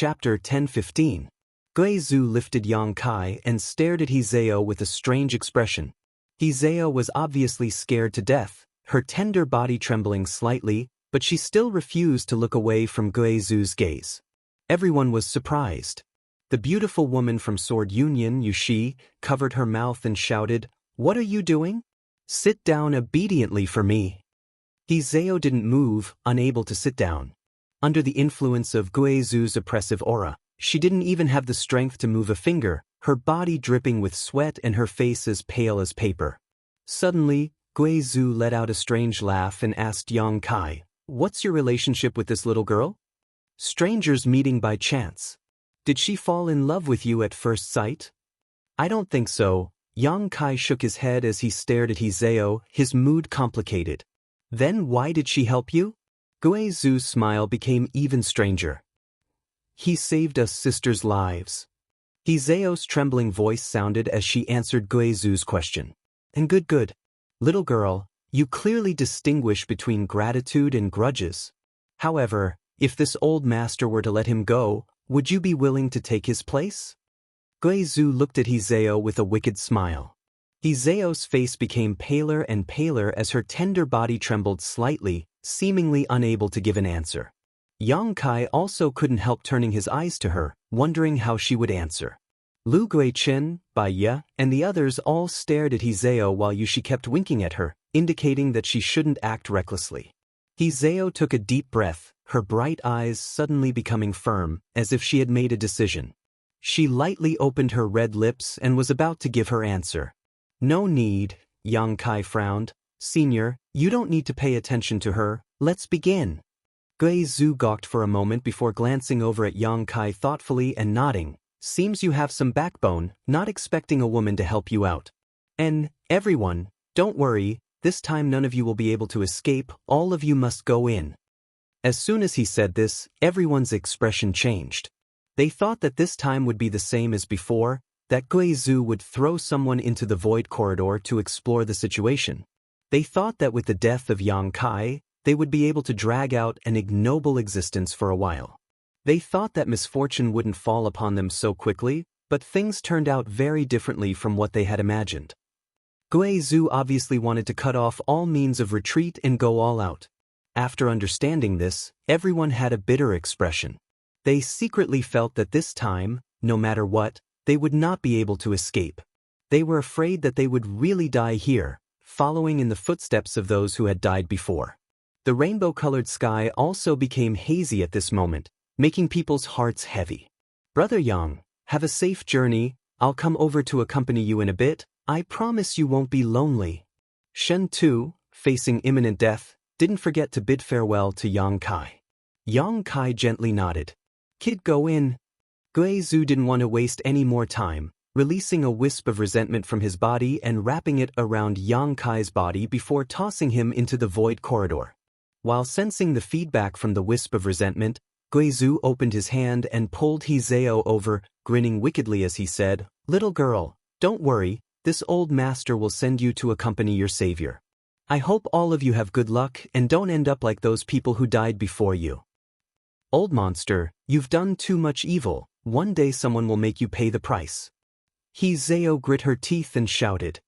Chapter 10:15. Guizhou lifted Yang Kai and stared at Hizeo with a strange expression. Hizeo was obviously scared to death, her tender body trembling slightly, but she still refused to look away from Guizhou's gaze. Everyone was surprised. The beautiful woman from Sword Union, Yushi, covered her mouth and shouted, "What are you doing? Sit down obediently for me." Hizeo didn't move, unable to sit down. Under the influence of Guizhou's oppressive aura, she didn't even have the strength to move a finger, her body dripping with sweat and her face as pale as paper. Suddenly, Guizhou let out a strange laugh and asked Yang Kai, "What's your relationship with this little girl? Strangers meeting by chance. Did she fall in love with you at first sight?" "I don't think so." Yang Kai shook his head as he stared at Hizeo, his mood complicated. "Then why did she help you?" Guizhou's smile became even stranger. "He saved us sisters' lives." Hizeo's trembling voice sounded as she answered Guizhou's question. "And good. Little girl, you clearly distinguish between gratitude and grudges. However, if this old master were to let him go, would you be willing to take his place?" Guizhou looked at Hizeo with a wicked smile. Hizeo's face became paler and paler as her tender body trembled slightly, seemingly unable to give an answer. Yang Kai also couldn't help turning his eyes to her, wondering how she would answer. Lu Guichen, Bai Ye, and the others all stared at Hizeo while Yushi kept winking at her, indicating that she shouldn't act recklessly. Hizeo took a deep breath, her bright eyes suddenly becoming firm, as if she had made a decision. She lightly opened her red lips and was about to give her answer. "No need," Yang Kai frowned. "Senior, you don't need to pay attention to her, let's begin." Guizhou gawked for a moment before glancing over at Yang Kai thoughtfully and nodding. "Seems you have some backbone, not expecting a woman to help you out. And, everyone, don't worry, this time none of you will be able to escape, all of you must go in." As soon as he said this, everyone's expression changed. They thought that this time would be the same as before, that Guizhou would throw someone into the void corridor to explore the situation. They thought that with the death of Yang Kai, they would be able to drag out an ignoble existence for a while. They thought that misfortune wouldn't fall upon them so quickly, but things turned out very differently from what they had imagined. Guizhou obviously wanted to cut off all means of retreat and go all out. After understanding this, everyone had a bitter expression. They secretly felt that this time, no matter what, they would not be able to escape. They were afraid that they would really die here, following in the footsteps of those who had died before. The rainbow-colored sky also became hazy at this moment, making people's hearts heavy. "Brother Yang, have a safe journey, I'll come over to accompany you in a bit, I promise you won't be lonely." Shen Tu, facing imminent death, didn't forget to bid farewell to Yang Kai. Yang Kai gently nodded. "Kid, go in." Guizhou didn't want to waste any more time, releasing a wisp of resentment from his body and wrapping it around Yang Kai's body before tossing him into the void corridor. While sensing the feedback from the wisp of resentment, Guizhou opened his hand and pulled Hizeo over, grinning wickedly as he said, "Little girl, don't worry, this old master will send you to accompany your savior. I hope all of you have good luck and don't end up like those people who died before you. Old monster, you've done too much evil, one day someone will make you pay the price." Hizeo grit her teeth and shouted.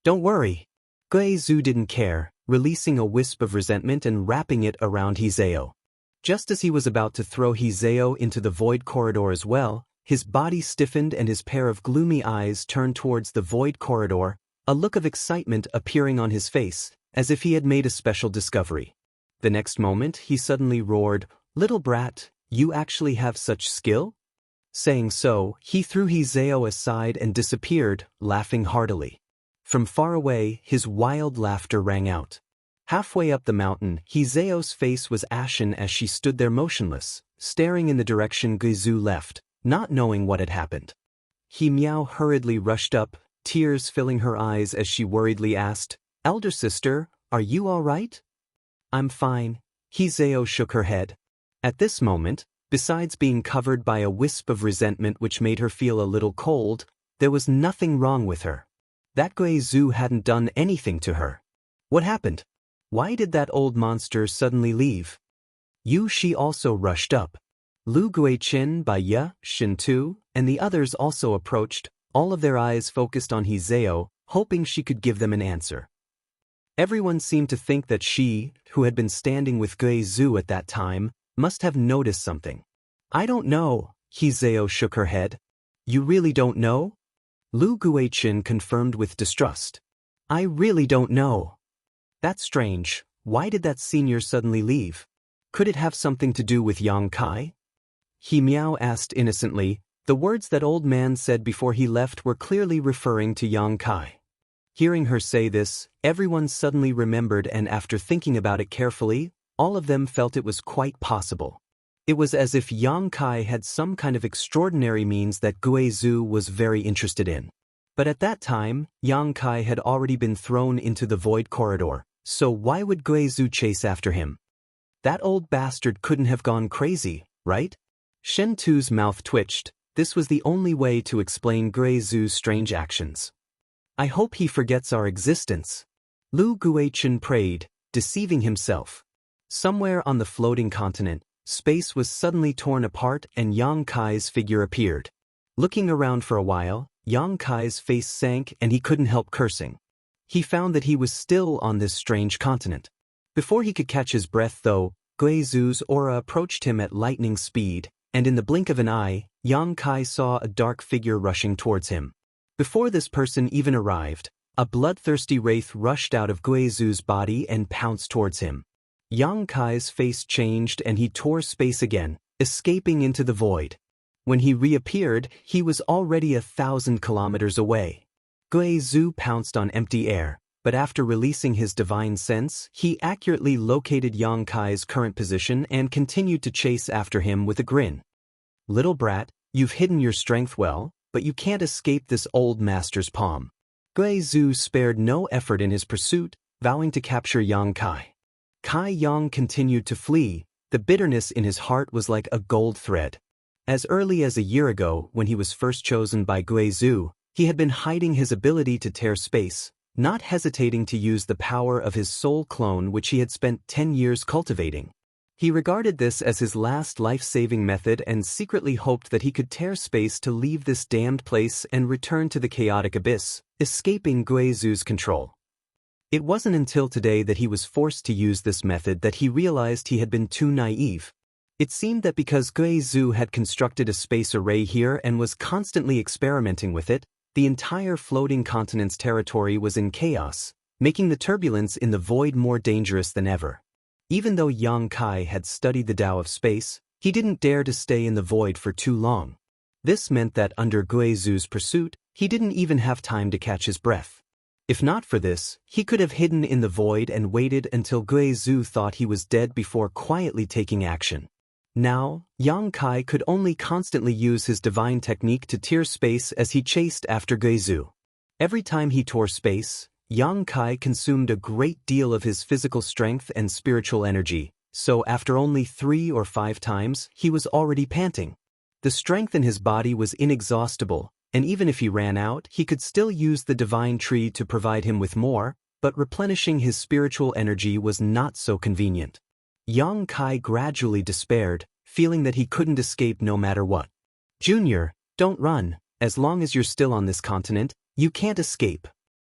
"Don't worry." Guizhou didn't care, releasing a wisp of resentment and wrapping it around Hizeo. Just as he was about to throw Hizeo into the void corridor as well, his body stiffened and his pair of gloomy eyes turned towards the void corridor, a look of excitement appearing on his face, as if he had made a special discovery. The next moment, he suddenly roared, "Little brat, you actually have such skill?" Saying so, he threw Hizeo aside and disappeared, laughing heartily. From far away, his wild laughter rang out. Halfway up the mountain, Hizeo's face was ashen as she stood there motionless, staring in the direction Guizhou left, not knowing what had happened. He Miao hurriedly rushed up, tears filling her eyes as she worriedly asked, "Elder sister, are you all right?" "I'm fine." Hizeo shook her head. At this moment, besides being covered by a wisp of resentment which made her feel a little cold, there was nothing wrong with her. That Guizhou hadn't done anything to her. What happened? Why did that old monster suddenly leave? She also rushed up. Lu Guichin, Bai Shintu, and the others also approached, all of their eyes focused on Hizeo, hoping she could give them an answer. Everyone seemed to think that she, who had been standing with Guizhu at that time, must have noticed something. I don't know, Hizeo shook her head. You really don't know? Lu Guichin confirmed with distrust. I really don't know. That's strange. Why did that senior suddenly leave? Could it have something to do with Yang Kai? He Miao asked innocently. The words that old man said before he left were clearly referring to Yang Kai. Hearing her say this, everyone suddenly remembered, and after thinking about it carefully, all of them felt it was quite possible. It was as if Yang Kai had some kind of extraordinary means that Guizhu was very interested in. But at that time, Yang Kai had already been thrown into the void corridor, so why would Guizhu chase after him? That old bastard couldn't have gone crazy, right? Shen Tu's mouth twitched. This was the only way to explain Guizhu's strange actions. I hope he forgets our existence. Lu Guichin prayed, deceiving himself. Somewhere on the floating continent, space was suddenly torn apart and Yang Kai's figure appeared. Looking around for a while, Yang Kai's face sank and he couldn't help cursing. He found that he was still on this strange continent. Before he could catch his breath though, Guizhu's aura approached him at lightning speed, and in the blink of an eye, Yang Kai saw a dark figure rushing towards him. Before this person even arrived, a bloodthirsty wraith rushed out of Guizhu's body and pounced towards him. Yang Kai's face changed and he tore space again, escaping into the void. When he reappeared, he was already 1,000 kilometers away. Guizhu pounced on empty air, but after releasing his divine sense, he accurately located Yang Kai's current position and continued to chase after him with a grin. Little brat, you've hidden your strength well, but you can't escape this old master's palm. Guizhu spared no effort in his pursuit, vowing to capture Yang Kai. Kai Yang continued to flee. The bitterness in his heart was like a gold thread. As early as a year ago, when he was first chosen by Guizhu, he had been hiding his ability to tear space, not hesitating to use the power of his soul clone which he had spent 10 years cultivating. He regarded this as his last life-saving method and secretly hoped that he could tear space to leave this damned place and return to the chaotic abyss, escaping Guizhu's control. It wasn't until today that he was forced to use this method that he realized he had been too naive. It seemed that because Guizhu had constructed a space array here and was constantly experimenting with it, the entire floating continent's territory was in chaos, making the turbulence in the void more dangerous than ever. Even though Yang Kai had studied the Tao of space, he didn't dare to stay in the void for too long. This meant that under Guizhu's pursuit, he didn't even have time to catch his breath. If not for this, he could have hidden in the void and waited until Guizhu thought he was dead before quietly taking action. Now, Yang Kai could only constantly use his divine technique to tear space as he chased after Guizhu. Every time he tore space, Yang Kai consumed a great deal of his physical strength and spiritual energy, so after only 3 or 5 times, he was already panting. The strength in his body was inexhaustible, and even if he ran out, he could still use the divine tree to provide him with more, but replenishing his spiritual energy was not so convenient. Yang Kai gradually despaired, feeling that he couldn't escape no matter what. Junior, don't run. As long as you're still on this continent, you can't escape.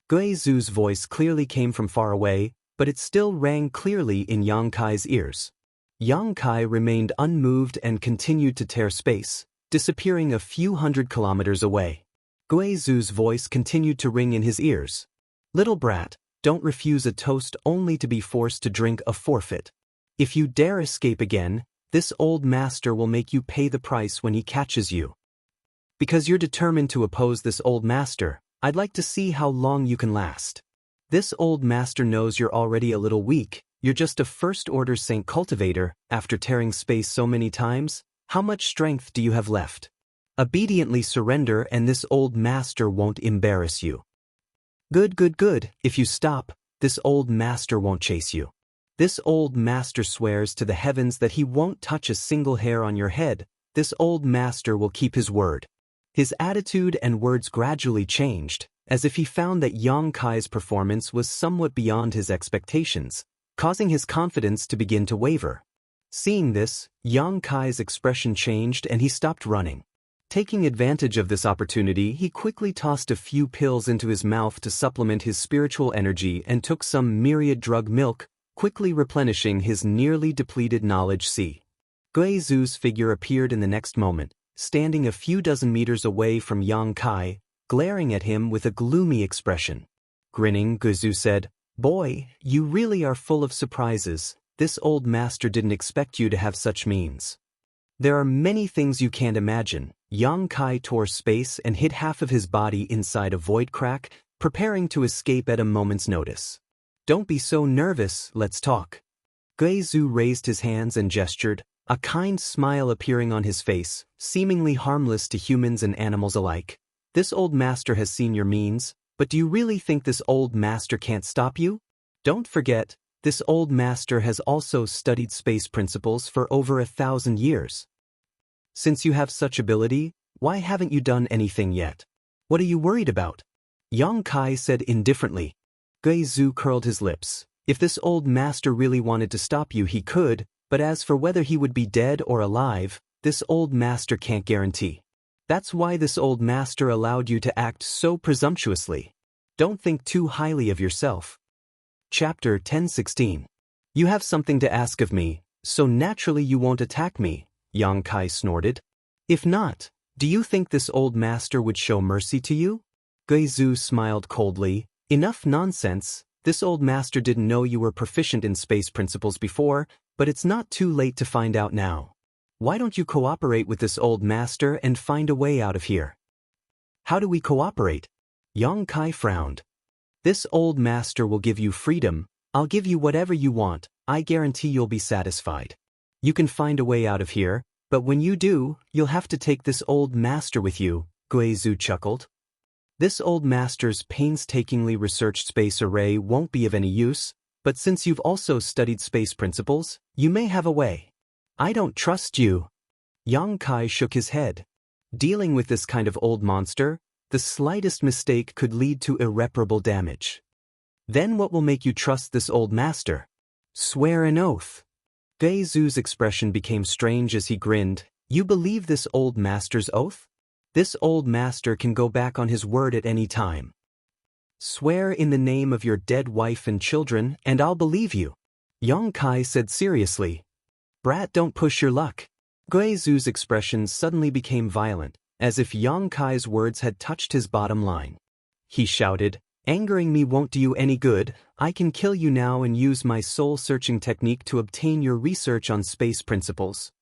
Guizhu's voice clearly came from far away, but it still rang clearly in Yang Kai's ears. Yang Kai remained unmoved and continued to tear space, disappearing a few hundred kilometers away. Guizhu's voice continued to ring in his ears. Little brat, don't refuse a toast only to be forced to drink a forfeit. If you dare escape again, this old master will make you pay the price when he catches you. Because you're determined to oppose this old master, I'd like to see how long you can last. This old master knows you're already a little weak. You're just a first-order saint cultivator. After tearing space so many times, how much strength do you have left? Obediently surrender and this old master won't embarrass you. Good, good, good. If you stop, this old master won't chase you. This old master swears to the heavens that he won't touch a single hair on your head. This old master will keep his word. His attitude and words gradually changed, as if he found that Yang Kai's performance was somewhat beyond his expectations, causing his confidence to begin to waver. Seeing this, Yang Kai's expression changed and he stopped running. Taking advantage of this opportunity, he quickly tossed a few pills into his mouth to supplement his spiritual energy and took some myriad drug milk, quickly replenishing his nearly depleted knowledge sea. Guizu's figure appeared in the next moment, standing a few dozen meters away from Yang Kai, glaring at him with a gloomy expression. Grinning, Guizu said, "Boy, you really are full of surprises. This old master didn't expect you to have such means. There are many things you can't imagine." Yang Kai tore space and hid half of his body inside a void crack, preparing to escape at a moment's notice. "Don't be so nervous, let's talk." Guizu raised his hands and gestured, a kind smile appearing on his face, seemingly harmless to humans and animals alike. "This old master has seen your means, but do you really think this old master can't stop you? Don't forget, this old master has also studied space principles for over 1,000 years. Since you have such ability, why haven't you done anything yet? What are you worried about?" Yang Kai said indifferently. Guizu curled his lips. If this old master really wanted to stop you, he could, but as for whether he would be dead or alive, this old master can't guarantee. That's why this old master allowed you to act so presumptuously. Don't think too highly of yourself. Chapter 10:16. You have something to ask of me, so naturally you won't attack me, Yang Kai snorted. If not, do you think this old master would show mercy to you? Guizu smiled coldly. Enough nonsense, this old master didn't know you were proficient in space principles before, but it's not too late to find out now. Why don't you cooperate with this old master and find a way out of here? How do we cooperate? Yang Kai frowned. This old master will give you freedom. I'll give you whatever you want. I guarantee you'll be satisfied. You can find a way out of here, but when you do, you'll have to take this old master with you, Guizu chuckled. This old master's painstakingly researched space array won't be of any use, but since you've also studied space principles, you may have a way. I don't trust you. Yang Kai shook his head. Dealing with this kind of old monster, the slightest mistake could lead to irreparable damage. Then what will make you trust this old master? Swear an oath. Guizu's expression became strange as he grinned. You believe this old master's oath? This old master can go back on his word at any time. Swear in the name of your dead wife and children, and I'll believe you. Yang Kai said seriously. Brat, don't push your luck. Guizu's expression suddenly became violent, as if Yang Kai's words had touched his bottom line. He shouted, angering me won't do you any good. I can kill you now and use my soul-searching technique to obtain your research on space principles.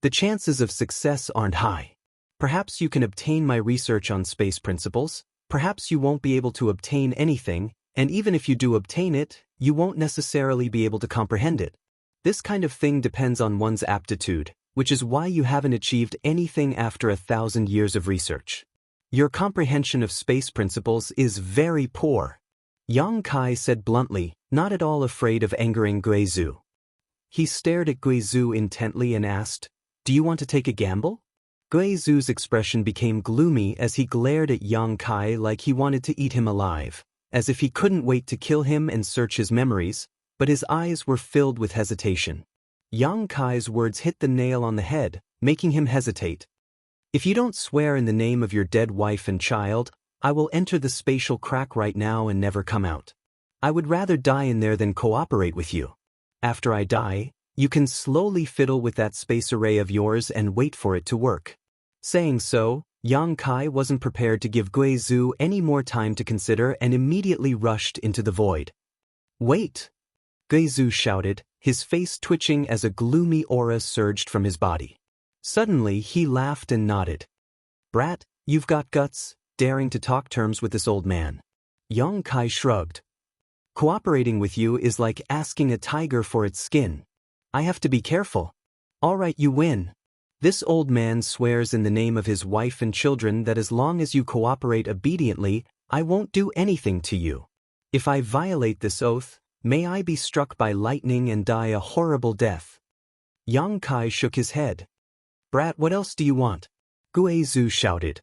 The chances of success aren't high. Perhaps you can obtain my research on space principles, perhaps you won't be able to obtain anything, and even if you do obtain it, you won't necessarily be able to comprehend it. This kind of thing depends on one's aptitude, which is why you haven't achieved anything after 1,000 years of research. Your comprehension of space principles is very poor. Yang Kai said bluntly, not at all afraid of angering Guizu. He stared at Guizu intently and asked, do you want to take a gamble? Guizu's expression became gloomy as he glared at Yang Kai like he wanted to eat him alive, as if he couldn't wait to kill him and search his memories, but his eyes were filled with hesitation. Yang Kai's words hit the nail on the head, making him hesitate. If you don't swear in the name of your dead wife and child, I will enter the spatial crack right now and never come out. I would rather die in there than cooperate with you. After I die, you can slowly fiddle with that space array of yours and wait for it to work. Saying so, Yang Kai wasn't prepared to give Guizu any more time to consider and immediately rushed into the void. Wait! Guizu shouted, his face twitching as a gloomy aura surged from his body. Suddenly he laughed and nodded. Brat, you've got guts, daring to talk terms with this old man. Yang Kai shrugged. Cooperating with you is like asking a tiger for its skin. I have to be careful. All right, you win. This old man swears in the name of his wife and children that as long as you cooperate obediently, I won't do anything to you. If I violate this oath, may I be struck by lightning and die a horrible death. Yang Kai shook his head. Brat, what else do you want? Guizu shouted.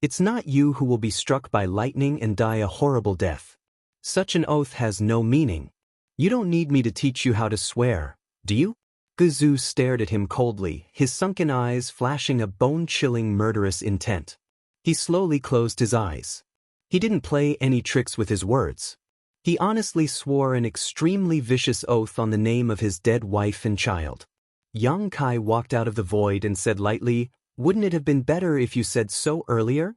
It's not you who will be struck by lightning and die a horrible death. Such an oath has no meaning. You don't need me to teach you how to swear, do you? Guizhou stared at him coldly, his sunken eyes flashing a bone-chilling murderous intent. He slowly closed his eyes. He didn't play any tricks with his words. He honestly swore an extremely vicious oath on the name of his dead wife and child. Yang Kai walked out of the void and said lightly, "Wouldn't it have been better if you said so earlier?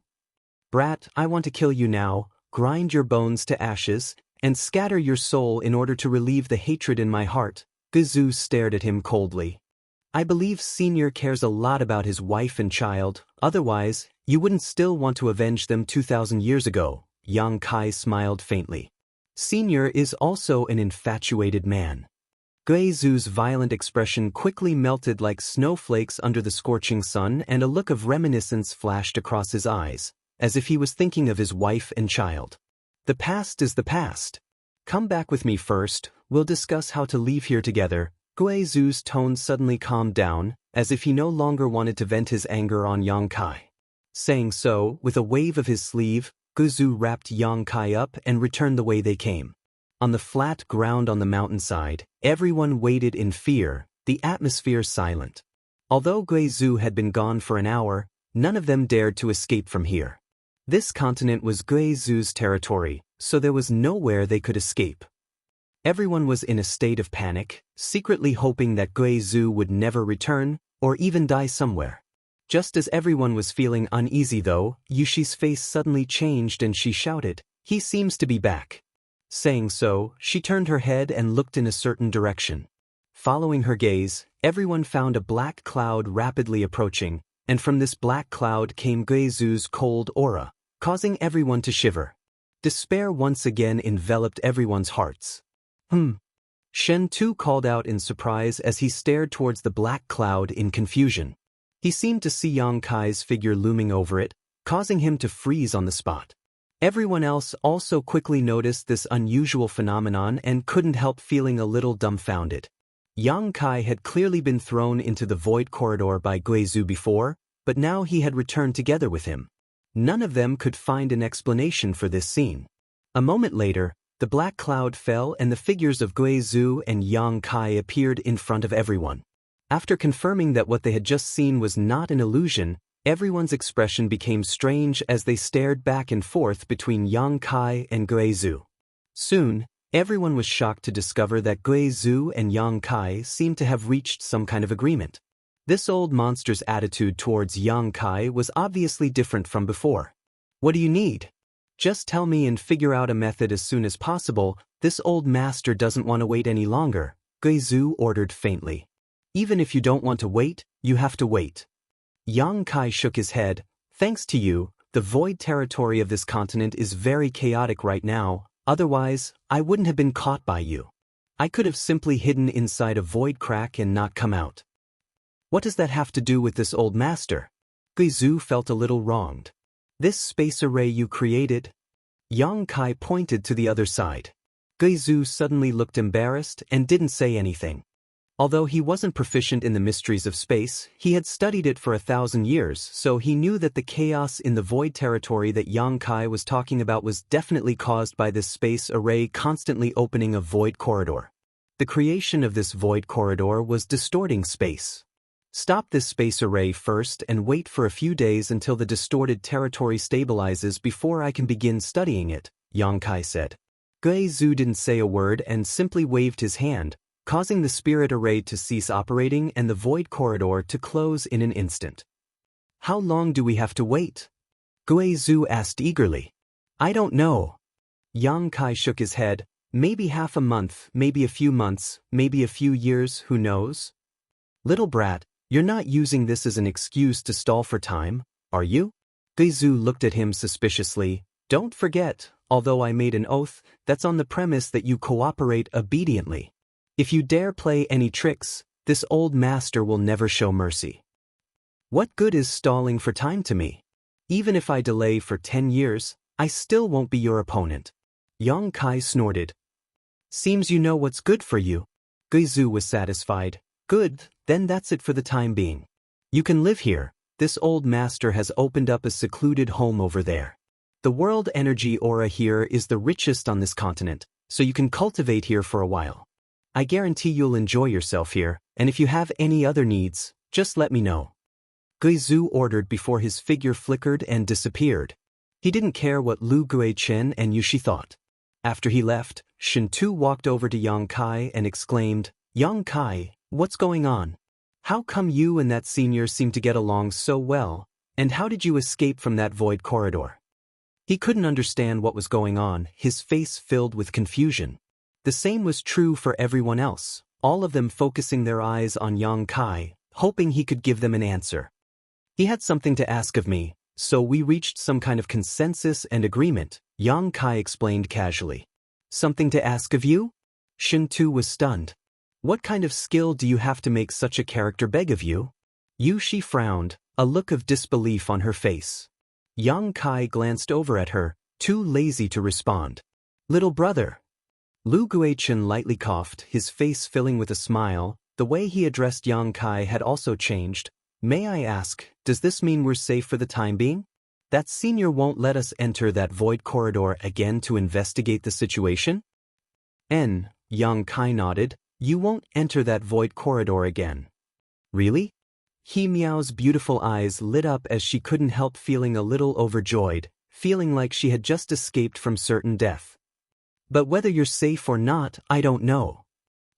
Brat, I want to kill you now, grind your bones to ashes, and scatter your soul in order to relieve the hatred in my heart." Guizhou stared at him coldly. "I believe Senior cares a lot about his wife and child, otherwise, you wouldn't still want to avenge them 2,000 years ago." Yang Kai smiled faintly. "Senior is also an infatuated man." Guizhou's violent expression quickly melted like snowflakes under the scorching sun, and a look of reminiscence flashed across his eyes, as if he was thinking of his wife and child. "The past is the past. Come back with me first, we'll discuss how to leave here together." Guizhou's tone suddenly calmed down, as if he no longer wanted to vent his anger on Yang Kai. Saying so, with a wave of his sleeve, Guizhou wrapped Yang Kai up and returned the way they came. On the flat ground on the mountainside, everyone waited in fear, the atmosphere silent. Although Guizhou had been gone for an hour, none of them dared to escape from here. This continent was Guizhou's territory, so there was nowhere they could escape. Everyone was in a state of panic, secretly hoping that Guizhou would never return, or even die somewhere. Just as everyone was feeling uneasy though, Yushi's face suddenly changed and she shouted, "He seems to be back." Saying so, she turned her head and looked in a certain direction. Following her gaze, everyone found a black cloud rapidly approaching, and from this black cloud came Guizhou's cold aura, causing everyone to shiver. Despair once again enveloped everyone's hearts. Shen Tu called out in surprise as he stared towards the black cloud in confusion. He seemed to see Yang Kai's figure looming over it, causing him to freeze on the spot. Everyone else also quickly noticed this unusual phenomenon and couldn't help feeling a little dumbfounded. Yang Kai had clearly been thrown into the void corridor by Guizhou before, but now he had returned together with him. None of them could find an explanation for this scene. A moment later, the black cloud fell and the figures of Guizhou and Yang Kai appeared in front of everyone. After confirming that what they had just seen was not an illusion, everyone's expression became strange as they stared back and forth between Yang Kai and Guizhou. Soon, everyone was shocked to discover that Guizhou and Yang Kai seemed to have reached some kind of agreement. This old monster's attitude towards Yang Kai was obviously different from before. "What do you need? Just tell me and figure out a method as soon as possible. This old master doesn't want to wait any longer," Guizhou ordered faintly. "Even if you don't want to wait, you have to wait." Yang Kai shook his head. "Thanks to you, the void territory of this continent is very chaotic right now, otherwise, I wouldn't have been caught by you. I could have simply hidden inside a void crack and not come out." "What does that have to do with this old master?" Guizhou felt a little wronged. "This space array you created?" Yang Kai pointed to the other side. Guizhou suddenly looked embarrassed and didn't say anything. Although he wasn't proficient in the mysteries of space, he had studied it for 1,000 years, so he knew that the chaos in the void territory that Yang Kai was talking about was definitely caused by this space array constantly opening a void corridor. The creation of this void corridor was distorting space. "Stop this space array first and wait for a few days until the distorted territory stabilizes before I can begin studying it," Yang Kai said. Guizhou didn't say a word and simply waved his hand, causing the spirit array to cease operating and the void corridor to close in an instant. "How long do we have to wait?" Guizhou asked eagerly. "I don't know." Yang Kai shook his head. "Maybe half a month, maybe a few months, maybe a few years, who knows?" "Little brat, you're not using this as an excuse to stall for time, are you?" Guizhou looked at him suspiciously. "Don't forget, although I made an oath, that's on the premise that you cooperate obediently. If you dare play any tricks, this old master will never show mercy." "What good is stalling for time to me? Even if I delay for 10 years, I still won't be your opponent." Yang Kai snorted. "Seems you know what's good for you." Guizhou was satisfied. "Good, then that's it for the time being. You can live here. This old master has opened up a secluded home over there. The world energy aura here is the richest on this continent, so you can cultivate here for a while. I guarantee you'll enjoy yourself here, and if you have any other needs, just let me know. Guizhu ordered before his figure flickered and disappeared. He didn't care what Lu Guichen and Yushi thought. After he left, Shintu walked over to Yang Kai and exclaimed, "Yang Kai, what's going on? How come you and that senior seem to get along so well, and how did you escape from that void corridor?" He couldn't understand what was going on, his face filled with confusion. The same was true for everyone else, all of them focusing their eyes on Yang Kai, hoping he could give them an answer. "He had something to ask of me, so we reached some kind of consensus and agreement," Yang Kai explained casually. "Something to ask of you?" Shintu was stunned. "What kind of skill do you have to make such a character beg of you?" Yushi frowned, a look of disbelief on her face. Yang Kai glanced over at her, too lazy to respond. "Little brother." Lu Guichen lightly coughed, his face filling with a smile. The way he addressed Yang Kai had also changed. "May I ask, does this mean we're safe for the time being? That senior won't let us enter that void corridor again to investigate the situation?" Yang Kai nodded. "You won't enter that void corridor again." "Really?" He Miao's beautiful eyes lit up as she couldn't help feeling a little overjoyed, feeling like she had just escaped from certain death. "But whether you're safe or not, I don't know."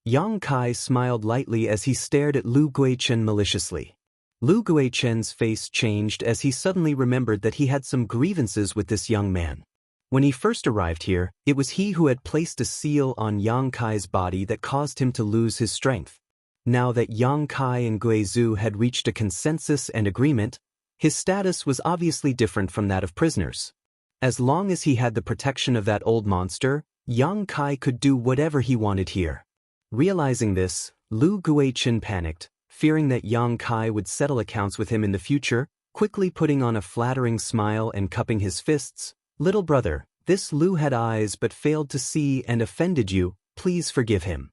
Yang Kai smiled lightly as he stared at Lu Guichen maliciously. Lu Guichen's face changed as he suddenly remembered that he had some grievances with this young man. When he first arrived here, it was he who had placed a seal on Yang Kai's body that caused him to lose his strength. Now that Yang Kai and Guizhu had reached a consensus and agreement, his status was obviously different from that of prisoners. As long as he had the protection of that old monster, Yang Kai could do whatever he wanted here. Realizing this, Lu Guichen panicked, fearing that Yang Kai would settle accounts with him in the future, quickly putting on a flattering smile and cupping his fists. "Little brother, this Lu had eyes but failed to see and offended you, please forgive him."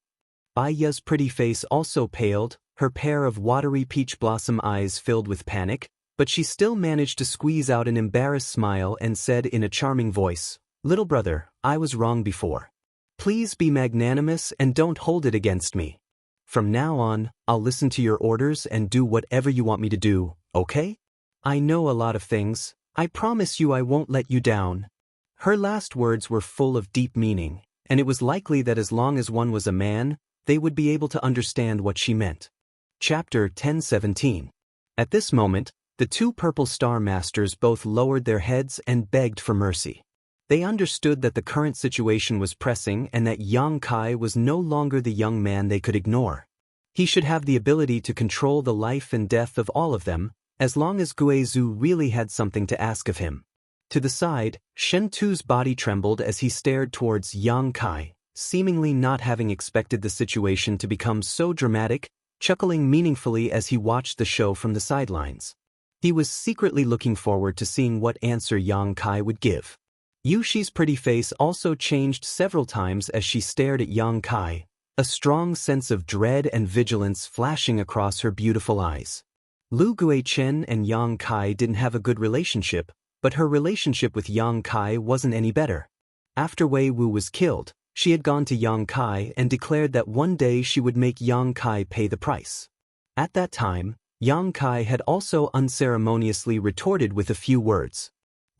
Bai Ya's pretty face also paled, her pair of watery peach blossom eyes filled with panic, but she still managed to squeeze out an embarrassed smile and said in a charming voice, "Little brother, I was wrong before. Please be magnanimous and don't hold it against me. From now on, I'll listen to your orders and do whatever you want me to do, okay? I know a lot of things. I promise you I won't let you down." Her last words were full of deep meaning, and it was likely that as long as one was a man, they would be able to understand what she meant. Chapter 10:17. At this moment, the two Purple Star Masters both lowered their heads and begged for mercy. They understood that the current situation was pressing and that Yang Kai was no longer the young man they could ignore. He should have the ability to control the life and death of all of them, as long as Guizhu really had something to ask of him. To the side, Shentu's body trembled as he stared towards Yang Kai, seemingly not having expected the situation to become so dramatic, chuckling meaningfully as he watched the show from the sidelines. He was secretly looking forward to seeing what answer Yang Kai would give. Yushi's pretty face also changed several times as she stared at Yang Kai, a strong sense of dread and vigilance flashing across her beautiful eyes. Lu Guichen and Yang Kai didn't have a good relationship, but her relationship with Yang Kai wasn't any better. After Wei Wu was killed, she had gone to Yang Kai and declared that one day she would make Yang Kai pay the price. At that time, Yang Kai had also unceremoniously retorted with a few words.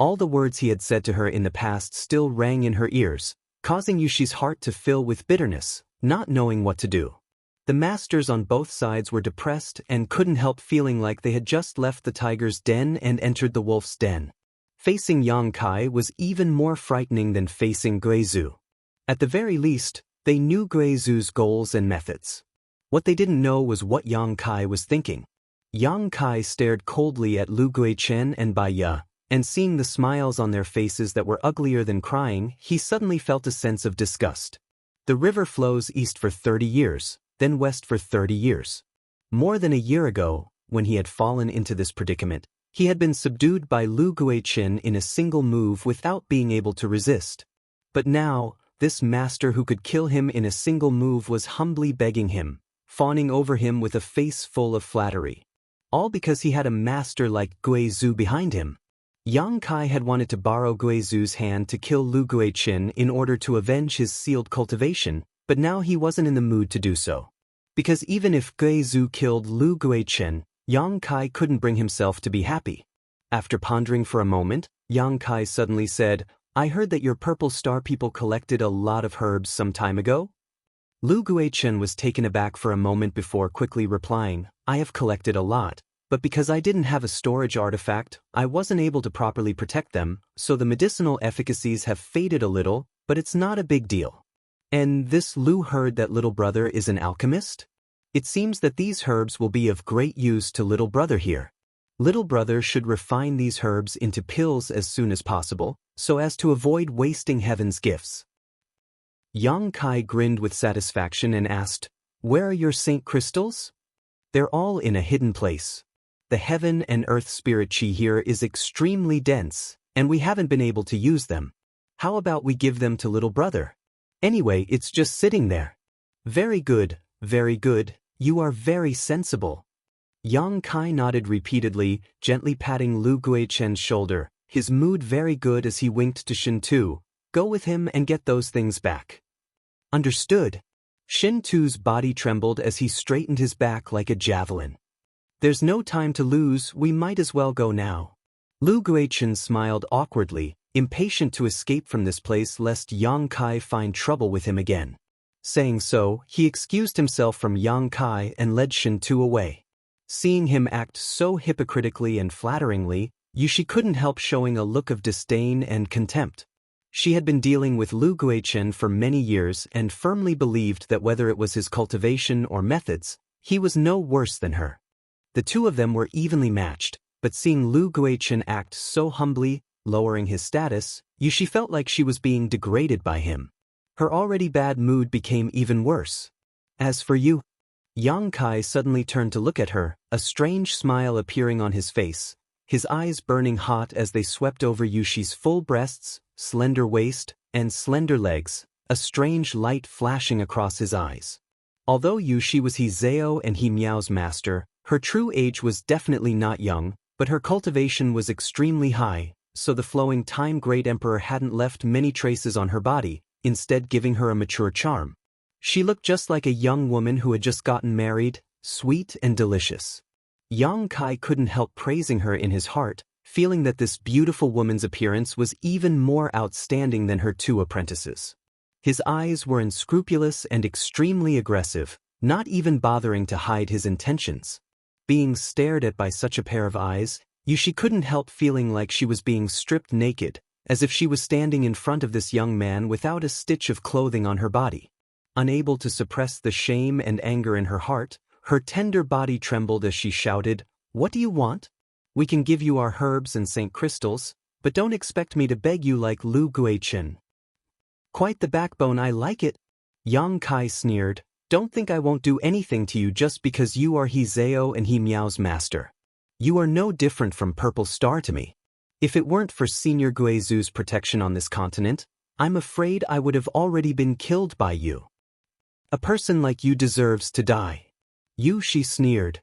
All the words he had said to her in the past still rang in her ears, causing Yushi's heart to fill with bitterness, not knowing what to do. The masters on both sides were depressed and couldn't help feeling like they had just left the tiger's den and entered the wolf's den. Facing Yang Kai was even more frightening than facing Guizhu. At the very least, they knew Guizhu's goals and methods. What they didn't know was what Yang Kai was thinking. Yang Kai stared coldly at Lu Guichen and Bai Ya, and seeing the smiles on their faces that were uglier than crying, he suddenly felt a sense of disgust. The river flows east for 30 years, then west for 30 years. More than a year ago, when he had fallen into this predicament, he had been subdued by Lu Guichen in a single move without being able to resist. But now, this master who could kill him in a single move was humbly begging him, fawning over him with a face full of flattery. All because he had a master like Guizhu behind him. Yang Kai had wanted to borrow Guizhu's hand to kill Lu Guichen in order to avenge his sealed cultivation, but now he wasn't in the mood to do so. Because even if Gui Zhu killed Lu Guichen, Yang Kai couldn't bring himself to be happy. After pondering for a moment, Yang Kai suddenly said, I heard that your Purple Star people collected a lot of herbs some time ago? Lu Guichen was taken aback for a moment before quickly replying, I have collected a lot, but because I didn't have a storage artifact, I wasn't able to properly protect them, so the medicinal efficacies have faded a little, but it's not a big deal. And this Lu heard that little brother is an alchemist? It seems that these herbs will be of great use to little brother here. Little brother should refine these herbs into pills as soon as possible, so as to avoid wasting heaven's gifts. Yang Kai grinned with satisfaction and asked, Where are your Saint crystals? They're all in a hidden place. The heaven and earth spirit chi here is extremely dense, and we haven't been able to use them. How about we give them to little brother? Anyway, it's just sitting there. Very good, you are very sensible. Yang Kai nodded repeatedly, gently patting Lu Guichen's shoulder, his mood very good as he winked to Shin Tu. Go with him and get those things back. Understood. Shin Tu's body trembled as he straightened his back like a javelin. There's no time to lose, we might as well go now. Lu Guichen smiled awkwardly, impatient to escape from this place lest Yang Kai find trouble with him again. Saying so, he excused himself from Yang Kai and led Shin Tu away. Seeing him act so hypocritically and flatteringly, Yushi couldn't help showing a look of disdain and contempt. She had been dealing with Lu Guichen for many years and firmly believed that whether it was his cultivation or methods, he was no worse than her. The two of them were evenly matched, but seeing Lu Guichen act so humbly, lowering his status, Yushi felt like she was being degraded by him. Her already bad mood became even worse. As for you, Yang Kai suddenly turned to look at her, a strange smile appearing on his face, his eyes burning hot as they swept over Yushi's full breasts, slender waist, and slender legs, a strange light flashing across his eyes. Although Yushi was Hizeo and He Miao's master, her true age was definitely not young, but her cultivation was extremely high, so the flowing time Great Emperor hadn't left many traces on her body, instead giving her a mature charm. She looked just like a young woman who had just gotten married, sweet and delicious. Yang Kai couldn't help praising her in his heart, feeling that this beautiful woman's appearance was even more outstanding than her two apprentices. His eyes were unscrupulous and extremely aggressive, not even bothering to hide his intentions. Being stared at by such a pair of eyes, Yushi couldn't help feeling like she was being stripped naked, as if she was standing in front of this young man without a stitch of clothing on her body. Unable to suppress the shame and anger in her heart, her tender body trembled as she shouted, What do you want? We can give you our herbs and Saint crystals, but don't expect me to beg you like Lu Guichen. Quite the backbone, I like it. Yang Kai sneered, Don't think I won't do anything to you just because you are Hizeo and He Miao's master. You are no different from Purple Star to me. If it weren't for Senior Guizu's protection on this continent, I'm afraid I would have already been killed by you. A person like you deserves to die. She sneered.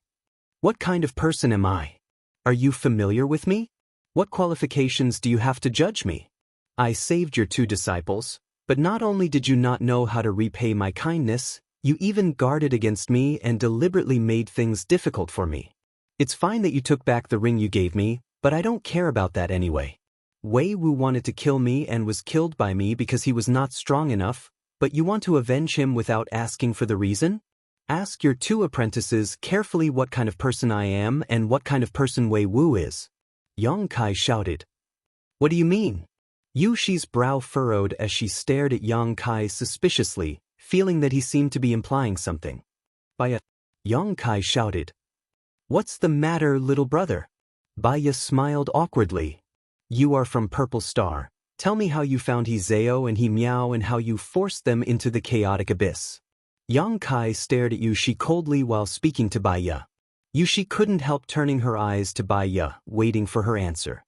What kind of person am I? Are you familiar with me? What qualifications do you have to judge me? I saved your two disciples, but not only did you not know how to repay my kindness, you even guarded against me and deliberately made things difficult for me. It's fine that you took back the ring you gave me, but I don't care about that anyway. Wei Wu wanted to kill me and was killed by me because he was not strong enough, but you want to avenge him without asking for the reason? Ask your two apprentices carefully what kind of person I am and what kind of person Wei Wu is. Yang Kai shouted. What do you mean? Yushi's brow furrowed as she stared at Yang Kai suspiciously, feeling that he seemed to be implying something. Baya. Yang Kai shouted. What's the matter, little brother? Baya smiled awkwardly. You are from Purple Star. Tell me how you found Hizeo and He Miao and how you forced them into the chaotic abyss. Yang Kai stared at Yushi coldly while speaking to Baya. Yushi couldn't help turning her eyes to Baya, waiting for her answer.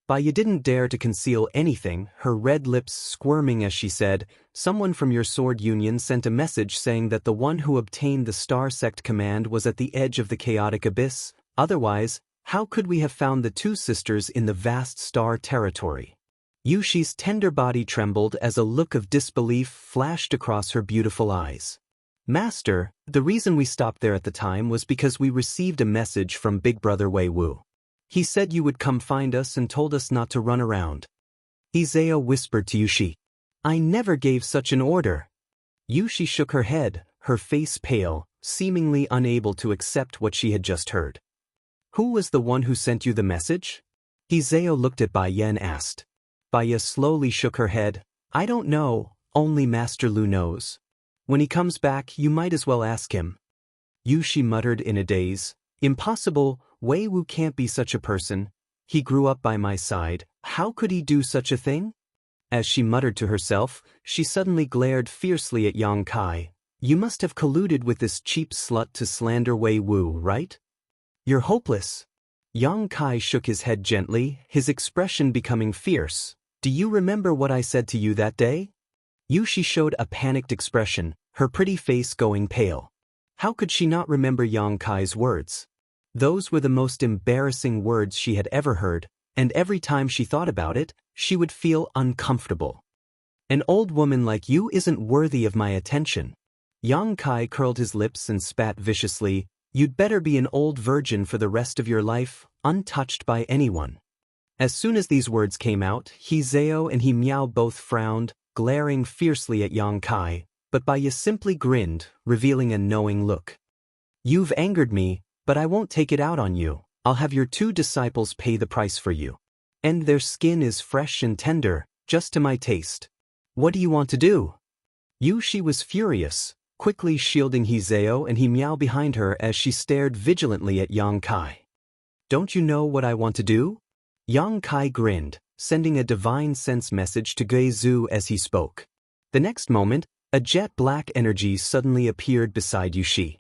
Baya didn't dare to conceal anything, her red lips squirming as she said, Someone from your sword union sent a message saying that the one who obtained the Star Sect command was at the edge of the chaotic abyss. Otherwise, how could we have found the two sisters in the vast star territory? Yushi's tender body trembled as a look of disbelief flashed across her beautiful eyes. Master, the reason we stopped there at the time was because we received a message from Big Brother Wei Wu. He said you would come find us and told us not to run around. Izao whispered to Yushi. I never gave such an order. Yushi shook her head, her face pale, seemingly unable to accept what she had just heard. Who was the one who sent you the message? Izao looked at Bai Yan and asked. Bai Yan slowly shook her head. I don't know, only Master Lu knows. When he comes back, you might as well ask him. Yushi muttered in a daze. Impossible, Wei Wu can't be such a person. He grew up by my side, how could he do such a thing? As she muttered to herself, she suddenly glared fiercely at Yang Kai. You must have colluded with this cheap slut to slander Wei Wu, right? You're hopeless. Yang Kai shook his head gently, his expression becoming fierce. Do you remember what I said to you that day? Yushi showed a panicked expression, her pretty face going pale. How could she not remember Yang Kai's words? Those were the most embarrassing words she had ever heard, and every time she thought about it, she would feel uncomfortable. An old woman like you isn't worthy of my attention. Yang Kai curled his lips and spat viciously. You'd better be an old virgin for the rest of your life, untouched by anyone. As soon as these words came out, He Zhao and He Miao both frowned, glaring fiercely at Yang Kai, but Bai Yan simply grinned, revealing a knowing look. You've angered me, but I won't take it out on you. I'll have your 2 disciples pay the price for you. And their skin is fresh and tender, just to my taste. What do you want to do? Yushi was furious, quickly shielding He Zhao and He Miao behind her as she stared vigilantly at Yang Kai. Don't you know what I want to do? Yang Kai grinned, sending a divine sense message to Guizhou as he spoke. The next moment, a jet black energy suddenly appeared beside Yushi.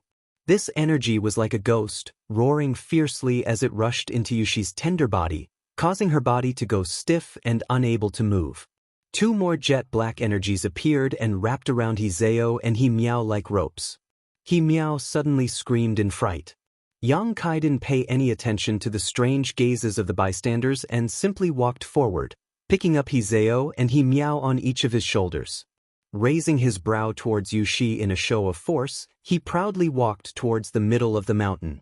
This energy was like a ghost, roaring fiercely as it rushed into Yushi's tender body, causing her body to go stiff and unable to move. 2 more jet black energies appeared and wrapped around He Zhao and He Miao like ropes. He Miao suddenly screamed in fright. Yang Kai didn't pay any attention to the strange gazes of the bystanders and simply walked forward, picking up He Zhao and He Miao on each of his shoulders. Raising his brow towards Yushi in a show of force, he proudly walked towards the middle of the mountain.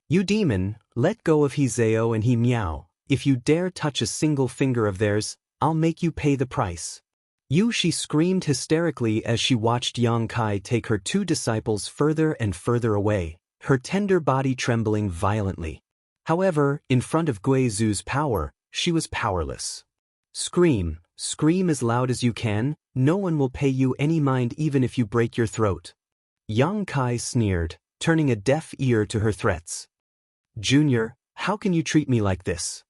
You demon, let go of He Zhao and He Miao. If you dare touch a single finger of theirs, I'll make you pay the price. Yushi screamed hysterically as she watched Yang Kai take her 2 disciples further and further away, her tender body trembling violently. However, in front of Guizhou's power, she was powerless. Scream, scream as loud as you can, no one will pay you any mind even if you break your throat. Yang Kai sneered, turning a deaf ear to her threats. Junior, how can you treat me like this?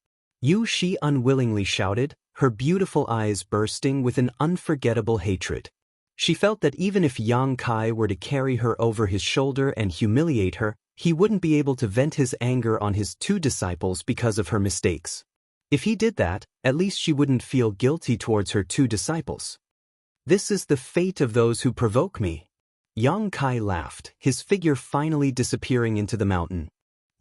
Yushi unwillingly shouted, her beautiful eyes bursting with an unforgettable hatred. She felt that even if Yang Kai were to carry her over his shoulder and humiliate her, he wouldn't be able to vent his anger on his 2 disciples because of her mistakes. If he did that, at least she wouldn't feel guilty towards her 2 disciples. This is the fate of those who provoke me. Yang Kai laughed, his figure finally disappearing into the mountain.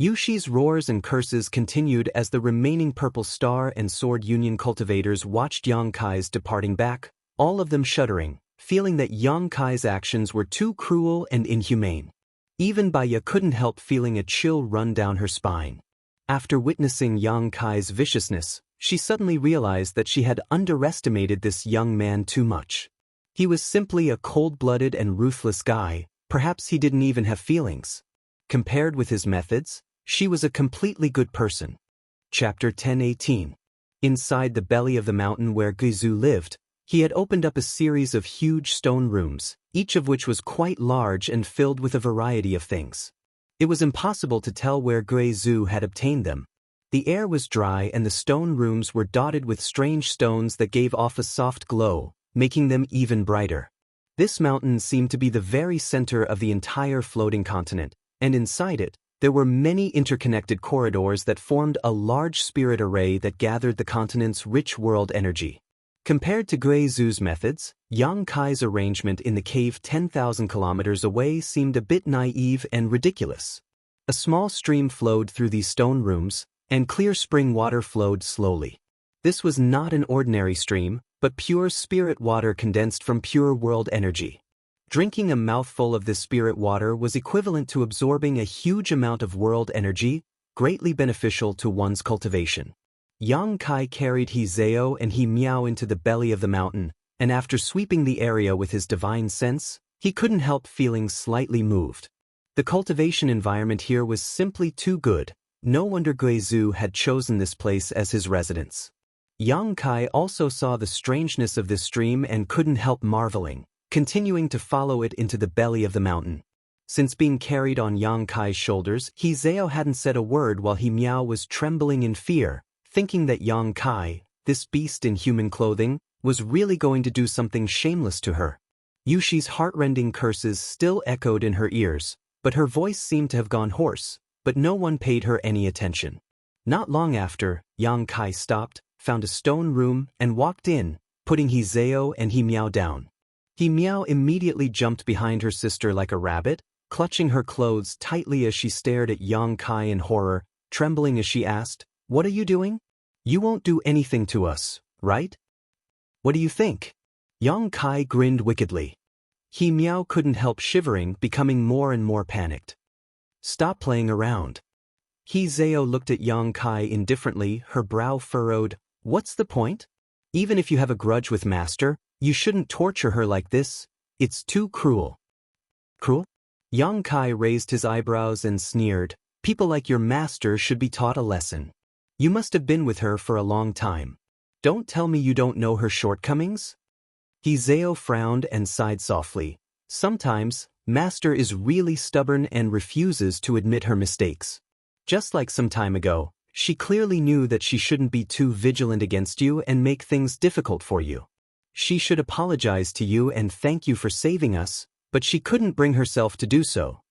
Yushi's roars and curses continued as the remaining Purple Star and Sword Union cultivators watched Yang Kai's departing back, all of them shuddering, feeling that Yang Kai's actions were too cruel and inhumane. Even Bai Yan couldn't help feeling a chill run down her spine. After witnessing Yang Kai's viciousness, she suddenly realized that she had underestimated this young man too much. He was simply a cold-blooded and ruthless guy, perhaps he didn't even have feelings. Compared with his methods, she was a completely good person. Chapter 10:18. Inside the belly of the mountain where Guizhou lived, he had opened up a series of huge stone rooms, each of which was quite large and filled with a variety of things. It was impossible to tell where Guizhou had obtained them. The air was dry and the stone rooms were dotted with strange stones that gave off a soft glow, making them even brighter. This mountain seemed to be the very center of the entire floating continent, and inside it, there were many interconnected corridors that formed a large spirit array that gathered the continent's rich world energy. Compared to Guizhou's methods, Yang Kai's arrangement in the cave 10,000 kilometers away seemed a bit naive and ridiculous. A small stream flowed through these stone rooms, and clear spring water flowed slowly. This was not an ordinary stream, but pure spirit water condensed from pure world energy. Drinking a mouthful of this spirit water was equivalent to absorbing a huge amount of world energy, greatly beneficial to one's cultivation. Yang Kai carried Hizeo and He Miao into the belly of the mountain, and after sweeping the area with his divine sense, he couldn't help feeling slightly moved. The cultivation environment here was simply too good. No wonder Guizhou had chosen this place as his residence. Yang Kai also saw the strangeness of this stream and couldn't help marveling, continuing to follow it into the belly of the mountain. Since being carried on Yang Kai's shoulders, Hizeo hadn't said a word while He Miao was trembling in fear, thinking that Yang Kai, this beast in human clothing, was really going to do something shameless to her. Yushi's heart-rending curses still echoed in her ears, but her voice seemed to have gone hoarse, but no one paid her any attention. Not long after, Yang Kai stopped, found a stone room, and walked in, putting Hizeo and He Miao down. He Miao immediately jumped behind her sister like a rabbit, clutching her clothes tightly as she stared at Yang Kai in horror, trembling as she asked, "What are you doing? You won't do anything to us, right? What do you think?" Yang Kai grinned wickedly. He Miao couldn't help shivering, becoming more and more panicked. "Stop playing around." Hizeo looked at Yang Kai indifferently, her brow furrowed. "What's the point? Even if you have a grudge with Master, you shouldn't torture her like this. It's too cruel." "Cruel?" Yang Kai raised his eyebrows and sneered. "People like your master should be taught a lesson. You must have been with her for a long time. Don't tell me you don't know her shortcomings?" Hizeo frowned and sighed softly. "Sometimes, Master is really stubborn and refuses to admit her mistakes. Just like some time ago, she clearly knew that she shouldn't be too vigilant against you and make things difficult for you. She should apologize to you and thank you for saving us, but she couldn't bring herself to do so.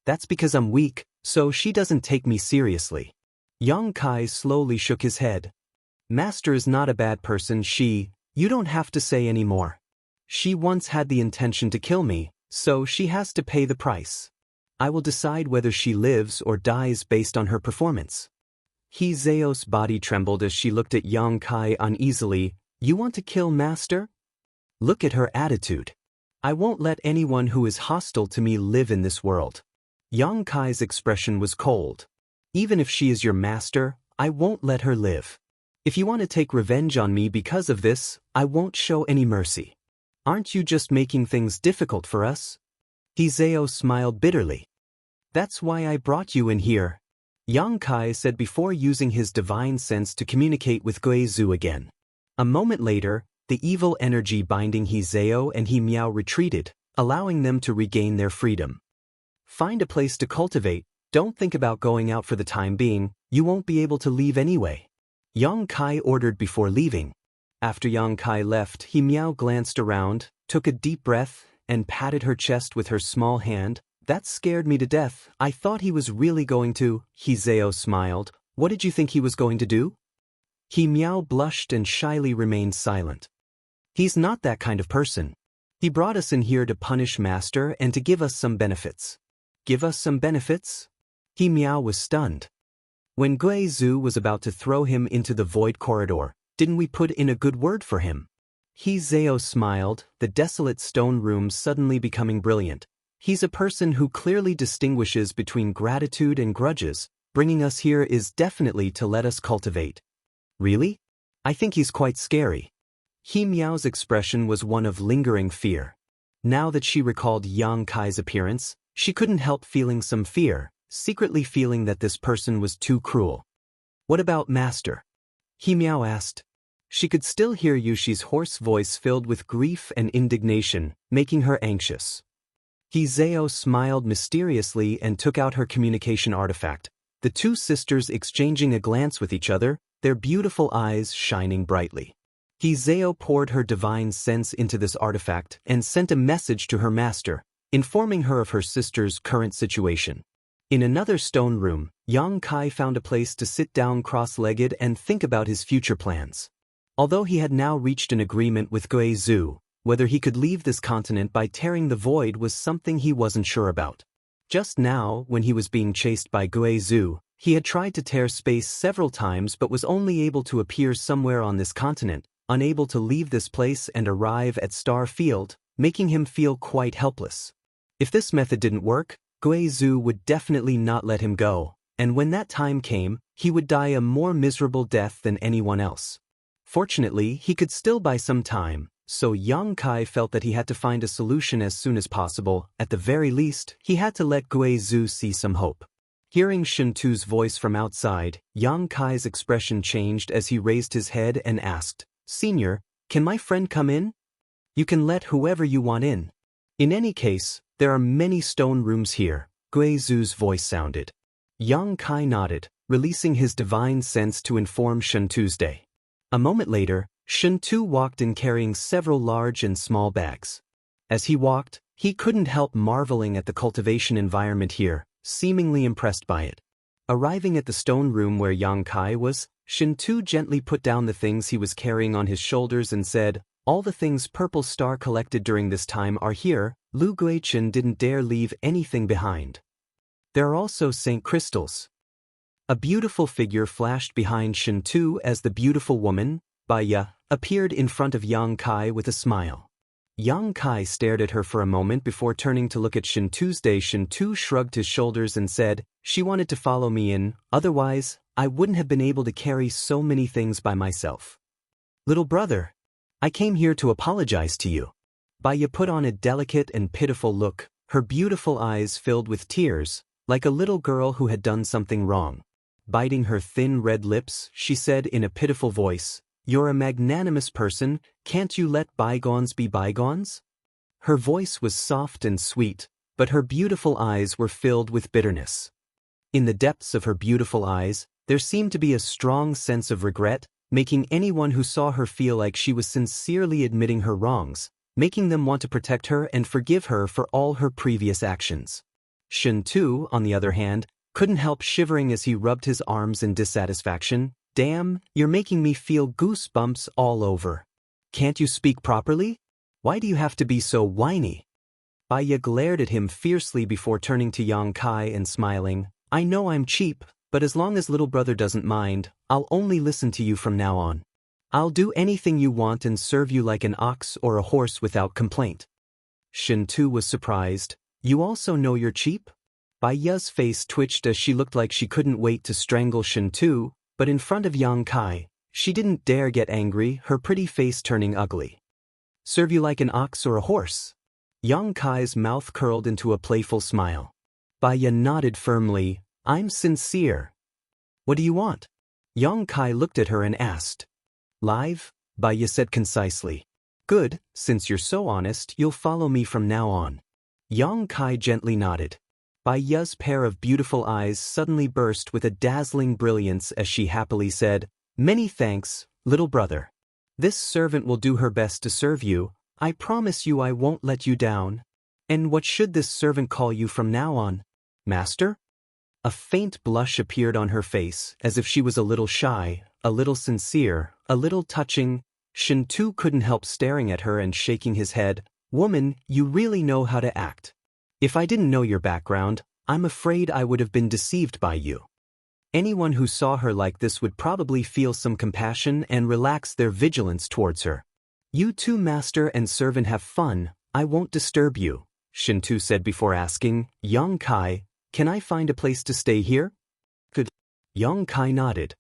That's because I'm weak, so she doesn't take me seriously." Yang Kai slowly shook his head. "Master is not a bad person. You don't have to say any more. She once had the intention to kill me, so she has to pay the price. I will decide whether she lives or dies based on her performance." Hizeo's body trembled as she looked at Yang Kai uneasily. "You want to kill Master? Look at her attitude. I won't let anyone who is hostile to me live in this world." Yang Kai's expression was cold. "Even if she is your master, I won't let her live. If you want to take revenge on me because of this, I won't show any mercy. Aren't you just making things difficult for us?" Hizeo smiled bitterly. "That's why I brought you in here," Yang Kai said before using his divine sense to communicate with Guizhou again. A moment later, the evil energy binding Hizeo and He Miao retreated, allowing them to regain their freedom. "Find a place to cultivate. Don't think about going out for the time being. You won't be able to leave anyway," Yang Kai ordered before leaving. After Yang Kai left, He Miao glanced around, took a deep breath, and patted her chest with her small hand. "That scared me to death. I thought he was really going to." Hizeo smiled. "What did you think he was going to do?" He Miao blushed and shyly remained silent. "He's not that kind of person. He brought us in here to punish Master and to give us some benefits." "Give us some benefits?" He Miao was stunned. "When Guizhou was about to throw him into the void corridor, didn't we put in a good word for him?" Hizeo smiled, the desolate stone room suddenly becoming brilliant. "He's a person who clearly distinguishes between gratitude and grudges. Bringing us here is definitely to let us cultivate." "Really? I think he's quite scary." He Miao's expression was one of lingering fear. Now that she recalled Yang Kai's appearance, she couldn't help feeling some fear, secretly feeling that this person was too cruel. "What about Master?" He Miao asked. She could still hear Yushi's hoarse voice filled with grief and indignation, making her anxious. Hizeo smiled mysteriously and took out her communication artifact, the two sisters exchanging a glance with each other, their beautiful eyes shining brightly. Hizeo poured her divine sense into this artifact and sent a message to her master, informing her of her sister's current situation. In another stone room, Yang Kai found a place to sit down cross-legged and think about his future plans. Although he had now reached an agreement with Guizhou, whether he could leave this continent by tearing the void was something he wasn't sure about. Just now, when he was being chased by Guizhou, he had tried to tear space several times but was only able to appear somewhere on this continent, unable to leave this place and arrive at Star Field, making him feel quite helpless. If this method didn't work, Guizhou would definitely not let him go, and when that time came, he would die a more miserable death than anyone else. Fortunately, he could still buy some time, so Yang Kai felt that he had to find a solution as soon as possible. At the very least, he had to let Guizhou see some hope. Hearing Shintu's voice from outside, Yang Kai's expression changed as he raised his head and asked, "Senior, can my friend come in?" "You can let whoever you want in. In any case, there are many stone rooms here," Guizhou's voice sounded. Yang Kai nodded, releasing his divine sense to inform Shintu's day. A moment later, Shintu walked in carrying several large and small bags. As he walked, he couldn't help marveling at the cultivation environment here, seemingly impressed by it. Arriving at the stone room where Yang Kai was, Shintu gently put down the things he was carrying on his shoulders and said, "All the things Purple Star collected during this time are here." Lu Guichen didn't dare leave anything behind. There are also Saint crystals. A beautiful figure flashed behind Shintu as the beautiful woman, Baya, appeared in front of Yang Kai with a smile. Yang Kai stared at her for a moment before turning to look at Shintu's day. Shintu shrugged his shoulders and said, "She wanted to follow me in, otherwise, I wouldn't have been able to carry so many things by myself." "Little brother, I came here to apologize to you." Baya put on a delicate and pitiful look, her beautiful eyes filled with tears, like a little girl who had done something wrong. Biting her thin red lips, she said in a pitiful voice, "You're a magnanimous person, can't you let bygones be bygones?" Her voice was soft and sweet, but her beautiful eyes were filled with bitterness. In the depths of her beautiful eyes, there seemed to be a strong sense of regret, making anyone who saw her feel like she was sincerely admitting her wrongs, making them want to protect her and forgive her for all her previous actions. Shintu, on the other hand, couldn't help shivering as he rubbed his arms in dissatisfaction. "Damn, you're making me feel goosebumps all over. Can't you speak properly? Why do you have to be so whiny?" Baya glared at him fiercely before turning to Yang Kai and smiling, "I know I'm cheap, but as long as little brother doesn't mind, I'll only listen to you from now on. I'll do anything you want and serve you like an ox or a horse without complaint." Shintu was surprised. "You also know you're cheap?" Baya's face twitched as she looked like she couldn't wait to strangle Shintu, but in front of Yang Kai, she didn't dare get angry, her pretty face turning ugly. "Serve you like an ox or a horse?" Yang Kai's mouth curled into a playful smile. Baya nodded firmly, "I'm sincere." "What do you want?" Yang Kai looked at her and asked. "Live," Baya said concisely. "Good, since you're so honest, you'll follow me from now on." Yang Kai gently nodded. Baya's pair of beautiful eyes suddenly burst with a dazzling brilliance as she happily said, "Many thanks, little brother. This servant will do her best to serve you. I promise you I won't let you down." "And what should this servant call you from now on? Master?" A faint blush appeared on her face, as if she was a little shy, a little sincere, a little touching. Shintu couldn't help staring at her and shaking his head. "Woman, you really know how to act. If I didn't know your background, I'm afraid I would have been deceived by you." Anyone who saw her like this would probably feel some compassion and relax their vigilance towards her. "You two, master and servant, have fun. I won't disturb you," Shintu said before asking, "Yang Kai, can I find a place to stay here?" "Good." Yang Kai nodded.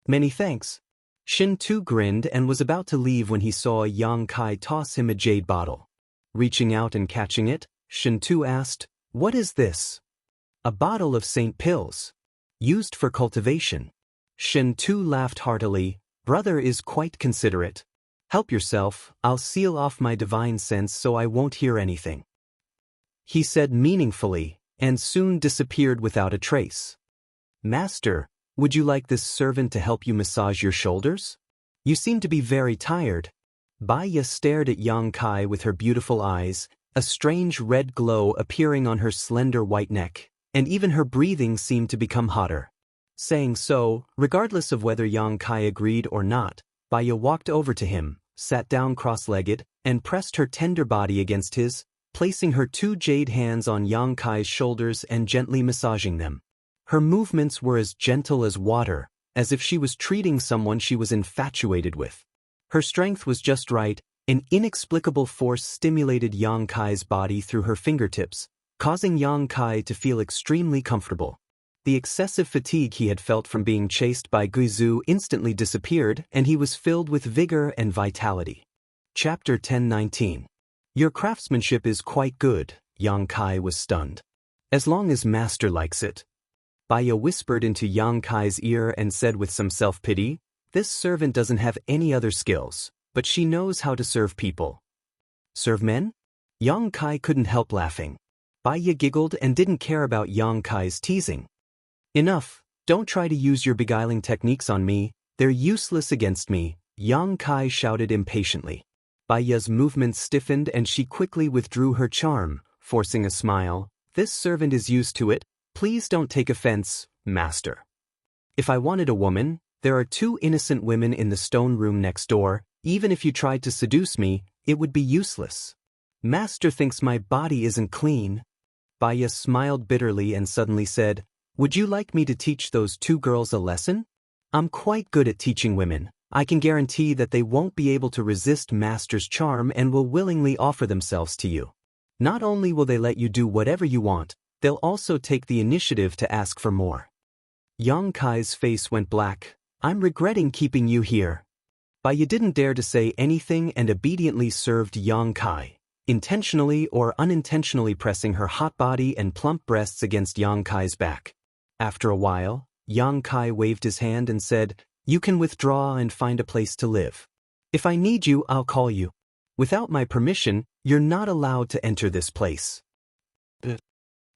"Many thanks." Shintu grinned and was about to leave when he saw Yang Kai toss him a jade bottle. Reaching out and catching it, Shintu asked, "What is this?" "A bottle of Saint pills. Used for cultivation." Shintu laughed heartily. "Brother is quite considerate. Help yourself, I'll seal off my divine sense so I won't hear anything," he said meaningfully, and soon disappeared without a trace. "Master, would you like this servant to help you massage your shoulders? You seem to be very tired." Baya stared at Yang Kai with her beautiful eyes, a strange red glow appearing on her slender white neck, and even her breathing seemed to become hotter. Saying so, regardless of whether Yang Kai agreed or not, Baya walked over to him, sat down cross-legged, and pressed her tender body against his, placing her two jade hands on Yang Kai's shoulders and gently massaging them. Her movements were as gentle as water, as if she was treating someone she was infatuated with. Her strength was just right, An inexplicable force stimulated Yang Kai's body through her fingertips, causing Yang Kai to feel extremely comfortable. The excessive fatigue he had felt from being chased by Guizhou instantly disappeared, and he was filled with vigor and vitality. Chapter 1019. Your craftsmanship is quite good, Yang Kai was stunned. As long as master likes it. Baya whispered into Yang Kai's ear and said with some self-pity, this servant doesn't have any other skills, but she knows how to serve people. Serve men? Yang Kai couldn't help laughing. Baya giggled and didn't care about Yang Kai's teasing. Enough, don't try to use your beguiling techniques on me, they're useless against me, Yang Kai shouted impatiently. Baya's movements stiffened and she quickly withdrew her charm, forcing a smile. This servant is used to it, please don't take offense, master. If I wanted a woman, there are 2 innocent women in the stone room next door, even if you tried to seduce me, it would be useless. Master thinks my body isn't clean. Baya smiled bitterly and suddenly said, would you like me to teach those 2 girls a lesson? I'm quite good at teaching women. I can guarantee that they won't be able to resist master's charm and will willingly offer themselves to you. Not only will they let you do whatever you want, they'll also take the initiative to ask for more. Yang Kai's face went black. I'm regretting keeping you here. Baya didn't dare to say anything and obediently served Yang Kai, intentionally or unintentionally pressing her hot body and plump breasts against Yang Kai's back. After a while, Yang Kai waved his hand and said, you can withdraw and find a place to live. If I need you, I'll call you. Without my permission, you're not allowed to enter this place.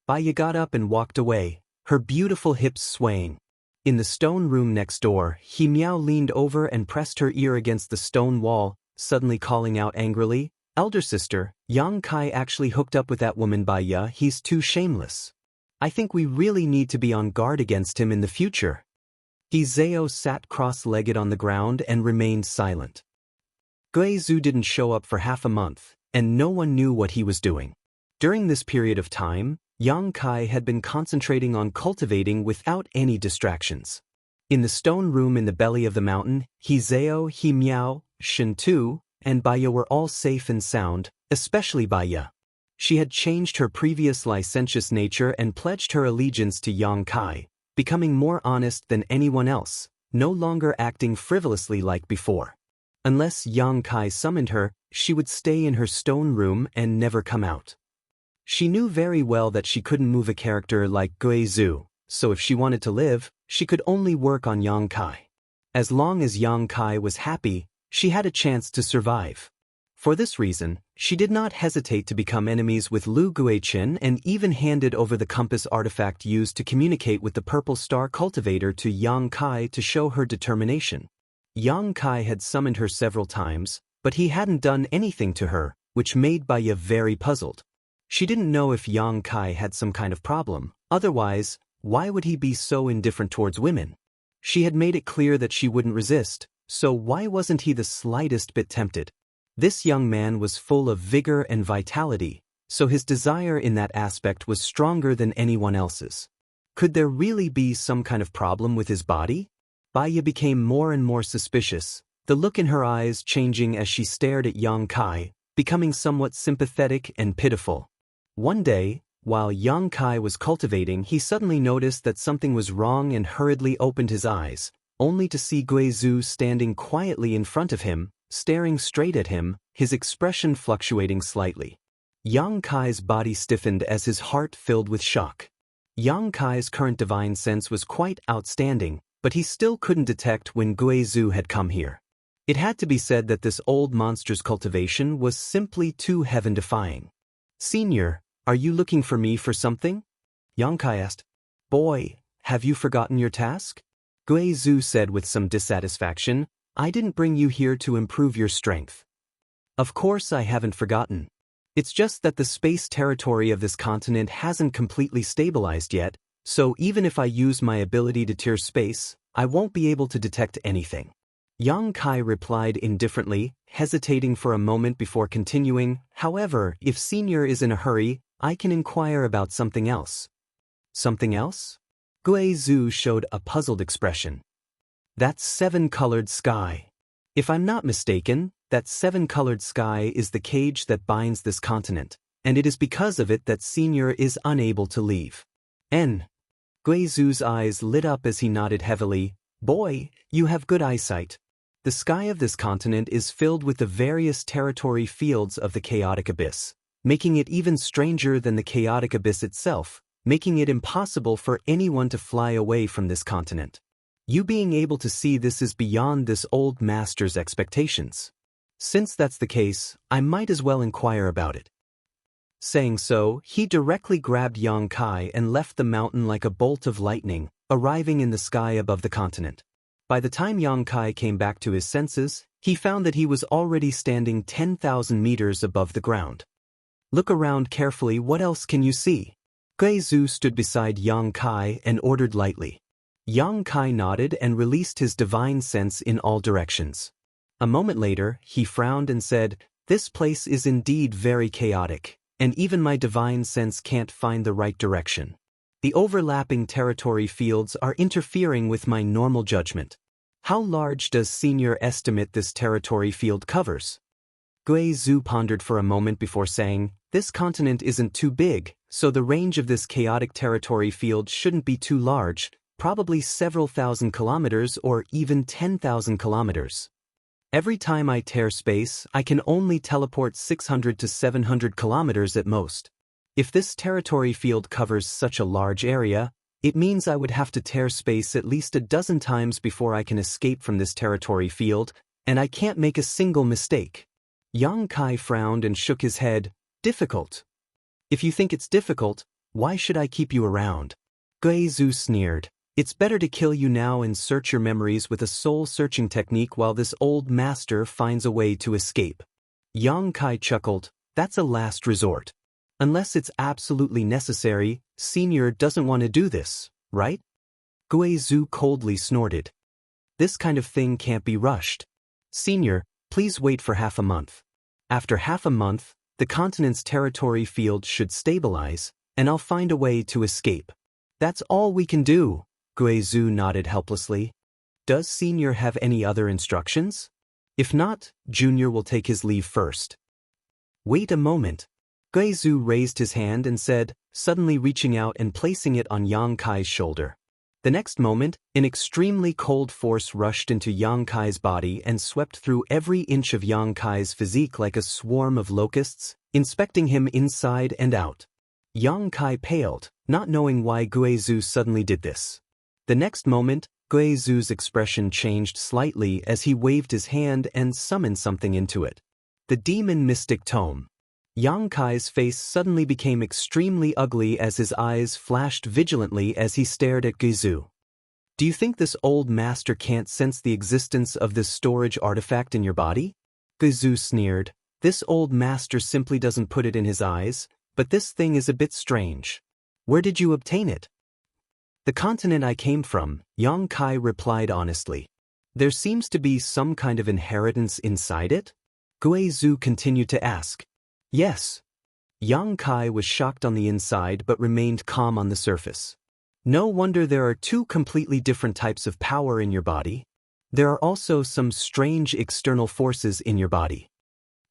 Baya got up and walked away, her beautiful hips swaying. In the stone room next door, He Miao leaned over and pressed her ear against the stone wall, suddenly calling out angrily, elder sister, Yang Kai actually hooked up with that woman Baya, he's too shameless. I think we really need to be on guard against him in the future. Zhao sat cross-legged on the ground and remained silent. Guizhou didn't show up for half a month, and no one knew what he was doing. During this period of time, Yang Kai had been concentrating on cultivating without any distractions. In the stone room in the belly of the mountain, Zhao, He Miao, Shen Tu, and Baya were all safe and sound, especially Baya. She had changed her previous licentious nature and pledged her allegiance to Yang Kai, becoming more honest than anyone else, no longer acting frivolously like before. Unless Yang Kai summoned her, she would stay in her stone room and never come out. She knew very well that she couldn't move a character like Guizhou, so if she wanted to live, she could only work on Yang Kai. As long as Yang Kai was happy, she had a chance to survive. For this reason, she did not hesitate to become enemies with Lu Guichen and even handed over the compass artifact used to communicate with the Purple Star cultivator to Yang Kai to show her determination. Yang Kai had summoned her several times, but he hadn't done anything to her, which made Baya very puzzled. She didn't know if Yang Kai had some kind of problem, otherwise, why would he be so indifferent towards women? She had made it clear that she wouldn't resist, so why wasn't he the slightest bit tempted? This young man was full of vigor and vitality, so his desire in that aspect was stronger than anyone else's. Could there really be some kind of problem with his body? Baya became more and more suspicious, the look in her eyes changing as she stared at Yang Kai, becoming somewhat sympathetic and pitiful. One day, while Yang Kai was cultivating, he suddenly noticed that something was wrong and hurriedly opened his eyes, only to see Guizhou standing quietly in front of him, staring straight at him, his expression fluctuating slightly. Yang Kai's body stiffened as his heart filled with shock. Yang Kai's current divine sense was quite outstanding, but he still couldn't detect when Guizhou had come here. It had to be said that this old monster's cultivation was simply too heaven-defying. Senior, are you looking for me for something? Yang Kai asked. Boy, have you forgotten your task? Guizhou said with some dissatisfaction, I didn't bring you here to improve your strength. Of course I haven't forgotten. It's just that the space territory of this continent hasn't completely stabilized yet, so even if I use my ability to tear space, I won't be able to detect anything. Yang Kai replied indifferently, hesitating for a moment before continuing, however, if Senior is in a hurry, I can inquire about something else. Something else? Guizhou showed a puzzled expression. That 7-colored sky. If I'm not mistaken, That seven-colored sky is the cage that binds this continent, and it is because of it that Senior is unable to leave. Guizhu's eyes lit up as he nodded heavily. Boy, you have good eyesight. The sky of this continent is filled with the various territory fields of the chaotic abyss, making it even stranger than the chaotic abyss itself, making it impossible for anyone to fly away from this continent. You being able to see this is beyond this old master's expectations. Since that's the case, I might as well inquire about it. Saying so, he directly grabbed Yang Kai and left the mountain like a bolt of lightning, arriving in the sky above the continent. By the time Yang Kai came back to his senses, he found that he was already standing 10,000 meters above the ground. Look around carefully, what else can you see? Guizhu stood beside Yang Kai and ordered lightly. Yang Kai nodded and released his divine sense in all directions. A moment later, he frowned and said, "This place is indeed very chaotic, and even my divine sense can't find the right direction. The overlapping territory fields are interfering with my normal judgment. How large does Senior estimate this territory field covers?" Guizhu pondered for a moment before saying, "This continent isn't too big, so the range of this chaotic territory field shouldn't be too large, probably several thousand kilometers or even 10,000 kilometers. Every time I tear space, I can only teleport 600 to 700 kilometers at most. If this territory field covers such a large area, it means I would have to tear space at least a dozen times before I can escape from this territory field, and I can't make a single mistake." Yang Kai frowned and shook his head. "Difficult? If you think it's difficult, why should I keep you around?" Guizhu sneered. "It's better to kill you now and search your memories with a soul-searching technique while this old master finds a way to escape." Yang Kai chuckled. "That's a last resort. Unless it's absolutely necessary, Senior doesn't want to do this, right?" Guizhu coldly snorted. "This kind of thing can't be rushed. Senior, please wait for half a month. After half a month, the continent's territory field should stabilize, and I'll find a way to escape. That's all we can do." Guizhu nodded helplessly. "Does Senior have any other instructions? If not, Junior will take his leave first." "Wait a moment." Guizhu raised his hand and said, suddenly reaching out and placing it on Yang Kai's shoulder. The next moment, an extremely cold force rushed into Yang Kai's body and swept through every inch of Yang Kai's physique like a swarm of locusts, inspecting him inside and out. Yang Kai paled, not knowing why Guizhu suddenly did this. The next moment, Guizhu's expression changed slightly as he waved his hand and summoned something into it. The demon mystic tome. Yang Kai's face suddenly became extremely ugly as his eyes flashed vigilantly as he stared at Guizhu. "Do you think this old master can't sense the existence of this storage artifact in your body?" Guizhu sneered. "This old master simply doesn't put it in his eyes, but this thing is a bit strange. Where did you obtain it?" "The continent I came from," Yang Kai replied honestly. "There seems to be some kind of inheritance inside it?" Guizhu continued to ask. "Yes." Yang Kai was shocked on the inside but remained calm on the surface. "No wonder there are two completely different types of power in your body. There are also some strange external forces in your body."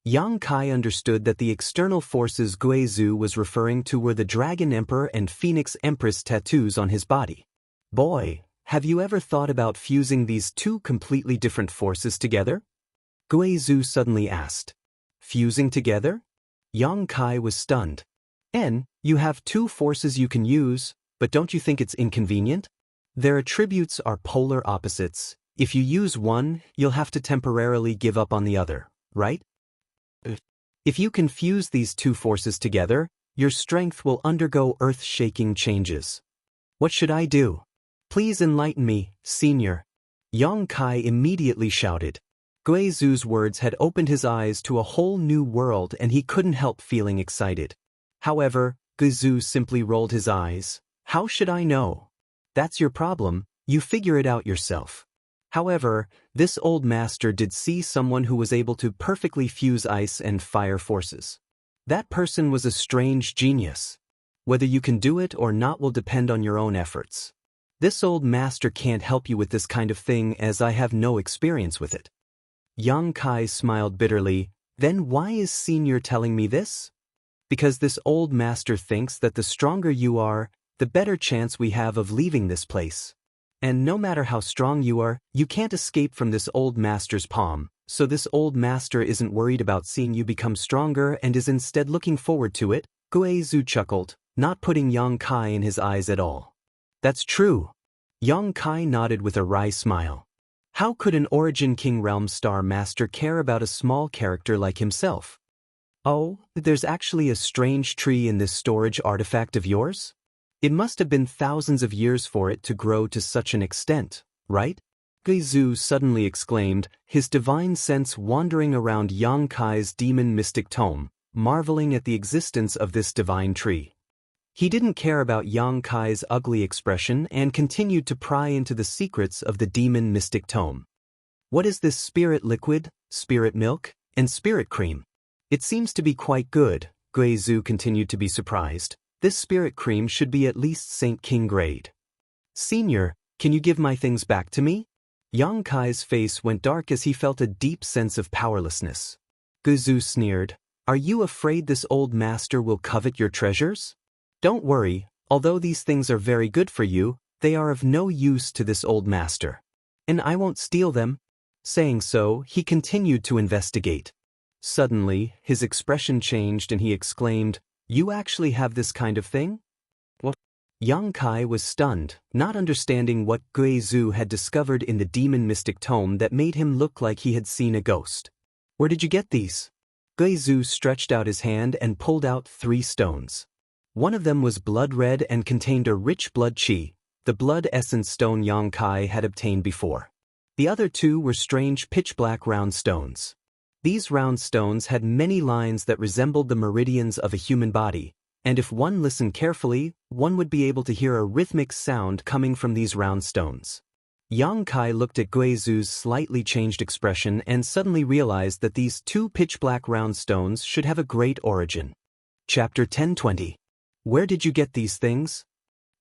Yang Kai understood that the external forces Guizhu was referring to were the Dragon Emperor and Phoenix Empress tattoos on his body. "Boy, have you ever thought about fusing these two completely different forces together?" Guizhu suddenly asked. "Fusing together?" Yang Kai was stunned. You have two forces you can use, but don't you think it's inconvenient? Their attributes are polar opposites. If you use one, you'll have to temporarily give up on the other, right? If you can fuse these two forces together, your strength will undergo earth-shaking changes. What should I do? Please enlighten me, Senior." Yang Kai immediately shouted. Guizhu's words had opened his eyes to a whole new world and he couldn't help feeling excited. However, Guizhu simply rolled his eyes. "How should I know?" "That's your problem, you figure it out yourself." However, this old master did see someone who was able to perfectly fuse ice and fire forces. That person was a strange genius. Whether you can do it or not will depend on your own efforts. This old master can't help you with this kind of thing as I have no experience with it. Yang Kai smiled bitterly. Then why is Senior telling me this? Because this old master thinks that the stronger you are, the better chance we have of leaving this place. And no matter how strong you are, you can't escape from this old master's palm, so this old master isn't worried about seeing you become stronger and is instead looking forward to it. Guizhu chuckled, not putting Yang Kai in his eyes at all. That's true. Yang Kai nodded with a wry smile. How could an Origin King Realm Star Master care about a small character like himself? Oh, there's actually a strange tree in this storage artifact of yours? It must have been thousands of years for it to grow to such an extent, right? Guizhu suddenly exclaimed, his divine sense wandering around Yang Kai's demon mystic tome, marveling at the existence of this divine tree. He didn't care about Yang Kai's ugly expression and continued to pry into the secrets of the demon mystic tome. What is this spirit liquid, spirit milk, and spirit cream? It seems to be quite good. Guizhu continued to be surprised. This spirit cream should be at least Saint King grade. Senior, can you give my things back to me? Yang Kai's face went dark as he felt a deep sense of powerlessness. Guizhu sneered, are you afraid this old master will covet your treasures? Don't worry, although these things are very good for you, they are of no use to this old master. And I won't steal them. Saying so, he continued to investigate. Suddenly, his expression changed and he exclaimed, you actually have this kind of thing? What? Yang Kai was stunned, not understanding what Guizhu had discovered in the demon mystic tome that made him look like he had seen a ghost. Where did you get these? Guizhu stretched out his hand and pulled out 3 stones. One of them was blood red and contained a rich blood chi, the blood essence stone Yang Kai had obtained before. The other 2 were strange pitch-black round stones. These round stones had many lines that resembled the meridians of a human body, and if one listened carefully, one would be able to hear a rhythmic sound coming from these round stones. Yang Kai looked at Guizhu's slightly changed expression and suddenly realized that these 2 pitch-black round stones should have a great origin. Chapter 1020. Where did you get these things?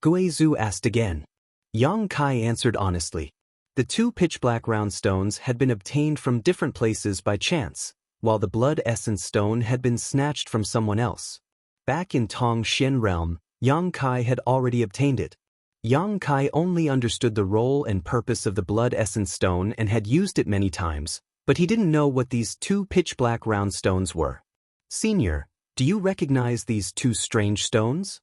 Guizhu asked again. Yang Kai answered honestly. The 2 pitch-black round stones had been obtained from different places by chance, while the blood essence stone had been snatched from someone else. Back in Tong Xian realm, Yang Kai had already obtained it. Yang Kai only understood the role and purpose of the blood essence stone and had used it many times, but he didn't know what these 2 pitch-black round stones were. Senior, do you recognize these 2 strange stones?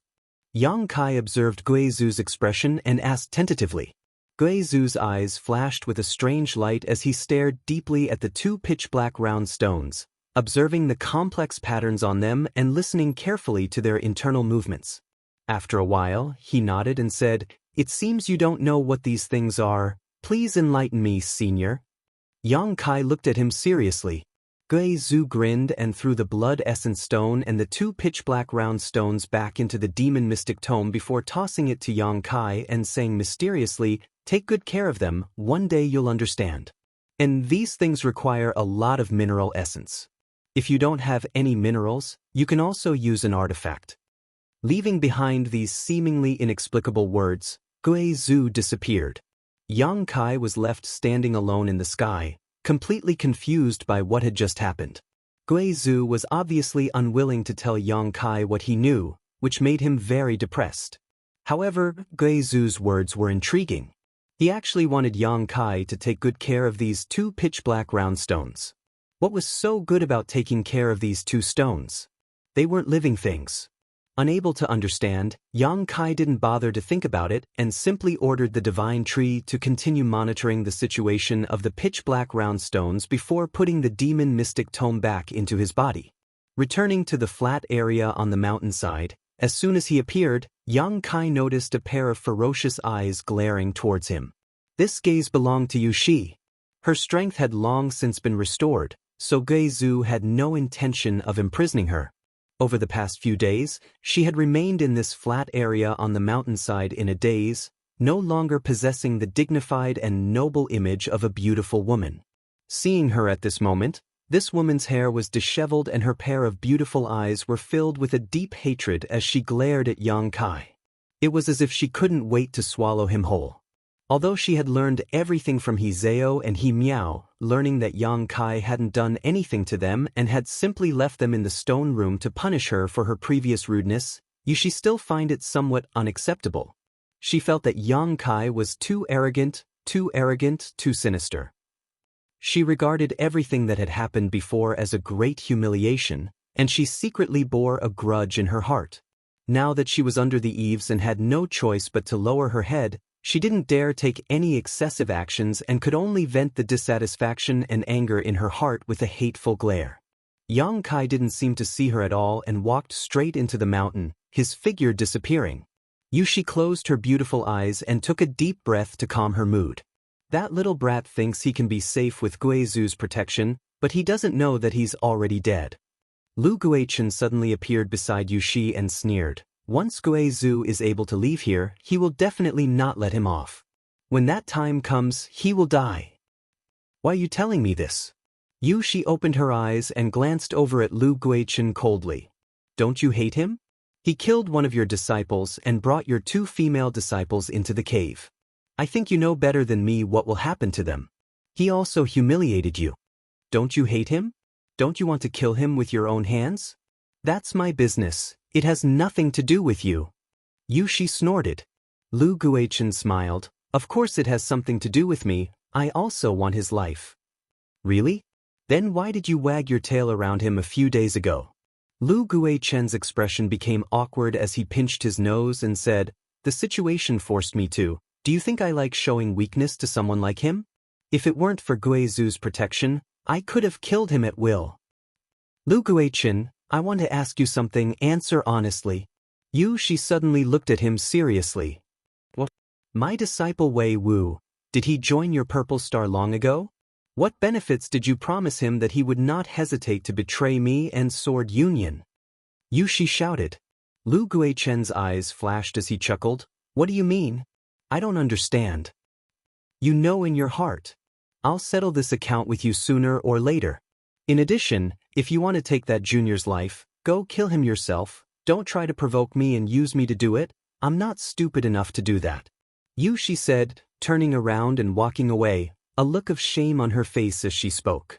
Yang Kai observed Guizhu's expression and asked tentatively. Guizhu's eyes flashed with a strange light as he stared deeply at the 2 pitch-black round stones, observing the complex patterns on them and listening carefully to their internal movements. After a while, he nodded and said, it seems you don't know what these things are. Please enlighten me, Senior. Yang Kai looked at him seriously. Guizhu grinned and threw the blood essence stone and the 2 pitch-black round stones back into the demon mystic tome before tossing it to Yang Kai and saying mysteriously, take good care of them, one day you'll understand. And these things require a lot of mineral essence. If you don't have any minerals, you can also use an artifact. Leaving behind these seemingly inexplicable words, Guizhu disappeared. Yang Kai was left standing alone in the sky, completely confused by what had just happened. Guizhu was obviously unwilling to tell Yang Kai what he knew, which made him very depressed. However, Guizhu's words were intriguing. He actually wanted Yang Kai to take good care of these 2 pitch-black round stones. What was so good about taking care of these 2 stones? They weren't living things. Unable to understand, Yang Kai didn't bother to think about it and simply ordered the divine tree to continue monitoring the situation of the pitch-black round stones before putting the demon mystic tome back into his body. Returning to the flat area on the mountainside, as soon as he appeared, Yang Kai noticed a pair of ferocious eyes glaring towards him. This gaze belonged to Yu Shi. Her strength had long since been restored, so Guizhu had no intention of imprisoning her. Over the past few days, she had remained in this flat area on the mountainside in a daze, no longer possessing the dignified and noble image of a beautiful woman. Seeing her at this moment, this woman's hair was disheveled and her pair of beautiful eyes were filled with a deep hatred as she glared at Yang Kai. It was as if she couldn't wait to swallow him whole. Although she had learned everything from He Zhao and He Miao, learning that Yang Kai hadn't done anything to them and had simply left them in the stone room to punish her for her previous rudeness, she still find it somewhat unacceptable. She felt that Yang Kai was too arrogant, too sinister. She regarded everything that had happened before as a great humiliation, and she secretly bore a grudge in her heart. Now that she was under the eaves and had no choice but to lower her head, she didn't dare take any excessive actions and could only vent the dissatisfaction and anger in her heart with a hateful glare. Yang Kai didn't seem to see her at all and walked straight into the mountain, his figure disappearing. Yushi closed her beautiful eyes and took a deep breath to calm her mood. That little brat thinks he can be safe with Guizhu's protection, but he doesn't know that he's already dead. Lu Guichen suddenly appeared beside Yushi and sneered. Once Guizhu is able to leave here, he will definitely not let him off. When that time comes, he will die. Why are you telling me this? Yushi opened her eyes and glanced over at Lu Guichen coldly. Don't you hate him? He killed one of your disciples and brought your 2 female disciples into the cave. I think you know better than me what will happen to them. He also humiliated you. Don't you hate him? Don't you want to kill him with your own hands? That's my business. It has nothing to do with you. Yushi snorted. Lu Guichen smiled. Of course it has something to do with me. I also want his life. Really? Then why did you wag your tail around him a few days ago? Lu Guichen's expression became awkward as he pinched his nose and said, The situation forced me to. Do you think I like showing weakness to someone like him? If it weren't for Guizhu's protection, I could have killed him at will. Lu Guichen, I want to ask you something, answer honestly. She suddenly looked at him seriously. What? My disciple Wei Wu, did he join your Purple Star long ago? What benefits did you promise him that he would not hesitate to betray me and Sword Union? Yushi shouted. Lu Guichen's eyes flashed as he chuckled. What do you mean? I don't understand. You know in your heart. I'll settle this account with you sooner or later. In addition, if you want to take that junior's life, go kill him yourself. Don't try to provoke me and use me to do it. I'm not stupid enough to do that. Yushi said, turning around and walking away, a look of shame on her face as she spoke.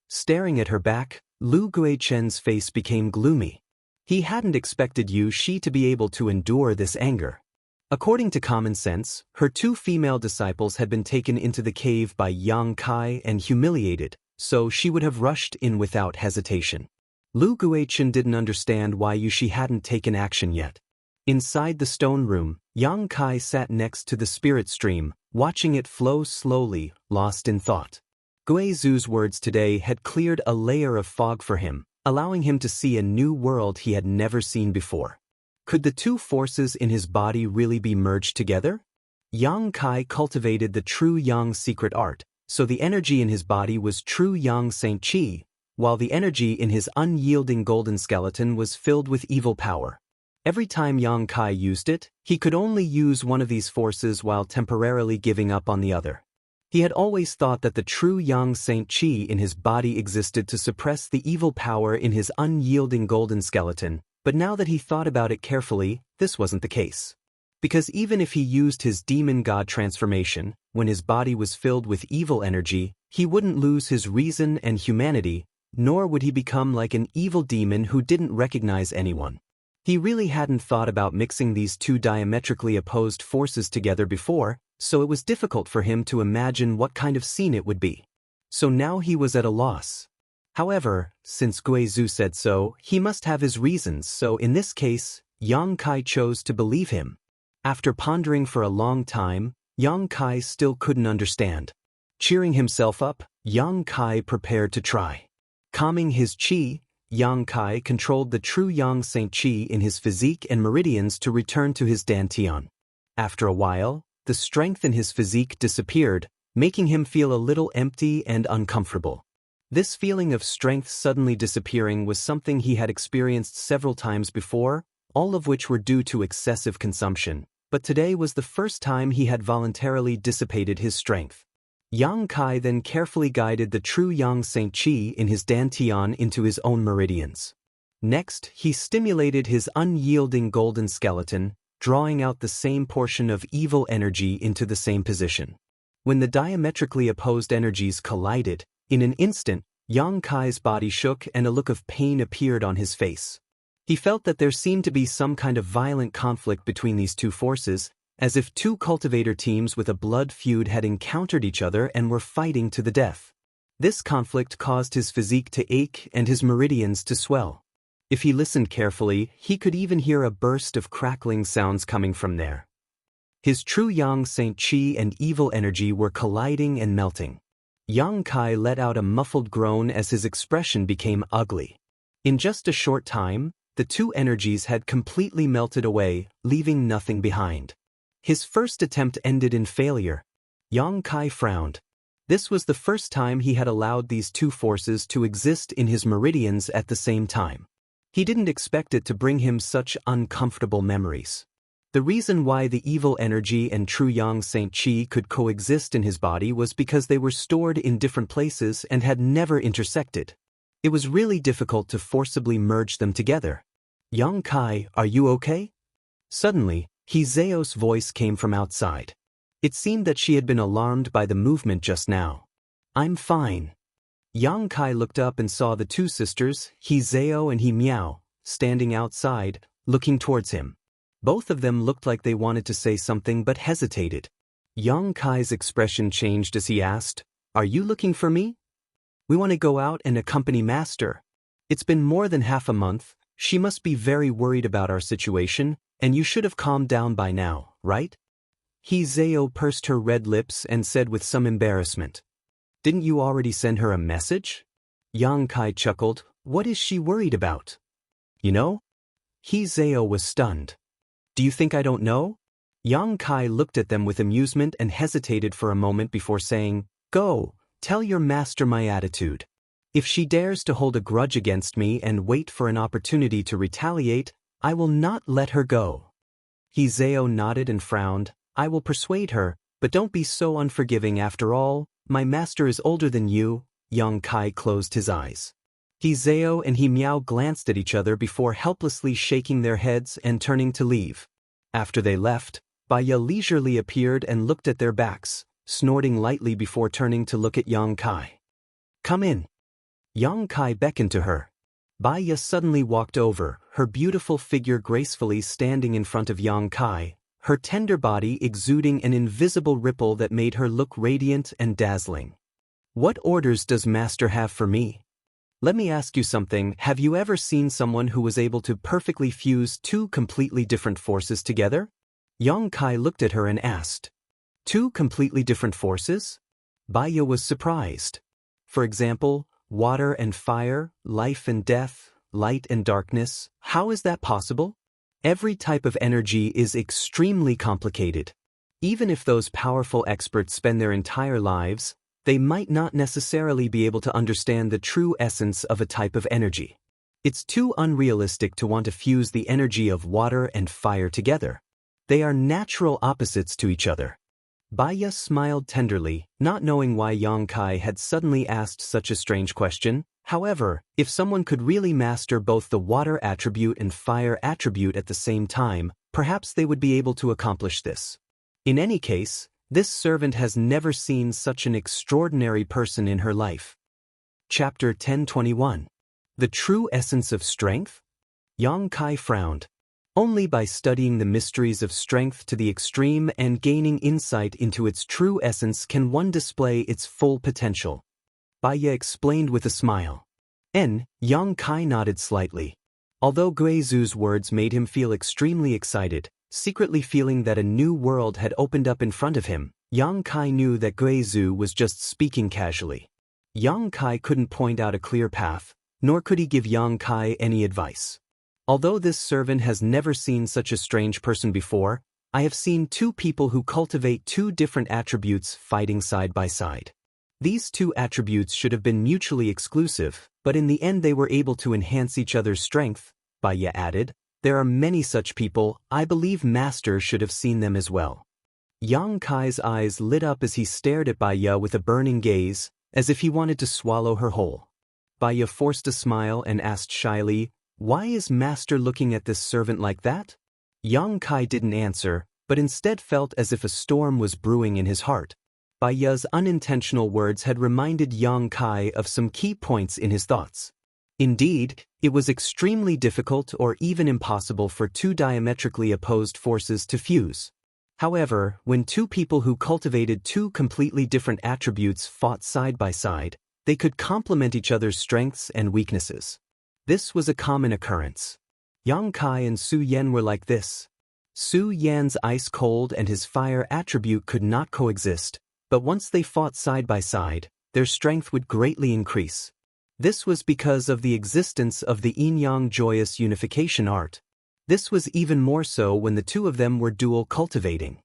Staring at her back, Lu Guichen's face became gloomy. He hadn't expected Yushi to be able to endure this anger. According to common sense, her 2 female disciples had been taken into the cave by Yang Kai and humiliated, so she would have rushed in without hesitation. Lu Guichen didn't understand why Yushi hadn't taken action yet. Inside the stone room, Yang Kai sat next to the spirit stream, watching it flow slowly, lost in thought. Guizhu's words today had cleared a layer of fog for him, allowing him to see a new world he had never seen before. Could the 2 forces in his body really be merged together? Yang Kai cultivated the true Yang secret art, so the energy in his body was true Yang Saint Qi, while the energy in his unyielding golden skeleton was filled with evil power. Every time Yang Kai used it, he could only use one of these forces while temporarily giving up on the other. He had always thought that the true Yang Saint Qi in his body existed to suppress the evil power in his unyielding golden skeleton, but now that he thought about it carefully, this wasn't the case. Because even if he used his demon god transformation, when his body was filled with evil energy, he wouldn't lose his reason and humanity, nor would he become like an evil demon who didn't recognize anyone. He really hadn't thought about mixing these 2 diametrically opposed forces together before, so it was difficult for him to imagine what kind of scene it would be. So now he was at a loss. However, since Guizhu said so, he must have his reasons, so in this case, Yang Kai chose to believe him. After pondering for a long time, Yang Kai still couldn't understand. Cheering himself up, Yang Kai prepared to try. Calming his qi, Yang Kai controlled the true Yang Saint Qi in his physique and meridians to return to his dantian. After a while, the strength in his physique disappeared, making him feel a little empty and uncomfortable. This feeling of strength suddenly disappearing was something he had experienced several times before, all of which were due to excessive consumption, but today was the first time he had voluntarily dissipated his strength. Yang Kai then carefully guided the true Yang Saint Qi in his dantian into his own meridians. Next, he stimulated his unyielding golden skeleton, drawing out the same portion of evil energy into the same position. When the diametrically opposed energies collided, in an instant, Yang Kai's body shook and a look of pain appeared on his face. He felt that there seemed to be some kind of violent conflict between these two forces, as if two cultivator teams with a blood feud had encountered each other and were fighting to the death. This conflict caused his physique to ache and his meridians to swell. If he listened carefully, he could even hear a burst of crackling sounds coming from there. His true Yang Saint Qi and evil energy were colliding and melting. Yang Kai let out a muffled groan as his expression became ugly. In just a short time, the two energies had completely melted away, leaving nothing behind. His first attempt ended in failure. Yang Kai frowned. This was the first time he had allowed these two forces to exist in his meridians at the same time. He didn't expect it to bring him such uncomfortable memories. The reason why the evil energy and true Yang Saint Qi could coexist in his body was because they were stored in different places and had never intersected. It was really difficult to forcibly merge them together. Yang Kai, are you okay? Suddenly, Hizeo's voice came from outside. It seemed that she had been alarmed by the movement just now. I'm fine. Yang Kai looked up and saw the two sisters, Hizeo and Miao, standing outside, looking towards him. Both of them looked like they wanted to say something but hesitated. Yang Kai's expression changed as he asked, Are you looking for me? We want to go out and accompany Master. It's been more than half a month. She must be very worried about our situation, and you should have calmed down by now, right? Hizeo pursed her red lips and said with some embarrassment. Didn't you already send her a message? Yang Kai chuckled. What is she worried about? You know? Hizeo was stunned. Do you think I don't know? Yang Kai looked at them with amusement and hesitated for a moment before saying, Go, tell your master my attitude. If she dares to hold a grudge against me and wait for an opportunity to retaliate, I will not let her go. Hizeo nodded and frowned. I will persuade her, but don't be so unforgiving after all. My master is older than you. Yang Kai closed his eyes. Hizeo and Miao glanced at each other before helplessly shaking their heads and turning to leave. After they left, Baya leisurely appeared and looked at their backs, snorting lightly before turning to look at Yang Kai. Come in. Yang Kai beckoned to her. Baya suddenly walked over, her beautiful figure gracefully standing in front of Yang Kai, her tender body exuding an invisible ripple that made her look radiant and dazzling. What orders does Master have for me? Let me ask you something. Have you ever seen someone who was able to perfectly fuse two completely different forces together? Yang Kai looked at her and asked. Two completely different forces? Baya was surprised. For example, water and fire, life and death, light and darkness. How is that possible? Every type of energy is extremely complicated. Even if those powerful experts spend their entire lives, they might not necessarily be able to understand the true essence of a type of energy. It's too unrealistic to want to fuse the energy of water and fire together. They are natural opposites to each other. Baya smiled tenderly, not knowing why Yang Kai had suddenly asked such a strange question. However, if someone could really master both the water attribute and fire attribute at the same time, perhaps they would be able to accomplish this. In any case, this servant has never seen such an extraordinary person in her life. Chapter 1021. The True Essence of Strength? Yang Kai frowned. Only by studying the mysteries of strength to the extreme and gaining insight into its true essence can one display its full potential. Baya explained with a smile. Yang Kai nodded slightly. Although Guizu's words made him feel extremely excited, secretly feeling that a new world had opened up in front of him, Yang Kai knew that Guizu was just speaking casually. Yang Kai couldn't point out a clear path, nor could he give Yang Kai any advice. Although this servant has never seen such a strange person before, I have seen two people who cultivate two different attributes fighting side by side. These two attributes should have been mutually exclusive, but in the end they were able to enhance each other's strength, Baya added. There are many such people. I believe Master should have seen them as well. Yang Kai's eyes lit up as he stared at Baya with a burning gaze, as if he wanted to swallow her whole. Baya forced a smile and asked shyly, Why is Master looking at this servant like that? Yang Kai didn't answer, but instead felt as if a storm was brewing in his heart. Bai Ye's unintentional words had reminded Yang Kai of some key points in his thoughts. Indeed, it was extremely difficult or even impossible for two diametrically opposed forces to fuse. However, when two people who cultivated two completely different attributes fought side by side, they could complement each other's strengths and weaknesses. This was a common occurrence. Yang Kai and Su Yan were like this. Su Yan's ice cold and his fire attribute could not coexist, but once they fought side by side, their strength would greatly increase. This was because of the existence of the yin-yang joyous unification art. This was even more so when the two of them were dual cultivating.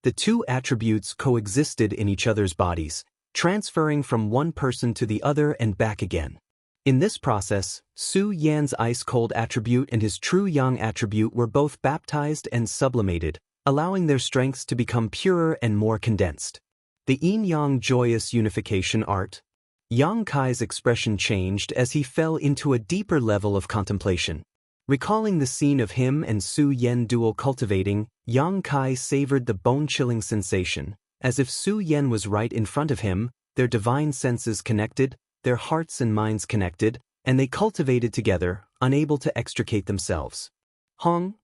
The two attributes coexisted in each other's bodies, transferring from one person to the other and back again. In this process, Su Yan's ice-cold attribute and his true yang attribute were both baptized and sublimated, allowing their strengths to become purer and more condensed. The yin-yang joyous unification art. Yang Kai's expression changed as he fell into a deeper level of contemplation. Recalling the scene of him and Su Yan dual cultivating, Yang Kai savored the bone-chilling sensation, as if Su Yan was right in front of him, their divine senses connected, their hearts and minds connected, and they cultivated together, unable to extricate themselves.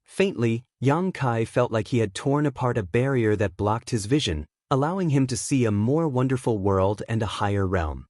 Faintly, Yang Kai felt like he had torn apart a barrier that blocked his vision, allowing him to see a more wonderful world and a higher realm.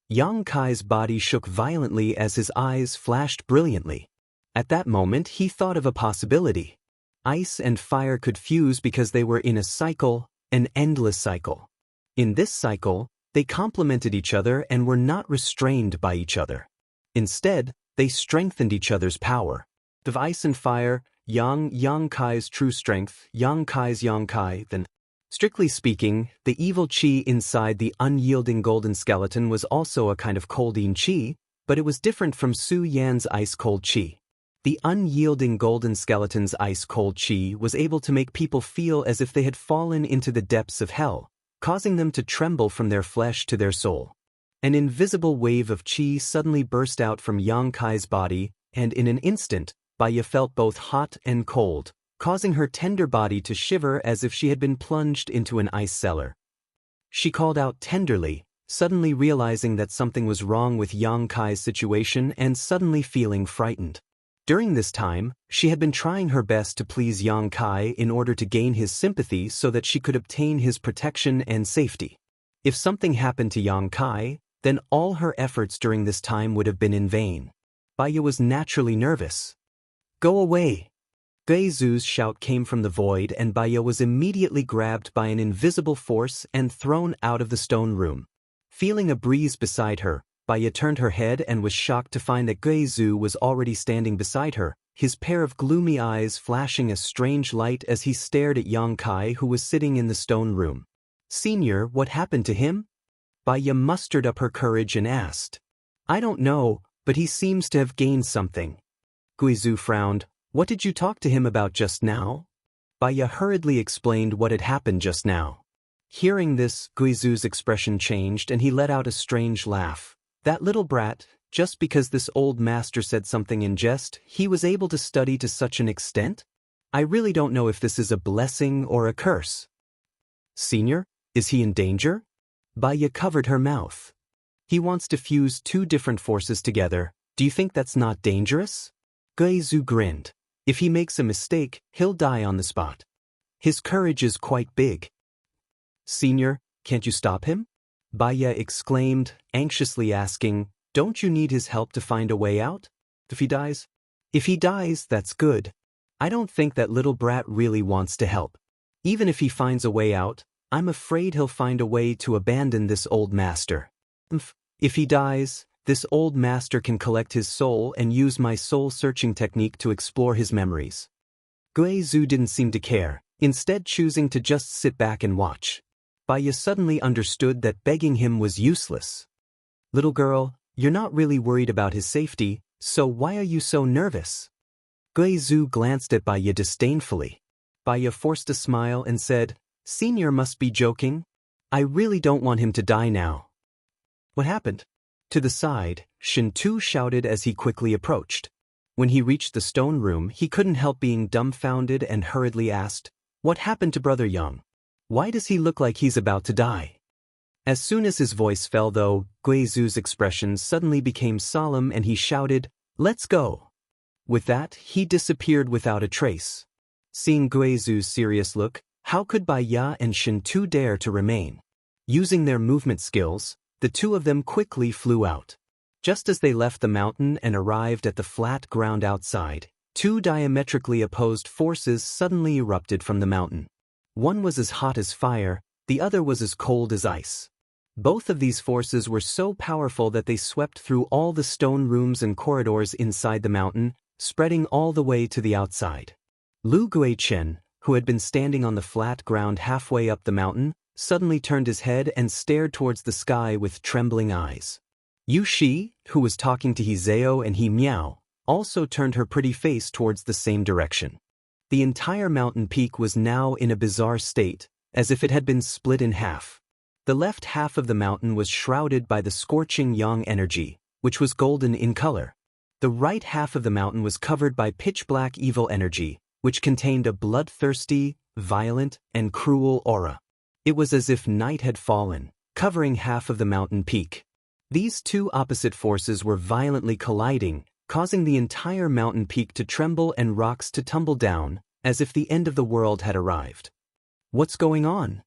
Yang Kai's body shook violently as his eyes flashed brilliantly. At that moment he thought of a possibility. Ice and fire could fuse because they were in a cycle, an endless cycle. In this cycle, they complemented each other and were not restrained by each other. Instead, they strengthened each other's power. Of ice and fire, Yang Kai's true strength, Yang Kai's Yang Kai, then. Strictly speaking, the evil qi inside the unyielding golden skeleton was also a kind of cold yin qi, but it was different from Su Yan's ice-cold qi. The unyielding golden skeleton's ice-cold qi was able to make people feel as if they had fallen into the depths of hell, causing them to tremble from their flesh to their soul. An invisible wave of qi suddenly burst out from Yang Kai's body, and in an instant, Bai Ye felt both hot and cold, causing her tender body to shiver as if she had been plunged into an ice cellar. She called out tenderly, suddenly realizing that something was wrong with Yang Kai's situation and suddenly feeling frightened. During this time, she had been trying her best to please Yang Kai in order to gain his sympathy so that she could obtain his protection and safety. If something happened to Yang Kai, then all her efforts during this time would have been in vain. Bai Ye was naturally nervous. "Go away!" Gui Zhu's shout came from the void and Bai Ye was immediately grabbed by an invisible force and thrown out of the stone room. Feeling a breeze beside her, Bai Ye turned her head and was shocked to find that Gui Zhu was already standing beside her, his pair of gloomy eyes flashing a strange light as he stared at Yang Kai who was sitting in the stone room. "Senior, what happened to him?" Bai Ye mustered up her courage and asked. "I don't know, but he seems to have gained something." Gui Zhu frowned. "What did you talk to him about just now?" Bai Ye hurriedly explained what had happened just now. Hearing this, Gui Zhu's expression changed and he let out a strange laugh. That little brat, just because this old master said something in jest, he was able to study to such an extent? I really don't know if this is a blessing or a curse. "Senior, is he in danger?" Bai Ye covered her mouth. "He wants to fuse two different forces together. Do you think that's not dangerous?" Gui Zhu grinned. "If he makes a mistake, he'll die on the spot. His courage is quite big." "Senior, can't you stop him?" Bai Ye exclaimed, anxiously asking, "Don't you need his help to find a way out? If he dies?" "If he dies, that's good. I don't think that little brat really wants to help. Even if he finds a way out, I'm afraid he'll find a way to abandon this old master. If he dies, this old master can collect his soul and use my soul-searching technique to explore his memories." Gui Zhu didn't seem to care, instead choosing to just sit back and watch. Bai Ye suddenly understood that begging him was useless. "Little girl, you're not really worried about his safety, so why are you so nervous?" Gui Zhu glanced at Bai Ye disdainfully. Bai Ye forced a smile and said, "Senior must be joking. I really don't want him to die now." "What happened?" To the side, Shin Tu shouted as he quickly approached. When he reached the stone room, he couldn't help being dumbfounded and hurriedly asked, "What happened to Brother Yang? Why does he look like he's about to die?" As soon as his voice fell though, Guizu's expression suddenly became solemn and he shouted, "Let's go!" With that, he disappeared without a trace. Seeing Guizu's serious look, how could Bai Ya and Shen Tu dare to remain? Using their movement skills, the two of them quickly flew out. Just as they left the mountain and arrived at the flat ground outside, two diametrically opposed forces suddenly erupted from the mountain. One was as hot as fire, the other was as cold as ice. Both of these forces were so powerful that they swept through all the stone rooms and corridors inside the mountain, spreading all the way to the outside. Lu Guichen, who had been standing on the flat ground halfway up the mountain, suddenly turned his head and stared towards the sky with trembling eyes. Yu Shi, who was talking to He Zhao and He Miao, also turned her pretty face towards the same direction. The entire mountain peak was now in a bizarre state, as if it had been split in half. The left half of the mountain was shrouded by the scorching yang energy, which was golden in color. The right half of the mountain was covered by pitch-black evil energy, which contained a bloodthirsty, violent, and cruel aura. It was as if night had fallen, covering half of the mountain peak. These two opposite forces were violently colliding, causing the entire mountain peak to tremble and rocks to tumble down, as if the end of the world had arrived. "What's going on?"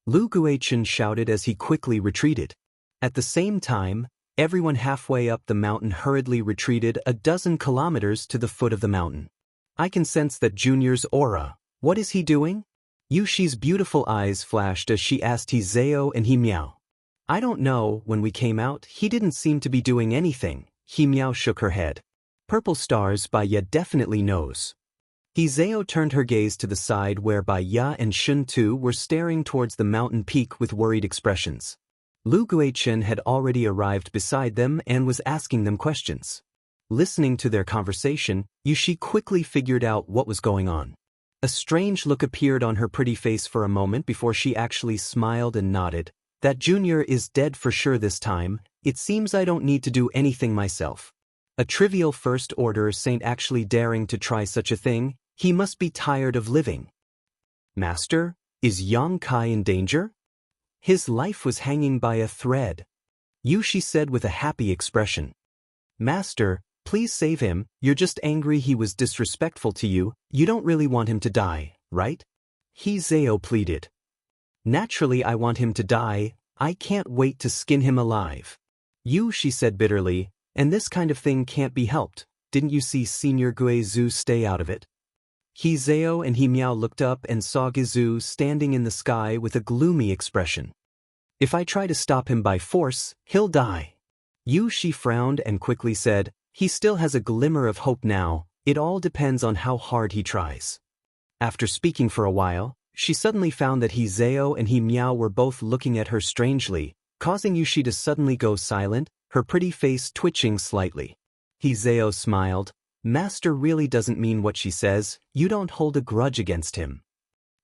Lu Guichen shouted as he quickly retreated. At the same time, everyone halfway up the mountain hurriedly retreated a dozen kilometers to the foot of the mountain. "I can sense that Junior's aura. What is he doing?" Yu Shi's beautiful eyes flashed as she asked He Zhao and He Miao. "I don't know, when we came out, he didn't seem to be doing anything." He Miao shook her head. "Purple stars, Bai Ya definitely knows." He Zhao turned her gaze to the side where Bai Ya and Shun Tu were staring towards the mountain peak with worried expressions. Lu Guichen had already arrived beside them and was asking them questions. Listening to their conversation, Yu Shi quickly figured out what was going on. A strange look appeared on her pretty face for a moment before she actually smiled and nodded. "That Junior is dead for sure this time. It seems I don't need to do anything myself. A trivial first order saint actually daring to try such a thing, he must be tired of living." "Master, is Yang Kai in danger?" "His life was hanging by a thread," Yu Shi said with a happy expression. "Master, please save him. You're just angry he was disrespectful to you. You don't really want him to die, right?" He Zhao pleaded. "Naturally I want him to die. I can't wait to skin him alive." Yu Shi said bitterly, "And this kind of thing can't be helped. Didn't you see Senior Guizu stay out of it?" He Zhao and He Miao looked up and saw Guizu standing in the sky with a gloomy expression. "If I try to stop him by force, he'll die." Yu Shi frowned and quickly said, "He still has a glimmer of hope now. It all depends on how hard he tries." After speaking for a while, she suddenly found that He Zhao and He Miao were both looking at her strangely, causing Yu Shi to suddenly go silent, her pretty face twitching slightly. He Zhao smiled. "Master really doesn't mean what she says. You don't hold a grudge against him."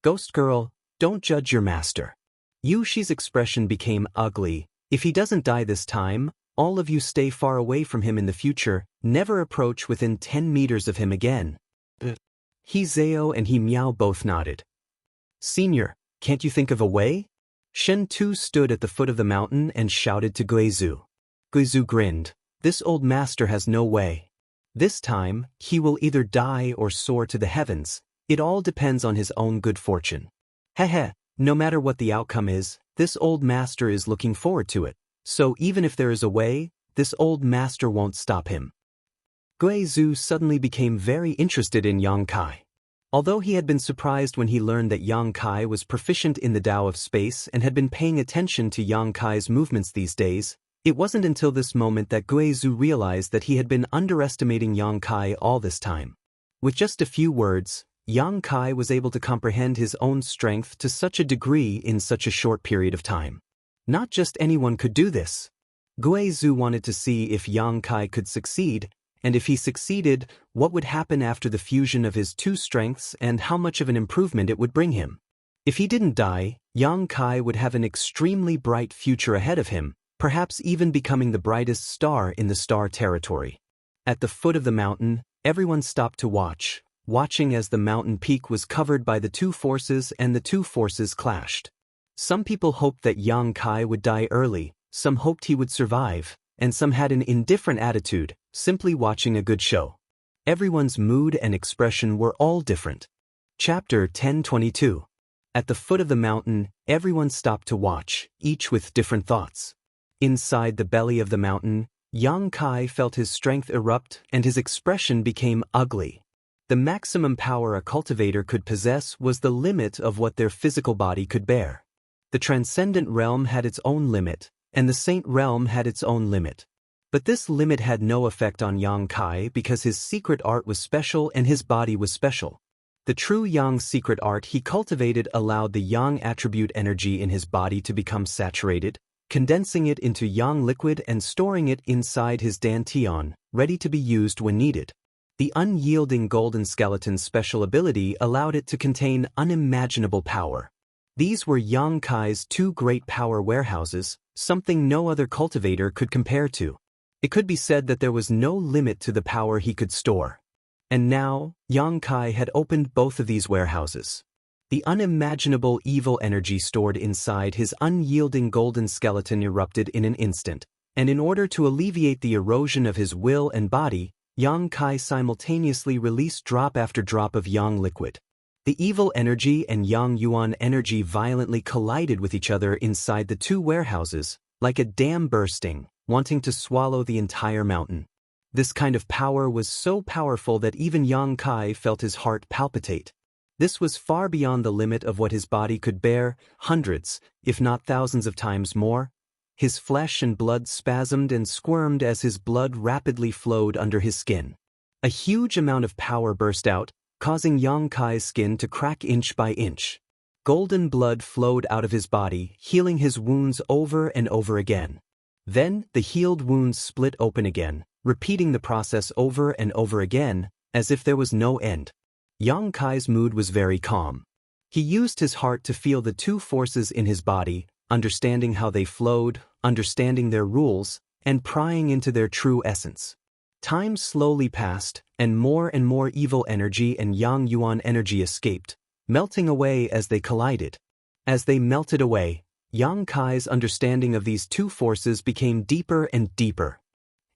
"Ghost girl, don't judge your master." Yu Shi's expression became ugly. "If he doesn't die this time, all of you stay far away from him in the future, never approach within 10 meters of him again." He Zhao and He Miao both nodded. "Senior, can't you think of a way?" Shen Tu stood at the foot of the mountain and shouted to Guizu. Guizu grinned. "This old master has no way. This time, he will either die or soar to the heavens. It all depends on his own good fortune." "Heh, no matter what the outcome is, this old master is looking forward to it. So even if there is a way, this old master won't stop him." Guizu suddenly became very interested in Yang Kai. Although he had been surprised when he learned that Yang Kai was proficient in the Tao of space and had been paying attention to Yang Kai's movements these days, it wasn't until this moment that Guizu realized that he had been underestimating Yang Kai all this time. With just a few words, Yang Kai was able to comprehend his own strength to such a degree in such a short period of time. Not just anyone could do this. Guizu wanted to see if Yang Kai could succeed, and if he succeeded, what would happen after the fusion of his two strengths and how much of an improvement it would bring him. If he didn't die, Yang Kai would have an extremely bright future ahead of him, perhaps even becoming the brightest star in the star territory. At the foot of the mountain, everyone stopped to watch, watching as the mountain peak was covered by the two forces and the two forces clashed. Some people hoped that Yang Kai would die early, some hoped he would survive, and some had an indifferent attitude, simply watching a good show. Everyone's mood and expression were all different. Chapter 1022. At the foot of the mountain, everyone stopped to watch, each with different thoughts. Inside the belly of the mountain, Yang Kai felt his strength erupt and his expression became ugly. The maximum power a cultivator could possess was the limit of what their physical body could bear. The transcendent realm had its own limit, and the saint realm had its own limit. But this limit had no effect on Yang Kai because his secret art was special and his body was special. The true Yang secret art he cultivated allowed the Yang attribute energy in his body to become saturated, condensing it into Yang liquid and storing it inside his dantian, ready to be used when needed. The unyielding golden skeleton's special ability allowed it to contain unimaginable power. These were Yang Kai's two great power warehouses, something no other cultivator could compare to. It could be said that there was no limit to the power he could store. And now, Yang Kai had opened both of these warehouses. The unimaginable evil energy stored inside his unyielding golden skeleton erupted in an instant, and in order to alleviate the erosion of his will and body, Yang Kai simultaneously released drop after drop of Yang liquid. The evil energy and Yang Yuan energy violently collided with each other inside the two warehouses, like a dam bursting, wanting to swallow the entire mountain. This kind of power was so powerful that even Yang Kai felt his heart palpitate. This was far beyond the limit of what his body could bear, hundreds, if not thousands of times more. His flesh and blood spasmed and squirmed as his blood rapidly flowed under his skin. A huge amount of power burst out, causing Yang Kai's skin to crack inch by inch. Golden blood flowed out of his body, healing his wounds over and over again. Then, the healed wounds split open again, repeating the process over and over again, as if there was no end. Yang Kai's mood was very calm. He used his heart to feel the two forces in his body, understanding how they flowed, understanding their rules, and prying into their true essence. Time slowly passed, and more evil energy and Yang Yuan energy escaped, melting away as they collided. As they melted away, Yang Kai's understanding of these two forces became deeper and deeper.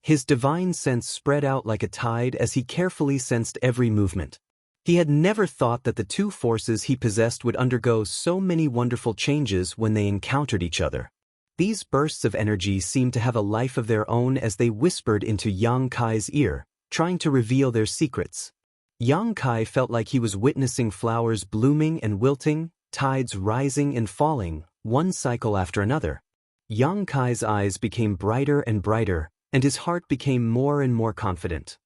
His divine sense spread out like a tide as he carefully sensed every movement. He had never thought that the two forces he possessed would undergo so many wonderful changes when they encountered each other. These bursts of energy seemed to have a life of their own as they whispered into Yang Kai's ear, trying to reveal their secrets. Yang Kai felt like he was witnessing flowers blooming and wilting, tides rising and falling, one cycle after another. Yang Kai's eyes became brighter and brighter, and his heart became more and more confident.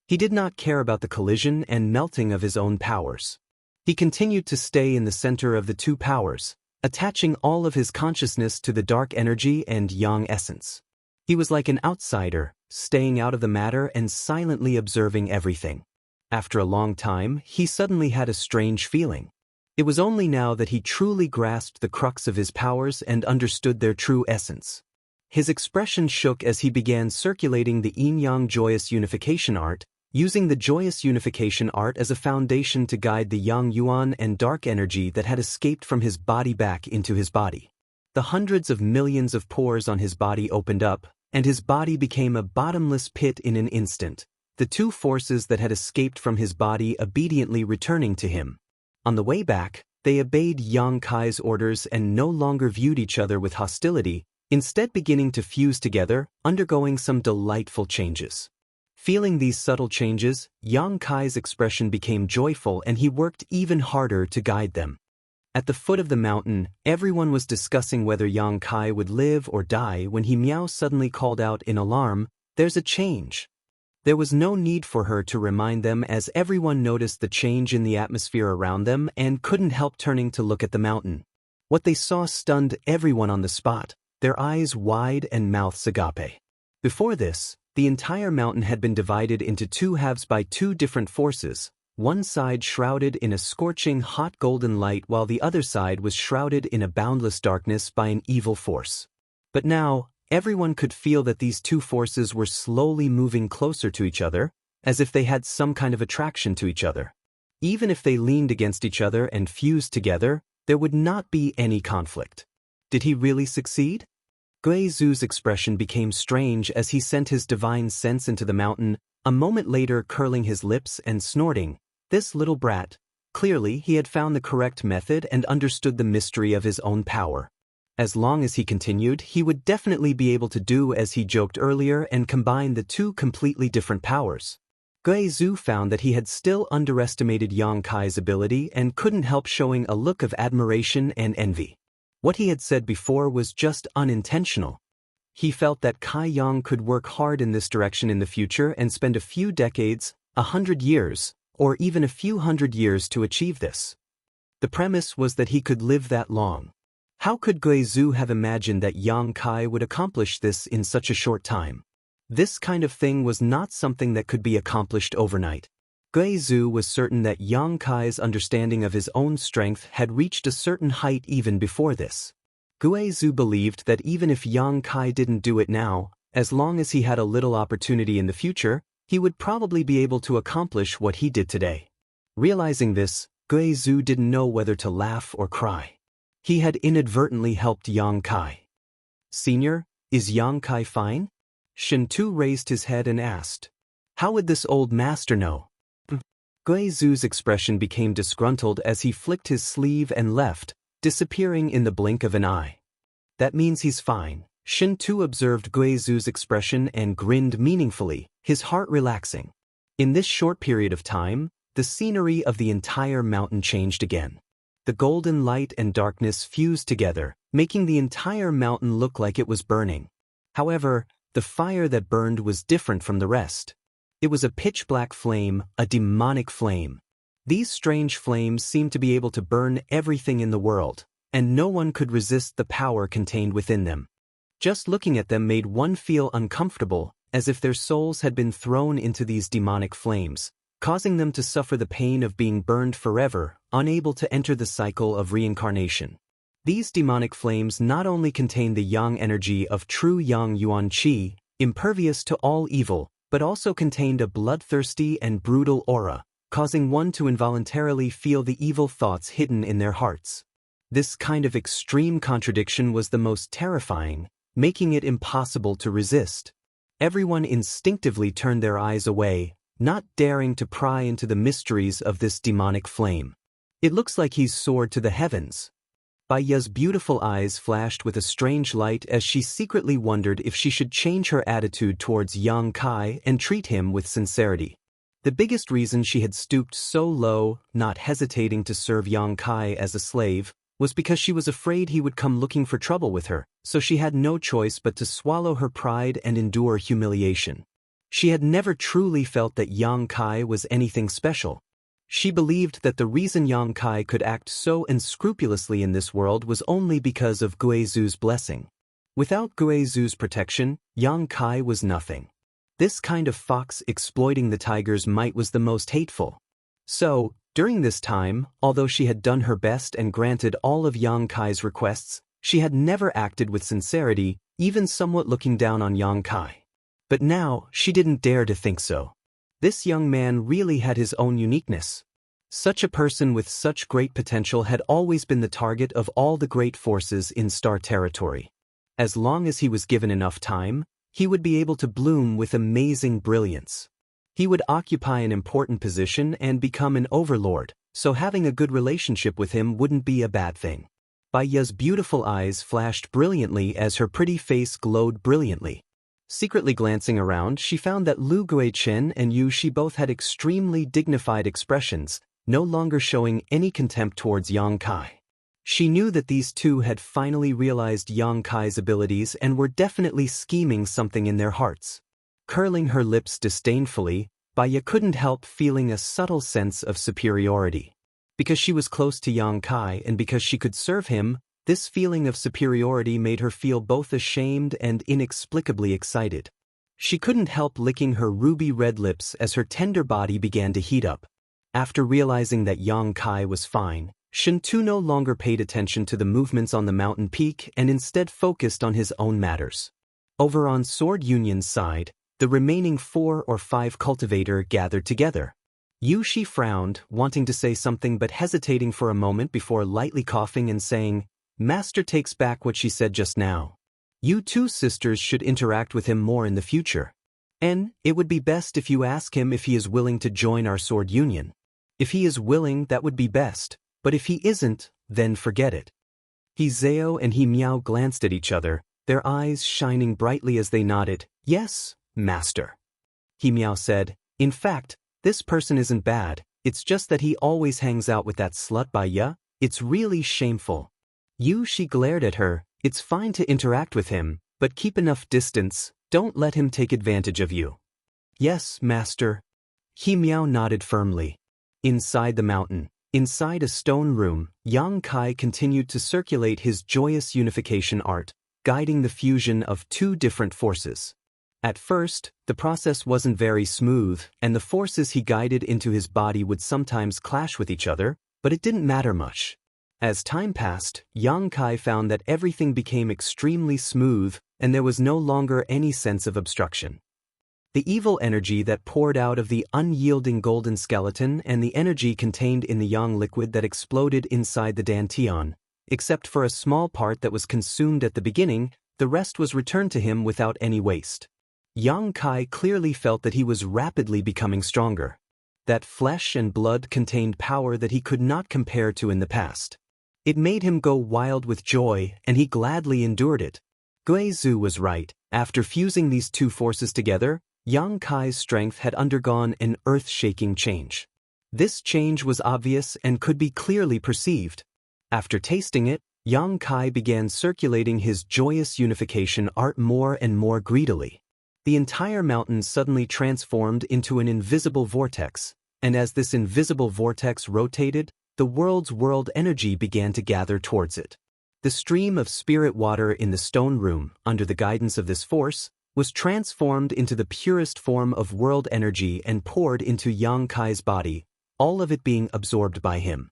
He did not care about the collision and melting of his own powers. He continued to stay in the center of the two powers, attaching all of his consciousness to the dark energy and Yang essence. He was like an outsider, staying out of the matter and silently observing everything. After a long time, he suddenly had a strange feeling. It was only now that he truly grasped the crux of his powers and understood their true essence. His expression shook as he began circulating the yin-yang joyous unification art, using the joyous unification art as a foundation to guide the Yang Yuan and dark energy that had escaped from his body back into his body. The hundreds of millions of pores on his body opened up, and his body became a bottomless pit in an instant, the two forces that had escaped from his body obediently returning to him. On the way back, they obeyed Yang Kai's orders and no longer viewed each other with hostility, instead beginning to fuse together, undergoing some delightful changes. Feeling these subtle changes, Yang Kai's expression became joyful and he worked even harder to guide them. At the foot of the mountain, everyone was discussing whether Yang Kai would live or die when he Meow suddenly called out in alarm, "There's a change." There was no need for her to remind them as everyone noticed the change in the atmosphere around them and couldn't help turning to look at the mountain. What they saw stunned everyone on the spot, their eyes wide and mouths agape. Before this, the entire mountain had been divided into two halves by two different forces, one side shrouded in a scorching hot golden light while the other side was shrouded in a boundless darkness by an evil force. But now, everyone could feel that these two forces were slowly moving closer to each other, as if they had some kind of attraction to each other. Even if they leaned against each other and fused together, there would not be any conflict. Did he really succeed? Guizhu's expression became strange as he sent his divine sense into the mountain, a moment later curling his lips and snorting. This little brat. Clearly, he had found the correct method and understood the mystery of his own power. As long as he continued, he would definitely be able to do as he joked earlier and combine the two completely different powers. Guizhu found that he had still underestimated Yang Kai's ability and couldn't help showing a look of admiration and envy. What he had said before was just unintentional. He felt that Kai Yang could work hard in this direction in the future and spend a few decades, 100 years, or even a few hundred years to achieve this. The premise was that he could live that long. How could Guizhu have imagined that Yang Kai would accomplish this in such a short time? This kind of thing was not something that could be accomplished overnight. Guizhu was certain that Yang Kai's understanding of his own strength had reached a certain height even before this. Guizhu believed that even if Yang Kai didn't do it now, as long as he had a little opportunity in the future, he would probably be able to accomplish what he did today. Realizing this, Guizhu didn't know whether to laugh or cry. He had inadvertently helped Yang Kai. "Senior, is Yang Kai fine?" Shintu raised his head and asked. How would this old master know? Guizhu's expression became disgruntled as he flicked his sleeve and left, disappearing in the blink of an eye. "That means he's fine." Shintu observed Guizhu's expression and grinned meaningfully, his heart relaxing. In this short period of time, the scenery of the entire mountain changed again. The golden light and darkness fused together, making the entire mountain look like it was burning. However, the fire that burned was different from the rest. It was a pitch-black flame, a demonic flame. These strange flames seemed to be able to burn everything in the world, and no one could resist the power contained within them. Just looking at them made one feel uncomfortable, as if their souls had been thrown into these demonic flames, causing them to suffer the pain of being burned forever, unable to enter the cycle of reincarnation. These demonic flames not only contained the yang energy of true yang yuan qi, impervious to all evil, but also contained a bloodthirsty and brutal aura, causing one to involuntarily feel the evil thoughts hidden in their hearts. This kind of extreme contradiction was the most terrifying, making it impossible to resist. Everyone instinctively turned their eyes away, not daring to pry into the mysteries of this demonic flame. "It looks like he's soared to the heavens." Baiya's beautiful eyes flashed with a strange light as she secretly wondered if she should change her attitude towards Yang Kai and treat him with sincerity. The biggest reason she had stooped so low, not hesitating to serve Yang Kai as a slave, was because she was afraid he would come looking for trouble with her, so she had no choice but to swallow her pride and endure humiliation. She had never truly felt that Yang Kai was anything special. She believed that the reason Yang Kai could act so unscrupulously in this world was only because of Guizhu's blessing. Without Guizhu's protection, Yang Kai was nothing. This kind of fox exploiting the tiger's might was the most hateful. So, during this time, although she had done her best and granted all of Yang Kai's requests, she had never acted with sincerity, even somewhat looking down on Yang Kai. But now, she didn't dare to think so. This young man really had his own uniqueness. Such a person with such great potential had always been the target of all the great forces in Star Territory. As long as he was given enough time, he would be able to bloom with amazing brilliance. He would occupy an important position and become an overlord, so having a good relationship with him wouldn't be a bad thing. Baiya's beautiful eyes flashed brilliantly as her pretty face glowed brilliantly. Secretly glancing around, she found that Lu Guichen and Yu Shi both had extremely dignified expressions, no longer showing any contempt towards Yang Kai. She knew that these two had finally realized Yang Kai's abilities and were definitely scheming something in their hearts. Curling her lips disdainfully, Baiya couldn't help feeling a subtle sense of superiority. Because she was close to Yang Kai and because she could serve him, this feeling of superiority made her feel both ashamed and inexplicably excited. She couldn't help licking her ruby-red lips as her tender body began to heat up. After realizing that Yang Kai was fine, Shintu no longer paid attention to the movements on the mountain peak and instead focused on his own matters. Over on Sword Union's side, The remaining 4 or 5 cultivator gathered together. Yushi frowned, wanting to say something but hesitating for a moment before lightly coughing and saying, "Master takes back what she said just now. You two sisters should interact with him more in the future. And it would be best if you ask him if he is willing to join our sword union. If he is willing, that would be best, but if he isn't, then forget it." Hizeo and Himiao glanced at each other, their eyes shining brightly as they nodded. "Yes, master." Himiao said, "In fact, this person isn't bad, it's just that he always hangs out with that slut Baya. It's really shameful." She glared at her. "It's fine to interact with him, but keep enough distance, don't let him take advantage of you." "Yes, master." Himiao nodded firmly. Inside the mountain, inside a stone room, Yang Kai continued to circulate his joyous unification art, guiding the fusion of 2 different forces. At first, the process wasn't very smooth, and the forces he guided into his body would sometimes clash with each other, but it didn't matter much. As time passed, Yang Kai found that everything became extremely smooth, and there was no longer any sense of obstruction. The evil energy that poured out of the unyielding golden skeleton and the energy contained in the yang liquid that exploded inside the dantian, except for a small part that was consumed at the beginning, the rest was returned to him without any waste. Yang Kai clearly felt that he was rapidly becoming stronger. That flesh and blood contained power that he could not compare to in the past. It made him go wild with joy, and he gladly endured it. Guizhu was right. After fusing these 2 forces together, Yang Kai's strength had undergone an earth-shaking change. This change was obvious and could be clearly perceived. After tasting it, Yang Kai began circulating his joyous unification art more and more greedily. The entire mountain suddenly transformed into an invisible vortex, and as this invisible vortex rotated, the world's world energy began to gather towards it. The stream of spirit water in the stone room, under the guidance of this force, was transformed into the purest form of world energy and poured into Yang Kai's body, all of it being absorbed by him.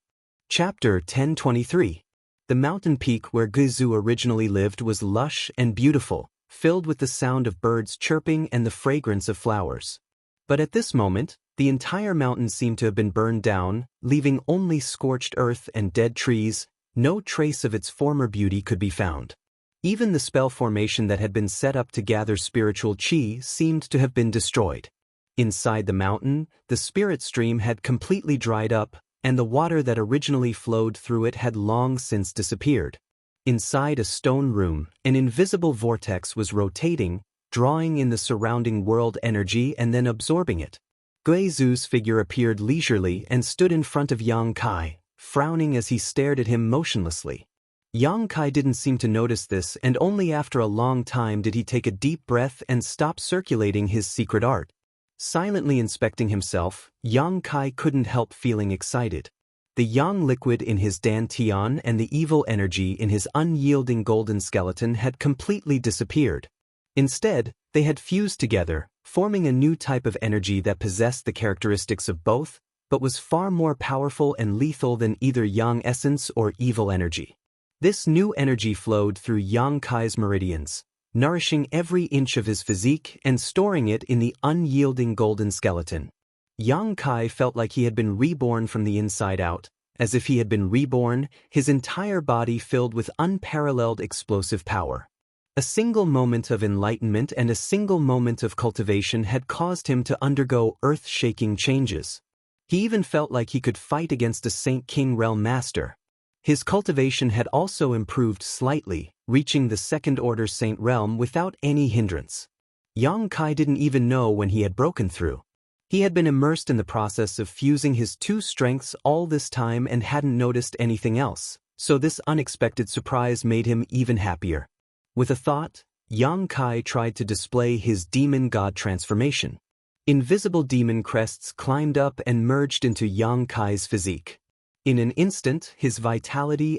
Chapter 1023. The mountain peak where Guizhu originally lived was lush and beautiful, filled with the sound of birds chirping and the fragrance of flowers. But at this moment, the entire mountain seemed to have been burned down, leaving only scorched earth and dead trees. No trace of its former beauty could be found. Even the spell formation that had been set up to gather spiritual chi seemed to have been destroyed. Inside the mountain, the spirit stream had completely dried up, and the water that originally flowed through it had long since disappeared. Inside a stone room, an invisible vortex was rotating, drawing in the surrounding world energy and then absorbing it. Guizhu's figure appeared leisurely and stood in front of Yang Kai, frowning as he stared at him motionlessly. Yang Kai didn't seem to notice this, and only after a long time did he take a deep breath and stop circulating his secret art. Silently inspecting himself, Yang Kai couldn't help feeling excited. The yang liquid in his dantian and the evil energy in his unyielding golden skeleton had completely disappeared. Instead, they had fused together, forming a new type of energy that possessed the characteristics of both, but was far more powerful and lethal than either yang essence or evil energy. This new energy flowed through Yang Kai's meridians, nourishing every inch of his physique and storing it in the unyielding golden skeleton. Yang Kai felt like he had been reborn from the inside out, as if he had been reborn, his entire body filled with unparalleled explosive power. A single moment of enlightenment and a single moment of cultivation had caused him to undergo earth-shaking changes. He even felt like he could fight against a Saint King Realm Master. His cultivation had also improved slightly, reaching the second-order Saint Realm without any hindrance. Yang Kai didn't even know when he had broken through. He had been immersed in the process of fusing his 2 strengths all this time and hadn't noticed anything else, so this unexpected surprise made him even happier. With a thought, Yang Kai tried to display his demon god transformation. Invisible demon crests climbed up and merged into Yang Kai's physique. In an instant, his vitality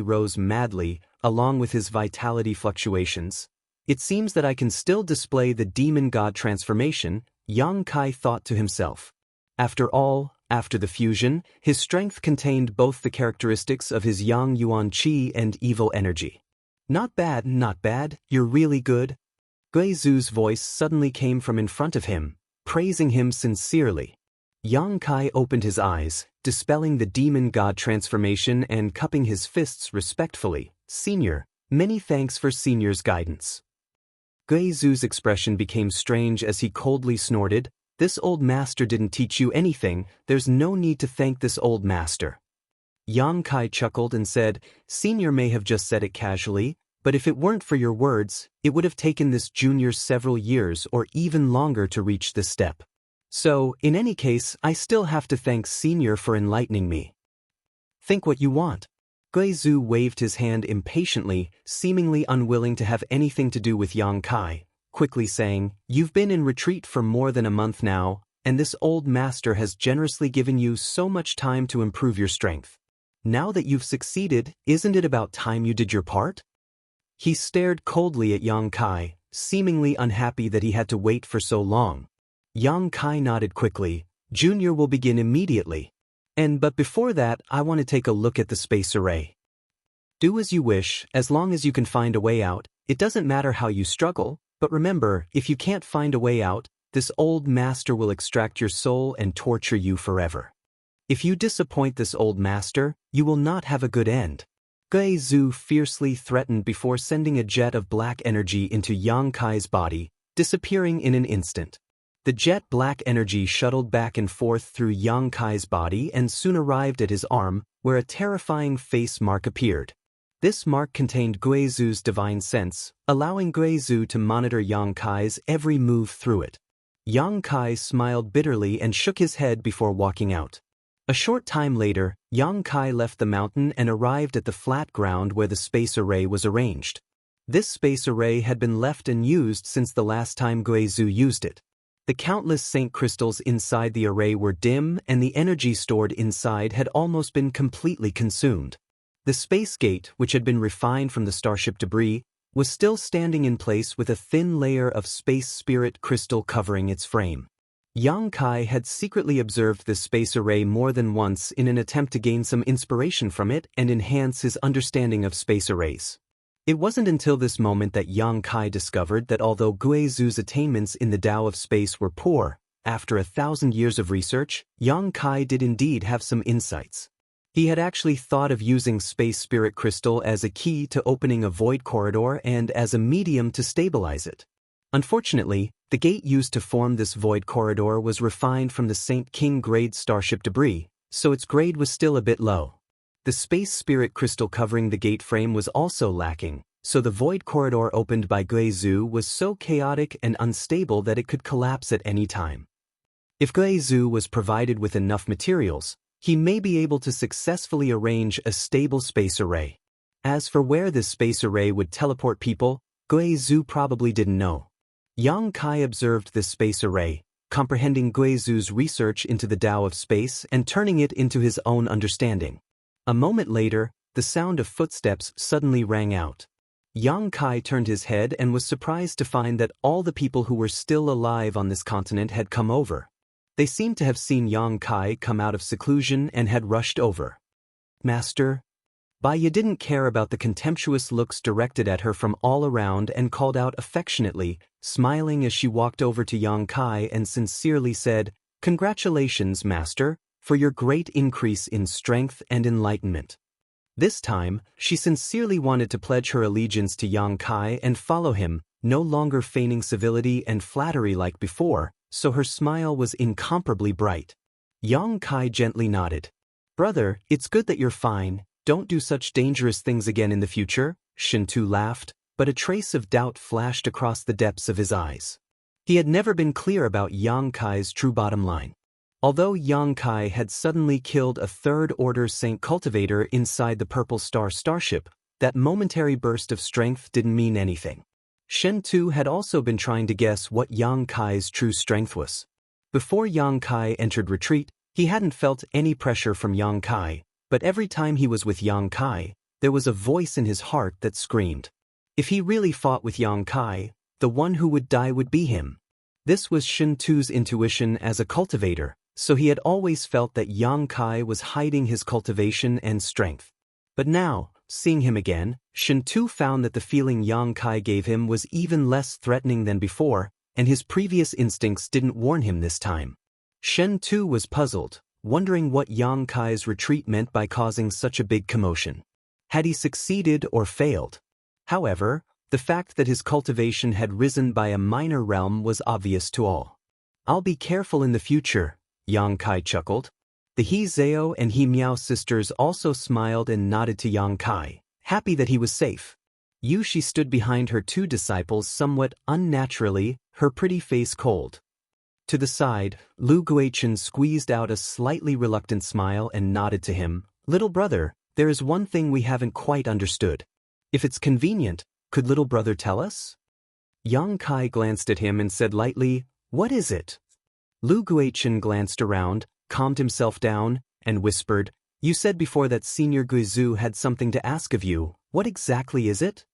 rose madly, along with his vitality fluctuations. It seems that I can still display the demon god transformation, Yang Kai thought to himself. After all, after the fusion, his strength contained both the characteristics of his Yang Yuan Qi and evil energy. Not bad, you're really good. Guizu's voice suddenly came from in front of him, praising him sincerely. Yang Kai opened his eyes, dispelling the demon god transformation and cupping his fists respectfully. "Senior, many thanks for Senior's guidance." Guizu's expression became strange as he coldly snorted, "This old master didn't teach you anything, there's no need to thank this old master." Yang Kai chuckled and said, "Senior may have just said it casually, but if it weren't for your words, it would have taken this junior several years or even longer to reach this step. So, in any case, I still have to thank Senior for enlightening me." "Think what you want." Guizu waved his hand impatiently, seemingly unwilling to have anything to do with Yang Kai, quickly saying, "You've been in retreat for more than a month now, and this old master has generously given you so much time to improve your strength. Now that you've succeeded, isn't it about time you did your part?" He stared coldly at Yang Kai, seemingly unhappy that he had to wait for so long. Yang Kai nodded quickly. "Junior will begin immediately. But before that, I want to take a look at the space array." "Do as you wish, as long as you can find a way out. It doesn't matter how you struggle, but remember, if you can't find a way out, this old master will extract your soul and torture you forever. If you disappoint this old master, you will not have a good end." Guizu fiercely threatened before sending a jet of black energy into Yang Kai's body, disappearing in an instant. The jet black energy shuttled back and forth through Yang Kai's body and soon arrived at his arm, where a terrifying face mark appeared. This mark contained Guizu's divine sense, allowing Guizu to monitor Yang Kai's every move through it. Yang Kai smiled bitterly and shook his head before walking out. A short time later, Yang Kai left the mountain and arrived at the flat ground where the space array was arranged. This space array had been left unused since the last time Guizu used it. The countless saint crystals inside the array were dim and the energy stored inside had almost been completely consumed. The space gate, which had been refined from the starship debris, was still standing in place with a thin layer of space spirit crystal covering its frame. Yang Kai had secretly observed this space array more than once in an attempt to gain some inspiration from it and enhance his understanding of space arrays. It wasn't until this moment that Yang Kai discovered that although Guizu's attainments in the Tao of space were poor, after 1,000 years of research, Yang Kai did indeed have some insights. He had actually thought of using space spirit crystal as a key to opening a void corridor and as a medium to stabilize it. Unfortunately, the gate used to form this void corridor was refined from the Saint King grade starship debris, so its grade was still a bit low. The space spirit crystal covering the gate frame was also lacking, so the void corridor opened by Guizu was so chaotic and unstable that it could collapse at any time. If Guizu was provided with enough materials, he may be able to successfully arrange a stable space array. As for where this space array would teleport people, Guizu probably didn't know. Yang Kai observed this space array, comprehending Guizu's research into the Tao of space and turning it into his own understanding. A moment later, the sound of footsteps suddenly rang out. Yang Kai turned his head and was surprised to find that all the people who were still alive on this continent had come over. They seemed to have seen Yang Kai come out of seclusion and had rushed over. "Master?" Baya didn't care about the contemptuous looks directed at her from all around and called out affectionately, smiling as she walked over to Yang Kai and sincerely said, "Congratulations, Master, for your great increase in strength and enlightenment." This time, she sincerely wanted to pledge her allegiance to Yang Kai and follow him, no longer feigning civility and flattery like before, so her smile was incomparably bright. Yang Kai gently nodded. "Brother, it's good that you're fine. Don't do such dangerous things again in the future," Shintu laughed, but a trace of doubt flashed across the depths of his eyes. He had never been clear about Yang Kai's true bottom line. Although Yang Kai had suddenly killed a third-order Saint Cultivator inside the Purple Star starship, that momentary burst of strength didn't mean anything. Shen Tu had also been trying to guess what Yang Kai's true strength was. Before Yang Kai entered retreat, he hadn't felt any pressure from Yang Kai, but every time he was with Yang Kai, there was a voice in his heart that screamed. If he really fought with Yang Kai, the one who would die would be him. This was Shen Tu's intuition as a cultivator, so he had always felt that Yang Kai was hiding his cultivation and strength. But now, seeing him again, Shen Tu found that the feeling Yang Kai gave him was even less threatening than before, and his previous instincts didn't warn him this time. Shen Tu was puzzled, wondering what Yang Kai's retreat meant by causing such a big commotion. Had he succeeded or failed? However, the fact that his cultivation had risen by a minor realm was obvious to all. "I'll be careful in the future," Yang Kai chuckled. The He Zhao and He Miao sisters also smiled and nodded to Yang Kai, happy that he was safe. Yu Shi stood behind her two disciples somewhat unnaturally, her pretty face cold. To the side, Lu Guichen squeezed out a slightly reluctant smile and nodded to him. "Little brother, there is one thing we haven't quite understood. If it's convenient, could little brother tell us?" Yang Kai glanced at him and said lightly, "What is it?" Lu Guichen glanced around, calmed himself down, and whispered, "You said before that Senior Guizhu had something to ask of you. What exactly is it?"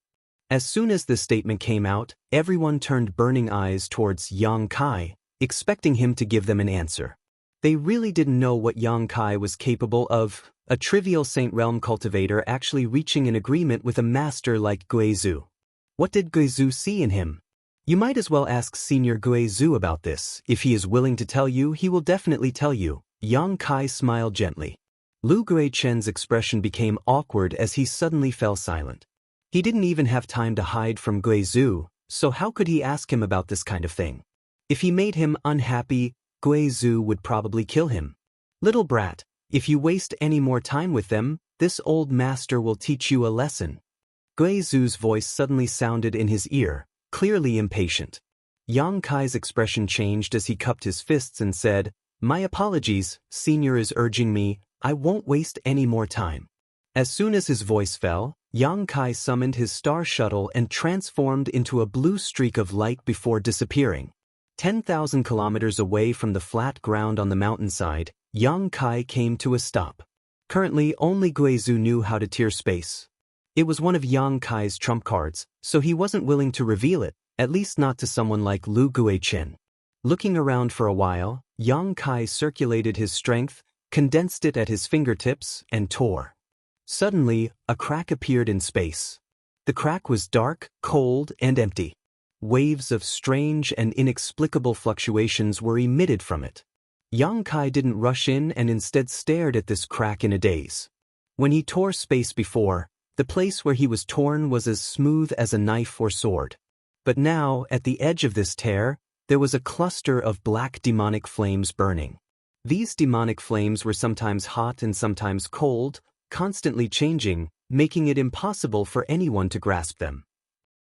As soon as this statement came out, everyone turned burning eyes towards Yang Kai, expecting him to give them an answer. They really didn't know what Yang Kai was capable of, a trivial Saint Realm cultivator actually reaching an agreement with a master like Guizhu. What did Guizhu see in him? You might as well ask Senior Guizhu about this. If he is willing to tell you, he will definitely tell you. Yang Kai smiled gently. Lu Guichen's expression became awkward as he suddenly fell silent. He didn't even have time to hide from Guizhu, so how could he ask him about this kind of thing? If he made him unhappy, Guizhu would probably kill him. "Little brat, if you waste any more time with them, this old master will teach you a lesson." Guizhu's voice suddenly sounded in his ear, clearly impatient. Yang Kai's expression changed as he cupped his fists and said, "My apologies, Senior is urging me, I won't waste any more time." As soon as his voice fell, Yang Kai summoned his star shuttle and transformed into a blue streak of light before disappearing. 10,000 kilometers away from the flat ground on the mountainside, Yang Kai came to a stop. Currently, only Guizhu knew how to tier space. It was one of Yang Kai's trump cards, so he wasn't willing to reveal it, at least not to someone like Lu Guichen. Looking around for a while, Yang Kai circulated his strength, condensed it at his fingertips, and tore. Suddenly, a crack appeared in space. The crack was dark, cold, and empty. Waves of strange and inexplicable fluctuations were emitted from it. Yang Kai didn't rush in and instead stared at this crack in a daze. When he tore space before, the place where he was torn was as smooth as a knife or sword. But now, at the edge of this tear, there was a cluster of black demonic flames burning. These demonic flames were sometimes hot and sometimes cold, constantly changing, making it impossible for anyone to grasp them.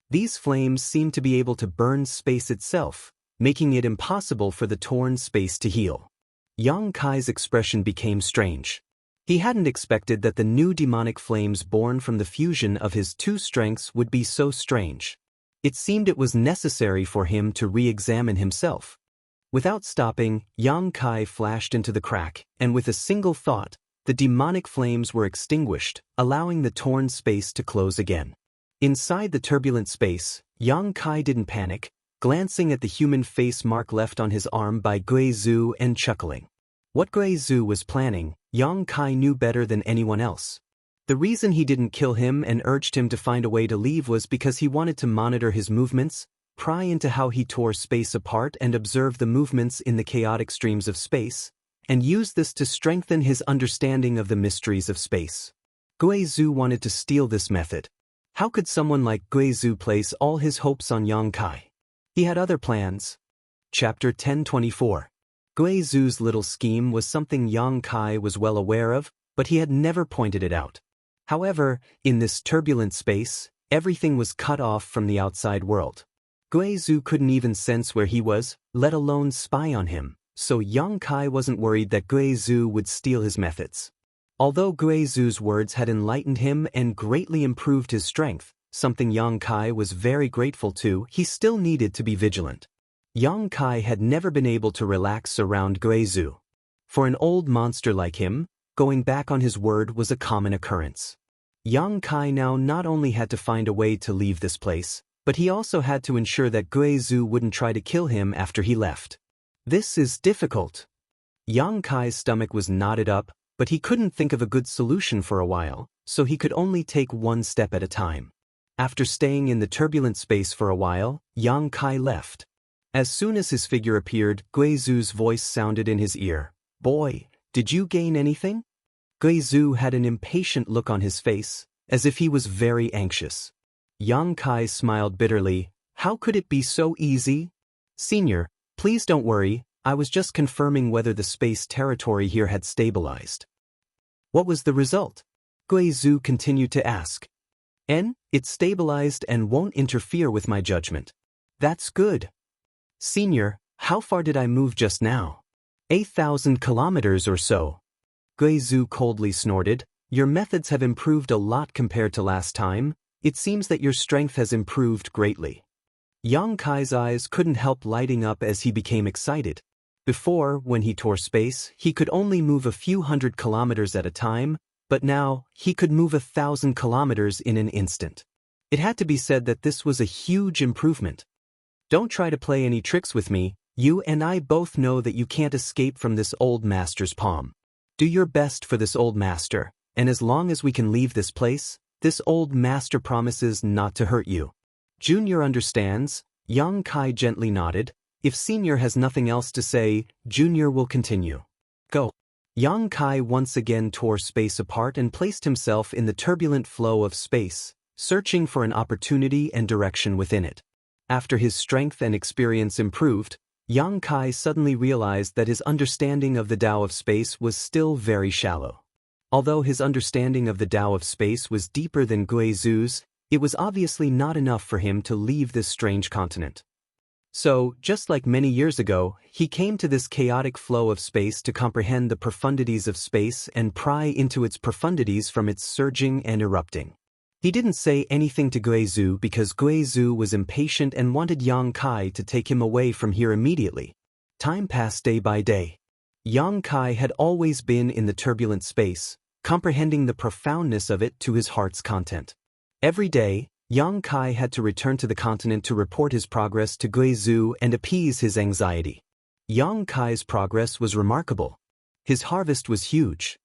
These flames seemed to be able to burn space itself, making it impossible for the torn space to heal. Yang Kai's expression became strange. He hadn't expected that the new demonic flames born from the fusion of his two strengths would be so strange. It seemed it was necessary for him to re-examine himself. Without stopping, Yang Kai flashed into the crack, and with a single thought, the demonic flames were extinguished, allowing the torn space to close again. Inside the turbulent space, Yang Kai didn't panic, glancing at the human face mark left on his arm by Guizhu and chuckling. What Guizhu was planning, Yang Kai knew better than anyone else. The reason he didn't kill him and urged him to find a way to leave was because he wanted to monitor his movements, pry into how he tore space apart and observe the movements in the chaotic streams of space, and use this to strengthen his understanding of the mysteries of space. Guizhu wanted to steal this method. How could someone like Guizhu place all his hopes on Yang Kai? He had other plans. Chapter 1024. Guizhu's little scheme was something Yang Kai was well aware of, but he had never pointed it out. However, in this turbulent space, everything was cut off from the outside world. Guizhu couldn't even sense where he was, let alone spy on him, so Yang Kai wasn't worried that Guizhu would steal his methods. Although Guizhu's words had enlightened him and greatly improved his strength, something Yang Kai was very grateful to, he still needed to be vigilant. Yang Kai had never been able to relax around Guizhu. For an old monster like him, going back on his word was a common occurrence. Yang Kai now not only had to find a way to leave this place, but he also had to ensure that Guizhu wouldn't try to kill him after he left. This is difficult. Yang Kai's stomach was knotted up, But he couldn't think of a good solution for a while, so he could only take one step at a time. After staying in the turbulent space for a while, Yang Kai left. As soon as his figure appeared, Guizu's voice sounded in his ear. "Boy, did you gain anything?" Guizu had an impatient look on his face, as if he was very anxious. Yang Kai smiled bitterly. "How could it be so easy?" "Senior, please don't worry, I was just confirming whether the space territory here had stabilized." "What was the result?" Guizu continued to ask. It stabilized and won't interfere with my judgment." "That's good." "Senior, how far did I move just now?" 8,000 kilometers or so." Guizu coldly snorted. "Your methods have improved a lot compared to last time. It seems that your strength has improved greatly." Yang Kai's eyes couldn't help lighting up as he became excited. Before, when he tore space, he could only move a few hundred kilometers at a time, but now, he could move 1,000 kilometers in an instant. It had to be said that this was a huge improvement. "Don't try to play any tricks with me, you and I both know that you can't escape from this old master's palm. Do your best for this old master, and as long as we can leave this place, this old master promises not to hurt you." "Junior understands." Yang Kai gently nodded. "If Senior has nothing else to say, Junior will continue. Go." Yang Kai once again tore space apart and placed himself in the turbulent flow of space, searching for an opportunity and direction within it. After his strength and experience improved, Yang Kai suddenly realized that his understanding of the Tao of space was still very shallow. Although his understanding of the Tao of space was deeper than Guizu's, it was obviously not enough for him to leave this strange continent. So, just like many years ago, he came to this chaotic flow of space to comprehend the profundities of space and pry into its profundities from its surging and erupting. He didn't say anything to Guizu because Guizu was impatient and wanted Yang Kai to take him away from here immediately. Time passed day by day. Yang Kai had always been in the turbulent space, comprehending the profoundness of it to his heart's content. Every day, Yang Kai had to return to the continent to report his progress to Guizu and appease his anxiety. Yang Kai's progress was remarkable. His harvest was huge.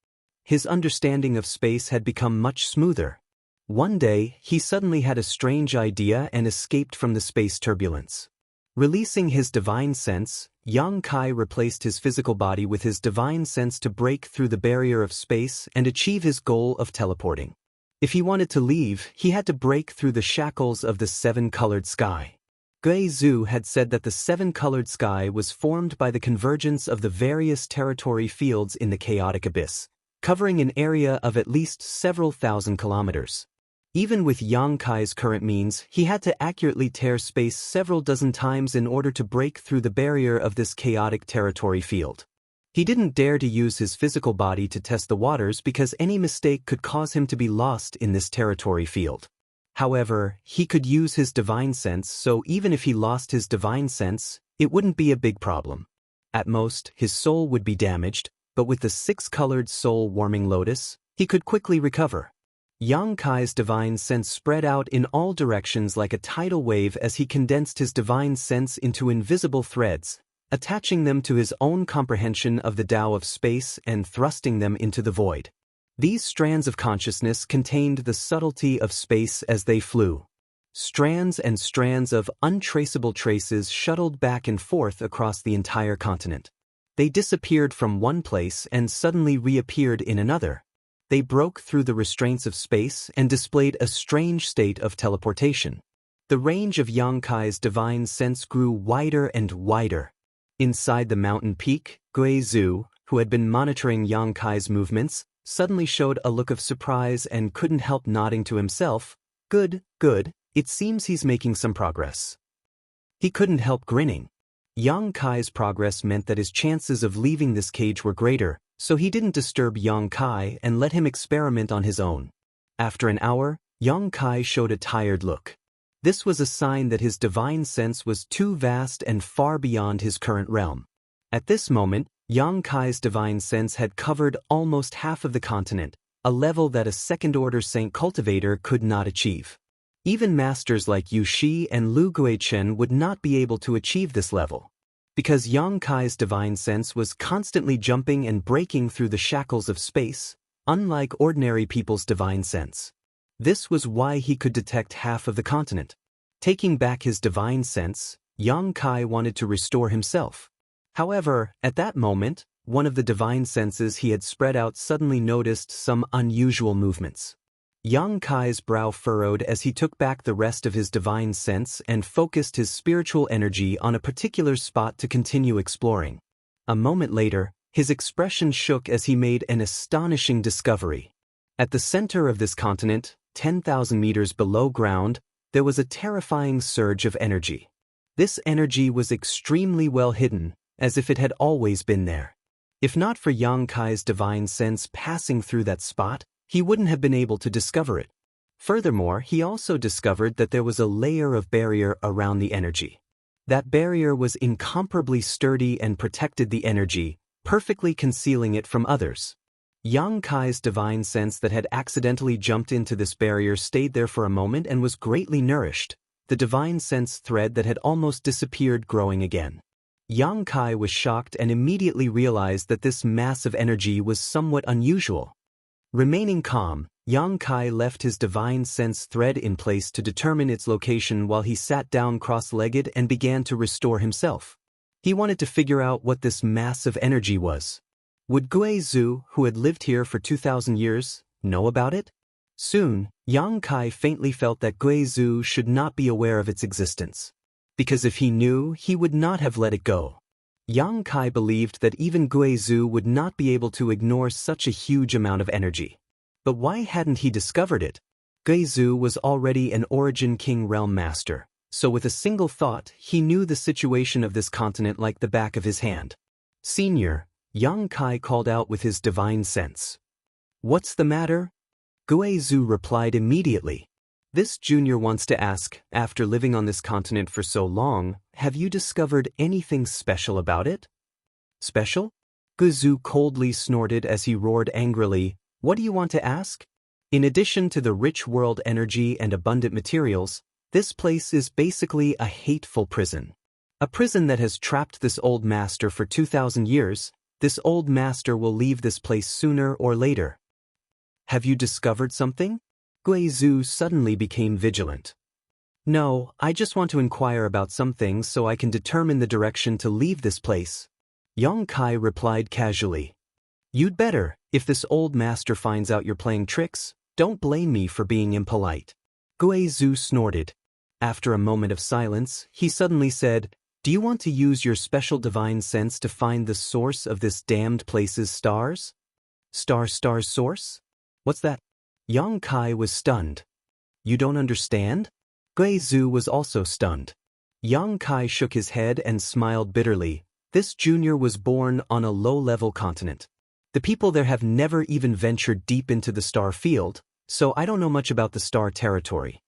His understanding of space had become much smoother. One day, he suddenly had a strange idea and escaped from the space turbulence. Releasing his divine sense, Yang Kai replaced his physical body with his divine sense to break through the barrier of space and achieve his goal of teleporting. If he wanted to leave, he had to break through the shackles of the seven-colored sky. Guizu had said that the seven-colored sky was formed by the convergence of the various territory fields in the chaotic abyss, covering an area of at least several thousand kilometers. Even with Yang Kai's current means, he had to accurately tear space several dozen times in order to break through the barrier of this chaotic territory field. He didn't dare to use his physical body to test the waters because any mistake could cause him to be lost in this territory field. However, he could use his divine sense, so even if he lost his divine sense, it wouldn't be a big problem. At most, his soul would be damaged, but with the six-colored soul-warming lotus, he could quickly recover. Yang Kai's divine sense spread out in all directions like a tidal wave as he condensed his divine sense into invisible threads, attaching them to his own comprehension of the Tao of space and thrusting them into the void. These strands of consciousness contained the subtlety of space as they flew. Strands and strands of untraceable traces shuttled back and forth across the entire continent. They disappeared from one place and suddenly reappeared in another. They broke through the restraints of space and displayed a strange state of teleportation. The range of Yang Kai's divine sense grew wider and wider. Inside the mountain peak, Guizu, who had been monitoring Yang Kai's movements, suddenly showed a look of surprise and couldn't help nodding to himself. Good, it seems he's making some progress. He couldn't help grinning. Yang Kai's progress meant that his chances of leaving this cage were greater, so he didn't disturb Yang Kai and let him experiment on his own. After an hour, Yang Kai showed a tired look. This was a sign that his divine sense was too vast and far beyond his current realm. At this moment, Yang Kai's divine sense had covered almost half of the continent, a level that a second-order saint cultivator could not achieve. Even masters like Yu Shi and Lu Guichen would not be able to achieve this level. Because Yang Kai's divine sense was constantly jumping and breaking through the shackles of space, unlike ordinary people's divine sense. This was why he could detect half of the continent. Taking back his divine sense, Yang Kai wanted to restore himself. However, at that moment, one of the divine senses he had spread out suddenly noticed some unusual movements. Yang Kai's brow furrowed as he took back the rest of his divine sense and focused his spiritual energy on a particular spot to continue exploring. A moment later, his expression shook as he made an astonishing discovery. At the center of this continent, 10,000 meters below ground, there was a terrifying surge of energy. This energy was extremely well hidden, as if it had always been there. If not for Yang Kai's divine sense passing through that spot, he wouldn't have been able to discover it. Furthermore, he also discovered that there was a layer of barrier around the energy. That barrier was incomparably sturdy and protected the energy, perfectly concealing it from others. Yang Kai's divine sense that had accidentally jumped into this barrier stayed there for a moment and was greatly nourished, the divine sense thread that had almost disappeared growing again. Yang Kai was shocked and immediately realized that this mass of energy was somewhat unusual. Remaining calm, Yang Kai left his divine sense thread in place to determine its location while he sat down cross-legged and began to restore himself. He wanted to figure out what this mass of energy was. Would Gui Zhu, who had lived here for 2,000 years, know about it? Soon, Yang Kai faintly felt that Gui Zhu should not be aware of its existence. Because if he knew, he would not have let it go. Yang Kai believed that even Gui Zhu would not be able to ignore such a huge amount of energy. But why hadn't he discovered it? Gui Zhu was already an Origin King Realm Master, so with a single thought, he knew the situation of this continent like the back of his hand. Senior, Yang Kai called out with his divine sense. What's the matter? Gui Zhu replied immediately. This junior wants to ask, after living on this continent for so long, have you discovered anything special about it? Special? Gui Zhu coldly snorted as he roared angrily, what do you want to ask? In addition to the rich world energy and abundant materials, this place is basically a hateful prison. A prison that has trapped this old master for 2,000 years. This old master will leave this place sooner or later. Have you discovered something? Gui Zhu suddenly became vigilant. No, I just want to inquire about some things so I can determine the direction to leave this place. Yang Kai replied casually. You'd better, if this old master finds out you're playing tricks, don't blame me for being impolite. Gui Zhu snorted. After a moment of silence, he suddenly said, do you want to use your special divine sense to find the source of this damned place's stars? Star's source? What's that? Yang Kai was stunned. You don't understand? Gui Zhu was also stunned. Yang Kai shook his head and smiled bitterly. This junior was born on a low-level continent. The people there have never even ventured deep into the star field, so I don't know much about the star territory.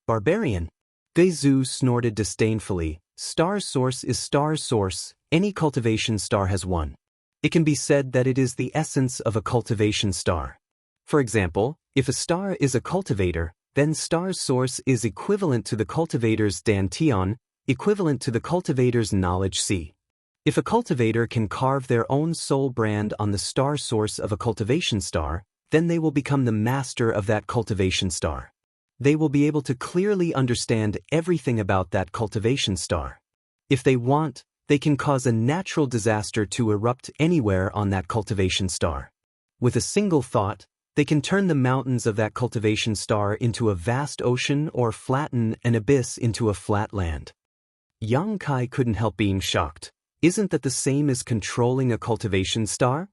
Barbarian? Gui Zhu snorted disdainfully. Star's source is star's source. Any cultivation star has one. It can be said that it is the essence of a cultivation star. For example, if a star is a cultivator, then star's source is equivalent to the cultivator's dantian, equivalent to the cultivator's knowledge C. If a cultivator can carve their own soul brand on the star source of a cultivation star, then they will become the master of that cultivation star. They will be able to clearly understand everything about that cultivation star. If they want, they can cause a natural disaster to erupt anywhere on that cultivation star. With a single thought, they can turn the mountains of that cultivation star into a vast ocean or flatten an abyss into a flat land. Yang Kai couldn't help being shocked. Isn't that the same as controlling a cultivation star?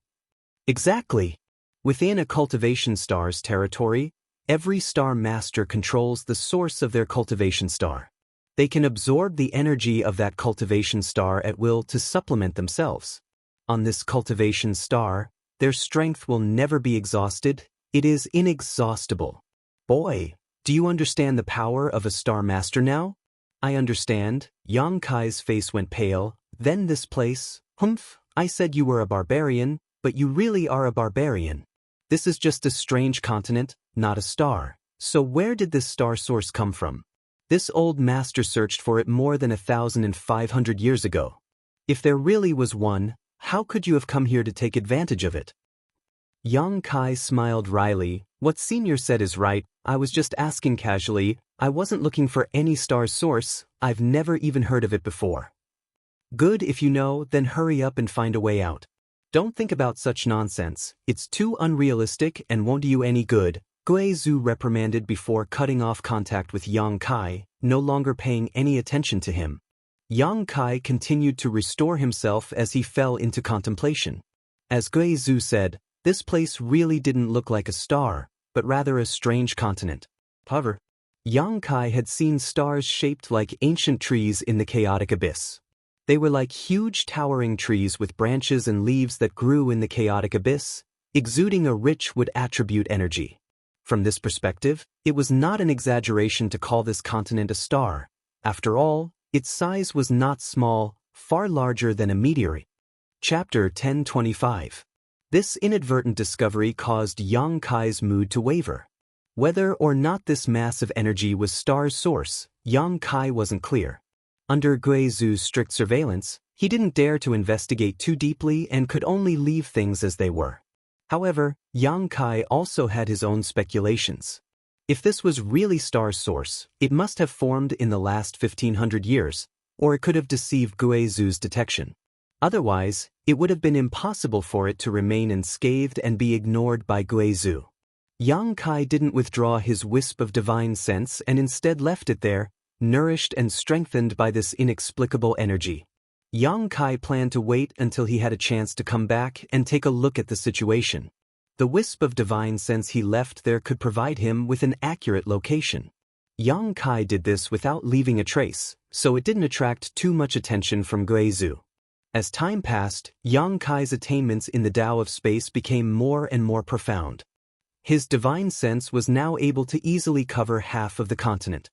Exactly. Within a cultivation star's territory, every star master controls the source of their cultivation star. They can absorb the energy of that cultivation star at will to supplement themselves. On this cultivation star, their strength will never be exhausted. It is inexhaustible. Boy, do you understand the power of a star master now? I understand. Yang Kai's face went pale. Then this place, humph, I said you were a barbarian, but you really are a barbarian. This is just a strange continent, not a star. So where did this star source come from? This old master searched for it more than 1,500 years ago. If there really was one, how could you have come here to take advantage of it? Yang Kai smiled wryly. What Senior said is right, I was just asking casually, I wasn't looking for any star's source, I've never even heard of it before. Good, if you know, then hurry up and find a way out. Don't think about such nonsense, it's too unrealistic and won't do you any good, Gui Zhu reprimanded before cutting off contact with Yang Kai, no longer paying any attention to him. Yang Kai continued to restore himself as he fell into contemplation. As Gui Zhu said, this place really didn't look like a star, but rather a strange continent. However, Yang Kai had seen stars shaped like ancient trees in the chaotic abyss. They were like huge towering trees with branches and leaves that grew in the chaotic abyss, exuding a rich wood attribute energy. From this perspective, it was not an exaggeration to call this continent a star. After all, its size was not small, far larger than a meteorite. Chapter 1025. This inadvertent discovery caused Yang Kai's mood to waver. Whether or not this mass of energy was star's source, Yang Kai wasn't clear. Under Gui Zhu's strict surveillance, he didn't dare to investigate too deeply and could only leave things as they were. However, Yang Kai also had his own speculations. If this was really star's source, it must have formed in the last 1500 years, or it could have deceived Gui Zhu's detection. Otherwise, it would have been impossible for it to remain unscathed and be ignored by Gui Zhu. Yang Kai didn't withdraw his wisp of divine sense and instead left it there, nourished and strengthened by this inexplicable energy. Yang Kai planned to wait until he had a chance to come back and take a look at the situation. The wisp of divine sense he left there could provide him with an accurate location. Yang Kai did this without leaving a trace, so it didn't attract too much attention from Gui Zhu. As time passed, Yang Kai's attainments in the Tao of space became more and more profound. His divine sense was now able to easily cover half of the continent.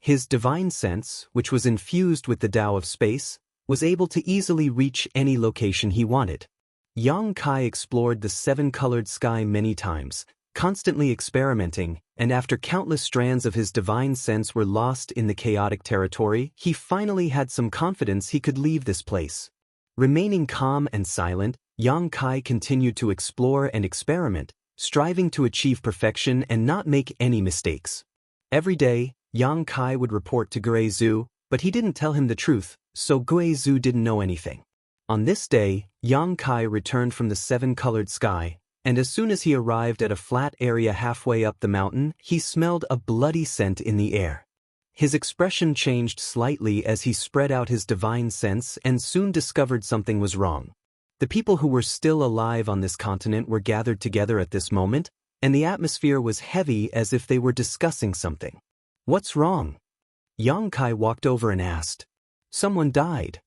His divine sense, which was infused with the Tao of space, was able to easily reach any location he wanted. Yang Kai explored the seven-colored sky many times, constantly experimenting, and after countless strands of his divine sense were lost in the chaotic territory, he finally had some confidence he could leave this place. Remaining calm and silent, Yang Kai continued to explore and experiment, striving to achieve perfection and not make any mistakes. Every day, Yang Kai would report to Gui Zhu, but he didn't tell him the truth, so Gui Zhu didn't know anything. On this day, Yang Kai returned from the seven-colored sky, and as soon as he arrived at a flat area halfway up the mountain, he smelled a bloody scent in the air. His expression changed slightly as he spread out his divine sense and soon discovered something was wrong. The people who were still alive on this continent were gathered together at this moment, and the atmosphere was heavy as if they were discussing something. What's wrong? Yang Kai walked over and asked. Someone died.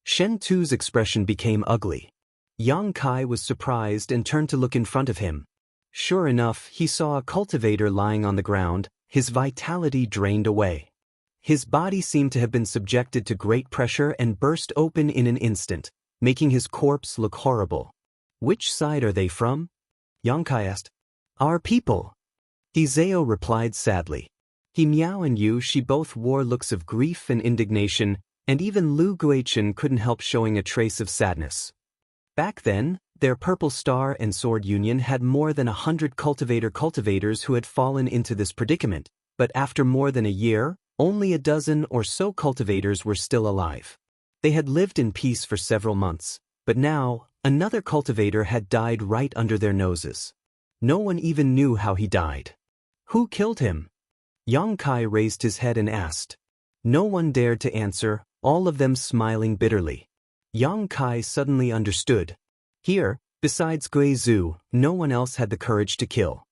Shen Tu's expression became ugly. Yang Kai was surprised and turned to look in front of him. Sure enough, he saw a cultivator lying on the ground, his vitality drained away. His body seemed to have been subjected to great pressure and burst open in an instant, making his corpse look horrible. Which side are they from? Yang Kai asked. Our people. Hizeo replied sadly. He Miao and Yu Shi both wore looks of grief and indignation, and even Lu Guichen couldn't help showing a trace of sadness. Back then, their Purple Star and Sword Union had more than 100 cultivators who had fallen into this predicament, but after more than a year, only a dozen or so cultivators were still alive. They had lived in peace for several months, but now, another cultivator had died right under their noses. No one even knew how he died. Who killed him? Yang Kai raised his head and asked. No one dared to answer, all of them smiling bitterly. Yang Kai suddenly understood. Here, besides Gui Zhu, no one else had the courage to kill.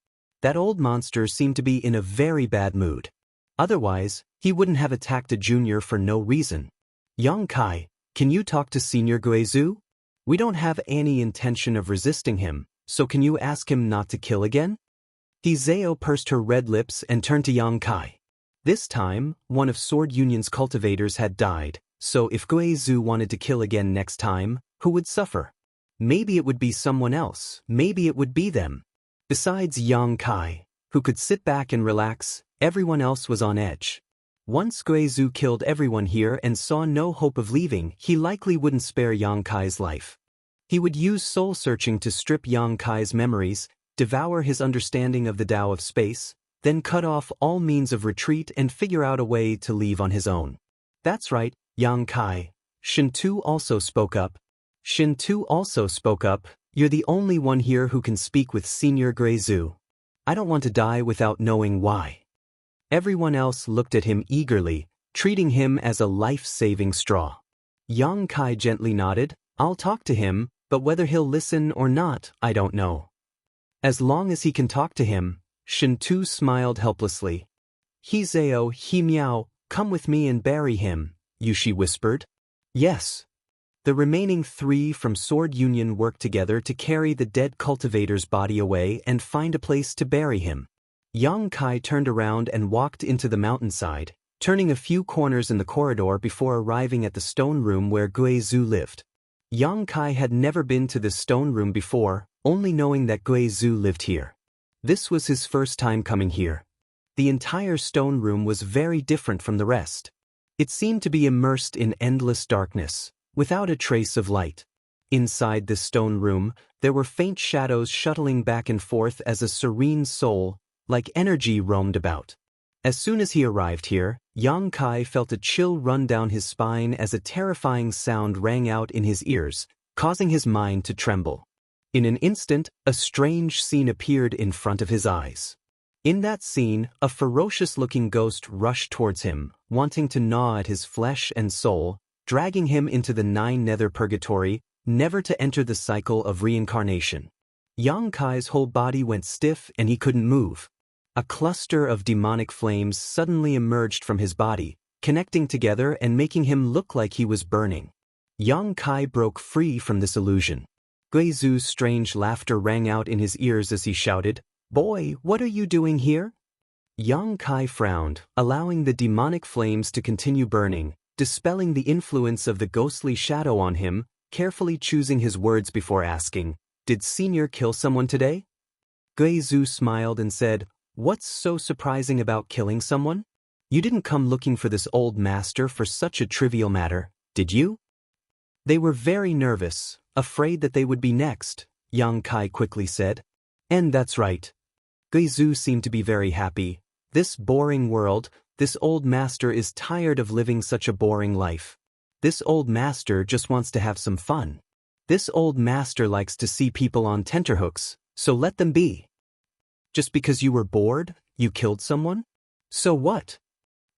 That old monster seemed to be in a very bad mood. Otherwise, he wouldn't have attacked a junior for no reason. Yang Kai, can you talk to Senior Gui Zhu? We don't have any intention of resisting him, so can you ask him not to kill again? Hizeo pursed her red lips and turned to Yang Kai. This time, one of Sword Union's cultivators had died, so if Gui Zhu wanted to kill again next time, who would suffer? Maybe it would be someone else, maybe it would be them. Besides Yang Kai, who could sit back and relax, everyone else was on edge. Once Guizhou killed everyone here and saw no hope of leaving, he likely wouldn't spare Yang Kai's life. He would use soul-searching to strip Yang Kai's memories, devour his understanding of the Tao of space, then cut off all means of retreat and figure out a way to leave on his own. That's right, Yang Kai. Shintu also spoke up. You're the only one here who can speak with Senior Guizhou. I don't want to die without knowing why. Everyone else looked at him eagerly, treating him as a life-saving straw. Yang Kai gently nodded. I'll talk to him, but whether he'll listen or not, I don't know. As long as he can talk to him, Shintu smiled helplessly. He Miao, come with me and bury him, Yushi whispered. Yes. The remaining 3 from Sword Union worked together to carry the dead cultivator's body away and find a place to bury him. Yang Kai turned around and walked into the mountainside, turning a few corners in the corridor before arriving at the stone room where Guizhou lived. Yang Kai had never been to this stone room before, only knowing that Guizhou lived here. This was his first time coming here. The entire stone room was very different from the rest. It seemed to be immersed in endless darkness, without a trace of light. Inside this stone room, there were faint shadows shuttling back and forth as a serene soul, like energy, roamed about. As soon as he arrived here, Yang Kai felt a chill run down his spine as a terrifying sound rang out in his ears, causing his mind to tremble. In an instant, a strange scene appeared in front of his eyes. In that scene, a ferocious-looking ghost rushed towards him, wanting to gnaw at his flesh and soul, dragging him into the 9 nether purgatory, never to enter the cycle of reincarnation. Yang Kai's whole body went stiff and he couldn't move. A cluster of demonic flames suddenly emerged from his body, connecting together and making him look like he was burning. Yang Kai broke free from this illusion. Guizhou's strange laughter rang out in his ears as he shouted, "Boy, what are you doing here?" Yang Kai frowned, allowing the demonic flames to continue burning, dispelling the influence of the ghostly shadow on him, carefully choosing his words before asking, "Did Senior kill someone today?" Guizhou smiled and said, "What's so surprising about killing someone? You didn't come looking for this old master for such a trivial matter, did you?" They were very nervous, afraid that they would be next, Yang Kai quickly said. "And that's right." Guizhou seemed to be very happy. This boring world, this old master is tired of living such a boring life. This old master just wants to have some fun. This old master likes to see people on tenterhooks, so let them be. Just because you were bored, you killed someone? So what?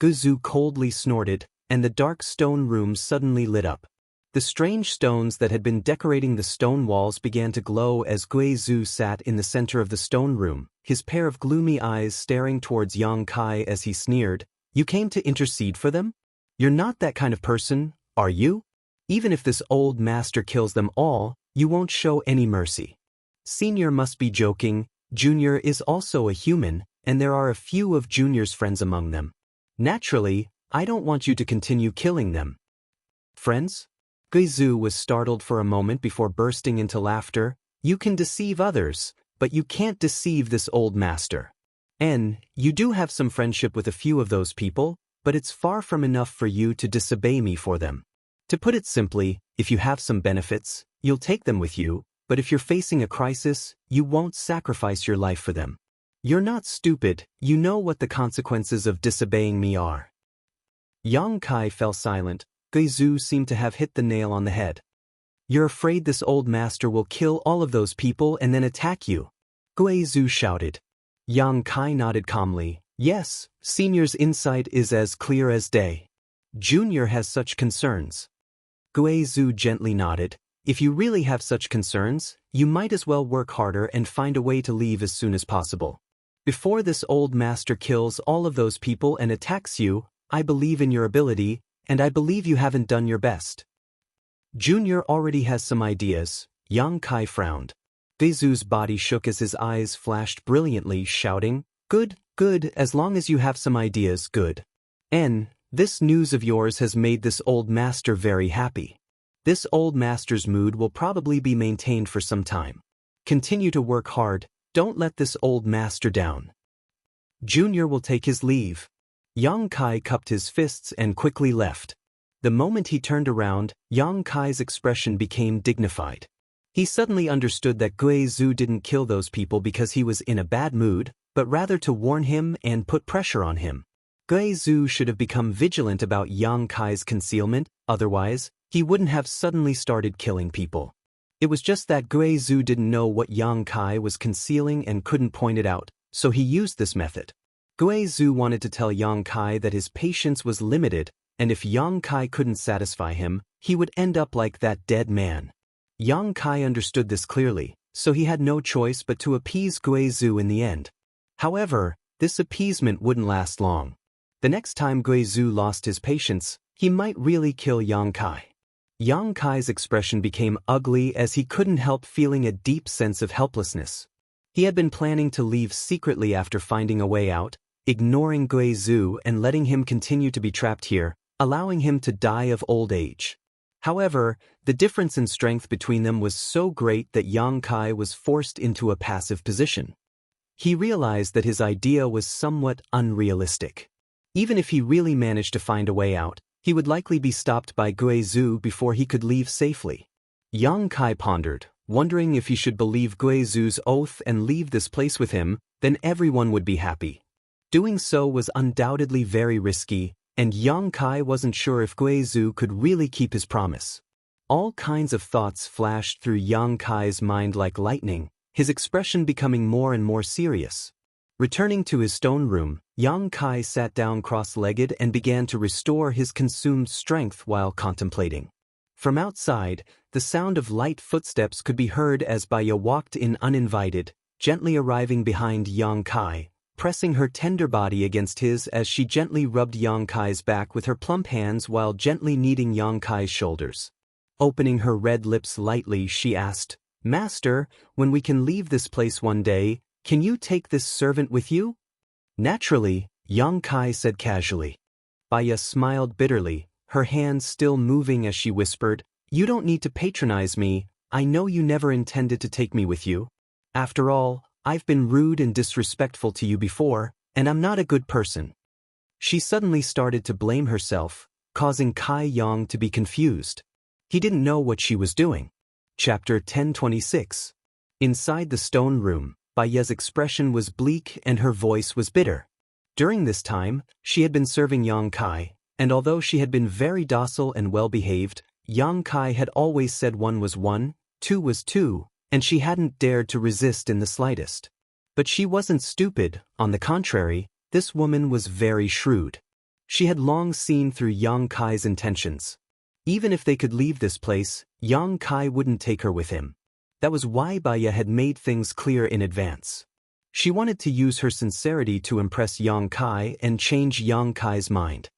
Guizhou coldly snorted, and the dark stone room suddenly lit up. The strange stones that had been decorating the stone walls began to glow as Guizhou sat in the center of the stone room, his pair of gloomy eyes staring towards Yang Kai as he sneered, "You came to intercede for them? You're not that kind of person, are you? Even if this old master kills them all, you won't show any mercy. Senior must be joking. Junior is also a human, and there are a few of Junior's friends among them. Naturally, I don't want you to continue killing them." "Friends?" Guizhou was startled for a moment before bursting into laughter. "You can deceive others, but you can't deceive this old master. And you do have some friendship with a few of those people, but it's far from enough for you to disobey me for them. To put it simply, if you have some benefits, you'll take them with you, but if you're facing a crisis, you won't sacrifice your life for them. You're not stupid, you know what the consequences of disobeying me are." Yang Kai fell silent. Guizhou seemed to have hit the nail on the head. "You're afraid this old master will kill all of those people and then attack you?" Guizhou shouted. Yang Kai nodded calmly. "Yes, Senior's insight is as clear as day. Junior has such concerns." Guizhou gently nodded. "If you really have such concerns, you might as well work harder and find a way to leave as soon as possible. Before this old master kills all of those people and attacks you, I believe in your ability, and I believe you haven't done your best." "Junior already has some ideas," Yang Kai frowned. Guizhou's body shook as his eyes flashed brilliantly, shouting, "Good, good, as long as you have some ideas, good. And this news of yours has made this old master very happy. This old master's mood will probably be maintained for some time. Continue to work hard, don't let this old master down. Junior will take his leave." Yang Kai cupped his fists and quickly left. The moment he turned around, Yang Kai's expression became dignified. He suddenly understood that Gui Zhu didn't kill those people because he was in a bad mood, but rather to warn him and put pressure on him. Gui Zhu should have become vigilant about Yang Kai's concealment, otherwise, he wouldn't have suddenly started killing people. It was just that Gui Zhu didn't know what Yang Kai was concealing and couldn't point it out, so he used this method. Gui Zhu wanted to tell Yang Kai that his patience was limited, and if Yang Kai couldn't satisfy him, he would end up like that dead man. Yang Kai understood this clearly, so he had no choice but to appease Gui Zhu in the end. However, this appeasement wouldn't last long. The next time Gui Zhu lost his patience, he might really kill Yang Kai. Yang Kai's expression became ugly as he couldn't help feeling a deep sense of helplessness. He had been planning to leave secretly after finding a way out, ignoring Gui Zhu and letting him continue to be trapped here, allowing him to die of old age. However, the difference in strength between them was so great that Yang Kai was forced into a passive position. He realized that his idea was somewhat unrealistic. Even if he really managed to find a way out, he would likely be stopped by Gui Zhu before he could leave safely. Yang Kai pondered, wondering if he should believe Gui Zhu's oath and leave this place with him, then everyone would be happy. Doing so was undoubtedly very risky, and Yang Kai wasn't sure if Gui Zhu could really keep his promise. All kinds of thoughts flashed through Yang Kai's mind like lightning, his expression becoming more and more serious. Returning to his stone room, Yang Kai sat down cross-legged and began to restore his consumed strength while contemplating. From outside, the sound of light footsteps could be heard as Baya walked in uninvited, gently arriving behind Yang Kai, pressing her tender body against his as she gently rubbed Yang Kai's back with her plump hands while gently kneading Yang Kai's shoulders. Opening her red lips lightly, she asked, "Master, when we can leave this place one day, can you take this servant with you?" "Naturally," Yang Kai said casually. Baya smiled bitterly, her hands still moving as she whispered, "You don't need to patronize me, I know you never intended to take me with you. After all, I've been rude and disrespectful to you before, and I'm not a good person." She suddenly started to blame herself, causing Kai Yang to be confused. He didn't know what she was doing. Chapter 1026. Inside the stone room, Baya's expression was bleak and her voice was bitter. During this time, she had been serving Yang Kai, and although she had been very docile and well-behaved, Yang Kai had always said 1 was 1, 2 was 2, and she hadn't dared to resist in the slightest. But she wasn't stupid, on the contrary, this woman was very shrewd. She had long seen through Yang Kai's intentions. Even if they could leave this place, Yang Kai wouldn't take her with him. That was why Baya had made things clear in advance. She wanted to use her sincerity to impress Yang Kai and change Yang Kai's mind.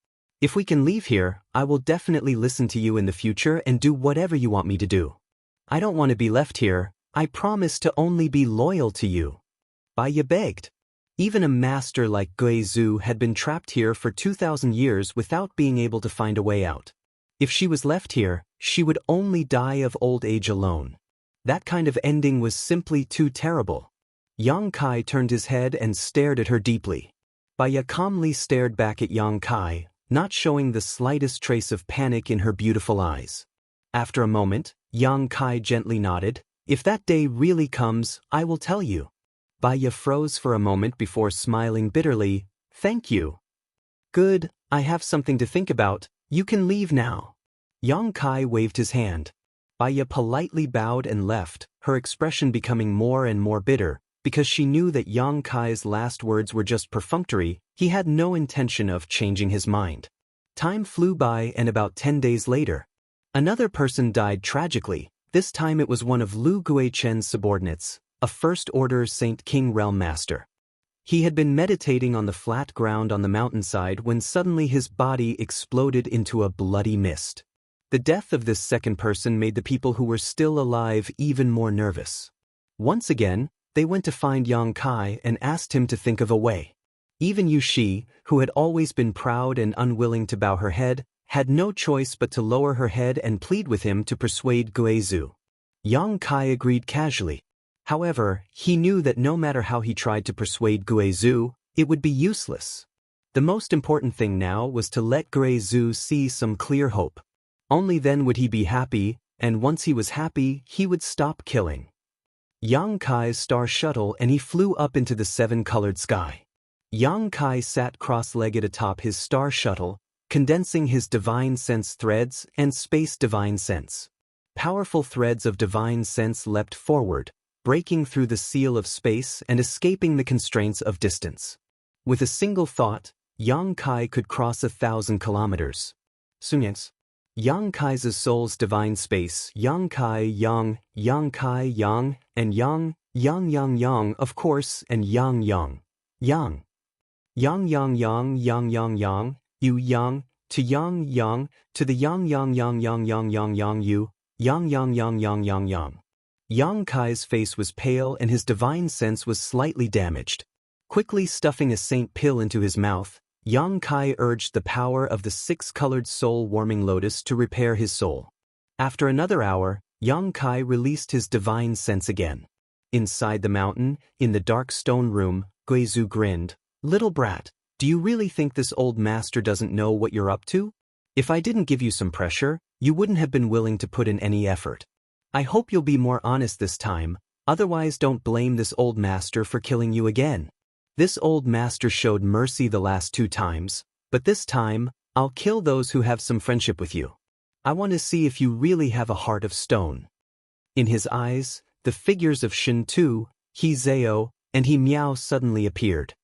"If we can leave here, I will definitely listen to you in the future and do whatever you want me to do. I don't want to be left here, I promise to only be loyal to you," Baya begged. Even a master like Gui Zhu had been trapped here for 2,000 years without being able to find a way out. If she was left here, she would only die of old age alone. That kind of ending was simply too terrible. Yang Kai turned his head and stared at her deeply. Baya calmly stared back at Yang Kai, not showing the slightest trace of panic in her beautiful eyes. After a moment, Yang Kai gently nodded, "If that day really comes, I will tell you." Baya froze for a moment before smiling bitterly, "Thank you." "Good, I have something to think about, you can leave now." Yang Kai waved his hand. Baya politely bowed and left, her expression becoming more and more bitter, because she knew that Yang Kai's last words were just perfunctory, he had no intention of changing his mind. Time flew by and about 10 days later, another person died tragically. This time it was one of Lu Guichen's subordinates, a first-order Saint King Realm Master. He had been meditating on the flat ground on the mountainside when suddenly his body exploded into a bloody mist. The death of this second person made the people who were still alive even more nervous. Once again, they went to find Yang Kai and asked him to think of a way. Even Yu Shi, who had always been proud and unwilling to bow her head, had no choice but to lower her head and plead with him to persuade Gui Zhu. Yang Kai agreed casually. However, he knew that no matter how he tried to persuade Gui Zhu, it would be useless. The most important thing now was to let Gui Zhu see some clear hope. Only then would he be happy, and once he was happy, he would stop killing. Yang Kai's star shuttle and he flew up into the seven-colored sky. Yang Kai sat cross-legged atop his star shuttle, condensing his divine sense threads and space divine sense. Powerful threads of divine sense leapt forward, breaking through the seal of space and escaping the constraints of distance. With a single thought, Yang Kai could cross 1,000 kilometers. Sunyangs. Yang Kai's soul's divine space, Yang Kai Yang, Yang Kai Yang, and Yang, of course, and Yang. Yang, you Yang, to Yang, to the Yang, you, Yang. Yang Kai's face was pale and his divine sense was slightly damaged. Quickly stuffing a saint pill into his mouth, Yang Kai urged the power of the six-colored soul-warming lotus to repair his soul. After another hour, Yang Kai released his divine sense again. Inside the mountain, in the dark stone room, Gui Zhu grinned. "Little brat, do you really think this old master doesn't know what you're up to? If I didn't give you some pressure, you wouldn't have been willing to put in any effort. I hope you'll be more honest this time, otherwise don't blame this old master for killing you again. This old master showed mercy the last 2 times, but this time, I'll kill those who have some friendship with you. I want to see if you really have a heart of stone." In his eyes, the figures of Shen Tu, He Zhao, and He Miao suddenly appeared.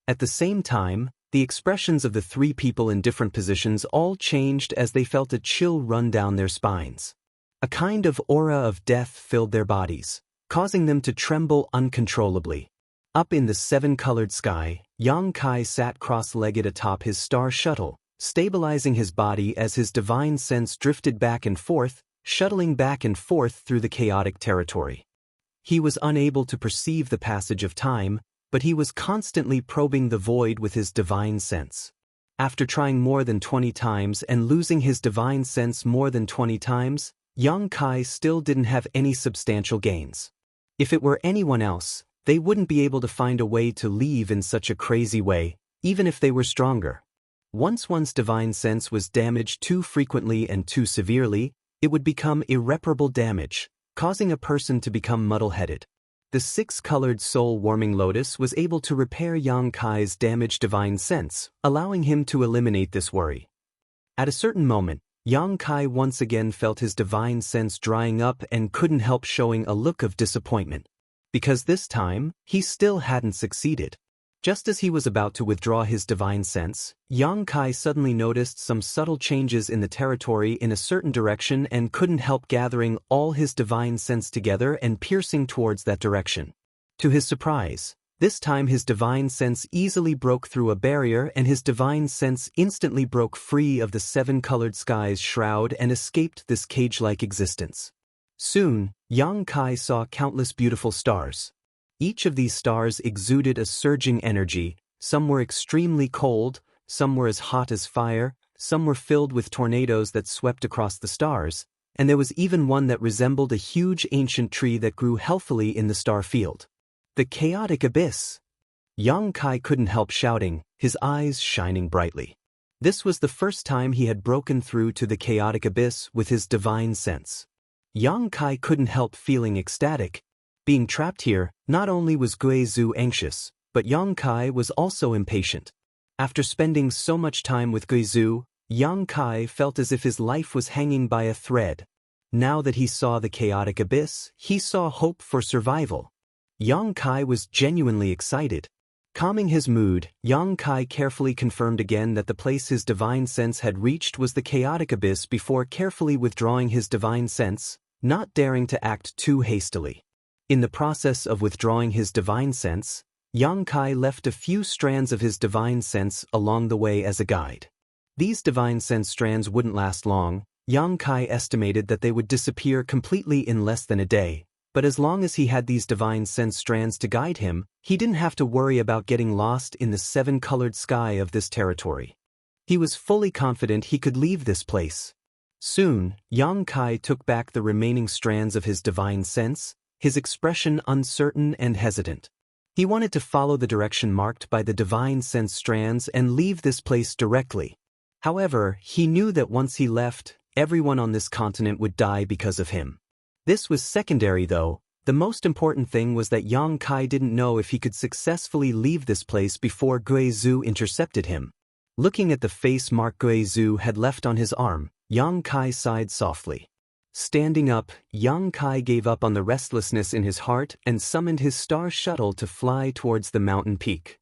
At the same time, the expressions of the 3 people in different positions all changed as they felt a chill run down their spines. A kind of aura of death filled their bodies, causing them to tremble uncontrollably. Up in the seven-colored sky, Yang Kai sat cross-legged atop his star shuttle, stabilizing his body as his divine sense drifted back and forth, shuttling back and forth through the chaotic territory. He was unable to perceive the passage of time, but he was constantly probing the void with his divine sense. After trying more than 20 times and losing his divine sense more than 20 times, Yang Kai still didn't have any substantial gains. If it were anyone else, they wouldn't be able to find a way to leave in such a crazy way, even if they were stronger. Once one's divine sense was damaged too frequently and too severely, it would become irreparable damage, causing a person to become muddle-headed. The 6-colored soul-warming lotus was able to repair Yang Kai's damaged divine sense, allowing him to eliminate this worry. At a certain moment, Yang Kai once again felt his divine sense drying up and couldn't help showing a look of disappointment. Because this time, he still hadn't succeeded. Just as he was about to withdraw his divine sense, Yang Kai suddenly noticed some subtle changes in the territory in a certain direction and couldn't help gathering all his divine sense together and piercing towards that direction. To his surprise, this time his divine sense easily broke through a barrier and his divine sense instantly broke free of the 7-colored sky's shroud and escaped this cage-like existence. Soon, Yang Kai saw countless beautiful stars. Each of these stars exuded a surging energy. Some were extremely cold, some were as hot as fire, some were filled with tornadoes that swept across the stars, and there was even one that resembled a huge ancient tree that grew healthily in the star field. The chaotic abyss! Yang Kai couldn't help shouting, his eyes shining brightly. This was the first time he had broken through to the chaotic abyss with his divine sense. Yang Kai couldn't help feeling ecstatic. Being trapped here, not only was Gui Zhu anxious, but Yang Kai was also impatient. After spending so much time with Gui Zhu, Yang Kai felt as if his life was hanging by a thread. Now that he saw the chaotic abyss, he saw hope for survival. Yang Kai was genuinely excited. Calming his mood, Yang Kai carefully confirmed again that the place his divine sense had reached was the chaotic abyss before carefully withdrawing his divine sense, not daring to act too hastily. In the process of withdrawing his divine sense, Yang Kai left a few strands of his divine sense along the way as a guide. These divine sense strands wouldn't last long. Yang Kai estimated that they would disappear completely in less than a day, but as long as he had these divine sense strands to guide him, he didn't have to worry about getting lost in the 7-colored sky of this territory. He was fully confident he could leave this place. Soon, Yang Kai took back the remaining strands of his divine sense, his expression uncertain and hesitant. He wanted to follow the direction marked by the divine sense strands and leave this place directly. However, he knew that once he left, everyone on this continent would die because of him. This was secondary though. The most important thing was that Yang Kai didn't know if he could successfully leave this place before Guizhou intercepted him. Looking at the face mark Guizhou had left on his arm, Yang Kai sighed softly. Standing up, Yang Kai gave up on the restlessness in his heart and summoned his star shuttle to fly towards the mountain peak.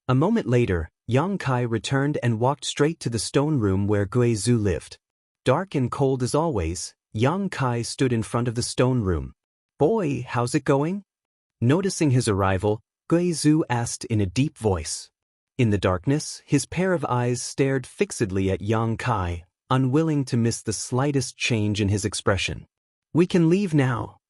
A moment later, Yang Kai returned and walked straight to the stone room where Guizhou lived. Dark and cold as always, Yang Kai stood in front of the stone room. "Boy, how's it going?" Noticing his arrival, Guizhou asked in a deep voice. In the darkness, his pair of eyes stared fixedly at Yang Kai, unwilling to miss the slightest change in his expression. "We can leave now,"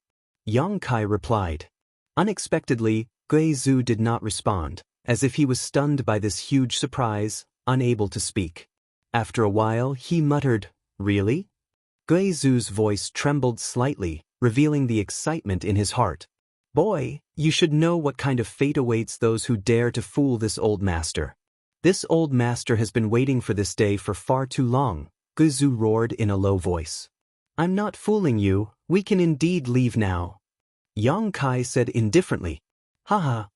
Yang Kai replied. Unexpectedly, Guizhou did not respond, as if he was stunned by this huge surprise, unable to speak. After a while, he muttered, "Really?" Guizhou's voice trembled slightly, revealing the excitement in his heart. "Boy, you should know what kind of fate awaits those who dare to fool this old master. This old master has been waiting for this day for far too long," Guizhou roared in a low voice. "I'm not fooling you, we can indeed leave now," Yang Kai said indifferently. "Haha."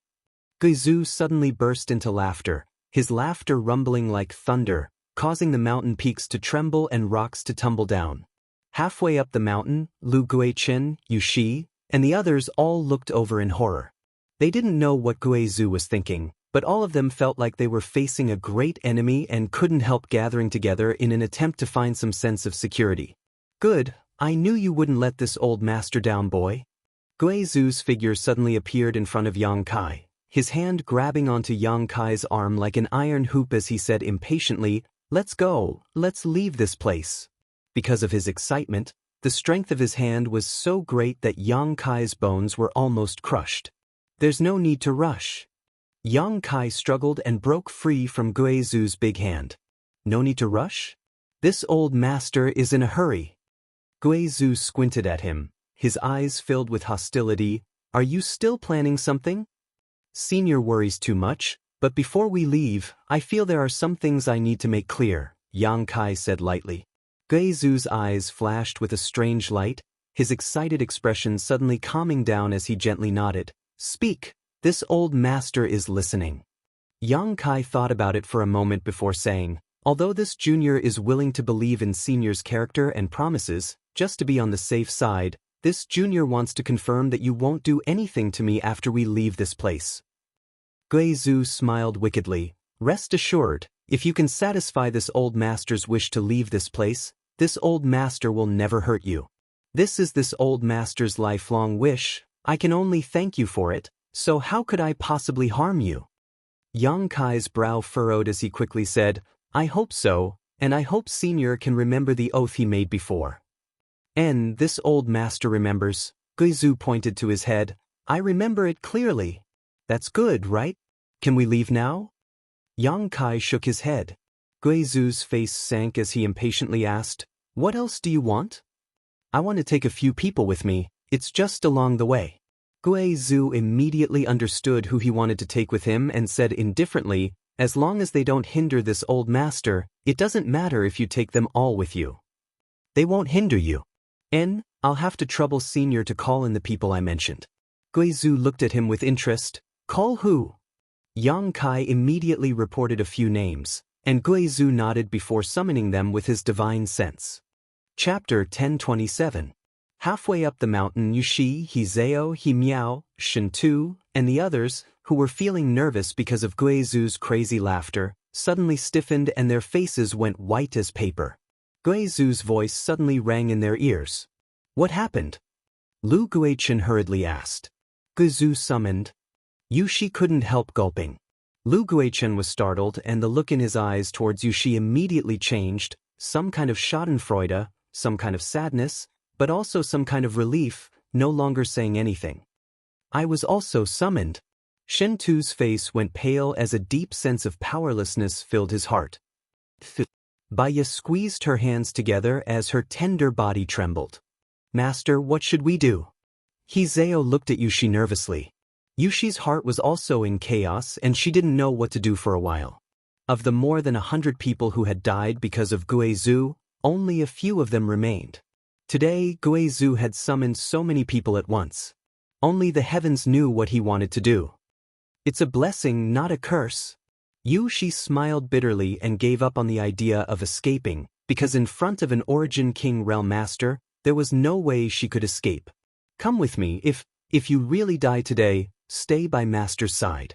Guizhou suddenly burst into laughter, his laughter rumbling like thunder, causing the mountain peaks to tremble and rocks to tumble down. Halfway up the mountain, Lu Guichen, Yu Shi, and the others all looked over in horror. They didn't know what Guizhou was thinking, but all of them felt like they were facing a great enemy and couldn't help gathering together in an attempt to find some sense of security. "Good, I knew you wouldn't let this old master down, boy." Guizhou's figure suddenly appeared in front of Yang Kai, his hand grabbing onto Yang Kai's arm like an iron hoop as he said impatiently, "Let's go, let's leave this place." Because of his excitement, the strength of his hand was so great that Yang Kai's bones were almost crushed. "There's no need to rush." Yang Kai struggled and broke free from Guizhou's big hand. "No need to rush? This old master is in a hurry." Guizhou squinted at him, his eyes filled with hostility. "Are you still planning something?" "Senior worries too much, but before we leave, I feel there are some things I need to make clear," Yang Kai said lightly. Guizhou's eyes flashed with a strange light, his excited expression suddenly calming down as he gently nodded. "Speak, this old master is listening." Yang Kai thought about it for a moment before saying, "Although this junior is willing to believe in senior's character and promises, just to be on the safe side, this junior wants to confirm that you won't do anything to me after we leave this place." Guizhou smiled wickedly. "Rest assured, if you can satisfy this old master's wish to leave this place, this old master will never hurt you. This is this old master's lifelong wish. I can only thank you for it, so how could I possibly harm you?" Yang Kai's brow furrowed as he quickly said, "I hope so, and I hope senior can remember the oath he made before." "And this old master remembers," Guizhou pointed to his head. "I remember it clearly." "That's good, right? Can we leave now?" Yang Kai shook his head. Guizhou's face sank as he impatiently asked, "What else do you want?" "I want to take a few people with me, it's just along the way." Guizhou immediately understood who he wanted to take with him and said indifferently, "As long as they don't hinder this old master, it doesn't matter if you take them all with you." "They won't hinder you." "I'll have to trouble senior to call in the people I mentioned." Guizhou looked at him with interest. "Call who?" Yang Kai immediately reported a few names, and Guizhou nodded before summoning them with his divine sense. Chapter 1027. Halfway up the mountain, Yushi, Hizeo, Himiao, Shintu, and the others, who were feeling nervous because of Guizhou's crazy laughter, suddenly stiffened and their faces went white as paper. Guizhou's voice suddenly rang in their ears. "What happened?" Lu Guichen hurriedly asked. Guizhou summoned. Yushi couldn't help gulping. Lu Guichen was startled and the look in his eyes towards Yushi immediately changed, some kind of schadenfreude, some kind of sadness, but also some kind of relief, no longer saying anything. "I was also summoned." Shintu's face went pale as a deep sense of powerlessness filled his heart. Baya squeezed her hands together as her tender body trembled. "Master, what should we do?" Hizeo looked at Yushi nervously. Yushi's heart was also in chaos and she didn't know what to do for a while. Of the more than 100 people who had died because of Guizhou, only a few of them remained. Today, Guizhou had summoned so many people at once. Only the heavens knew what he wanted to do. It's a blessing, not a curse. Yushi smiled bitterly and gave up on the idea of escaping, because in front of an Origin King Realm Master, there was no way she could escape. Come with me, if you really die today, stay by Master's side.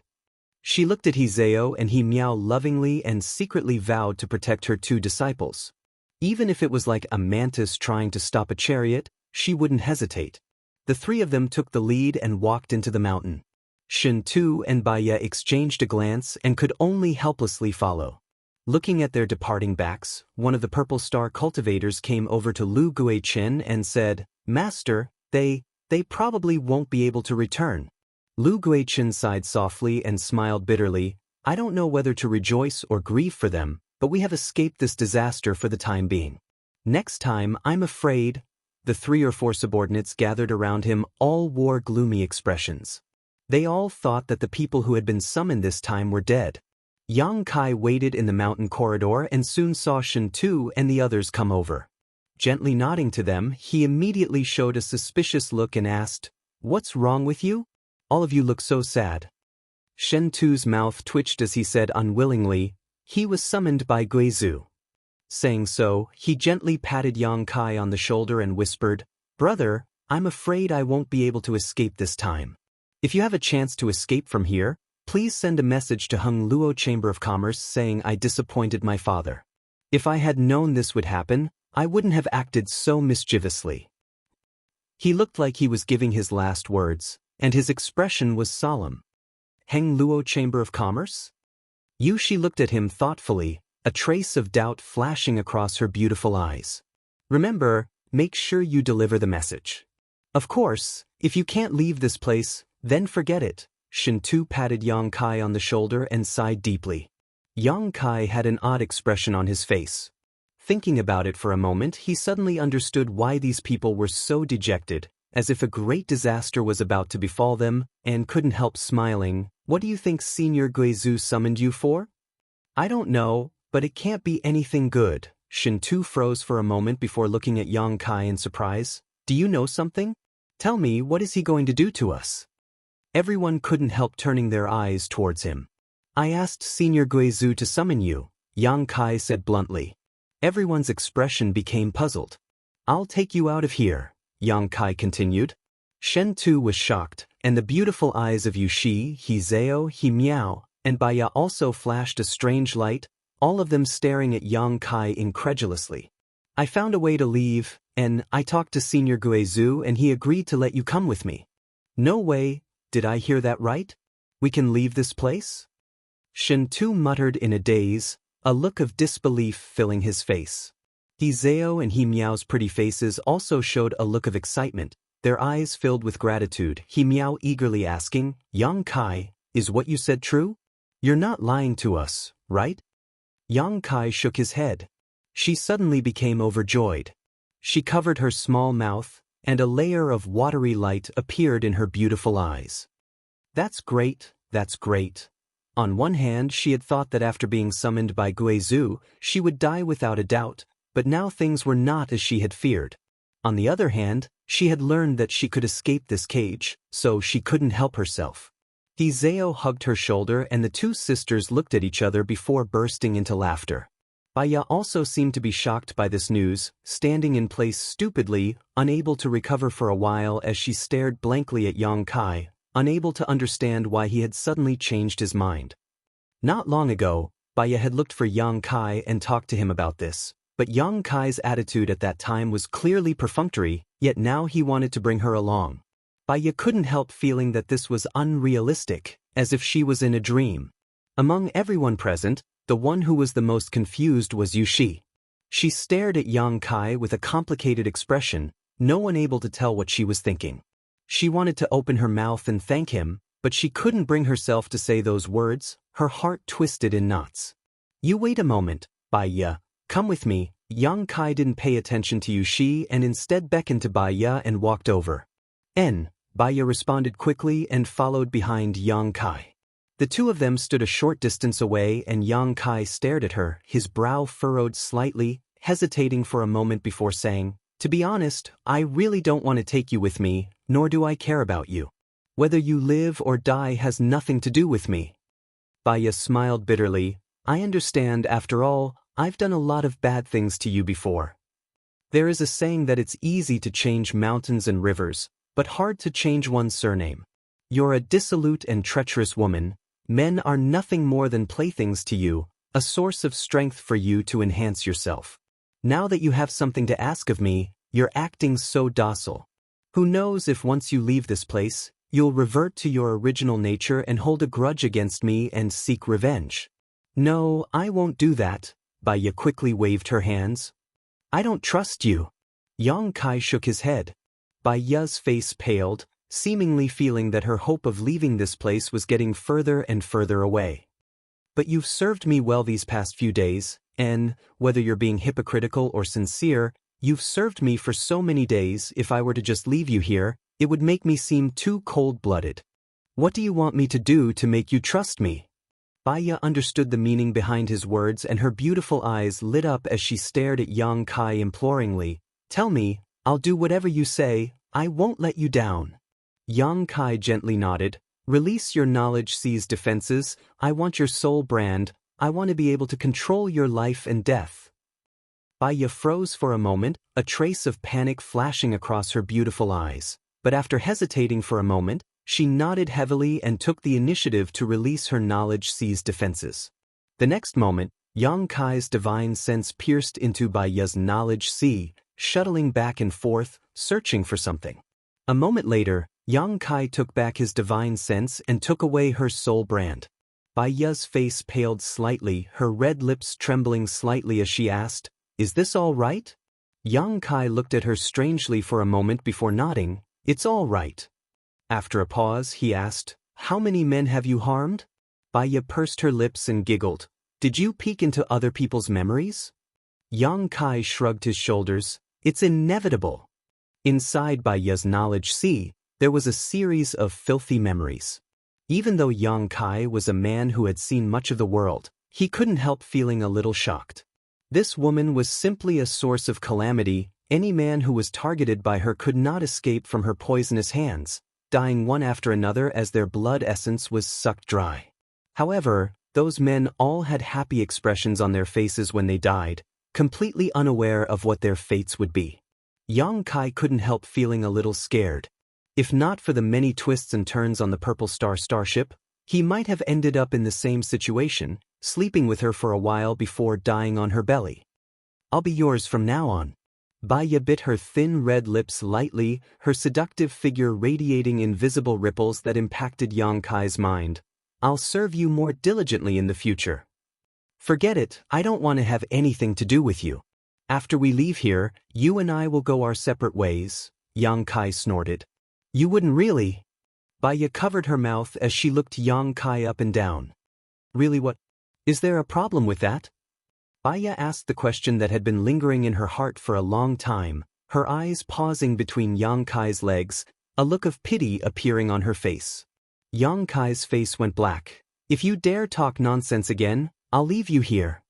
She looked at Hizeo and he meowed lovingly and secretly vowed to protect her two disciples. Even if it was like a mantis trying to stop a chariot, she wouldn't hesitate. The three of them took the lead and walked into the mountain. Shintu and Baya exchanged a glance and could only helplessly follow. Looking at their departing backs, one of the Purple Star cultivators came over to Lu Guichen and said, "Master, they probably won't be able to return." Lu Guichen sighed softly and smiled bitterly. "I don't know whether to rejoice or grieve for them, but we have escaped this disaster for the time being. Next time, I'm afraid." The 3 or 4 subordinates gathered around him all wore gloomy expressions. They all thought that the people who had been summoned this time were dead. Yang Kai waited in the mountain corridor and soon saw Shintu and the others come over. Gently nodding to them, he immediately showed a suspicious look and asked, "What's wrong with you? All of you look so sad." Shintu's mouth twitched as he said unwillingly, "He was summoned by Guizhou." Saying so, he gently patted Yang Kai on the shoulder and whispered, "Brother, I'm afraid I won't be able to escape this time. If you have a chance to escape from here, please send a message to Hung Luo Chamber of Commerce saying I disappointed my father. If I had known this would happen, I wouldn't have acted so mischievously." He looked like he was giving his last words, and his expression was solemn. Heng Luo Chamber of Commerce? Yushi looked at him thoughtfully, a trace of doubt flashing across her beautiful eyes. "Remember, make sure you deliver the message. Of course, if you can't leave this place, then forget it." Shintu patted Yang Kai on the shoulder and sighed deeply. Yang Kai had an odd expression on his face. Thinking about it for a moment, he suddenly understood why these people were so dejected, as if a great disaster was about to befall them, and couldn't help smiling. "What do you think Senior Guizhou summoned you for?" "I don't know, but it can't be anything good." Shintu froze for a moment before looking at Yang Kai in surprise. "Do you know something? Tell me, what is he going to do to us?" Everyone couldn't help turning their eyes towards him. "I asked Senior Guizhou to summon you," Yang Kai said bluntly. Everyone's expression became puzzled. "I'll take you out of here," Yang Kai continued. Shentu was shocked, and the beautiful eyes of Yushi, Hizeo, Himiao, and Baya also flashed a strange light, all of them staring at Yang Kai incredulously. "I found a way to leave, and I talked to Senior Guizhou and he agreed to let you come with me." "No way. Did I hear that right? We can leave this place?" Shintu muttered in a daze, a look of disbelief filling his face. Hizeo and Himiao's pretty faces also showed a look of excitement, their eyes filled with gratitude, Himiao eagerly asking, "Yang Kai, is what you said true? You're not lying to us, right?" Yang Kai shook his head. She suddenly became overjoyed. She covered her small mouth, and a layer of watery light appeared in her beautiful eyes. That's great, that's great." On one hand, she had thought that after being summoned by Guizhou, she would die without a doubt, but now things were not as she had feared. On the other hand, she had learned that she could escape this cage, so she couldn't help herself. Hizeo hugged her shoulder and the two sisters looked at each other before bursting into laughter. Baya also seemed to be shocked by this news, standing in place stupidly, unable to recover for a while as she stared blankly at Yang Kai, unable to understand why he had suddenly changed his mind. Not long ago, Baya had looked for Yang Kai and talked to him about this, but Yang Kai's attitude at that time was clearly perfunctory, yet now he wanted to bring her along. Baya couldn't help feeling that this was unrealistic, as if she was in a dream. Among everyone present, the one who was the most confused was Yushi. She stared at Yang Kai with a complicated expression, no one able to tell what she was thinking. She wanted to open her mouth and thank him, but she couldn't bring herself to say those words, her heart twisted in knots. "You wait a moment, Baya, come with me." Yang Kai didn't pay attention to Yushi and instead beckoned to Baya and walked over. Baya responded quickly and followed behind Yang Kai. The two of them stood a short distance away and Yang Kai stared at her, his brow furrowed slightly, hesitating for a moment before saying, "To be honest, I really don't want to take you with me, nor do I care about you. Whether you live or die has nothing to do with me." Baya smiled bitterly. "I understand, after all, I've done a lot of bad things to you before. There is a saying that it's easy to change mountains and rivers, but hard to change one's surname. You're a dissolute and treacherous woman. Men are nothing more than playthings to you, a source of strength for you to enhance yourself. Now that you have something to ask of me, you're acting so docile. Who knows if once you leave this place, you'll revert to your original nature and hold a grudge against me and seek revenge." "No, I won't do that," Baya quickly waved her hands. "I don't trust you." Yang Kai shook his head. Baya's face paled, seemingly feeling that her hope of leaving this place was getting further and further away. "But you've served me well these past few days, and, whether you're being hypocritical or sincere, you've served me for so many days. If I were to just leave you here, it would make me seem too cold-blooded. What do you want me to do to make you trust me?" Baya understood the meaning behind his words and her beautiful eyes lit up as she stared at Yang Kai imploringly. "Tell me, I'll do whatever you say, I won't let you down." Yang Kai gently nodded. "Release your knowledge sees defenses. I want your soul brand. I want to be able to control your life and death." Baya froze for a moment, a trace of panic flashing across her beautiful eyes. But after hesitating for a moment, she nodded heavily and took the initiative to release her knowledge sees defenses. The next moment, Yang Kai's divine sense pierced into Baya's knowledge sea, shuttling back and forth, searching for something. A moment later, Yang Kai took back his divine sense and took away her soul brand. Baya's face paled slightly, her red lips trembling slightly as she asked, "Is this all right?" Yang Kai looked at her strangely for a moment before nodding. "It's all right." After a pause, he asked, "How many men have you harmed?" Baya pursed her lips and giggled. "Did you peek into other people's memories?" Yang Kai shrugged his shoulders. "It's inevitable." Inside Baya's knowledge sea, there was a series of filthy memories. Even though Yang Kai was a man who had seen much of the world, he couldn't help feeling a little shocked. This woman was simply a source of calamity. Any man who was targeted by her could not escape from her poisonous hands, dying one after another as their blood essence was sucked dry. However, those men all had happy expressions on their faces when they died, completely unaware of what their fates would be. Yang Kai couldn't help feeling a little scared. If not for the many twists and turns on the Purple Star starship, he might have ended up in the same situation, sleeping with her for a while before dying on her belly. "I'll be yours from now on." Baya bit her thin red lips lightly, her seductive figure radiating invisible ripples that impacted Yang Kai's mind. "I'll serve you more diligently in the future." "Forget it, I don't want to have anything to do with you. After we leave here, you and I will go our separate ways," Yang Kai snorted. "You wouldn't really?" Baya covered her mouth as she looked Yang Kai up and down. "Really, what? Is there a problem with that?" Baya asked the question that had been lingering in her heart for a long time, her eyes pausing between Yang Kai's legs, a look of pity appearing on her face. Yang Kai's face went black. "If you dare talk nonsense again, I'll leave you here."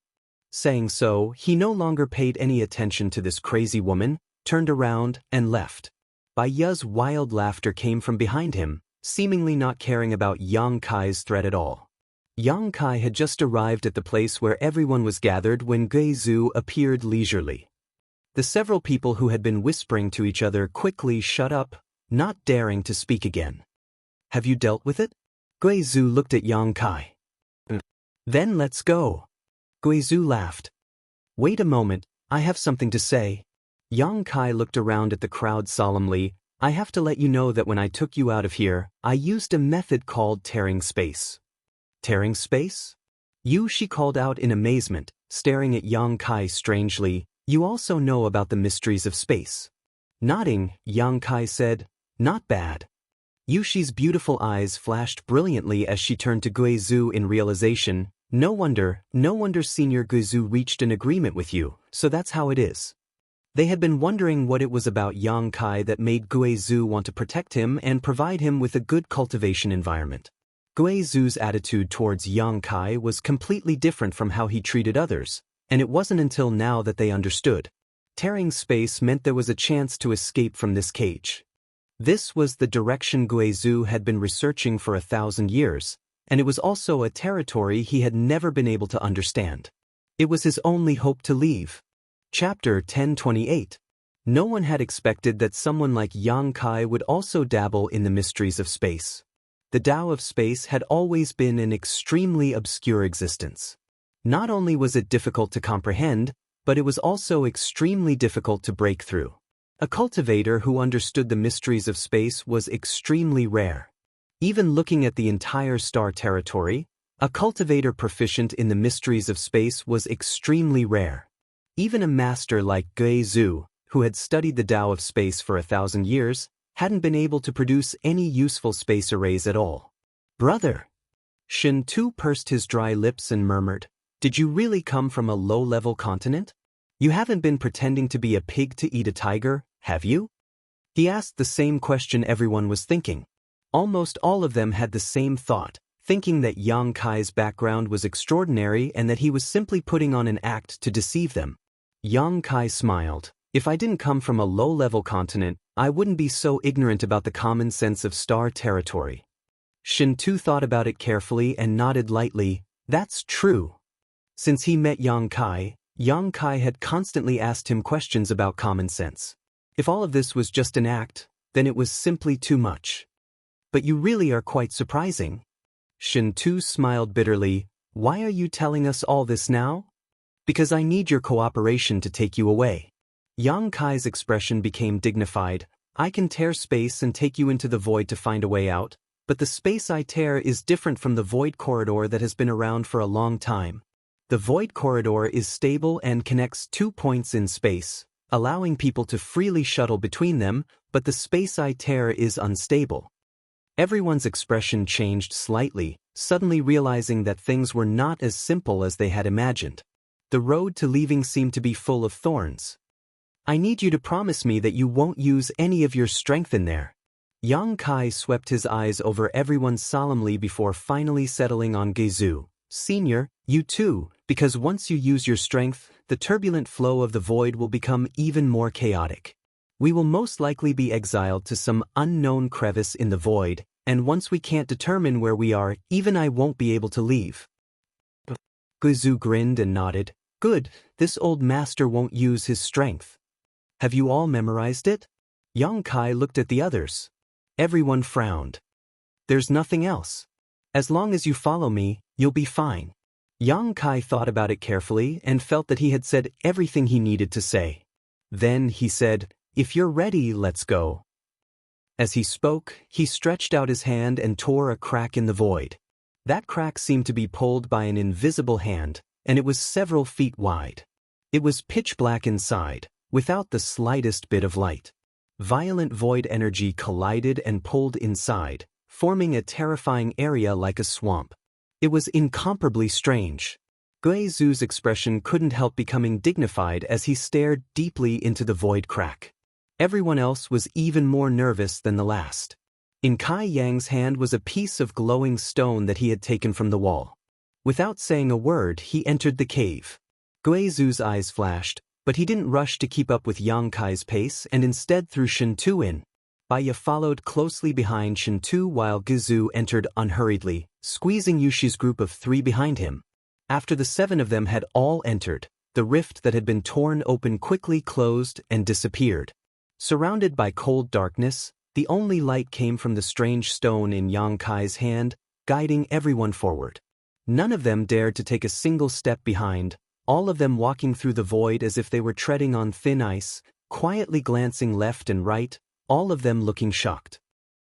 Saying so, he no longer paid any attention to this crazy woman, turned around, and left. Baya's wild laughter came from behind him, seemingly not caring about Yang Kai's threat at all. Yang Kai had just arrived at the place where everyone was gathered when Guizhou appeared leisurely. The several people who had been whispering to each other quickly shut up, not daring to speak again. "Have you dealt with it?" Guizhou looked at Yang Kai. "Then let's go." Guizhou laughed. "Wait a moment, I have something to say." Yang Kai looked around at the crowd solemnly. "I have to let you know that when I took you out of here, I used a method called tearing space." "Tearing space?" She called out in amazement, staring at Yang Kai strangely. "You also know about the mysteries of space." Nodding, Yang Kai said, "Not bad." Yushi's beautiful eyes flashed brilliantly as she turned to Guizhou in realization. No wonder Senior Guizhou reached an agreement with you, so that's how it is." They had been wondering what it was about Yang Kai that made Guizhou want to protect him and provide him with a good cultivation environment. Guizhou's attitude towards Yang Kai was completely different from how he treated others, and it wasn't until now that they understood. Tearing space meant there was a chance to escape from this cage. This was the direction Guizhou had been researching for 1,000 years, and it was also a territory he had never been able to understand. It was his only hope to leave. Chapter 1028. No one had expected that someone like Yang Kai would also dabble in the mysteries of space. The Tao of space had always been an extremely obscure existence. Not only was it difficult to comprehend, but it was also extremely difficult to break through. A cultivator who understood the mysteries of space was extremely rare. Even looking at the entire star territory, a cultivator proficient in the mysteries of space was extremely rare. Even a master like Guizhou, who had studied the Tao of space for 1,000 years, hadn't been able to produce any useful space arrays at all. "Brother!" Shen Tu pursed his dry lips and murmured, "Did you really come from a low-level continent? You haven't been pretending to be a pig to eat a tiger, have you?" He asked the same question everyone was thinking. Almost all of them had the same thought, thinking that Yang Kai's background was extraordinary and that he was simply putting on an act to deceive them. Yang Kai smiled. "If I didn't come from a low-level continent, I wouldn't be so ignorant about the common sense of star territory." Shen Tu thought about it carefully and nodded lightly. That's true. Since he met Yang Kai had constantly asked him questions about common sense. If all of this was just an act, then it was simply too much. "But you really are quite surprising." Shen Tu smiled bitterly. "Why are you telling us all this now?" "Because I need your cooperation to take you away." Yang Kai's expression became dignified. "I can tear space and take you into the void to find a way out, but the space I tear is different from the void corridor that has been around for a long time. The void corridor is stable and connects 2 points in space, allowing people to freely shuttle between them, but the space I tear is unstable." Everyone's expression changed slightly, suddenly realizing that things were not as simple as they had imagined. The road to leaving seemed to be full of thorns. "I need you to promise me that you won't use any of your strength in there." Yang Kai swept his eyes over everyone solemnly before finally settling on Guizhou. "Senior, you too, because once you use your strength, the turbulent flow of the void will become even more chaotic. We will most likely be exiled to some unknown crevice in the void, and once we can't determine where we are, even I won't be able to leave." Guizhou grinned and nodded. "Good, this old master won't use his strength. Have you all memorized it?" Yang Kai looked at the others. Everyone frowned. "There's nothing else. As long as you follow me, you'll be fine." Yang Kai thought about it carefully and felt that he had said everything he needed to say. Then he said, "If you're ready, let's go." As he spoke, he stretched out his hand and tore a crack in the void. That crack seemed to be pulled by an invisible hand, and it was several feet wide. It was pitch black inside, without the slightest bit of light. Violent void energy collided and pulled inside, forming a terrifying area like a swamp. It was incomparably strange. Guizhou's expression couldn't help becoming dignified as he stared deeply into the void crack. Everyone else was even more nervous than the last. In Kai Yang's hand was a piece of glowing stone that he had taken from the wall. Without saying a word, he entered the cave. Guizhou's eyes flashed, but he didn't rush to keep up with Yang Kai's pace and instead threw Shen Tu in. Baiya followed closely behind Shen Tu while Guizhou entered unhurriedly, squeezing Yushi's group of 3 behind him. After the 7 of them had all entered, the rift that had been torn open quickly closed and disappeared. Surrounded by cold darkness, the only light came from the strange stone in Yang Kai's hand, guiding everyone forward. None of them dared to take a single step behind, all of them walking through the void as if they were treading on thin ice, quietly glancing left and right, all of them looking shocked.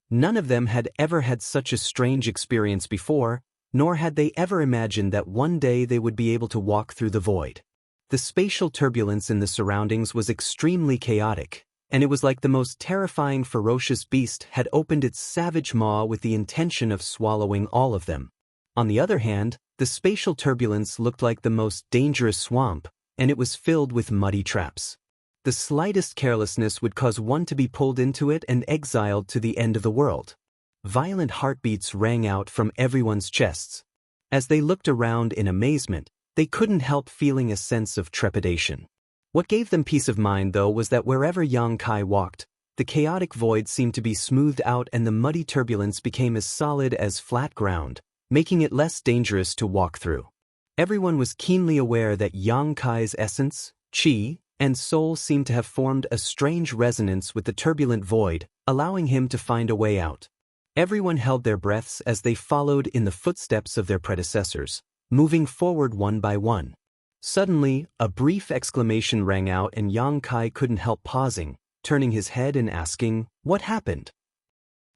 None of them had ever had such a strange experience before, nor had they ever imagined that one day they would be able to walk through the void. The spatial turbulence in the surroundings was extremely chaotic, and it was like the most terrifying ferocious beast had opened its savage maw with the intention of swallowing all of them. On the other hand, the spatial turbulence looked like the most dangerous swamp, and it was filled with muddy traps. The slightest carelessness would cause one to be pulled into it and exiled to the end of the world. Violent heartbeats rang out from everyone's chests. As they looked around in amazement, they couldn't help feeling a sense of trepidation. What gave them peace of mind, though, was that wherever Yang Kai walked, the chaotic void seemed to be smoothed out and the muddy turbulence became as solid as flat ground, making it less dangerous to walk through. Everyone was keenly aware that Yang Kai's essence, qi, and soul seemed to have formed a strange resonance with the turbulent void, allowing him to find a way out. Everyone held their breaths as they followed in the footsteps of their predecessors, moving forward one by one. Suddenly, a brief exclamation rang out and Yang Kai couldn't help pausing, turning his head and asking, "What happened?"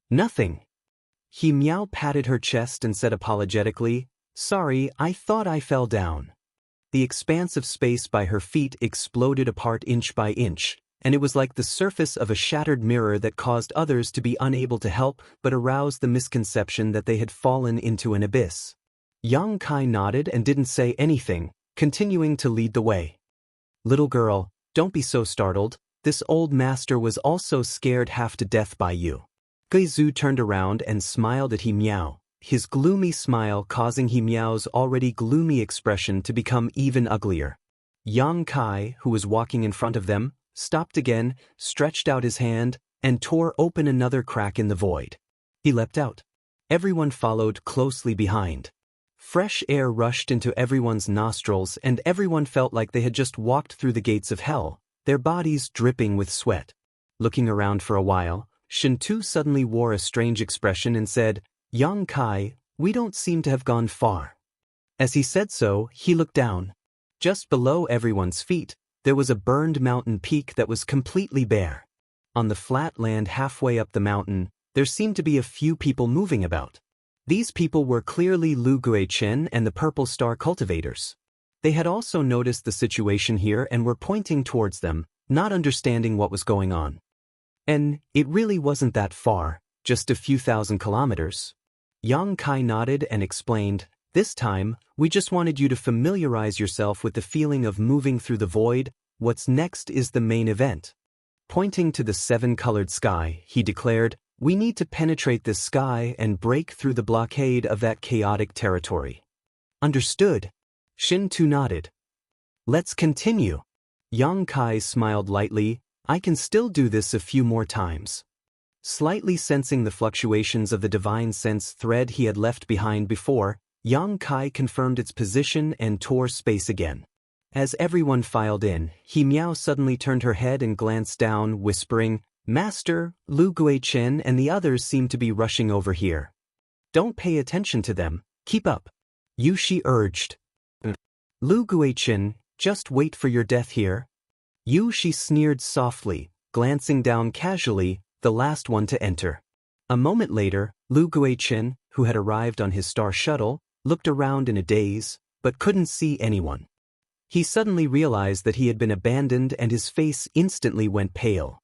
"Nothing." He Miao patted her chest and said apologetically, "Sorry, I thought I fell down." The expanse of space by her feet exploded apart inch by inch, and it was like the surface of a shattered mirror that caused others to be unable to help but aroused the misconception that they had fallen into an abyss. Yang Kai nodded and didn't say anything, continuing to lead the way. "Little girl, don't be so startled. This old master was also scared half to death by you." Guizhu turned around and smiled at He Miao, his gloomy smile causing He Miao's already gloomy expression to become even uglier. Yang Kai, who was walking in front of them, stopped again, stretched out his hand, and tore open another crack in the void. He leapt out. Everyone followed closely behind. Fresh air rushed into everyone's nostrils and everyone felt like they had just walked through the gates of hell, their bodies dripping with sweat. Looking around for a while, Shintu suddenly wore a strange expression and said, "Yang Kai, we don't seem to have gone far." As he said so, he looked down. Just below everyone's feet, there was a burned mountain peak that was completely bare. On the flat land halfway up the mountain, there seemed to be a few people moving about. These people were clearly Lu Guichen and the Purple Star cultivators. They had also noticed the situation here and were pointing towards them, not understanding what was going on. "And it really wasn't that far, just a few thousand kilometers." Yang Kai nodded and explained, "This time, we just wanted you to familiarize yourself with the feeling of moving through the void. What's next is the main event." Pointing to the seven-colored sky, he declared, "We need to penetrate this sky and break through the blockade of that chaotic territory." "Understood." Shintu nodded. "Let's continue." Yang Kai smiled lightly, "I can still do this a few more times." Slightly sensing the fluctuations of the divine sense thread he had left behind before, Yang Kai confirmed its position and tore space again. As everyone filed in, He Miao suddenly turned her head and glanced down, whispering, "Master, Lu Guichen and the others seem to be rushing over here." "Don't pay attention to them, keep up," Yu Shi urged. "Lu Guichen, just wait for your death here." Yu Shi sneered softly, glancing down casually, the last one to enter. A moment later, Lu Guichen, who had arrived on his star shuttle, looked around in a daze, but couldn't see anyone. He suddenly realized that he had been abandoned and his face instantly went pale.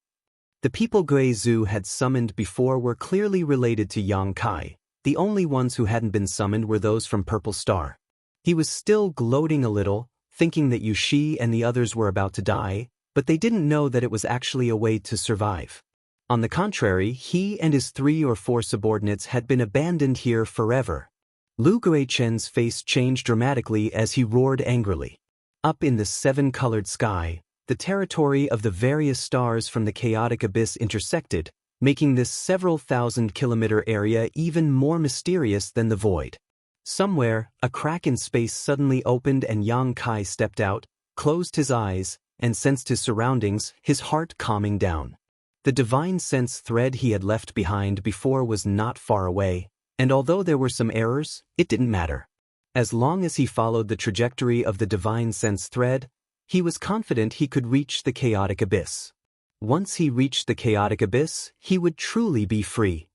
The people Guizhu had summoned before were clearly related to Yang Kai. The only ones who hadn't been summoned were those from Purple Star. He was still gloating a little, thinking that Yu Shi and the others were about to die, but they didn't know that it was actually a way to survive. On the contrary, he and his 3 or 4 subordinates had been abandoned here forever. Lu Guichen's face changed dramatically as he roared angrily. Up in the seven-colored sky, the territory of the various stars from the chaotic abyss intersected, making this several thousand-kilometer area even more mysterious than the void. Somewhere, a crack in space suddenly opened and Yang Kai stepped out, closed his eyes, and sensed his surroundings, his heart calming down. The divine sense thread he had left behind before was not far away, and although there were some errors, it didn't matter. As long as he followed the trajectory of the divine sense thread, he was confident he could reach the chaotic abyss. Once he reached the chaotic abyss, he would truly be free.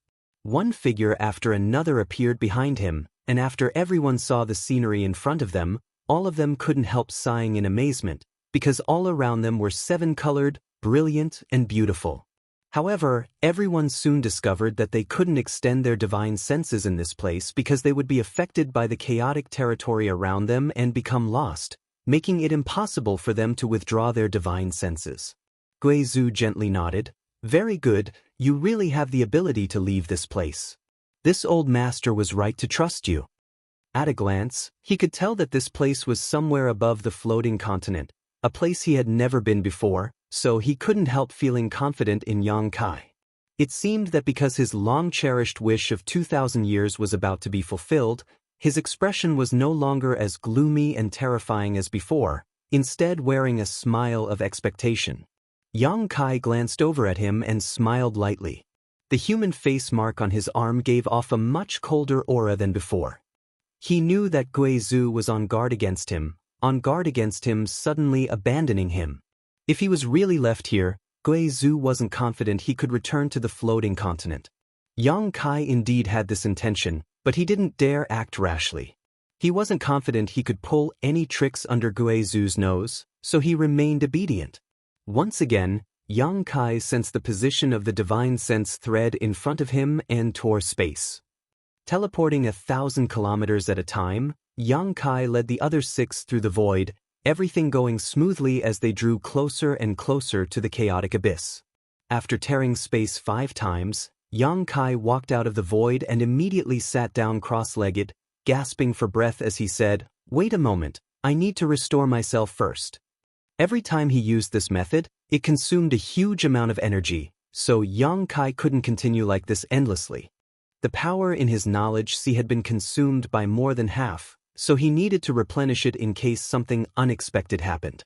One figure after another appeared behind him, and after everyone saw the scenery in front of them, all of them couldn't help sighing in amazement, because all around them were seven-colored, brilliant, and beautiful. However, everyone soon discovered that they couldn't extend their divine senses in this place because they would be affected by the chaotic territory around them and become lost, making it impossible for them to withdraw their divine senses. Guizhou gently nodded. Very good, you really have the ability to leave this place. This old master was right to trust you. At a glance, he could tell that this place was somewhere above the floating continent, a place he had never been before, so he couldn't help feeling confident in Yang Kai. It seemed that because his long-cherished wish of 2,000 years was about to be fulfilled, his expression was no longer as gloomy and terrifying as before, instead wearing a smile of expectation. Yang Kai glanced over at him and smiled lightly. The human face mark on his arm gave off a much colder aura than before. He knew that Guizhou was on guard against him suddenly abandoning him. If he was really left here, Guizhou wasn't confident he could return to the floating continent. Yang Kai indeed had this intention, but he didn't dare act rashly. He wasn't confident he could pull any tricks under Guizhou's nose, so he remained obedient. Once again, Yang Kai sensed the position of the divine sense thread in front of him and tore space. Teleporting 1,000 kilometers at a time, Yang Kai led the other 6 through the void, everything going smoothly as they drew closer and closer to the chaotic abyss. After tearing space 5 times, Yang Kai walked out of the void and immediately sat down cross-legged, gasping for breath as he said, "Wait a moment, I need to restore myself first." Every time he used this method, it consumed a huge amount of energy, so Yang Kai couldn't continue like this endlessly. The power in his knowledge sea had been consumed by more than half, so he needed to replenish it in case something unexpected happened.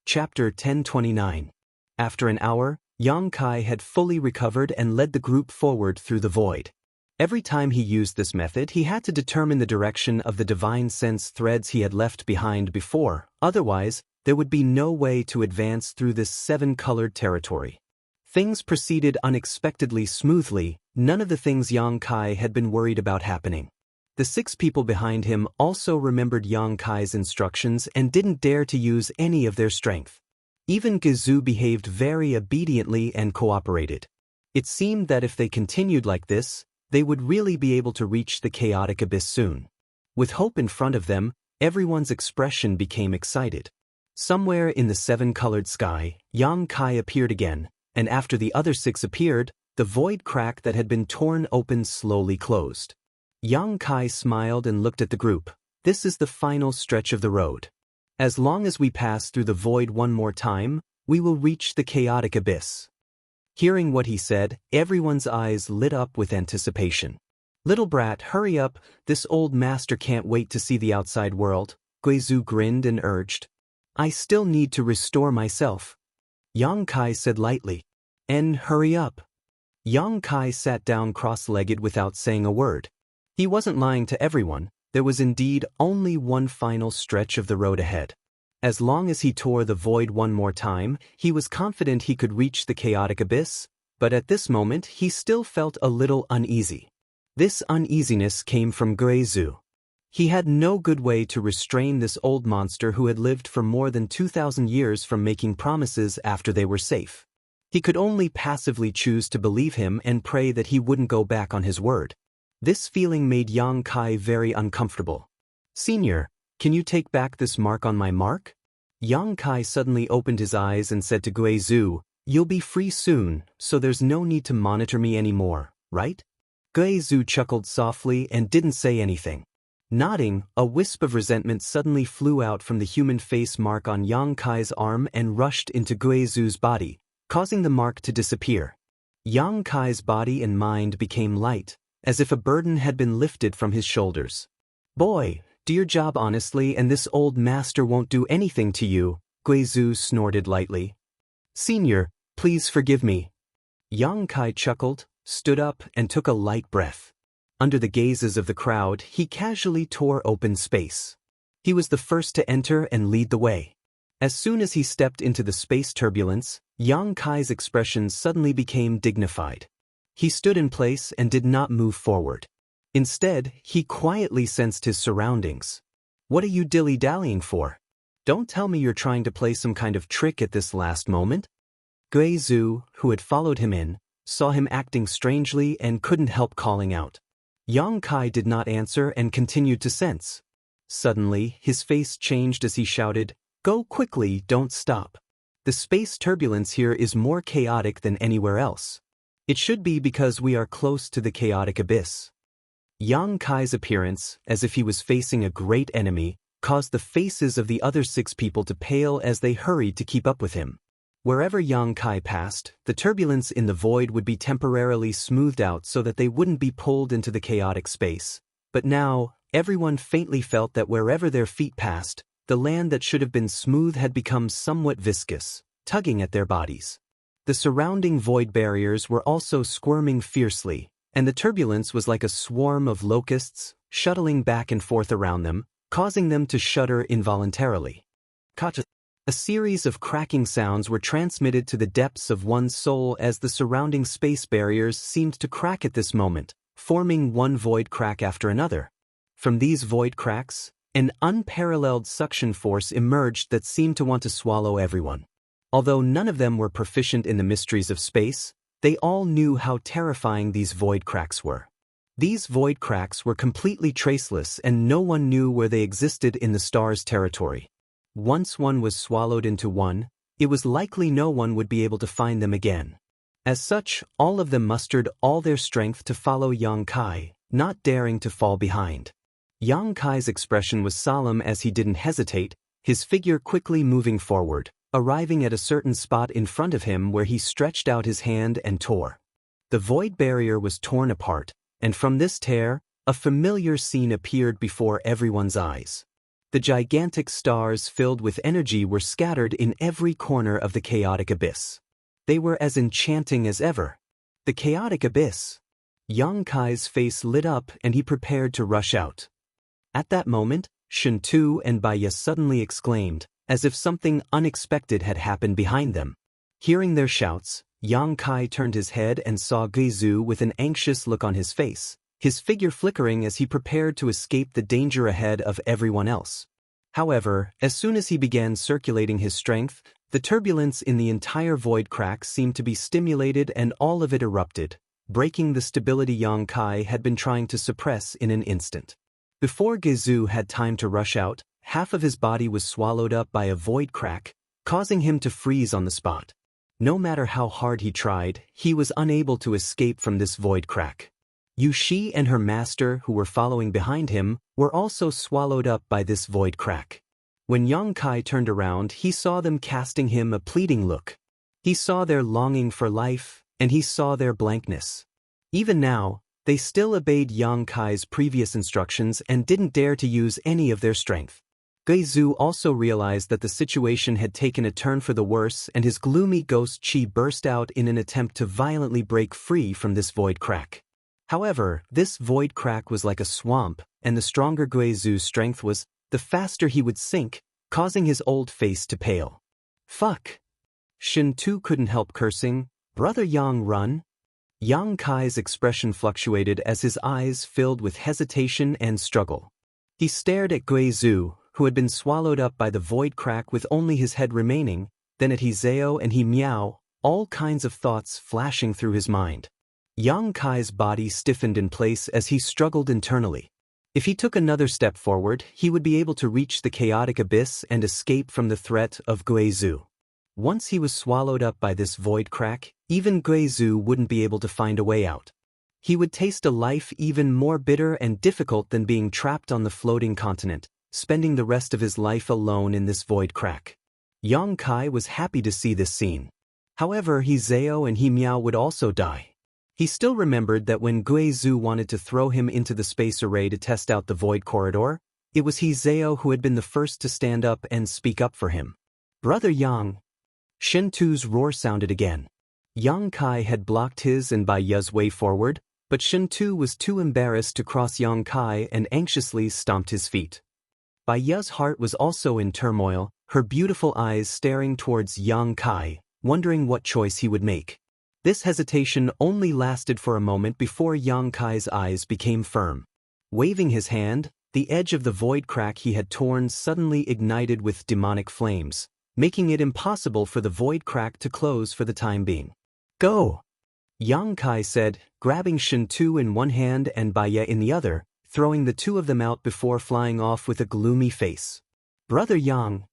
Chapter 1029. After an hour, Yang Kai had fully recovered and led the group forward through the void. Every time he used this method, he had to determine the direction of the divine sense threads he had left behind before, otherwise, there would be no way to advance through this 7-colored territory. Things proceeded unexpectedly smoothly, none of the things Yang Kai had been worried about happening. The 6 people behind him also remembered Yang Kai's instructions and didn't dare to use any of their strength. Even Guizhou behaved very obediently and cooperated. It seemed that if they continued like this, they would really be able to reach the chaotic abyss soon. With hope in front of them, everyone's expression became excited. Somewhere in the 7-colored sky, Yang Kai appeared again, and after the other 6 appeared, the void crack that had been torn open slowly closed. Yang Kai smiled and looked at the group. This is the final stretch of the road. As long as we pass through the void one more time, we will reach the chaotic abyss. Hearing what he said, everyone's eyes lit up with anticipation. Little brat, hurry up, this old master can't wait to see the outside world, Guizhou grinned and urged. I still need to restore myself. Yang Kai said lightly. And hurry up. Yang Kai sat down cross-legged without saying a word. He wasn't lying to everyone, there was indeed only one final stretch of the road ahead. As long as he tore the void one more time, he was confident he could reach the chaotic abyss, but at this moment he still felt a little uneasy. This uneasiness came from Guizhou. He had no good way to restrain this old monster who had lived for more than 2,000 years from making promises after they were safe. He could only passively choose to believe him and pray that he wouldn't go back on his word. This feeling made Yang Kai very uncomfortable. Senior, can you take back this mark on my mark? Yang Kai suddenly opened his eyes and said to Guizhou, you'll be free soon, so there's no need to monitor me anymore, right? Guizhou chuckled softly and didn't say anything. Nodding, a wisp of resentment suddenly flew out from the human face mark on Yang Kai's arm and rushed into Guizhou's body, causing the mark to disappear. Yang Kai's body and mind became light, as if a burden had been lifted from his shoulders. Boy, do your job honestly and this old master won't do anything to you, Guizhou snorted lightly. Senior, please forgive me. Yang Kai chuckled, stood up and took a light breath. Under the gazes of the crowd, he casually tore open space. He was the first to enter and lead the way. As soon as he stepped into the space turbulence, Yang Kai's expression suddenly became dignified. He stood in place and did not move forward. Instead, he quietly sensed his surroundings. What are you dilly-dallying for? Don't tell me you're trying to play some kind of trick at this last moment? Guizhou, who had followed him in, saw him acting strangely and couldn't help calling out. Yang Kai did not answer and continued to sense. Suddenly, his face changed as he shouted, Go quickly, don't stop. The space turbulence here is more chaotic than anywhere else. It should be because we are close to the chaotic abyss. Yang Kai's appearance, as if he was facing a great enemy, caused the faces of the other 6 people to pale as they hurried to keep up with him. Wherever Yang Kai passed, the turbulence in the void would be temporarily smoothed out so that they wouldn't be pulled into the chaotic space. But now, everyone faintly felt that wherever their feet passed, the land that should have been smooth had become somewhat viscous, tugging at their bodies. The surrounding void barriers were also squirming fiercely, and the turbulence was like a swarm of locusts, shuttling back and forth around them, causing them to shudder involuntarily. A series of cracking sounds were transmitted to the depths of one's soul as the surrounding space barriers seemed to crack at this moment, forming one void crack after another. From these void cracks, an unparalleled suction force emerged that seemed to want to swallow everyone. Although none of them were proficient in the mysteries of space, they all knew how terrifying these void cracks were. These void cracks were completely traceless and no one knew where they existed in the star's territory. Once one was swallowed into one, it was likely no one would be able to find them again. As such, all of them mustered all their strength to follow Yang Kai, not daring to fall behind. Yang Kai's expression was solemn as he didn't hesitate, his figure quickly moving forward, arriving at a certain spot in front of him where he stretched out his hand and tore. The void barrier was torn apart, and from this tear, a familiar scene appeared before everyone's eyes. The gigantic stars filled with energy were scattered in every corner of the chaotic abyss. They were as enchanting as ever. The chaotic abyss. Yang Kai's face lit up and he prepared to rush out. At that moment, Shuntu and Baya suddenly exclaimed, as if something unexpected had happened behind them. Hearing their shouts, Yang Kai turned his head and saw Guizhu with an anxious look on his face, his figure flickering as he prepared to escape the danger ahead of everyone else. However, as soon as he began circulating his strength, the turbulence in the entire void crack seemed to be stimulated and all of it erupted, breaking the stability Yang Kai had been trying to suppress in an instant. Before Guizhu had time to rush out, half of his body was swallowed up by a void crack, causing him to freeze on the spot. No matter how hard he tried, he was unable to escape from this void crack. Yushi and her master, who were following behind him, were also swallowed up by this void crack. When Yang Kai turned around, he saw them casting him a pleading look. He saw their longing for life, and he saw their blankness. Even now, they still obeyed Yang Kai's previous instructions and didn't dare to use any of their strength. Guizhu also realized that the situation had taken a turn for the worse and his gloomy ghost chi burst out in an attempt to violently break free from this void crack. However, this void crack was like a swamp, and the stronger Guizhu's strength was, the faster he would sink, causing his old face to pale. Fuck! Shuntu couldn't help cursing. Brother Yang, run! Yang Kai's expression fluctuated as his eyes filled with hesitation and struggle. He stared at Guizhu, who had been swallowed up by the void crack with only his head remaining, then at Hizeo and Miao, all kinds of thoughts flashing through his mind. Yang Kai's body stiffened in place as he struggled internally. If he took another step forward, he would be able to reach the chaotic abyss and escape from the threat of Guizhu. Once he was swallowed up by this void crack, even Guizhu wouldn't be able to find a way out. He would taste a life even more bitter and difficult than being trapped on the floating continent, spending the rest of his life alone in this void crack. Yang Kai was happy to see this scene. However, Hizeo and Miao would also die. He still remembered that when Guizhu wanted to throw him into the space array to test out the void corridor, it was Hizeo who had been the first to stand up and speak up for him. Brother Yang! Shuntu's roar sounded again. Yang Kai had blocked his and Baya's way forward, but Shuntu was too embarrassed to cross Yang Kai and anxiously stomped his feet. Baya's heart was also in turmoil, her beautiful eyes staring towards Yang Kai, wondering what choice he would make. This hesitation only lasted for a moment before Yang Kai's eyes became firm. Waving his hand, the edge of the void crack he had torn suddenly ignited with demonic flames, making it impossible for the void crack to close for the time being. Go! Yang Kai said, grabbing Shuntu in one hand and Baya in the other, throwing the two of them out before flying off with a gloomy face. Brother Yang!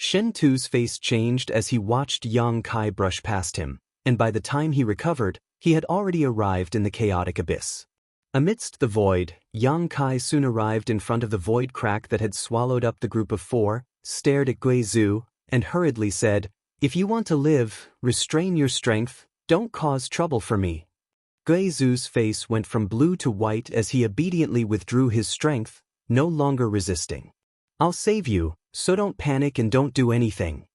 Shen Tu's face changed as he watched Yang Kai brush past him, and by the time he recovered, he had already arrived in the chaotic abyss. Amidst the void, Yang Kai soon arrived in front of the void crack that had swallowed up the group of four, stared at Guizhou, and hurriedly said, "If you want to live, restrain your strength, don't cause trouble for me." Guizhou's face went from blue to white as he obediently withdrew his strength, no longer resisting. "I'll save you, so don't panic and don't do anything,"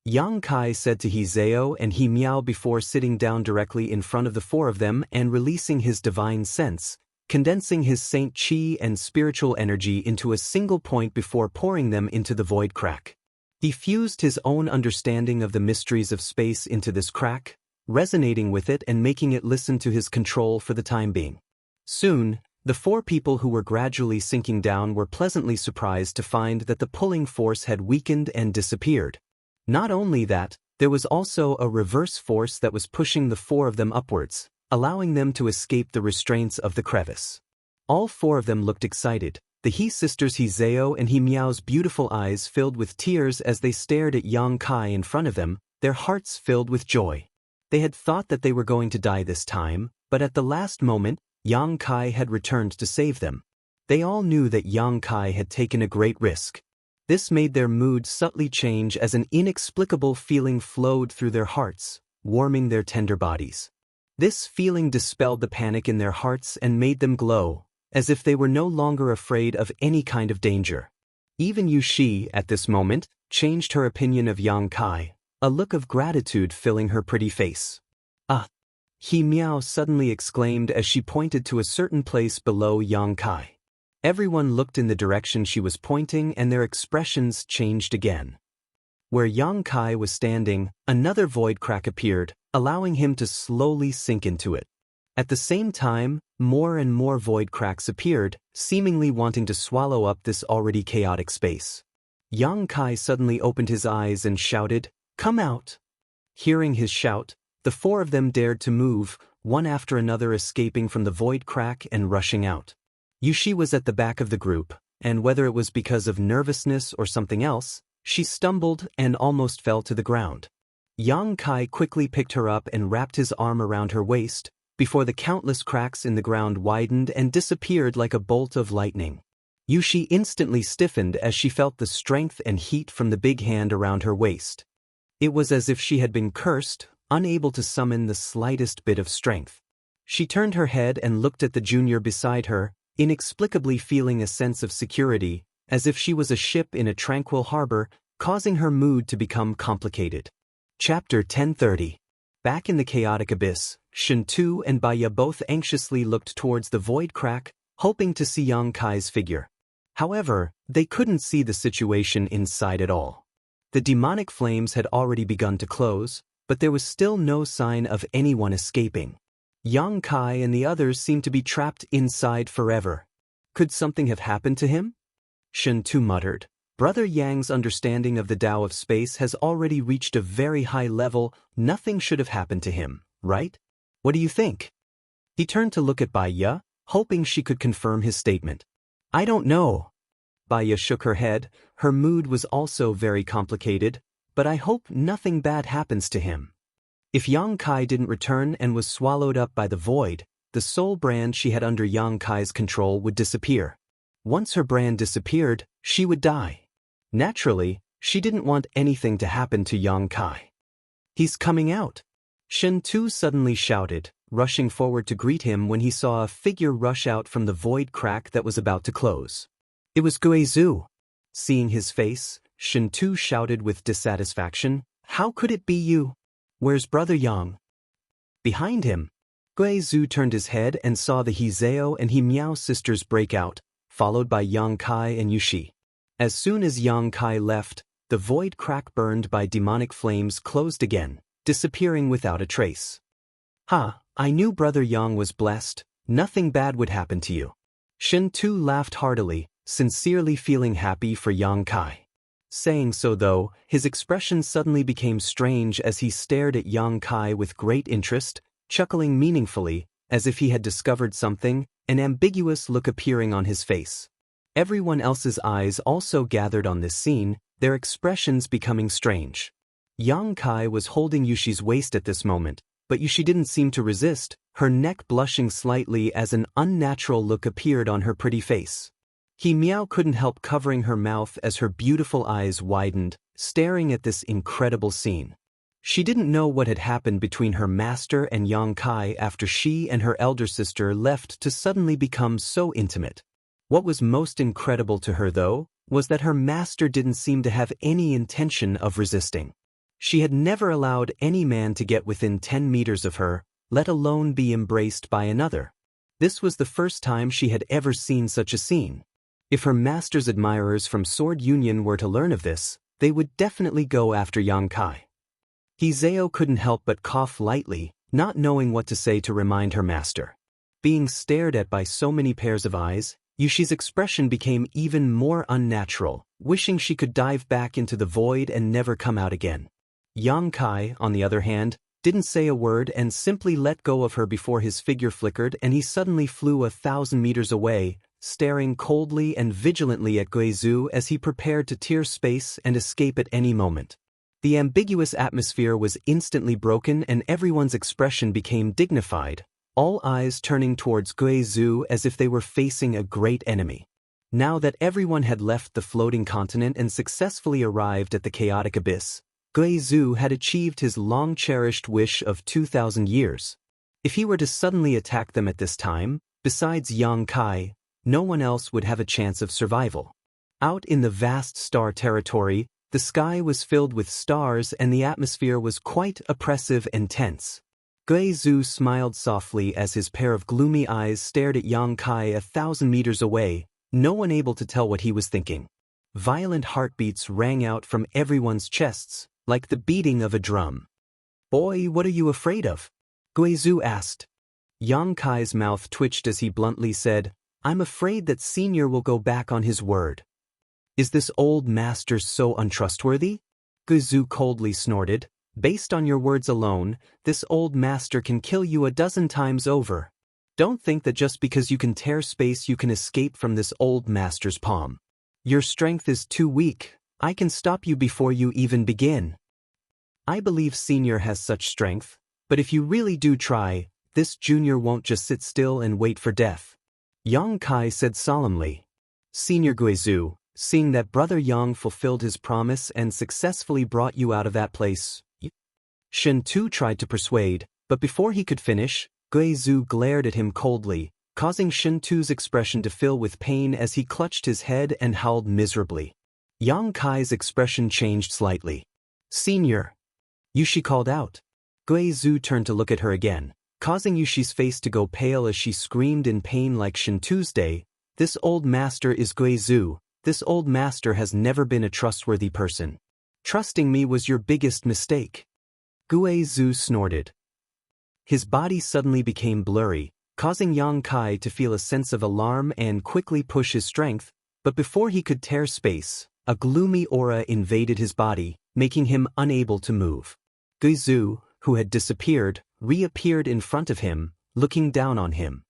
Yang Kai said to He Zhao and He Miao before sitting down directly in front of the four of them and releasing his divine sense, condensing his saint qi and spiritual energy into a single point before pouring them into the void crack. He fused his own understanding of the mysteries of space into this crack, resonating with it and making it listen to his control for the time being. Soon, the four people who were gradually sinking down were pleasantly surprised to find that the pulling force had weakened and disappeared. Not only that, there was also a reverse force that was pushing the four of them upwards, allowing them to escape the restraints of the crevice. All four of them looked excited. The He sisters He Zhao and He Miao's beautiful eyes filled with tears as they stared at Yang Kai in front of them, their hearts filled with joy. They had thought that they were going to die this time, but at the last moment, Yang Kai had returned to save them. They all knew that Yang Kai had taken a great risk. This made their mood subtly change as an inexplicable feeling flowed through their hearts, warming their tender bodies. This feeling dispelled the panic in their hearts and made them glow, as if they were no longer afraid of any kind of danger. Even Yu Shi, at this moment, changed her opinion of Yang Kai, a look of gratitude filling her pretty face. "Ah!" He Miao suddenly exclaimed as she pointed to a certain place below Yang Kai. Everyone looked in the direction she was pointing and their expressions changed again. Where Yang Kai was standing, another void crack appeared, allowing him to slowly sink into it. At the same time, more and more void cracks appeared, seemingly wanting to swallow up this already chaotic space. Yang Kai suddenly opened his eyes and shouted, "Come out!" Hearing his shout, the four of them dared to move, one after another escaping from the void crack and rushing out. Yu Shi was at the back of the group, and whether it was because of nervousness or something else, she stumbled and almost fell to the ground. Yang Kai quickly picked her up and wrapped his arm around her waist, before the countless cracks in the ground widened and disappeared like a bolt of lightning. Yu Shi instantly stiffened as she felt the strength and heat from the big hand around her waist. It was as if she had been cursed, unable to summon the slightest bit of strength. She turned her head and looked at the junior beside her, inexplicably feeling a sense of security, as if she was a ship in a tranquil harbor, causing her mood to become complicated. Chapter 1030. Back in the chaotic abyss, Shen Tu and Baya both anxiously looked towards the void crack, hoping to see Yang Kai's figure. However, they couldn't see the situation inside at all. The demonic flames had already begun to close, but there was still no sign of anyone escaping. Yang Kai and the others seemed to be trapped inside forever. Could something have happened to him? Shen Tu muttered. Brother Yang's understanding of the Tao of space has already reached a very high level. Nothing should have happened to him, right? What do you think? He turned to look at Baya, hoping she could confirm his statement. I don't know. Baya shook her head. Her mood was also very complicated, but I hope nothing bad happens to him. If Yang Kai didn't return and was swallowed up by the void, the soul brand she had under Yang Kai's control would disappear. Once her brand disappeared, she would die. Naturally, she didn't want anything to happen to Yang Kai. He's coming out. Shen Tu suddenly shouted, rushing forward to greet him when he saw a figure rush out from the void crack that was about to close. It was Guizhou. Seeing his face, Shen Tu shouted with dissatisfaction, How could it be you? Where's Brother Yang? Behind him, Guizhou turned his head and saw the He Zhao and He Miao sisters break out, followed by Yang Kai and Yu Shi. As soon as Yang Kai left, the void crack burned by demonic flames closed again, disappearing without a trace. I knew Brother Yang was blessed. Nothing bad would happen to you. Shen Tu laughed heartily, sincerely feeling happy for Yang Kai. Saying so though, his expression suddenly became strange as he stared at Yang Kai with great interest, chuckling meaningfully, as if he had discovered something, an ambiguous look appearing on his face. Everyone else's eyes also gathered on this scene, their expressions becoming strange. Yang Kai was holding Yushi's waist at this moment, but Yushi didn't seem to resist, her neck blushing slightly as an unnatural look appeared on her pretty face. He Miao couldn't help covering her mouth as her beautiful eyes widened, staring at this incredible scene. She didn't know what had happened between her master and Yang Kai after she and her elder sister left to suddenly become so intimate. What was most incredible to her, though, was that her master didn't seem to have any intention of resisting. She had never allowed any man to get within 10 meters of her, let alone be embraced by another. This was the first time she had ever seen such a scene. If her master's admirers from Sword Union were to learn of this, they would definitely go after Yang Kai. Hizeo couldn't help but cough lightly, not knowing what to say to remind her master. Being stared at by so many pairs of eyes, Yushi's expression became even more unnatural, wishing she could dive back into the void and never come out again. Yang Kai, on the other hand, didn't say a word and simply let go of her before his figure flickered and he suddenly flew 1,000 meters away, staring coldly and vigilantly at Guizhou as he prepared to tear space and escape at any moment. The ambiguous atmosphere was instantly broken and everyone's expression became dignified, all eyes turning towards Guizhou as if they were facing a great enemy. Now that everyone had left the floating continent and successfully arrived at the chaotic abyss, Guizhou had achieved his long-cherished wish of 2,000 years. If he were to suddenly attack them at this time, besides Yang Kai, no one else would have a chance of survival. Out in the vast star territory, the sky was filled with stars and the atmosphere was quite oppressive and tense. Guizhou smiled softly as his pair of gloomy eyes stared at Yang Kai 1,000 meters away, no one able to tell what he was thinking. Violent heartbeats rang out from everyone's chests, like the beating of a drum. "Boy, what are you afraid of?" Guizhou asked. Yang Kai's mouth twitched as he bluntly said, "I'm afraid that Senior will go back on his word." "Is this old master so untrustworthy?" Guizhou coldly snorted. "Based on your words alone, this old master can kill you 12 times over. Don't think that just because you can tear space you can escape from this old master's palm. Your strength is too weak. I can stop you before you even begin. I believe Senior has such strength, but if you really do try, this junior won't just sit still and wait for death." Yang Kai said solemnly. "Senior Guizhou, seeing that Brother Yang fulfilled his promise and successfully brought you out of that place." Shen Tu tried to persuade, but before he could finish, Guizhou glared at him coldly, causing Shen Tu's expression to fill with pain as he clutched his head and howled miserably. Yang Kai's expression changed slightly. "Senior!" Yushi called out. Guizhou turned to look at her again, causing Yushi's face to go pale as she screamed in pain like Shen Tuesday. "This old master is Guizhou. This old master has never been a trustworthy person. Trusting me was your biggest mistake." Guizhou snorted. His body suddenly became blurry, causing Yang Kai to feel a sense of alarm and quickly push his strength, but before he could tear space, a gloomy aura invaded his body, making him unable to move. Guizhou, who had disappeared, reappeared in front of him, looking down on him.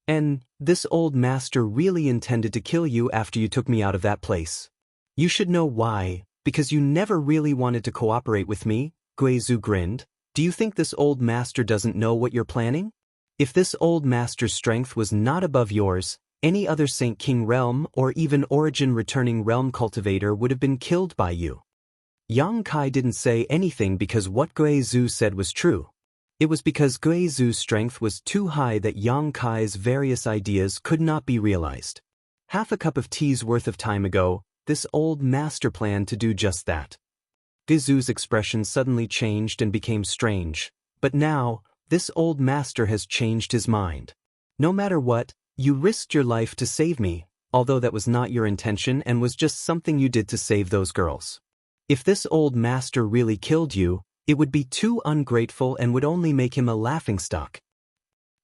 "And this old master really intended to kill you after you took me out of that place. You should know why, because you never really wanted to cooperate with me," Guizhou grinned. "Do you think this old master doesn't know what you're planning? If this old master's strength was not above yours, any other Saint King realm or even origin returning realm cultivator would have been killed by you." Yang Kai didn't say anything because what Guizhou said was true. It was because Guizhou's strength was too high that Yang Kai's various ideas could not be realized. Half a cup of tea's worth of time ago, this old master planned to do just that. Guizhou's expression suddenly changed and became strange, but now, this old master has changed his mind. "No matter what, you risked your life to save me, although that was not your intention and was just something you did to save those girls. If this old master really killed you, it would be too ungrateful and would only make him a laughingstock.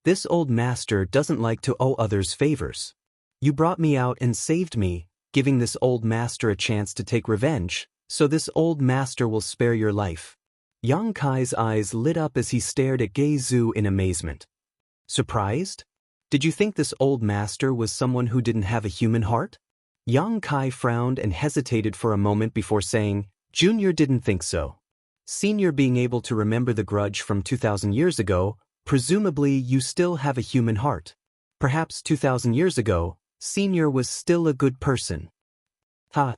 This old master doesn't like to owe others favors. You brought me out and saved me, giving this old master a chance to take revenge, so this old master will spare your life." Yang Kai's eyes lit up as he stared at Guizhou in amazement. "Surprised? Did you think this old master was someone who didn't have a human heart?" Yang Kai frowned and hesitated for a moment before saying, Junior didn't think so. Senior being able to remember the grudge from 2,000 years ago, presumably you still have a human heart. Perhaps 2,000 years ago, Senior was still a good person. Ha!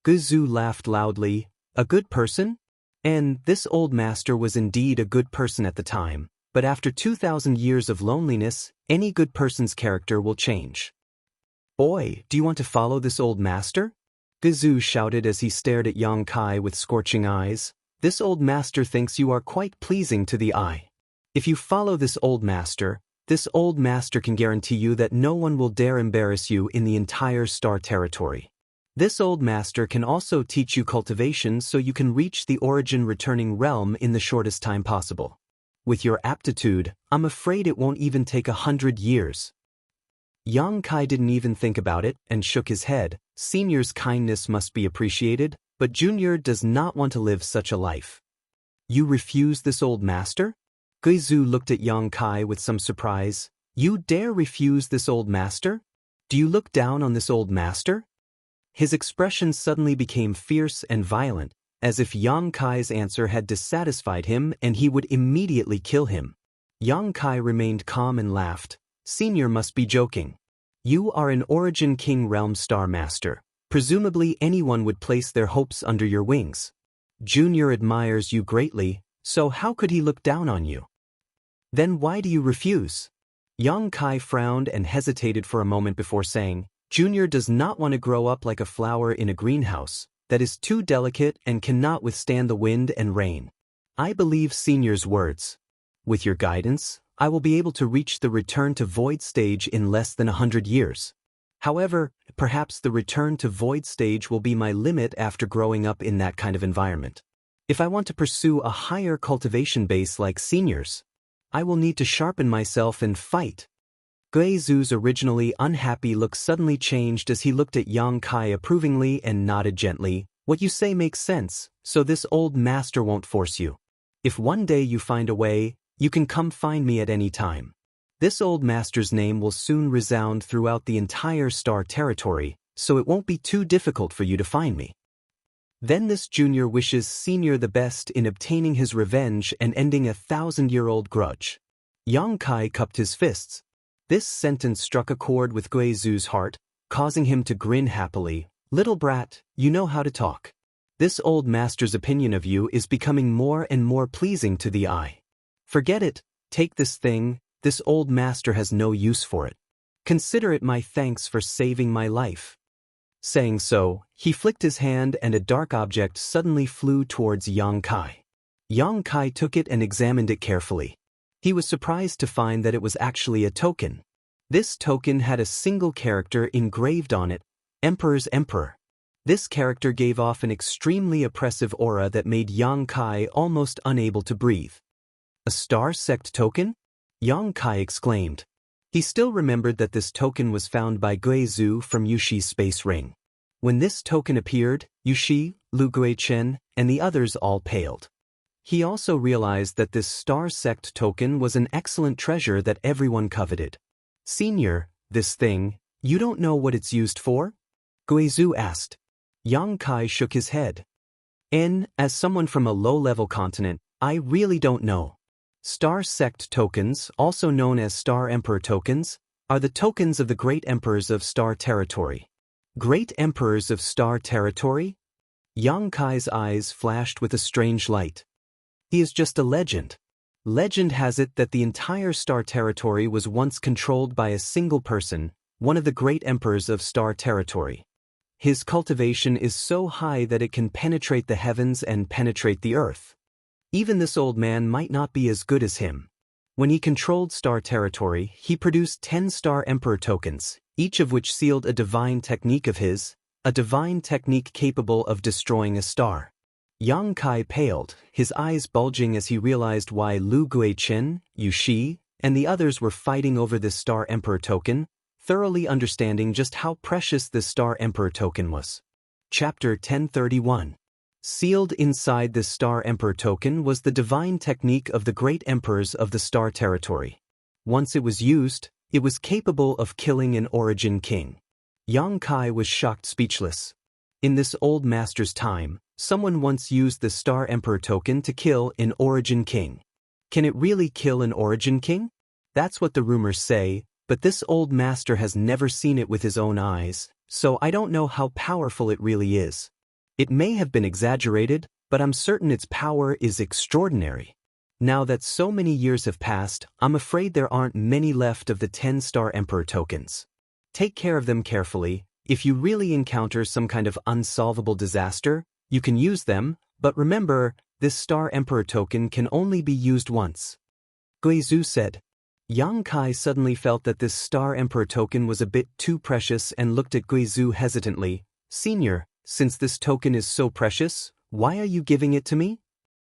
Guizhou laughed loudly. A good person? And this old master was indeed a good person at the time, but after 2,000 years of loneliness, any good person's character will change. Boy, do you want to follow this old master? Guizhou shouted as he stared at Yang Kai with scorching eyes. This old master thinks you are quite pleasing to the eye. If you follow this old master can guarantee you that no one will dare embarrass you in the entire star territory. This old master can also teach you cultivation so you can reach the origin returning realm in the shortest time possible. With your aptitude, I'm afraid it won't even take 100 years. Yang Kai didn't even think about it and shook his head. Senior's kindness must be appreciated, but Junior does not want to live such a life. You refuse this old master? Guizhou looked at Yang Kai with some surprise. You dare refuse this old master? Do you look down on this old master? His expression suddenly became fierce and violent, as if Yang Kai's answer had dissatisfied him and he would immediately kill him. Yang Kai remained calm and laughed. Senior must be joking. You are an Origin King Realm Star Master. Presumably anyone would place their hopes under your wings. Junior admires you greatly, so how could he look down on you? Then why do you refuse? Yang Kai frowned and hesitated for a moment before saying, Junior does not want to grow up like a flower in a greenhouse that is too delicate and cannot withstand the wind and rain. I believe Senior's words. With your guidance, I will be able to reach the return to void stage in less than 100 years. However, perhaps the return to void stage will be my limit after growing up in that kind of environment. If I want to pursue a higher cultivation base like Senior's, I will need to sharpen myself and fight. Guizhou's originally unhappy look suddenly changed as he looked at Yang Kai approvingly and nodded gently. What you say makes sense, so this old master won't force you. If one day you find a way, you can come find me at any time. This old master's name will soon resound throughout the entire star territory, so it won't be too difficult for you to find me. Then this junior wishes Senior the best in obtaining his revenge and ending a 1,000-year-old grudge. Yang Kai cupped his fists. This sentence struck a chord with Guizhou's heart, causing him to grin happily. Little brat, you know how to talk. This old master's opinion of you is becoming more and more pleasing to the eye. Forget it, take this thing, this old master has no use for it. Consider it my thanks for saving my life. Saying so, he flicked his hand and a dark object suddenly flew towards Yang Kai. Yang Kai took it and examined it carefully. He was surprised to find that it was actually a token. This token had a single character engraved on it, Emperor's Emperor. This character gave off an extremely oppressive aura that made Yang Kai almost unable to breathe. A star sect token? Yang Kai exclaimed. He still remembered that this token was found by Guizhou from Yushi's space ring. When this token appeared, Yushi, Lu Guichen, and the others all paled. He also realized that this star sect token was an excellent treasure that everyone coveted. Senior, this thing, you don't know what it's used for? Guizhou asked. Yang Kai shook his head. As someone from a low-level continent, I really don't know. Star sect tokens, also known as Star Emperor tokens, are the tokens of the Great Emperors of Star Territory. Great Emperors of Star Territory? Yang Kai's eyes flashed with a strange light. He is just a legend. Legend has it that the entire Star Territory was once controlled by a single person, one of the Great Emperors of Star Territory. His cultivation is so high that it can penetrate the heavens and penetrate the earth. Even this old man might not be as good as him. When he controlled Star Territory, he produced 10 Star Emperor tokens, each of which sealed a divine technique of his, a divine technique capable of destroying a star. Yang Kai paled, his eyes bulging as he realized why Lu Guichen, Yushi, and the others were fighting over this Star Emperor token, thoroughly understanding just how precious this Star Emperor token was. Chapter 1031. Sealed inside this Star Emperor token was the divine technique of the Great Emperors of the Star Territory. Once it was used, it was capable of killing an Origin King. Yang Kai was shocked speechless. In this old master's time, someone once used the Star Emperor token to kill an Origin King. Can it really kill an Origin King? That's what the rumors say, but this old master has never seen it with his own eyes, so I don't know how powerful it really is. It may have been exaggerated, but I'm certain its power is extraordinary. Now that so many years have passed, I'm afraid there aren't many left of the 10-star Emperor tokens. Take care of them carefully. If you really encounter some kind of unsolvable disaster, you can use them, but remember, this Star Emperor token can only be used once. Guizhu said. Yang Kai suddenly felt that this Star Emperor token was a bit too precious and looked at Guizhu hesitantly. Senior, since this token is so precious, why are you giving it to me?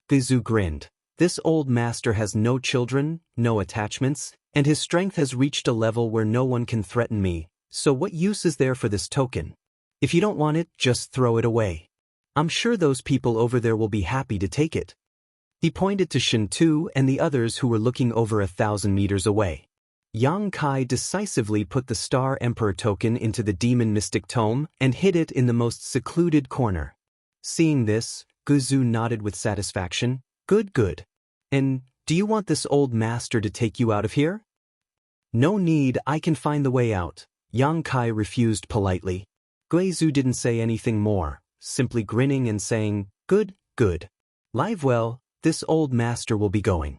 Guizhu grinned. This old master has no children, no attachments, and his strength has reached a level where no one can threaten me, so what use is there for this token? If you don't want it, just throw it away. I'm sure those people over there will be happy to take it. He pointed to Shen Tu and the others who were looking over 1,000 meters away. Yang Kai decisively put the Star Emperor token into the Demon Mystic Tome and hid it in the most secluded corner. Seeing this, Guizhu nodded with satisfaction. Good, good. And do you want this old master to take you out of here? No need, I can find the way out. Yang Kai refused politely. Guizhu didn't say anything more, simply grinning and saying, Good, good. Live well, this old master will be going.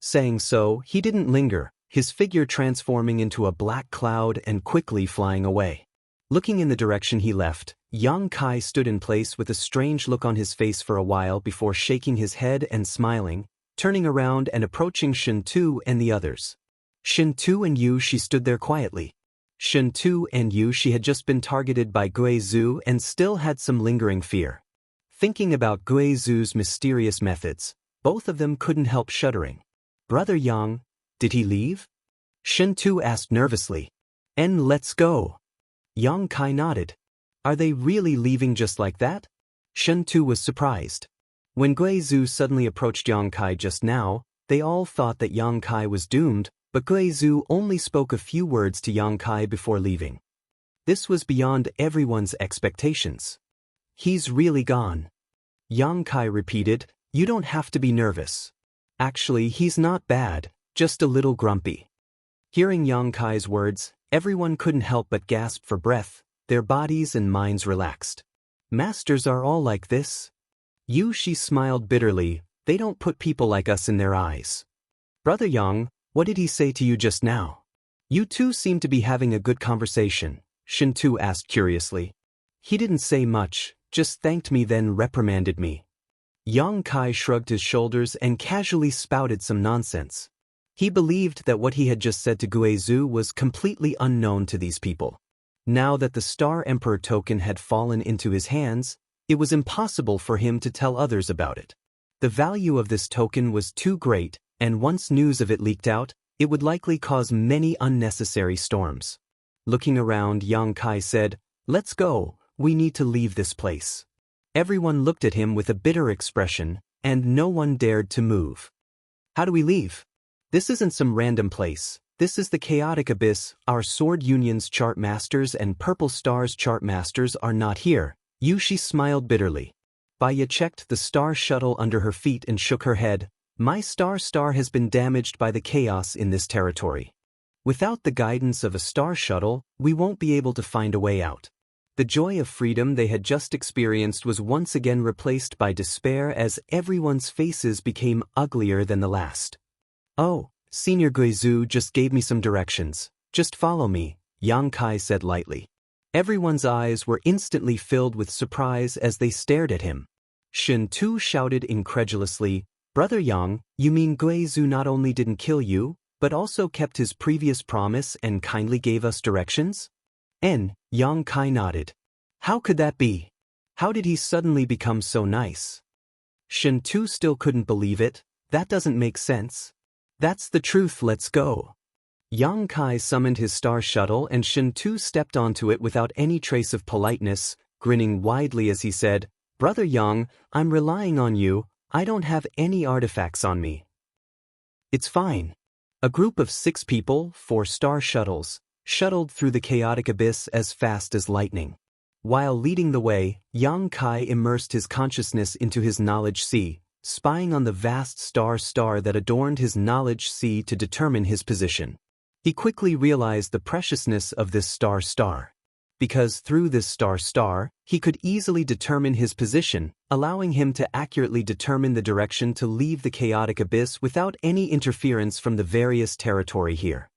Saying so, he didn't linger, his figure transforming into a black cloud and quickly flying away. Looking in the direction he left, Yang Kai stood in place with a strange look on his face for a while before shaking his head and smiling, turning around and approaching Shen Tu and the others. Shen Tu and Yu Shi stood there quietly. Shen Tu and Yu Shi had just been targeted by Guizhu and still had some lingering fear. Thinking about Guizhu's mysterious methods, both of them couldn't help shuddering. Brother Yang, did he leave? Shen Tu asked nervously. And let's go. Yang Kai nodded. Are they really leaving just like that? Shen Tu was surprised. When Guizhu suddenly approached Yang Kai just now, they all thought that Yang Kai was doomed, but Guizhu only spoke a few words to Yang Kai before leaving. This was beyond everyone's expectations. He's really gone. Yang Kai repeated, You don't have to be nervous. Actually, he's not bad, just a little grumpy. Hearing Yang Kai's words, everyone couldn't help but gasp for breath, their bodies and minds relaxed. Masters are all like this. Yu Shi smiled bitterly, they don't put people like us in their eyes. Brother Yang, what did he say to you just now? You two seem to be having a good conversation, Shen Tu asked curiously. He didn't say much, just thanked me then reprimanded me. Yang Kai shrugged his shoulders and casually spouted some nonsense. He believed that what he had just said to Guizhu was completely unknown to these people. Now that the Star Emperor token had fallen into his hands, it was impossible for him to tell others about it. The value of this token was too great, and once news of it leaked out, it would likely cause many unnecessary storms. Looking around, Yang Kai said, Let's go, we need to leave this place. Everyone looked at him with a bitter expression, and no one dared to move. How do we leave? This isn't some random place. This is the Chaotic Abyss. Our Sword Union's chart masters and Purple Star's chart masters are not here. Yu Shi smiled bitterly. Baya checked the star shuttle under her feet and shook her head. My star has been damaged by the chaos in this territory. Without the guidance of a star shuttle, we won't be able to find a way out. The joy of freedom they had just experienced was once again replaced by despair as everyone's faces became uglier than the last. Oh, Senior Guizhu just gave me some directions. Just follow me, Yang Kai said lightly. Everyone's eyes were instantly filled with surprise as they stared at him. Shen Tu shouted incredulously, Brother Yang, you mean Guizhu not only didn't kill you, but also kept his previous promise and kindly gave us directions? Yang Kai nodded. How could that be? How did he suddenly become so nice? Shen Tu still couldn't believe it. That doesn't make sense. That's the truth, let's go. Yang Kai summoned his star shuttle and Shen Tu stepped onto it without any trace of politeness, grinning widely as he said, Brother Yang, I'm relying on you, I don't have any artifacts on me. It's fine. A group of 6 people, 4 star shuttles, shuttled through the chaotic abyss as fast as lightning. While leading the way, Yang Kai immersed his consciousness into his knowledge sea, spying on the vast star that adorned his knowledge sea to determine his position. He quickly realized the preciousness of this star. Because through this star, he could easily determine his position, allowing him to accurately determine the direction to leave the chaotic abyss without any interference from the various territory here.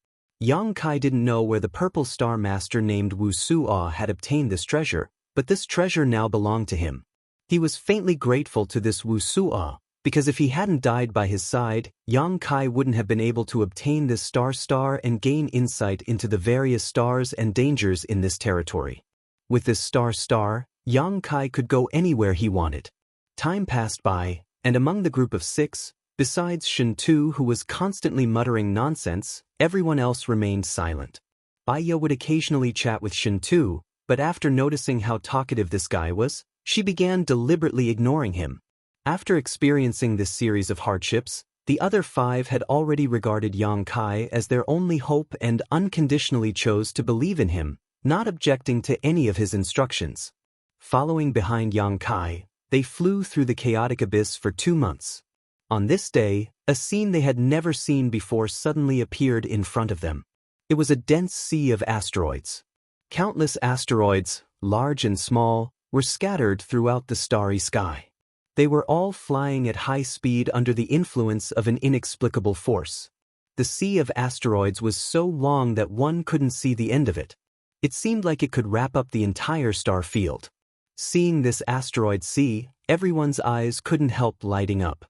Yang Kai didn't know where the purple star master named Wu Suo had obtained this treasure, but this treasure now belonged to him. He was faintly grateful to this Wu Suo, because if he hadn't died by his side, Yang Kai wouldn't have been able to obtain this star and gain insight into the various stars and dangers in this territory. With this star, Yang Kai could go anywhere he wanted. Time passed by, and among the group of 6, besides Shintu, who was constantly muttering nonsense, everyone else remained silent. Baya would occasionally chat with Shintu, but after noticing how talkative this guy was, she began deliberately ignoring him. After experiencing this series of hardships, the other 5 had already regarded Yang Kai as their only hope and unconditionally chose to believe in him, not objecting to any of his instructions. Following behind Yang Kai, they flew through the chaotic abyss for 2 months. On this day, a scene they had never seen before suddenly appeared in front of them. It was a dense sea of asteroids. Countless asteroids, large and small, were scattered throughout the starry sky. They were all flying at high speed under the influence of an inexplicable force. The sea of asteroids was so long that one couldn't see the end of it. It seemed like it could wrap up the entire star field. Seeing this asteroid sea, everyone's eyes couldn't help lighting up.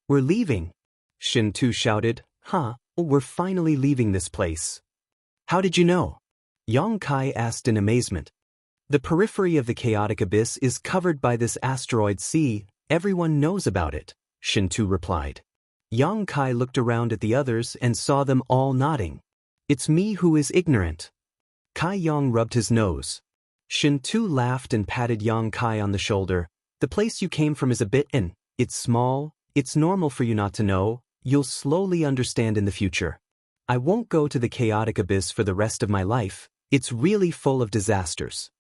"We're leaving!" Shintu shouted. We're finally leaving this place." "How did you know?" Yang Kai asked in amazement. "The periphery of the chaotic abyss is covered by this asteroid sea. Everyone knows about it," Shintu replied. Yang Kai looked around at the others and saw them all nodding. "It's me who is ignorant." Kai Yang rubbed his nose. Shintu laughed and patted Yang Kai on the shoulder. "The place you came from is a bit it's small. It's normal for you not to know. You'll slowly understand in the future. I won't go to the chaotic abyss for the rest of my life. It's really full of disasters."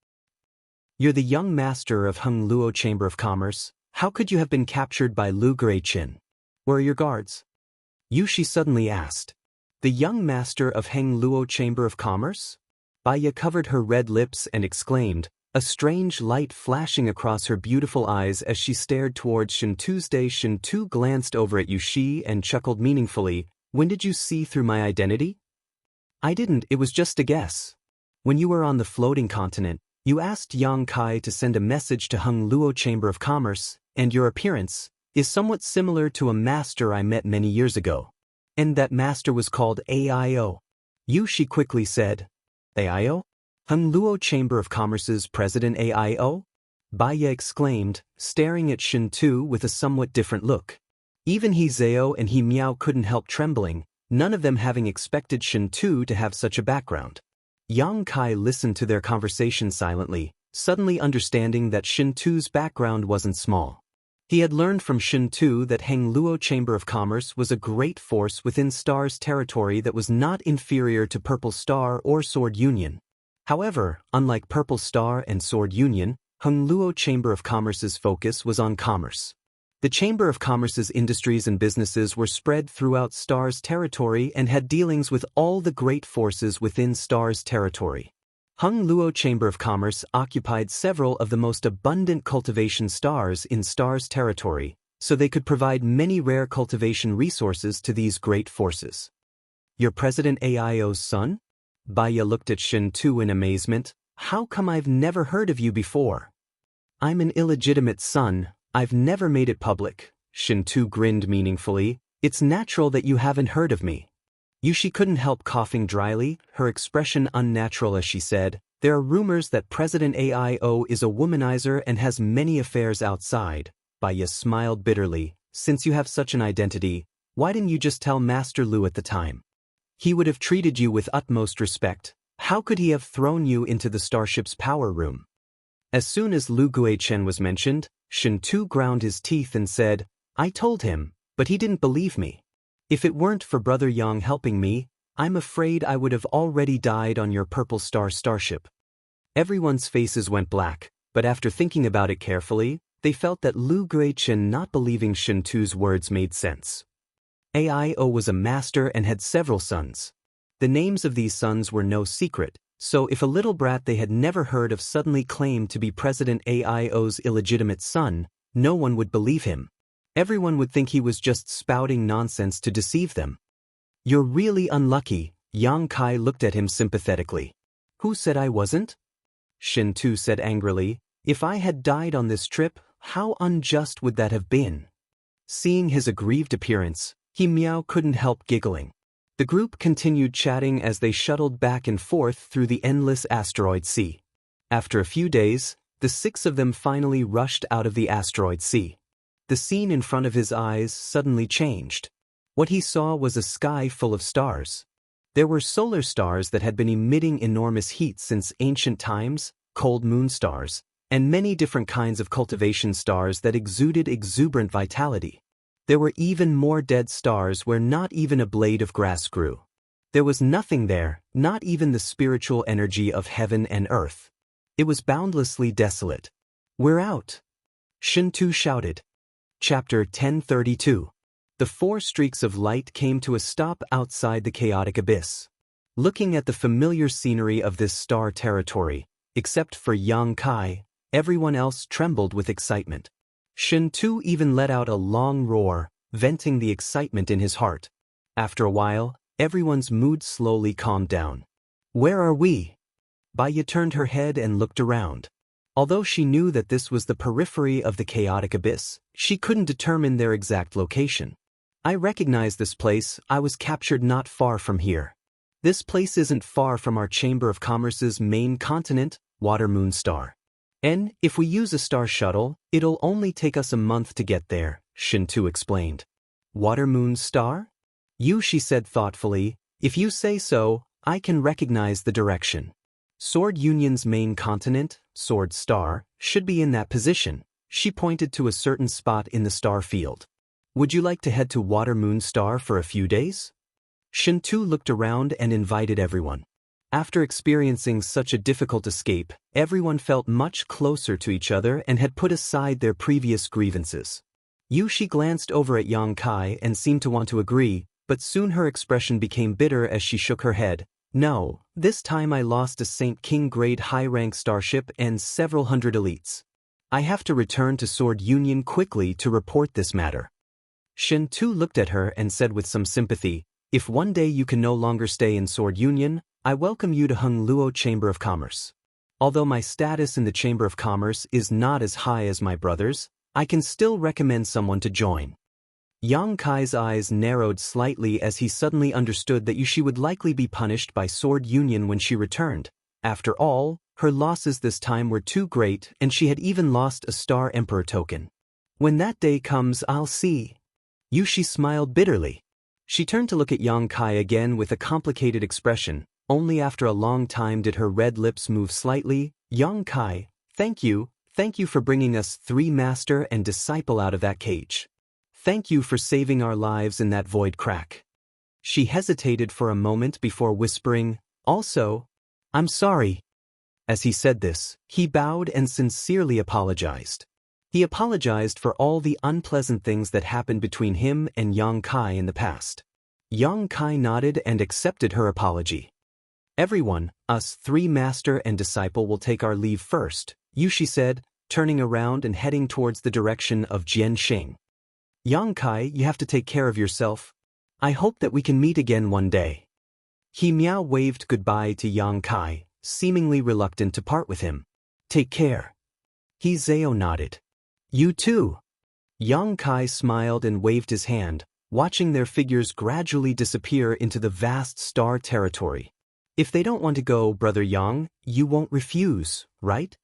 "You're the young master of Heng Luo Chamber of Commerce. How could you have been captured by Lu Gui-chin? Where are your guards?" Yushi suddenly asked. "The young master of Heng Luo Chamber of Commerce?" Baya covered her red lips and exclaimed, a strange light flashing across her beautiful eyes as she stared towards Shintu's day. Shintu glanced over at Yushi and chuckled meaningfully. "When did you see through my identity?" "I didn't, it was just a guess. When you were on the floating continent, you asked Yang Kai to send a message to Heng Luo Chamber of Commerce, and your appearance is somewhat similar to a master I met many years ago. And that master was called AIO. Yushi quickly said, "AIO? Heng Luo Chamber of Commerce's president AIO?" Baya exclaimed, staring at Shintu with a somewhat different look. Even He Zao and He Miao couldn't help trembling, none of them having expected Shintu to have such a background. Yang Kai listened to their conversation silently, suddenly understanding that Shintu's background wasn't small. He had learned from Shintu that Heng Luo Chamber of Commerce was a great force within Star's territory that was not inferior to Purple Star or Sword Union. However, unlike Purple Star and Sword Union, Heng Luo Chamber of Commerce's focus was on commerce. The Chamber of Commerce's industries and businesses were spread throughout Star's territory and had dealings with all the great forces within Star's territory. Heng Luo Chamber of Commerce occupied several of the most abundant cultivation stars in Star's territory, so they could provide many rare cultivation resources to these great forces. "Your President AIO's son?" Baya looked at Shintu in amazement. "How come I've never heard of you before?" "I'm an illegitimate son. I've never made it public." Shintu grinned meaningfully. "It's natural that you haven't heard of me." Yushi couldn't help coughing dryly, her expression unnatural as she said, "There are rumors that President AIO is a womanizer and has many affairs outside." Baya smiled bitterly. "Since you have such an identity, why didn't you just tell Master Lu at the time? He would have treated you with utmost respect. How could he have thrown you into the starship's power room?" As soon as Lu Gui-chen was mentioned, Shintu ground his teeth and said, "I told him, but he didn't believe me. If it weren't for Brother Yang helping me, I'm afraid I would have already died on your Purple Star starship. Everyone's faces went black, but after thinking about it carefully, they felt that Lu Guichen not believing Shen Tu's words made sense. AIO was a master and had several sons. The names of these sons were no secret, so if a little brat they had never heard of suddenly claimed to be President AIO's illegitimate son, no one would believe him. Everyone would think he was just spouting nonsense to deceive them. You're really unlucky, Yang Kai looked at him sympathetically. Who said I wasn't? Shen Tu said angrily, if I had died on this trip, how unjust would that have been? Seeing his aggrieved appearance, He Miao couldn't help giggling. The group continued chatting as they shuttled back and forth through the endless asteroid sea. After a few days, the 6 of them finally rushed out of the asteroid sea. The scene in front of his eyes suddenly changed. What he saw was a sky full of stars. There were solar stars that had been emitting enormous heat since ancient times, cold moon stars, and many different kinds of cultivation stars that exuded exuberant vitality. There were even more dead stars where not even a blade of grass grew. There was nothing there, not even the spiritual energy of heaven and earth. It was boundlessly desolate. We're out! Shen Tu shouted. Chapter 1032. The 4 streaks of light came to a stop outside the chaotic abyss. Looking at the familiar scenery of this star territory, except for Yang Kai, everyone else trembled with excitement. Shen Tu even let out a long roar, venting the excitement in his heart. After a while, everyone's mood slowly calmed down. Where are we? Baiya turned her head and looked around. Although she knew that this was the periphery of the chaotic abyss, she couldn't determine their exact location. I recognize this place. I was captured not far from here. This place isn't far from our Chamber of Commerce's main continent, Water Moon Star. And if we use a star shuttle, it'll only take us a month to get there, Shen Tu explained. Water Moon Star? She said thoughtfully, if you say so, I can recognize the direction. Sword Union's main continent, Sword Star, should be in that position. She pointed to a certain spot in the star field. Would you like to head to Water Moon Star for a few days? Shen Tu looked around and invited everyone. After experiencing such a difficult escape, everyone felt much closer to each other and had put aside their previous grievances. She glanced over at Yang Kai and seemed to want to agree, but soon her expression became bitter as she shook her head. No, this time I lost a Saint King grade high-rank starship and several hundred elites. I have to return to Sword Union quickly to report this matter. Shen Tu looked at her and said with some sympathy, if one day you can no longer stay in Sword Union, I welcome you to Hung Luo Chamber of Commerce. Although my status in the Chamber of Commerce is not as high as my brother's, I can still recommend someone to join. Yang Kai's eyes narrowed slightly as he suddenly understood that she would likely be punished by Sword Union when she returned. After all, her losses this time were too great and she had even lost a Star Emperor token. When that day comes, I'll see. She smiled bitterly. She turned to look at Yang Kai again with a complicated expression. Only after a long time did her red lips move slightly. Yang Kai, thank you for bringing us 3 master and disciple out of that cage. Thank you for saving our lives in that void crack. She hesitated for a moment before whispering, also, I'm sorry. As he said this, he bowed and sincerely apologized. He apologized for all the unpleasant things that happened between him and Yang Kai in the past. Yang Kai nodded and accepted her apology. Everyone, us 3 master and disciple will take our leave first, she said, turning around and heading towards the direction of Jianxing. Yang Kai, you have to take care of yourself. I hope that we can meet again one day. He Miao waved goodbye to Yang Kai, seemingly reluctant to part with him. Take care. He Zhao nodded. You too. Yang Kai smiled and waved his hand, watching their figures gradually disappear into the vast star territory. If they don't want to go, Brother Yang, you won't refuse, right?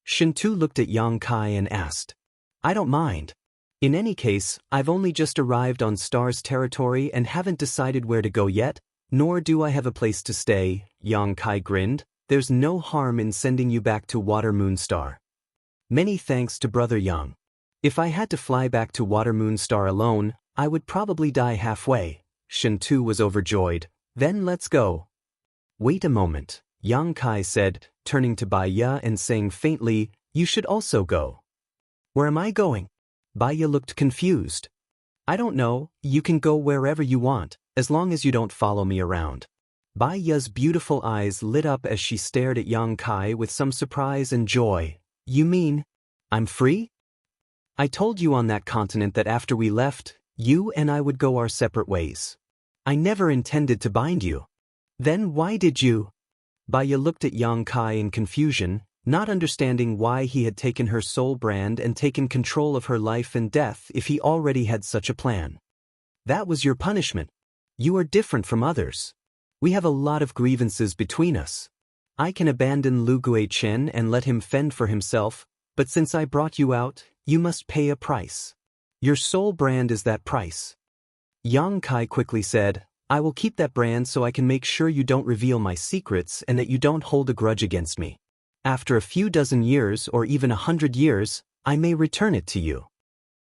Shen Tu looked at Yang Kai and asked. I don't mind. In any case, I've only just arrived on Star's territory and haven't decided where to go yet, nor do I have a place to stay. Yang Kai grinned. There's no harm in sending you back to Water Moon Star. Many thanks to Brother Yang. If I had to fly back to Water Moon Star alone, I would probably die halfway. Shen Tu was overjoyed. Then let's go. Wait a moment, Yang Kai said, turning to Bai Ye and saying faintly, you should also go. Where am I going? Bai Ye looked confused. I don't know, you can go wherever you want, as long as you don't follow me around. Bai Ye's beautiful eyes lit up as she stared at Yang Kai with some surprise and joy. You mean, I'm free? I told you on that continent that after we left, you and I would go our separate ways. I never intended to bind you. Then why did you? Bai Ye looked at Yang Kai in confusion, not understanding why he had taken her soul brand and taken control of her life and death if he already had such a plan. That was your punishment. You are different from others. We have a lot of grievances between us. I can abandon Lu Guichen and let him fend for himself, but since I brought you out, you must pay a price. Your soul brand is that price. Yang Kai quickly said, I will keep that brand so I can make sure you don't reveal my secrets and that you don't hold a grudge against me. After a few dozen years or even 100 years, I may return it to you.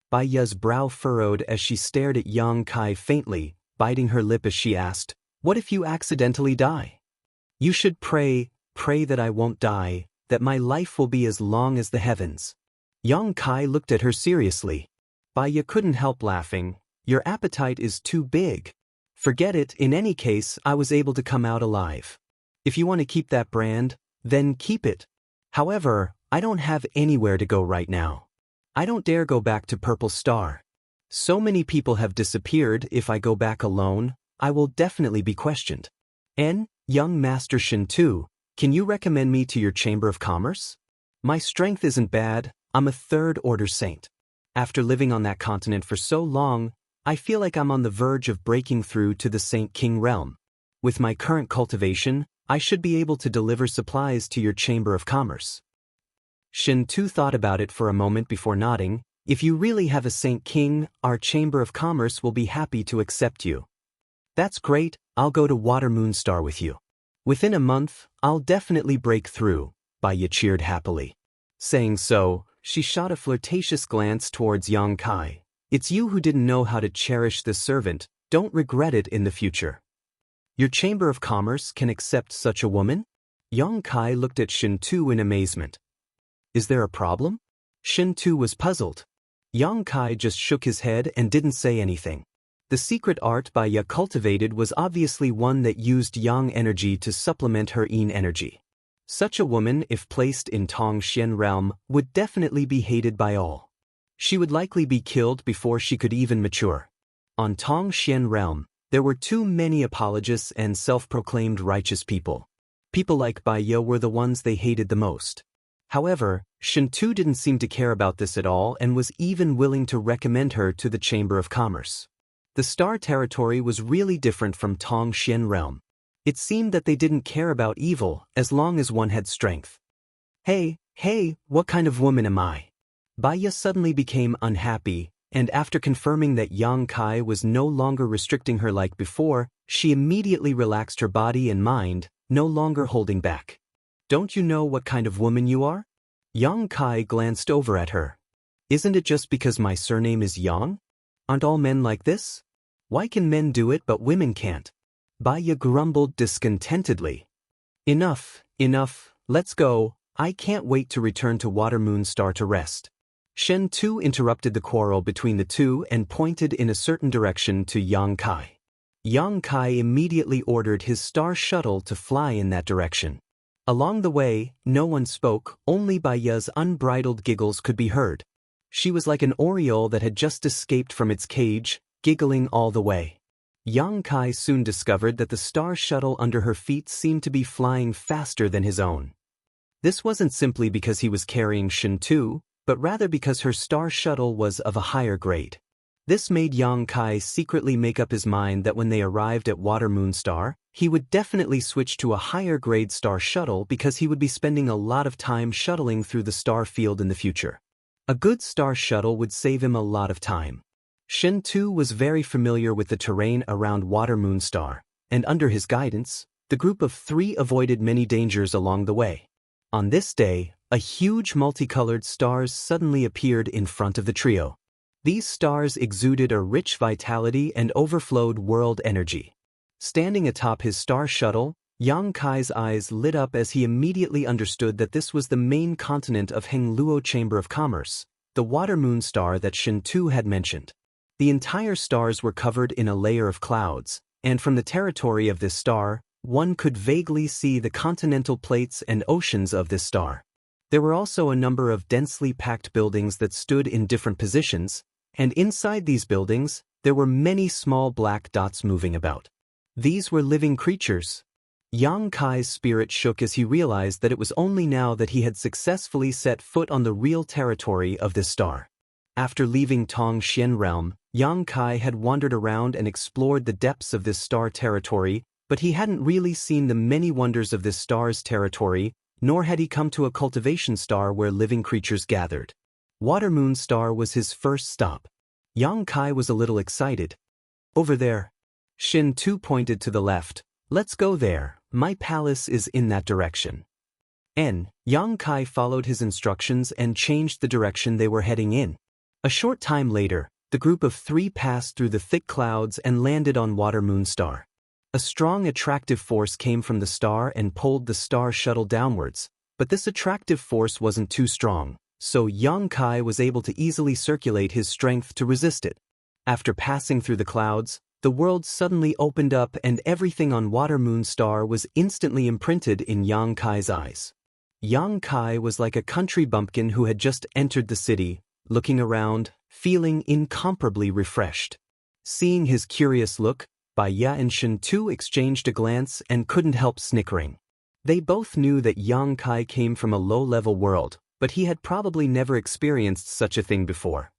Bai Ye's brow furrowed as she stared at Yang Kai faintly, biting her lip as she asked, what if you accidentally die? You should pray that I won't die, that my life will be as long as the heavens. Yang Kai looked at her seriously. Bai Ye couldn't help laughing. Your appetite is too big. Forget it, in any case, I was able to come out alive. If you want to keep that brand, then keep it. However, I don't have anywhere to go right now. I don't dare go back to Purple Star. So many people have disappeared. If I go back alone, I will definitely be questioned. And, young Master Shin Tu, can you recommend me to your Chamber of Commerce? My strength isn't bad, I'm a third-order saint. After living on that continent for so long, I feel like I'm on the verge of breaking through to the Saint King realm. With my current cultivation, I should be able to deliver supplies to your Chamber of Commerce. Shin Tu thought about it for a moment before nodding. If you really have a Saint King, our Chamber of Commerce will be happy to accept you. That's great, I'll go to Water Moon Star with you. Within a month, I'll definitely break through, Bai Ye cheered happily. Saying so, she shot a flirtatious glance towards Yang Kai. It's you who didn't know how to cherish this servant, don't regret it in the future. Your Chamber of Commerce can accept such a woman? Yang Kai looked at Shin Tu in amazement. Is there a problem? Shin Tu was puzzled. Yang Kai just shook his head and didn't say anything. The secret art Bai Ye cultivated was obviously one that used yang energy to supplement her yin energy. Such a woman, if placed in Tong Xian realm, would definitely be hated by all. She would likely be killed before she could even mature. On Tong Xian realm, there were too many apologists and self-proclaimed righteous people. People like Bai Ye were the ones they hated the most. However, Shin Tu didn't seem to care about this at all and was even willing to recommend her to the Chamber of Commerce. The Star Territory was really different from Tong Xian realm. It seemed that they didn't care about evil as long as one had strength. Hey, what kind of woman am I? Bai Ye suddenly became unhappy, and after confirming that Yang Kai was no longer restricting her like before, she immediately relaxed her body and mind, no longer holding back. Don't you know what kind of woman you are? Yang Kai glanced over at her. Isn't it just because my surname is Yang? Aren't all men like this? Why can men do it but women can't? Bai Ye grumbled discontentedly. Enough, let's go, I can't wait to return to Water Moon Star to rest. Shen Tu interrupted the quarrel between the two and pointed in a certain direction to Yang Kai. Yang Kai immediately ordered his star shuttle to fly in that direction. Along the way, no one spoke, only Bai Ye's unbridled giggles could be heard. She was like an oriole that had just escaped from its cage, giggling all the way. Yang Kai soon discovered that the star shuttle under her feet seemed to be flying faster than his own. This wasn't simply because he was carrying Shin Tu, but rather because her star shuttle was of a higher grade. This made Yang Kai secretly make up his mind that when they arrived at Water Moon Star, he would definitely switch to a higher grade star shuttle because he would be spending a lot of time shuttling through the star field in the future. A good star shuttle would save him a lot of time. Shin Tu was very familiar with the terrain around Water Moon Star, and under his guidance, the group of three avoided many dangers along the way. On this day, a huge multicolored stars suddenly appeared in front of the trio. These stars exuded a rich vitality and overflowed world energy. Standing atop his star shuttle, Yang Kai's eyes lit up as he immediately understood that this was the main continent of Hengluo Chamber of Commerce, the water-moon star that Shen Tu had mentioned. The entire stars were covered in a layer of clouds, and from the territory of this star, one could vaguely see the continental plates and oceans of this star. There were also a number of densely packed buildings that stood in different positions, and inside these buildings, there were many small black dots moving about. These were living creatures. Yang Kai's spirit shook as he realized that it was only now that he had successfully set foot on the real territory of this star. After leaving Tongxian realm, Yang Kai had wandered around and explored the depths of this star territory, but he hadn't really seen the many wonders of this star's territory, nor had he come to a cultivation star where living creatures gathered. Water-moon star was his first stop. Yang Kai was a little excited. Over there. Shen Tu pointed to the left. Let's go there, my palace is in that direction. Yang Kai followed his instructions and changed the direction they were heading in. A short time later, the group of 3 passed through the thick clouds and landed on Water-moon star. A strong attractive force came from the star and pulled the star shuttle downwards, but this attractive force wasn't too strong, so Yang Kai was able to easily circulate his strength to resist it. After passing through the clouds, the world suddenly opened up and everything on Water-moon star was instantly imprinted in Yang Kai's eyes. Yang Kai was like a country bumpkin who had just entered the city, looking around, feeling incomparably refreshed. Seeing his curious look, Baiya and Shen Tu exchanged a glance and couldn't help snickering. They both knew that Yang Kai came from a low-level world, but he had probably never experienced such a thing before.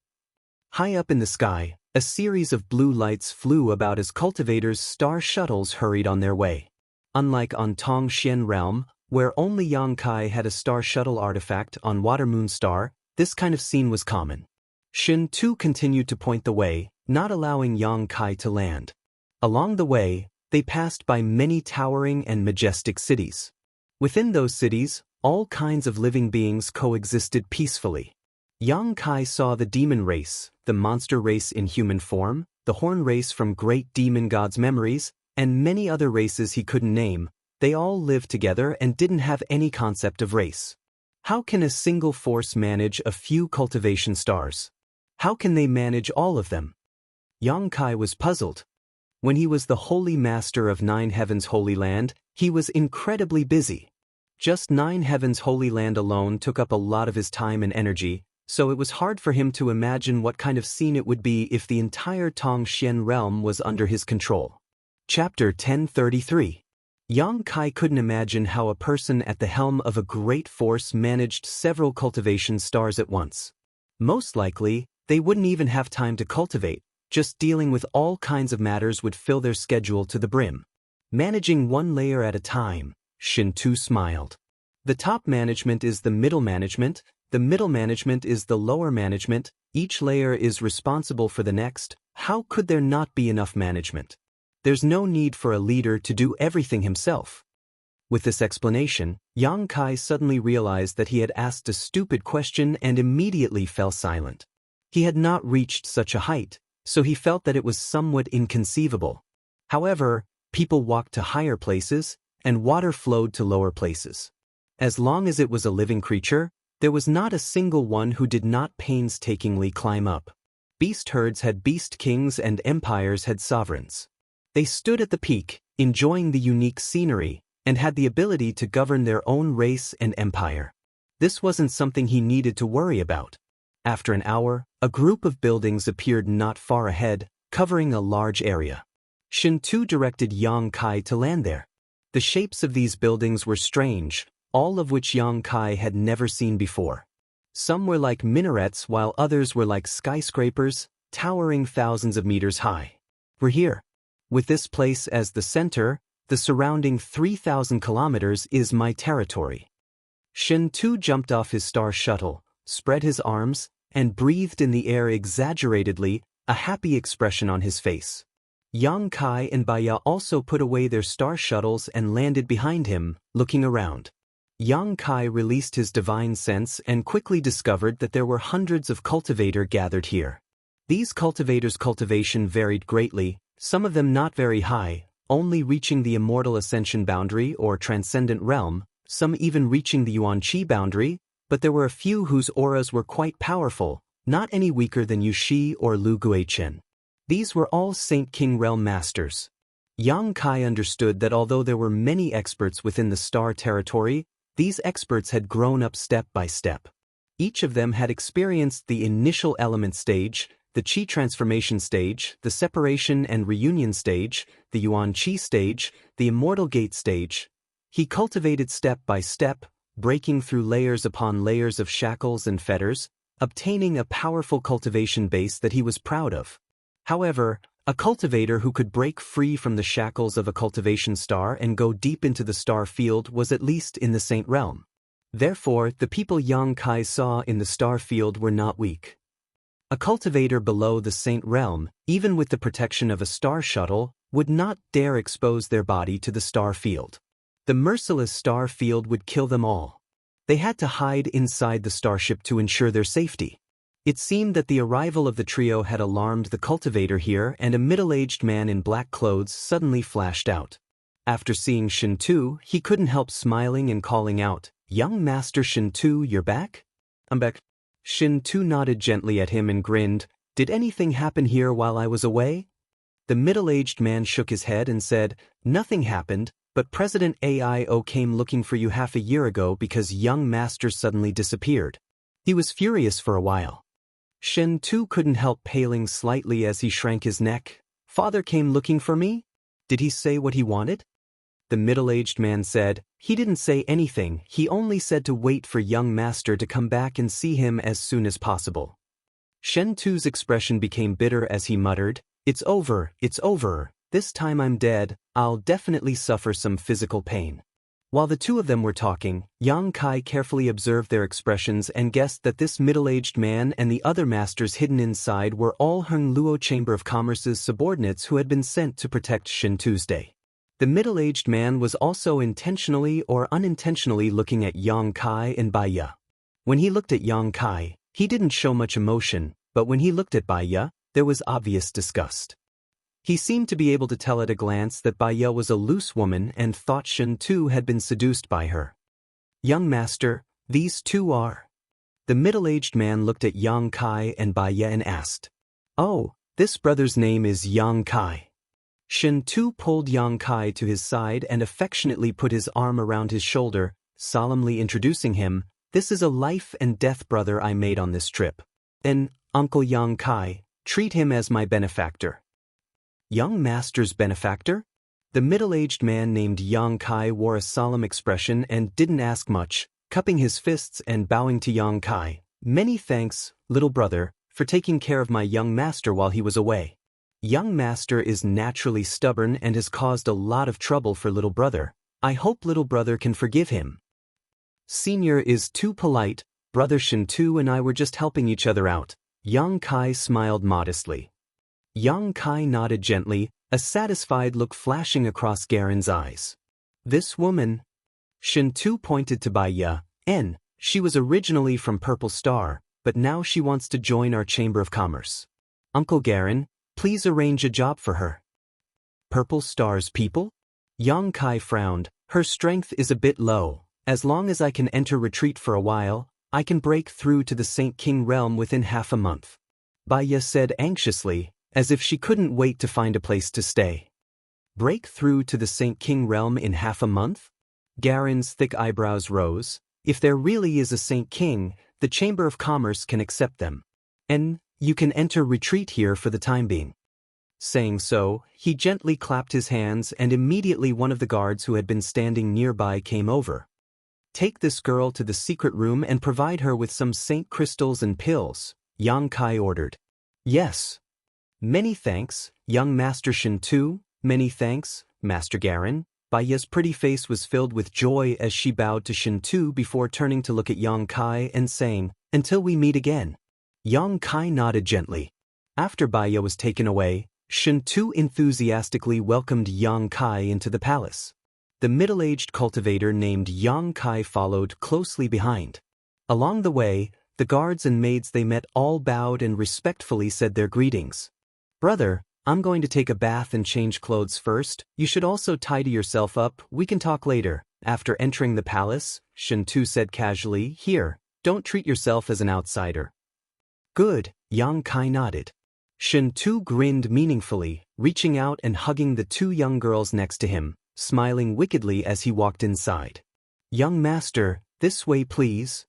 High up in the sky, a series of blue lights flew about as cultivators' star shuttles hurried on their way. Unlike on Tongxian realm, where only Yang Kai had a star shuttle artifact on Water-moon star, this kind of scene was common. Shen Tu continued to point the way, not allowing Yang Kai to land. Along the way, they passed by many towering and majestic cities. Within those cities, all kinds of living beings coexisted peacefully. Yang Kai saw the demon race, the monster race in human form, the horn race from great demon gods' memories, and many other races he couldn't name. They all lived together and didn't have any concept of race. How can a single force manage a few cultivation stars? How can they manage all of them? Yang Kai was puzzled. When he was the Holy Master of 9 Heavens Holy Land, he was incredibly busy. Just 9 Heavens Holy Land alone took up a lot of his time and energy, so it was hard for him to imagine what kind of scene it would be if the entire Tongxian realm was under his control. Chapter 1033. Yang Kai couldn't imagine how a person at the helm of a great force managed several cultivation stars at once. Most likely, they wouldn't even have time to cultivate, just dealing with all kinds of matters would fill their schedule to the brim. Managing one layer at a time, Shen Tu smiled. The top management is the middle management, the middle management is the lower management, each layer is responsible for the next. How could there not be enough management? There's no need for a leader to do everything himself. With this explanation, Yang Kai suddenly realized that he had asked a stupid question and immediately fell silent. He had not reached such a height, so he felt that it was somewhat inconceivable. However, people walked to higher places, and water flowed to lower places. As long as it was a living creature, there was not a single one who did not painstakingly climb up. Beast herds had beast kings and empires had sovereigns. They stood at the peak, enjoying the unique scenery, and had the ability to govern their own race and empire. This wasn't something he needed to worry about. After an hour, a group of buildings appeared not far ahead, covering a large area. Shen Tu directed Yang Kai to land there. The shapes of these buildings were strange, all of which Yang Kai had never seen before. Some were like minarets while others were like skyscrapers, towering thousands of meters high. We're here. With this place as the center, the surrounding 3,000 kilometers is my territory. Shen Tu jumped off his star shuttle, spread his arms, and breathed in the air exaggeratedly, a happy expression on his face. Yang Kai and Baiya also put away their star shuttles and landed behind him, looking around. Yang Kai released his divine sense and quickly discovered that there were hundreds of cultivators gathered here. These cultivators' cultivation varied greatly, some of them not very high, only reaching the immortal ascension boundary or transcendent realm, some even reaching the Yuan Qi boundary, but there were a few whose auras were quite powerful, not any weaker than Yu Shi or Lu Guichen. These were all Saint King Realm masters. Yang Kai understood that although there were many experts within the star territory, these experts had grown up step by step. Each of them had experienced the initial element stage, the Qi transformation stage, the separation and reunion stage, the Yuan Qi stage, the immortal gate stage. He cultivated step by step, breaking through layers upon layers of shackles and fetters, obtaining a powerful cultivation base that he was proud of. However, a cultivator who could break free from the shackles of a cultivation star and go deep into the star field was at least in the Saint Realm. Therefore, the people Yang Kai saw in the star field were not weak. A cultivator below the Saint Realm, even with the protection of a star shuttle, would not dare expose their body to the star field. The merciless star field would kill them all. They had to hide inside the starship to ensure their safety. It seemed that the arrival of the trio had alarmed the cultivator here, and a middle-aged man in black clothes suddenly flashed out. After seeing Shen Tu, he couldn't help smiling and calling out, "Young Master Shen Tu, you're back?" "I'm back." Shen Tu nodded gently at him and grinned. "Did anything happen here while I was away?" The middle-aged man shook his head and said, "Nothing happened, but President AIO came looking for you half a year ago because young Master suddenly disappeared. He was furious for a while." Shen Tu couldn't help paling slightly as he shrank his neck. "Father came looking for me? Did he say what he wanted?" The middle-aged man said, "He didn't say anything, he only said to wait for young Master to come back and see him as soon as possible." Shen Tu's expression became bitter as he muttered, it's over, this time I'm dead, I'll definitely suffer some physical pain." While the two of them were talking, Yang Kai carefully observed their expressions and guessed that this middle-aged man and the other masters hidden inside were all Hung Luo Chamber of Commerce's subordinates who had been sent to protect Shen Tuesday. The middle-aged man was also intentionally or unintentionally looking at Yang Kai and Bai Ye. When he looked at Yang Kai, he didn't show much emotion, but when he looked at Bai Ye, there was obvious disgust. He seemed to be able to tell at a glance that Bai Ye was a loose woman and thought Shen Tu had been seduced by her. "Young Master, these two are..." The middle-aged man looked at Yang Kai and Bai Ye and asked, "Oh, this brother's name is Yang Kai." Shen Tu pulled Yang Kai to his side and affectionately put his arm around his shoulder, solemnly introducing him, "This is a life and death brother I made on this trip. Then, Uncle Yang Kai, treat him as my benefactor." Young Master's benefactor? The middle-aged man named Yang Kai wore a solemn expression and didn't ask much, cupping his fists and bowing to Yang Kai. "Many thanks, little brother, for taking care of my young master while he was away. Young Master is naturally stubborn and has caused a lot of trouble for little brother. I hope little brother can forgive him. Senior is too polite, brother Shen Tu and I were just helping each other out." Yang Kai smiled modestly. Yang Kai nodded gently, a satisfied look flashing across Garen's eyes. "This woman..." Shen Tu pointed to Bai Ye, she was originally from Purple Star, but now she wants to join our Chamber of Commerce. Uncle Garen, please arrange a job for her." "Purple Star's people?" Yang Kai frowned. "Her strength is a bit low. As long as I can enter retreat for a while, I can break through to the Saint King realm within half a month." Bai Ye said anxiously, as if she couldn't wait to find a place to stay. "Break through to the Saint King realm in half a month?" Garen's thick eyebrows rose. "If there really is a Saint King, the Chamber of Commerce can accept them. And you can enter retreat here for the time being." Saying so, he gently clapped his hands and immediately one of the guards who had been standing nearby came over. "Take this girl to the secret room and provide her with some saint crystals and pills," Yang Kai ordered. "Yes. Many thanks, young Master Shen Tu, many thanks, Master Garen." Bai Ye's pretty face was filled with joy as she bowed to Shen Tu before turning to look at Yang Kai and saying, "Until we meet again." Yang Kai nodded gently. After Bai Ye was taken away, Shen Tu enthusiastically welcomed Yang Kai into the palace. The middle-aged cultivator named Yang Kai followed closely behind. Along the way, the guards and maids they met all bowed and respectfully said their greetings. "Brother, I'm going to take a bath and change clothes first. You should also tidy yourself up. We can talk later. After entering the palace, Shintu said casually, Here, don't treat yourself as an outsider. Good, Yang Kai nodded. Shintu grinned meaningfully, reaching out and hugging the two young girls next to him, smiling wickedly as he walked inside. Young master, this way please.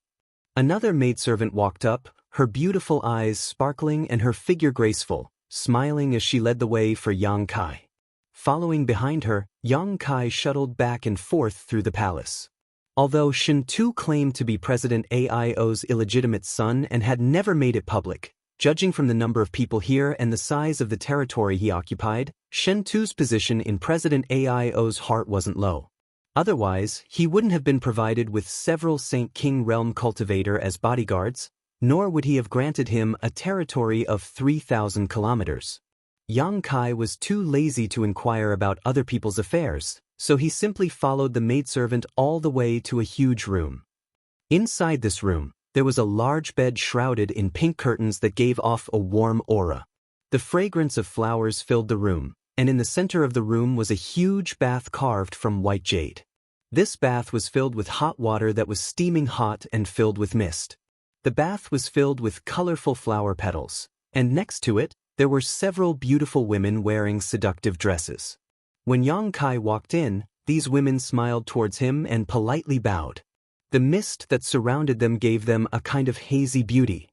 Another maidservant walked up, her beautiful eyes sparkling and her figure graceful, smiling as she led the way for Yang Kai. Following behind her, Yang Kai shuttled back and forth through the palace. Although Shintu claimed to be President Aio's illegitimate son and had never made it public, judging from the number of people here and the size of the territory he occupied, Shintu's position in President Aio's heart wasn't low. Otherwise, he wouldn't have been provided with several Saint King realm cultivator as bodyguards, nor would he have granted him a territory of 3,000 kilometers. Yang Kai was too lazy to inquire about other people's affairs, so he simply followed the maidservant all the way to a huge room. Inside this room, there was a large bed shrouded in pink curtains that gave off a warm aura. The fragrance of flowers filled the room, and in the center of the room was a huge bath carved from white jade. This bath was filled with hot water that was steaming hot and filled with mist. The bath was filled with colorful flower petals, and next to it, there were several beautiful women wearing seductive dresses. When Yang Kai walked in, these women smiled towards him and politely bowed. The mist that surrounded them gave them a kind of hazy beauty.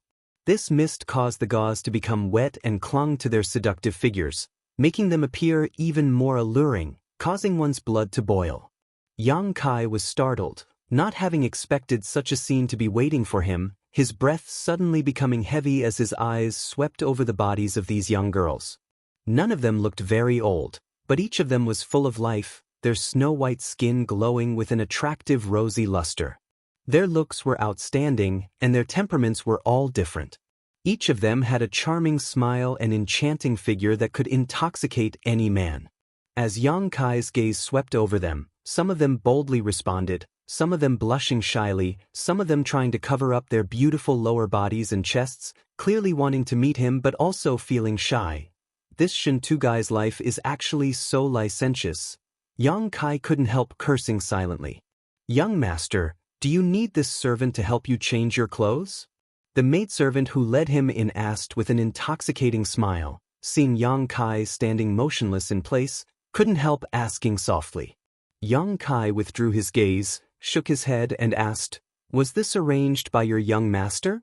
This mist caused the gauze to become wet and clung to their seductive figures, making them appear even more alluring, causing one's blood to boil. Yang Kai was startled, not having expected such a scene to be waiting for him, his breath suddenly becoming heavy as his eyes swept over the bodies of these young girls. None of them looked very old, but each of them was full of life, their snow-white skin glowing with an attractive rosy luster. Their looks were outstanding, and their temperaments were all different. Each of them had a charming smile and enchanting figure that could intoxicate any man. As Yang Kai's gaze swept over them, some of them boldly responded, some of them blushing shyly, some of them trying to cover up their beautiful lower bodies and chests, clearly wanting to meet him but also feeling shy. This Shintu guy's life is actually so licentious. Yang Kai couldn't help cursing silently. Young master, do you need this servant to help you change your clothes? The maidservant who led him in asked with an intoxicating smile, seeing Yang Kai standing motionless in place, couldn't help asking softly. Yang Kai withdrew his gaze, shook his head and asked, Was this arranged by your young master?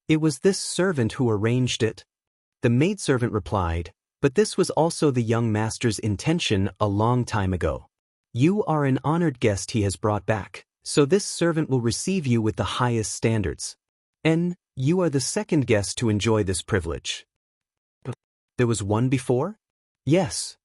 It was this servant who arranged it. The maidservant replied, But this was also the young master's intention a long time ago. You are an honored guest he has brought back, so this servant will receive you with the highest standards. And you are the second guest to enjoy this privilege. There was one before? Yes.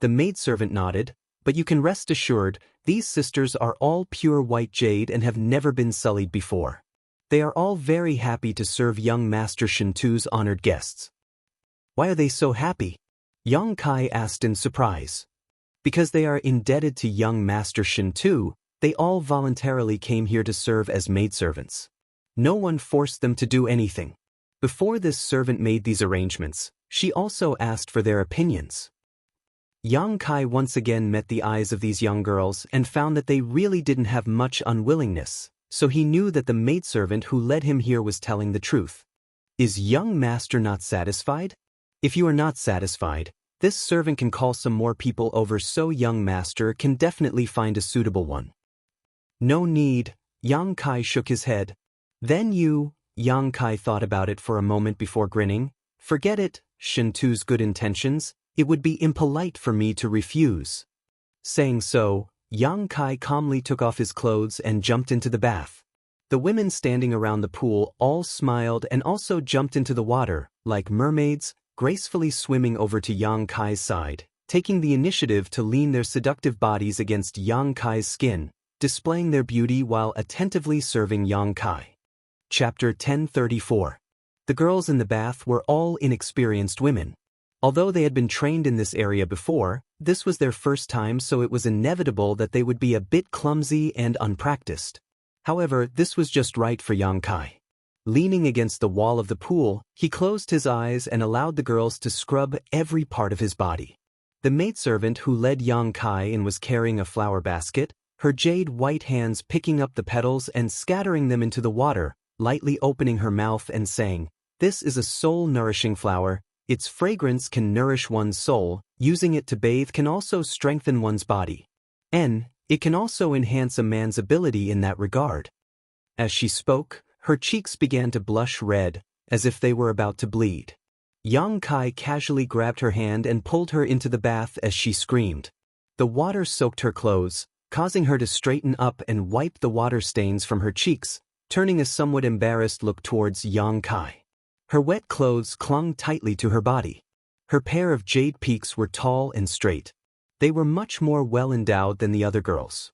The maidservant nodded, but you can rest assured, these sisters are all pure white jade and have never been sullied before. They are all very happy to serve young Master Shintu's honored guests. Why are they so happy? Yang Kai asked in surprise. Because they are indebted to young Master Shintu, they all voluntarily came here to serve as maidservants. No one forced them to do anything. Before this servant made these arrangements, she also asked for their opinions. Yang Kai once again met the eyes of these young girls and found that they really didn't have much unwillingness, so he knew that the maidservant who led him here was telling the truth. Is young master not satisfied? If you are not satisfied, this servant can call some more people over so young master can definitely find a suitable one. No need, Yang Kai shook his head. Then Yang Kai thought about it for a moment before grinning. Forget it, Shintu's good intentions. It would be impolite for me to refuse. Saying so, Yang Kai calmly took off his clothes and jumped into the bath. The women standing around the pool all smiled and also jumped into the water, like mermaids, gracefully swimming over to Yang Kai's side, taking the initiative to lean their seductive bodies against Yang Kai's skin, displaying their beauty while attentively serving Yang Kai. Chapter 1034. The girls in the bath were all inexperienced women. Although they had been trained in this area before, this was their first time, so it was inevitable that they would be a bit clumsy and unpracticed. However, this was just right for Yang Kai. Leaning against the wall of the pool, he closed his eyes and allowed the girls to scrub every part of his body. The maidservant who led Yang Kai in was carrying a flower basket, her jade-white hands picking up the petals and scattering them into the water, lightly opening her mouth and saying, "This is a soul-nourishing flower. Its fragrance can nourish one's soul. Using it to bathe can also strengthen one's body. And it can also enhance a man's ability in that regard." As she spoke, her cheeks began to blush red, as if they were about to bleed. Yang Kai casually grabbed her hand and pulled her into the bath as she screamed. The water soaked her clothes, causing her to straighten up and wipe the water stains from her cheeks, turning a somewhat embarrassed look towards Yang Kai. Her wet clothes clung tightly to her body. Her pair of jade peaks were tall and straight. They were much more well-endowed than the other girls.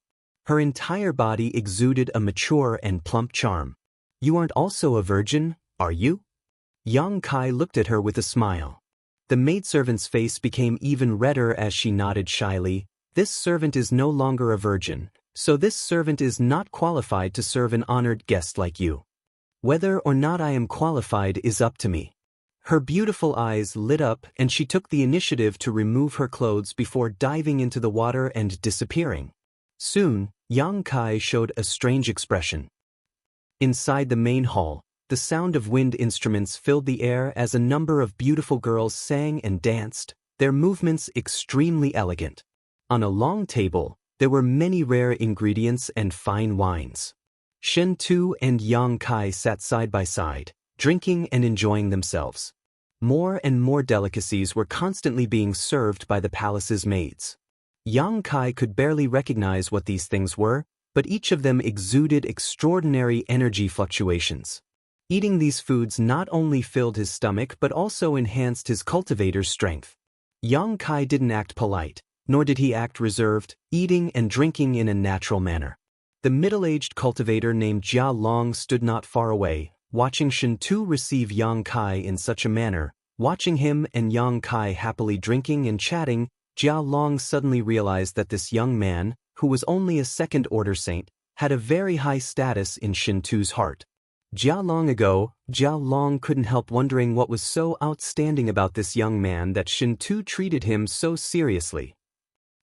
Her entire body exuded a mature and plump charm. "You aren't also a virgin, are you?" Yang Kai looked at her with a smile. The maidservant's face became even redder as she nodded shyly. "This servant is no longer a virgin, so this servant is not qualified to serve an honored guest like you. Whether or not I am qualified is up to me." Her beautiful eyes lit up and she took the initiative to remove her clothes before diving into the water and disappearing. Soon, Yang Kai showed a strange expression. Inside the main hall, the sound of wind instruments filled the air as a number of beautiful girls sang and danced, their movements extremely elegant. On a long table, there were many rare ingredients and fine wines. Shen Tu and Yang Kai sat side by side, drinking and enjoying themselves. More and more delicacies were constantly being served by the palace's maids. Yang Kai could barely recognize what these things were, but each of them exuded extraordinary energy fluctuations. Eating these foods not only filled his stomach but also enhanced his cultivator's strength. Yang Kai didn't act polite, nor did he act reserved, eating and drinking in a natural manner. The middle-aged cultivator named Jia Long stood not far away, watching Shen Tu receive Yang Kai in such a manner. Watching him and Yang Kai happily drinking and chatting, Jia Long suddenly realized that this young man, who was only a second-order saint, had a very high status in Shen Tu's heart. Jia Long couldn't help wondering what was so outstanding about this young man that Shen Tu treated him so seriously.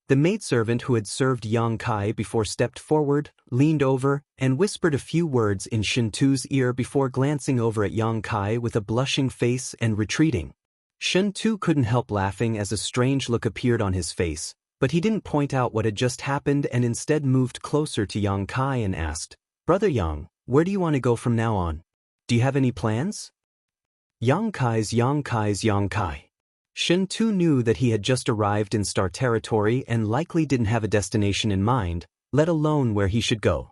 The maidservant who had served Yang Kai before stepped forward, leaned over, and whispered a few words in Shen Tu's ear before glancing over at Yang Kai with a blushing face and retreating. Shen Tu couldn't help laughing as a strange look appeared on his face, but he didn't point out what had just happened and instead moved closer to Yang Kai and asked, "Brother Yang, where do you want to go from now on? Do you have any plans?" Yang Kai. Shen Tu knew that he had just arrived in Star Territory and likely didn't have a destination in mind, let alone where he should go.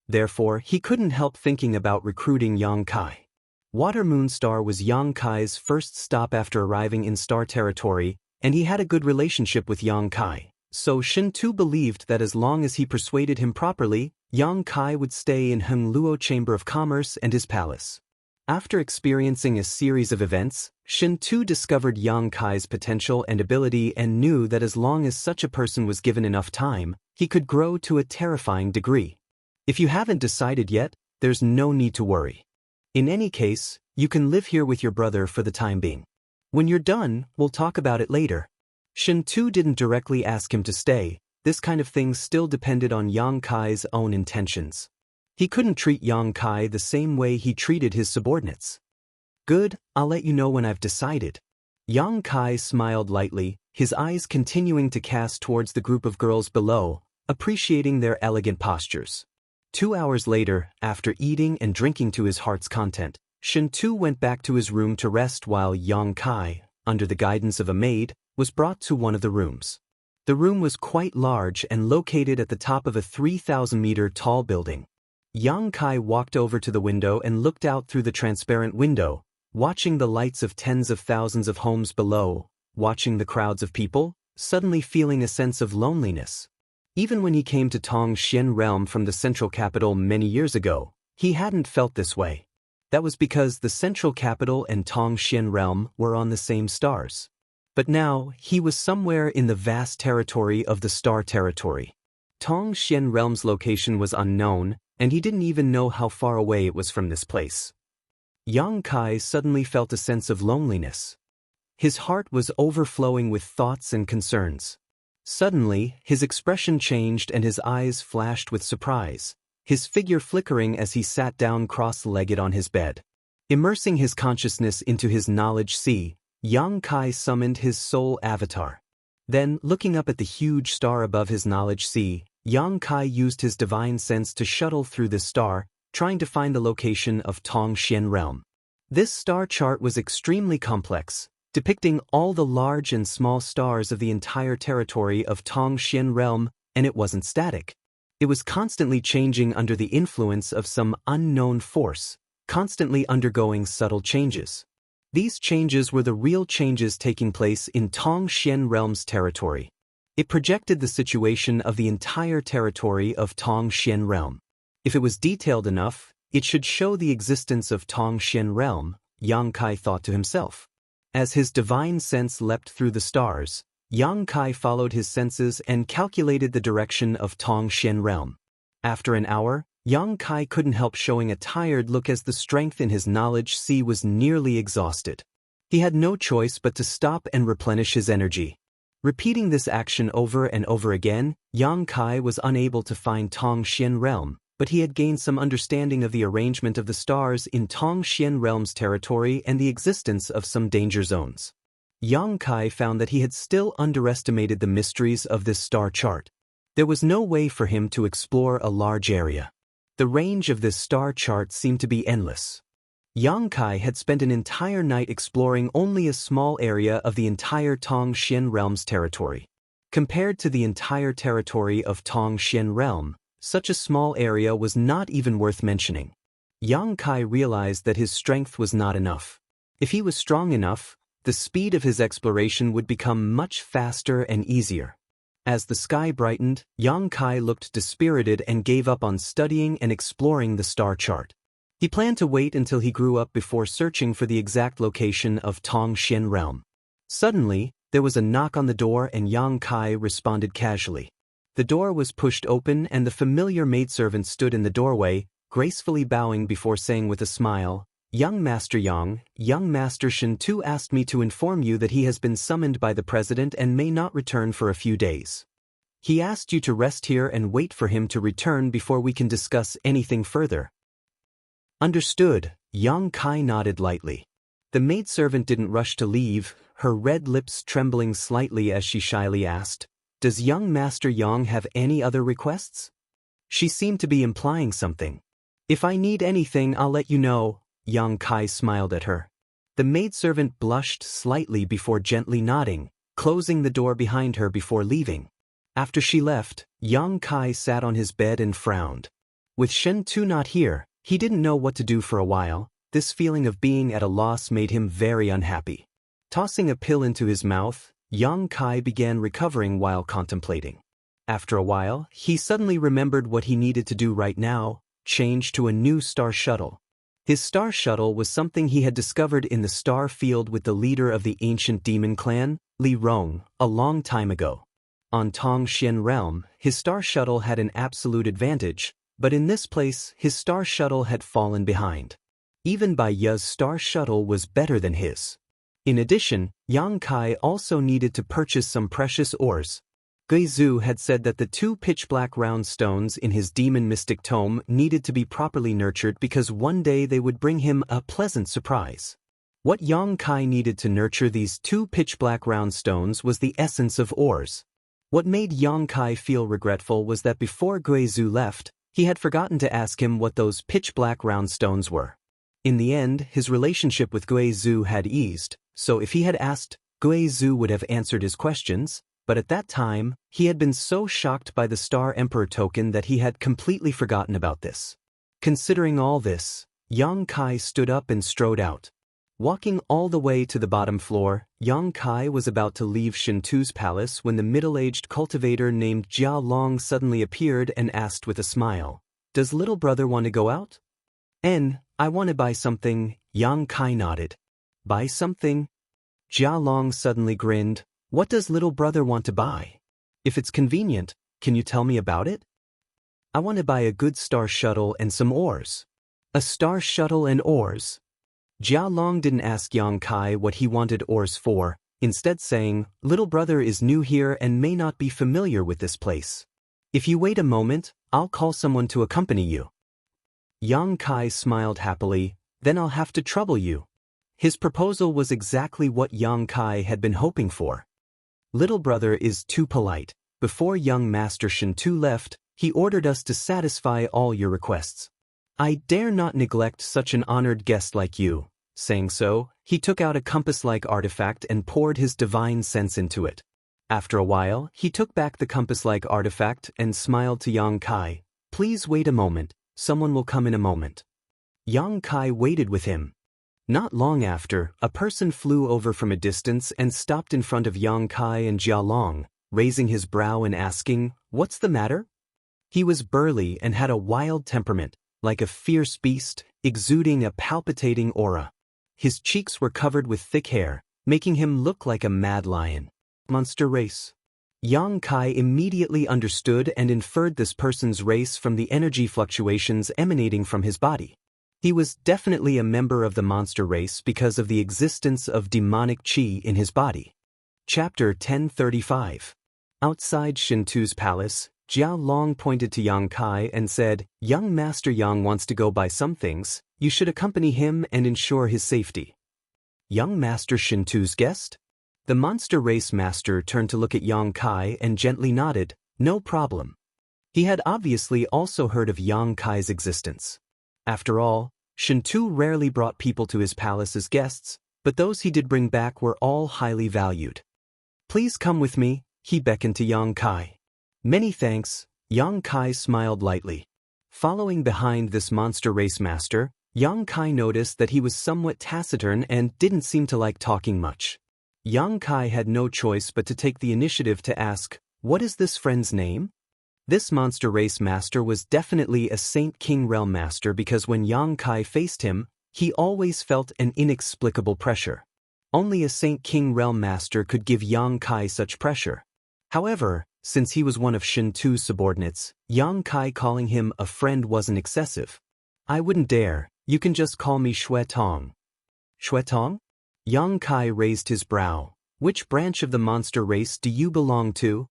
Therefore, he couldn't help thinking about recruiting Yang Kai. Water Moon Star was Yang Kai's first stop after arriving in Star Territory, and he had a good relationship with Yang Kai, so Shen Tu believed that as long as he persuaded him properly, Yang Kai would stay in Heng Luo Chamber of Commerce and his palace. After experiencing a series of events, Shen Tu discovered Yang Kai's potential and ability and knew that as long as such a person was given enough time, he could grow to a terrifying degree. If you haven't decided yet, there's no need to worry. In any case, you can live here with your brother for the time being. When you're done, we'll talk about it later. Shen Tu didn't directly ask him to stay. This kind of thing still depended on Yang Kai's own intentions. He couldn't treat Yang Kai the same way he treated his subordinates. "Good, I'll let you know when I've decided." Yang Kai smiled lightly, his eyes continuing to cast towards the group of girls below, appreciating their elegant postures. 2 hours later, after eating and drinking to his heart's content, Shen Tu went back to his room to rest while Yang Kai, under the guidance of a maid, was brought to one of the rooms. The room was quite large and located at the top of a 3,000-meter tall building. Yang Kai walked over to the window and looked out through the transparent window, watching the lights of tens of thousands of homes below, watching the crowds of people, suddenly feeling a sense of loneliness. Even when he came to Tongxian Realm from the central capital many years ago, he hadn't felt this way. That was because the central capital and Tongxian Realm were on the same stars. But now, he was somewhere in the vast territory of the Star Territory. Tongxian Realm's location was unknown, and he didn't even know how far away it was from this place. Yang Kai suddenly felt a sense of loneliness. His heart was overflowing with thoughts and concerns. Suddenly, his expression changed and his eyes flashed with surprise, his figure flickering as he sat down cross-legged on his bed. Immersing his consciousness into his knowledge sea, Yang Kai summoned his soul avatar. Then, looking up at the huge star above his knowledge sea, Yang Kai used his divine sense to shuttle through this star, trying to find the location of Tongxian realm. This star chart was extremely complex, depicting all the large and small stars of the entire territory of Tongxian realm, and it wasn't static. It was constantly changing under the influence of some unknown force, constantly undergoing subtle changes. These changes were the real changes taking place in Tongxian realm's territory. It projected the situation of the entire territory of Tongxian realm. If it was detailed enough, it should show the existence of Tongxian realm, Yang Kai thought to himself. As his divine sense leapt through the stars, Yang Kai followed his senses and calculated the direction of Tongxian realm. After an hour, Yang Kai couldn't help showing a tired look as the strength in his knowledge sea was nearly exhausted. He had no choice but to stop and replenish his energy. Repeating this action over and over again, Yang Kai was unable to find Tongxian realm, but he had gained some understanding of the arrangement of the stars in Tongxian realm's territory and the existence of some danger zones. Yang Kai found that he had still underestimated the mysteries of this star chart. There was no way for him to explore a large area. The range of this star chart seemed to be endless. Yang Kai had spent an entire night exploring only a small area of the entire Tongxian realm's territory. Compared to the entire territory of Tongxian realm, such a small area was not even worth mentioning. Yang Kai realized that his strength was not enough. If he was strong enough, the speed of his exploration would become much faster and easier. As the sky brightened, Yang Kai looked dispirited and gave up on studying and exploring the star chart. He planned to wait until he grew up before searching for the exact location of Tongxian realm. Suddenly, there was a knock on the door and Yang Kai responded casually. The door was pushed open and the familiar maidservant stood in the doorway, gracefully bowing before saying with a smile, "Young Master Yang, young Master Shen Tu asked me to inform you that he has been summoned by the president and may not return for a few days. He asked you to rest here and wait for him to return before we can discuss anything further." Understood, Yang Kai nodded lightly. The maidservant didn't rush to leave, her red lips trembling slightly as she shyly asked, "Does young Master Yang have any other requests?" She seemed to be implying something. "If I need anything, I'll let you know," Yang Kai smiled at her. The maidservant blushed slightly before gently nodding, closing the door behind her before leaving. After she left, Yang Kai sat on his bed and frowned. With Shen Tu not here, he didn't know what to do for a while. This feeling of being at a loss made him very unhappy. Tossing a pill into his mouth, Yang Kai began recovering while contemplating. After a while, he suddenly remembered what he needed to do right now: change to a new star shuttle. His star shuttle was something he had discovered in the star field with the leader of the ancient demon clan, Li Rong, a long time ago. On Tongxian realm, his star shuttle had an absolute advantage, but in this place, his star shuttle had fallen behind. Even Bai Ye's star shuttle was better than his. In addition, Yang Kai also needed to purchase some precious ores. Gui Zhu had said that the 2 pitch-black round stones in his demon mystic tome needed to be properly nurtured because one day they would bring him a pleasant surprise. What Yang Kai needed to nurture these 2 pitch-black round stones was the essence of ores. What made Yang Kai feel regretful was that before Gui Zhu left, he had forgotten to ask him what those pitch-black round stones were. In the end, his relationship with Gui Zhu had eased, so if he had asked, Gui Zhu would have answered his questions, but at that time, he had been so shocked by the Star Emperor token that he had completely forgotten about this. Considering all this, Yang Kai stood up and strode out. Walking all the way to the bottom floor, Yang Kai was about to leave Shen Tu's palace when the middle-aged cultivator named Jia Long suddenly appeared and asked with a smile, "Does little brother want to go out?" I want to buy something," Yang Kai nodded. "Buy something?" Jia Long suddenly grinned. "What does little brother want to buy? If it's convenient, can you tell me about it?" "I want to buy a good star shuttle and some ores." "A star shuttle and ores?" Jia Long didn't ask Yang Kai what he wanted oars for, instead saying, "Little brother is new here and may not be familiar with this place. If you wait a moment, I'll call someone to accompany you." Yang Kai smiled happily, "Then I'll have to trouble you." His proposal was exactly what Yang Kai had been hoping for. Little brother is too polite. Before young Master Shintu left, he ordered us to satisfy all your requests. I dare not neglect such an honored guest like you. Saying so, he took out a compass-like artifact and poured his divine sense into it. After a while, he took back the compass-like artifact and smiled to Yang Kai. "Please wait a moment, someone will come in a moment." Yang Kai waited with him. Not long after, a person flew over from a distance and stopped in front of Yang Kai and Jia Long, raising his brow and asking, "What's the matter?" He was burly and had a wild temperament, like a fierce beast, exuding a palpitating aura. His cheeks were covered with thick hair, making him look like a mad lion. Monster race. Yang Kai immediately understood and inferred this person's race from the energy fluctuations emanating from his body. He was definitely a member of the monster race because of the existence of demonic qi in his body. Chapter 1035. Outside Shintu's palace, Jia Long pointed to Yang Kai and said, "Young Master Yang wants to go buy some things. You should accompany him and ensure his safety." Young Master Shintu's guest? The monster race master turned to look at Yang Kai and gently nodded, "No problem." He had obviously also heard of Yang Kai's existence. After all, Shintu rarely brought people to his palace as guests, but those he did bring back were all highly valued. "Please come with me," he beckoned to Yang Kai. "Many thanks," Yang Kai smiled lightly. Following behind this monster race master, Yang Kai noticed that he was somewhat taciturn and didn't seem to like talking much. Yang Kai had no choice but to take the initiative to ask, "What is this friend's name?" This monster race master was definitely a Saint King Realm master because when Yang Kai faced him, he always felt an inexplicable pressure. Only a Saint King Realm master could give Yang Kai such pressure. However, since he was one of Shintu's subordinates, Yang Kai calling him a friend wasn't excessive. "I wouldn't dare, you can just call me Shui Tong." "Shui Tong?" Yang Kai raised his brow. "Which branch of the monster race do you belong to?"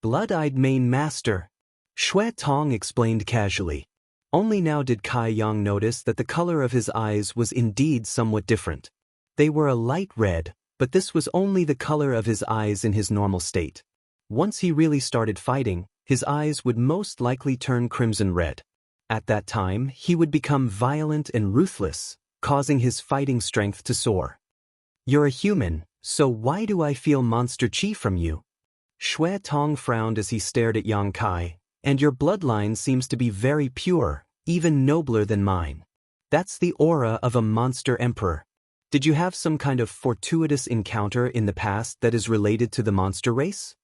"Blood-eyed main master," Shui Tong explained casually. Only now did Kai Yang notice that the color of his eyes was indeed somewhat different. They were a light red, but this was only the color of his eyes in his normal state. Once he really started fighting, his eyes would most likely turn crimson red. At that time, he would become violent and ruthless, causing his fighting strength to soar. "You're a human, so why do I feel monster chi from you?" Shui Tong frowned as he stared at Yang Kai. "And your bloodline seems to be very pure, even nobler than mine. That's the aura of a monster emperor. Did you have some kind of fortuitous encounter in the past that is related to the monster race?"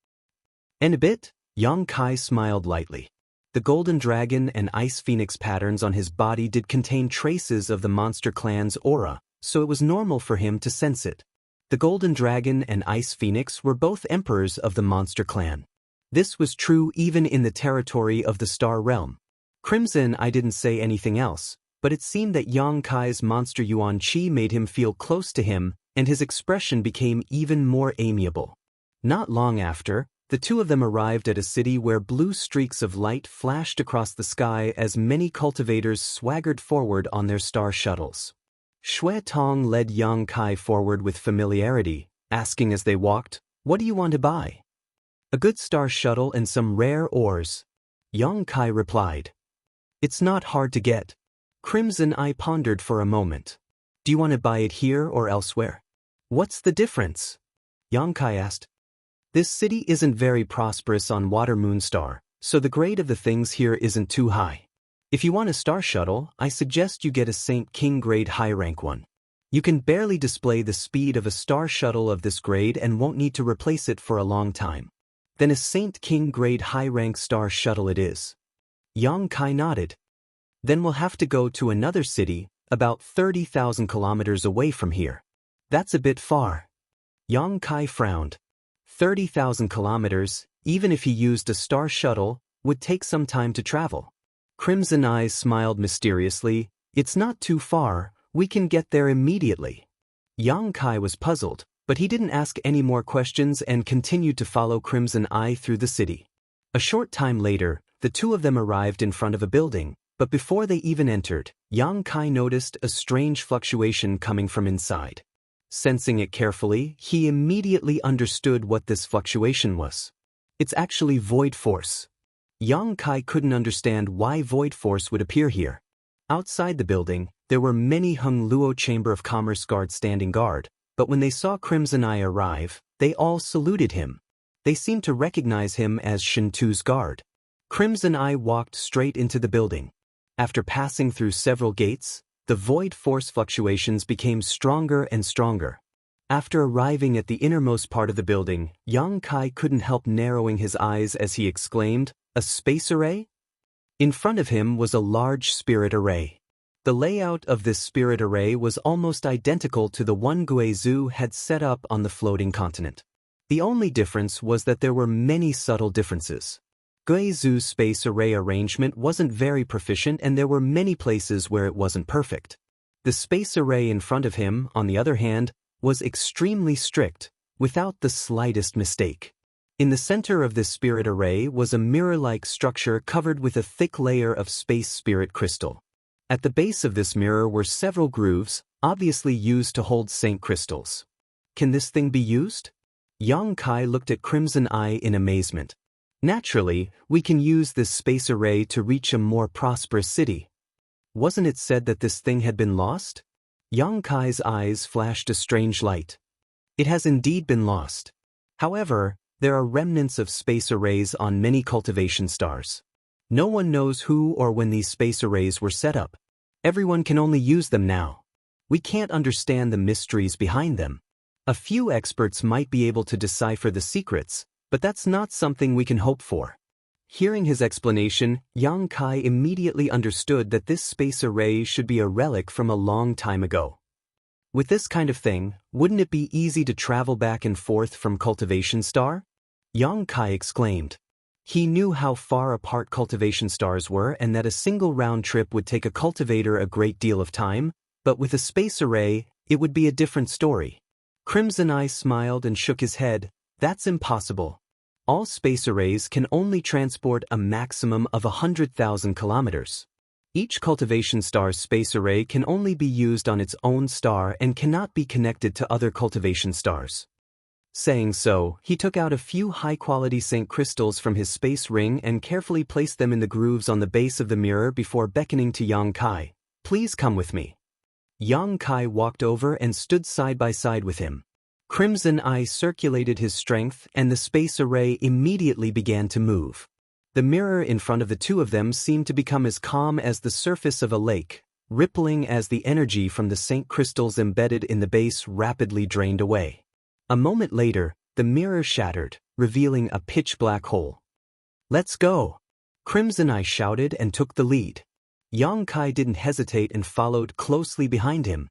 "In a bit," Yang Kai smiled lightly. The golden dragon and ice phoenix patterns on his body did contain traces of the monster clan's aura, so it was normal for him to sense it. The golden dragon and ice phoenix were both emperors of the monster clan. This was true even in the territory of the Star Realm. Crimson, I didn't say anything else, but it seemed that Yang Kai's monster Yuan Qi made him feel close to him, and his expression became even more amiable. Not long after, the two of them arrived at a city where blue streaks of light flashed across the sky as many cultivators swaggered forward on their star shuttles. Shui Tong led Yang Kai forward with familiarity, asking as they walked, "What do you want to buy?" "A good star shuttle and some rare ores," Yang Kai replied. "It's not hard to get." Crimson Eye pondered for a moment. "Do you want to buy it here or elsewhere?" "What's the difference?" Yang Kai asked. "This city isn't very prosperous on Water Moonstar, so the grade of the things here isn't too high. If you want a star shuttle, I suggest you get a Saint King grade high-rank one. You can barely display the speed of a star shuttle of this grade and won't need to replace it for a long time. Then a Saint King grade high-rank star shuttle it is." Yang Kai nodded. "Then we'll have to go to another city, about 30,000 kilometers away from here." "That's a bit far." Yang Kai frowned. 30,000 kilometers, even if he used a star shuttle, would take some time to travel. Crimson Eyes smiled mysteriously. "It's not too far. We can get there immediately. Yang Kai was puzzled, but he didn't ask any more questions and continued to follow Crimson Eye through the city. A short time later, the two of them arrived in front of a building, but before they even entered, Yang Kai noticed a strange fluctuation coming from inside. Sensing it carefully, he immediately understood what this fluctuation was. It's actually void force. Yang Kai couldn't understand why void force would appear here. Outside the building, there were many Hung Luo Chamber of Commerce guards standing guard, but when they saw Crimson Eye arrive, they all saluted him. They seemed to recognize him as Shintu's guard. Crimson Eye walked straight into the building. After passing through several gates, the void force fluctuations became stronger and stronger. After arriving at the innermost part of the building, Yang Kai couldn't help narrowing his eyes as he exclaimed, "A space array?" In front of him was a large spirit array. The layout of this spirit array was almost identical to the one Guizhou had set up on the floating continent. The only difference was that there were many subtle differences. Guizhou's space array arrangement wasn't very proficient and there were many places where it wasn't perfect. The space array in front of him, on the other hand, was extremely strict, without the slightest mistake. In the center of this spirit array was a mirror-like structure covered with a thick layer of space spirit crystal. At the base of this mirror were several grooves, obviously used to hold Saint crystals. Can this thing be used? Yang Kai looked at Crimson Eye in amazement. Naturally, we can use this space array to reach a more prosperous city. Wasn't it said that this thing had been lost? Yang Kai's eyes flashed a strange light. It has indeed been lost. However, there are remnants of space arrays on many cultivation stars. No one knows who or when these space arrays were set up. Everyone can only use them now. We can't understand the mysteries behind them. A few experts might be able to decipher the secrets, but that's not something we can hope for. Hearing his explanation, Yang Kai immediately understood that this space array should be a relic from a long time ago. With this kind of thing, wouldn't it be easy to travel back and forth from Cultivation Star? Yang Kai exclaimed. He knew how far apart cultivation stars were and that a single round trip would take a cultivator a great deal of time, but with a space array, it would be a different story. Crimson Eye smiled and shook his head. That's impossible. All space arrays can only transport a maximum of 100,000 kilometers. Each cultivation star's space array can only be used on its own star and cannot be connected to other cultivation stars. Saying so, he took out a few high-quality Saint crystals from his space ring and carefully placed them in the grooves on the base of the mirror before beckoning to Yang Kai. Please come with me. Yang Kai walked over and stood side by side with him. Crimson Eye circulated his strength and the space array immediately began to move. The mirror in front of the two of them seemed to become as calm as the surface of a lake, rippling as the energy from the Saint crystals embedded in the base rapidly drained away. A moment later, the mirror shattered, revealing a pitch-black hole. Let's go! Crimson Eye shouted and took the lead. Yang Kai didn't hesitate and followed closely behind him.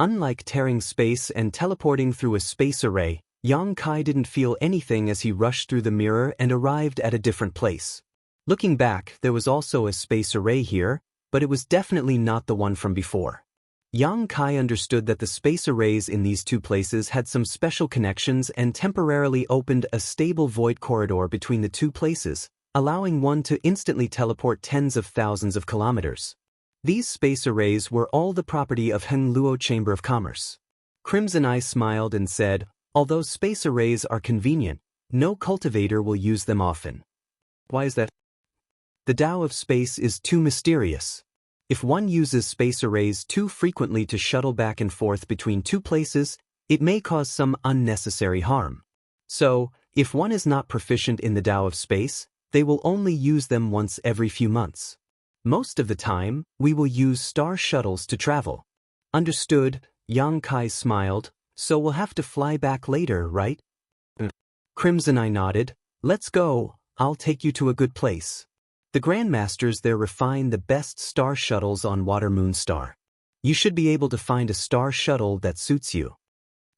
Unlike tearing space and teleporting through a space array, Yang Kai didn't feel anything as he rushed through the mirror and arrived at a different place. Looking back, there was also a space array here, but it was definitely not the one from before. Yang Kai understood that the space arrays in these two places had some special connections and temporarily opened a stable void corridor between the two places, allowing one to instantly teleport tens of thousands of kilometers. These space arrays were all the property of Hung Luo Chamber of Commerce. Crimson Eye smiled and said, although space arrays are convenient, no cultivator will use them often. Why is that? The Tao of space is too mysterious. If one uses space arrays too frequently to shuttle back and forth between two places, it may cause some unnecessary harm. So, if one is not proficient in the Tao of space, they will only use them once every few months. Most of the time, we will use star shuttles to travel. Understood, Yang Kai smiled, so we'll have to fly back later, right? Crimson Eye nodded. Let's go, I'll take you to a good place. The Grandmasters there refine the best star shuttles on Water Moon Star. You should be able to find a star shuttle that suits you.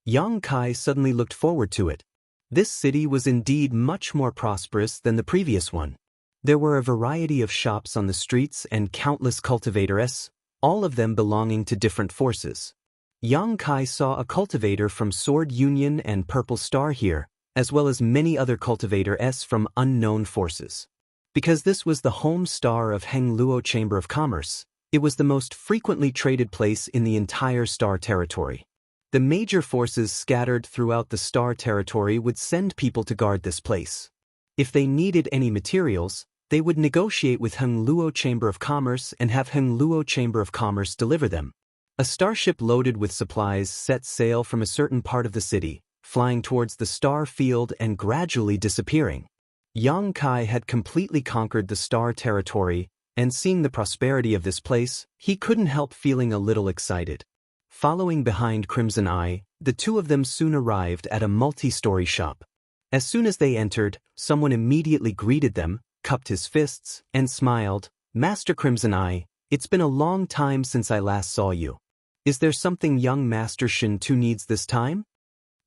Yang Kai suddenly looked forward to it. This city was indeed much more prosperous than the previous one. There were a variety of shops on the streets and countless cultivators, all of them belonging to different forces. Yang Kai saw a cultivator from Sword Union and Purple Star here, as well as many other cultivators from unknown forces. Because this was the home star of Heng Luo Chamber of Commerce, it was the most frequently traded place in the entire star territory. The major forces scattered throughout the star territory would send people to guard this place. If they needed any materials, they would negotiate with Heng Luo Chamber of Commerce and have Heng Luo Chamber of Commerce deliver them. A starship loaded with supplies set sail from a certain part of the city, flying towards the star field and gradually disappearing. Yang Kai had completely conquered the star territory, and seeing the prosperity of this place, he couldn't help feeling a little excited. Following behind Crimson Eye, the two of them soon arrived at a multi-story shop. As soon as they entered, someone immediately greeted them, cupped his fists, and smiled. "Master Crimson Eye, it's been a long time since I last saw you. Is there something young Master Shintu needs this time?"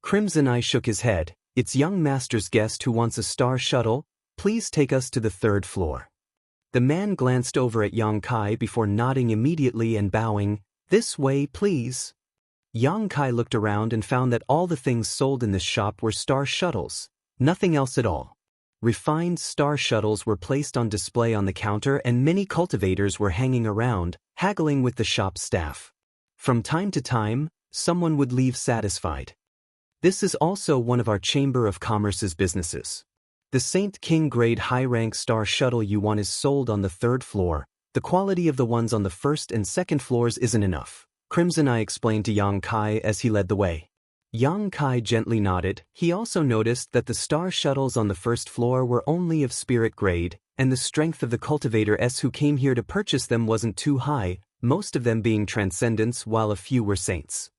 Crimson Eye shook his head. "It's young Master's guest who wants a star shuttle. Please take us to the 3rd floor." The man glanced over at Yang Kai before nodding immediately and bowing. "This way, please." Yang Kai looked around and found that all the things sold in this shop were star shuttles, nothing else at all. Refined star shuttles were placed on display on the counter and many cultivators were hanging around, haggling with the shop staff. From time to time, someone would leave satisfied. This is also one of our Chamber of Commerce's businesses. The Saint King grade high-rank star shuttle you want is sold on the 3rd floor. The quality of the ones on the 1st and 2nd floors isn't enough, Crimson Eye explained to Yang Kai as he led the way. Yang Kai gently nodded. He also noticed that the star shuttles on the 1st floor were only of spirit grade, and the strength of the cultivators who came here to purchase them wasn't too high, most of them being transcendents while a few were saints.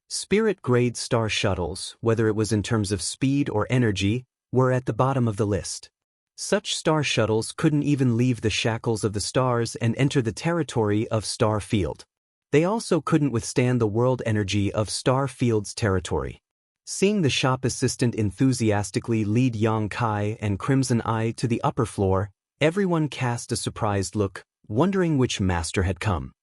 Spirit grade star shuttles, whether it was in terms of speed or energy, were at the bottom of the list. Such star shuttles couldn't even leave the shackles of the stars and enter the territory of Star Field. They also couldn't withstand the world energy of Star Field's territory. Seeing the shop assistant enthusiastically lead Yang Kai and Crimson Eye to the upper floor, everyone cast a surprised look, wondering which master had come.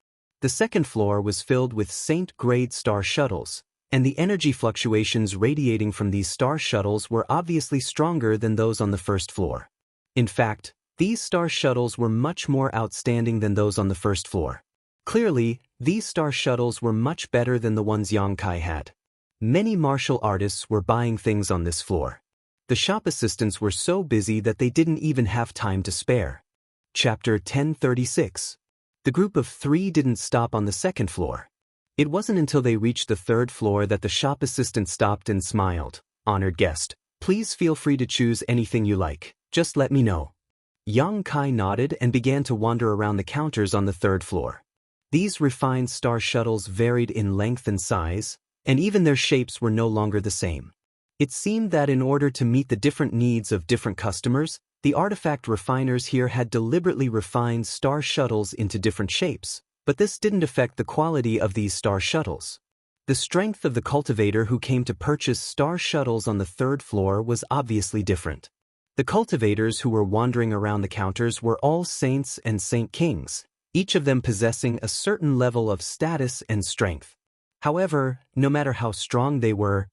The 2nd floor was filled with Saint-grade star shuttles, and the energy fluctuations radiating from these star shuttles were obviously stronger than those on the 1st floor. In fact, these star shuttles were much more outstanding than those on the 1st floor. Clearly, these star shuttles were much better than the ones Yang Kai had. Many martial artists were buying things on this floor. The shop assistants were so busy that they didn't even have time to spare. Chapter 1036. The group of 3 didn't stop on the 2nd floor. It wasn't until they reached the 3rd floor that the shop assistant stopped and smiled. "Honored guest, please feel free to choose anything you like. Just let me know." Yang Kai nodded and began to wander around the counters on the 3rd floor. These refined star shuttles varied in length and size, and even their shapes were no longer the same. It seemed that in order to meet the different needs of different customers, the artifact refiners here had deliberately refined star shuttles into different shapes, but this didn't affect the quality of these star shuttles. The strength of the cultivator who came to purchase star shuttles on the 3rd floor was obviously different. The cultivators who were wandering around the counters were all saints and saint kings, each of them possessing a certain level of status and strength. However, no matter how strong they were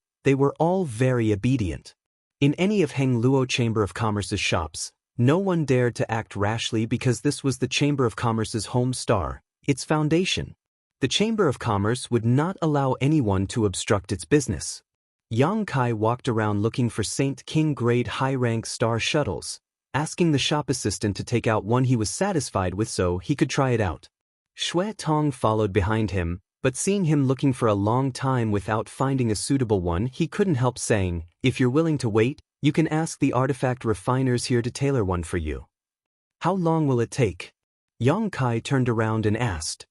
all very obedient. In any of Heng Luo Chamber of Commerce's shops, no one dared to act rashly because this was the Chamber of Commerce's home star, its foundation. The Chamber of Commerce would not allow anyone to obstruct its business. Yang Kai walked around looking for Saint King grade high-rank star shuttles, asking the shop assistant to take out one he was satisfied with so he could try it out. Shui Tong followed behind him, but seeing him looking for a long time without finding a suitable one, he couldn't help saying, "If you're willing to wait, you can ask the artifact refiners here to tailor one for you." "How long will it take?" Yang Kai turned around and asked.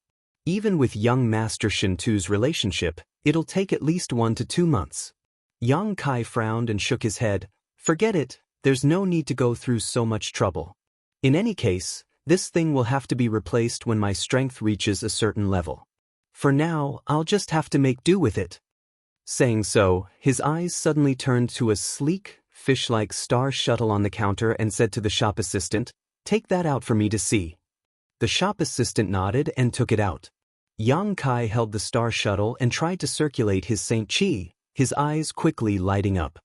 "Even with young Master Shintu's relationship, it'll take at least 1 to 2 months. Yang Kai frowned and shook his head. "Forget it, there's no need to go through so much trouble. In any case, this thing will have to be replaced when my strength reaches a certain level. For now, I'll just have to make do with it." Saying so, his eyes suddenly turned to a sleek, fish-like star shuttle on the counter and said to the shop assistant, "Take that out for me to see." The shop assistant nodded and took it out. Yang Kai held the star shuttle and tried to circulate his Saint Chi, his eyes quickly lighting up.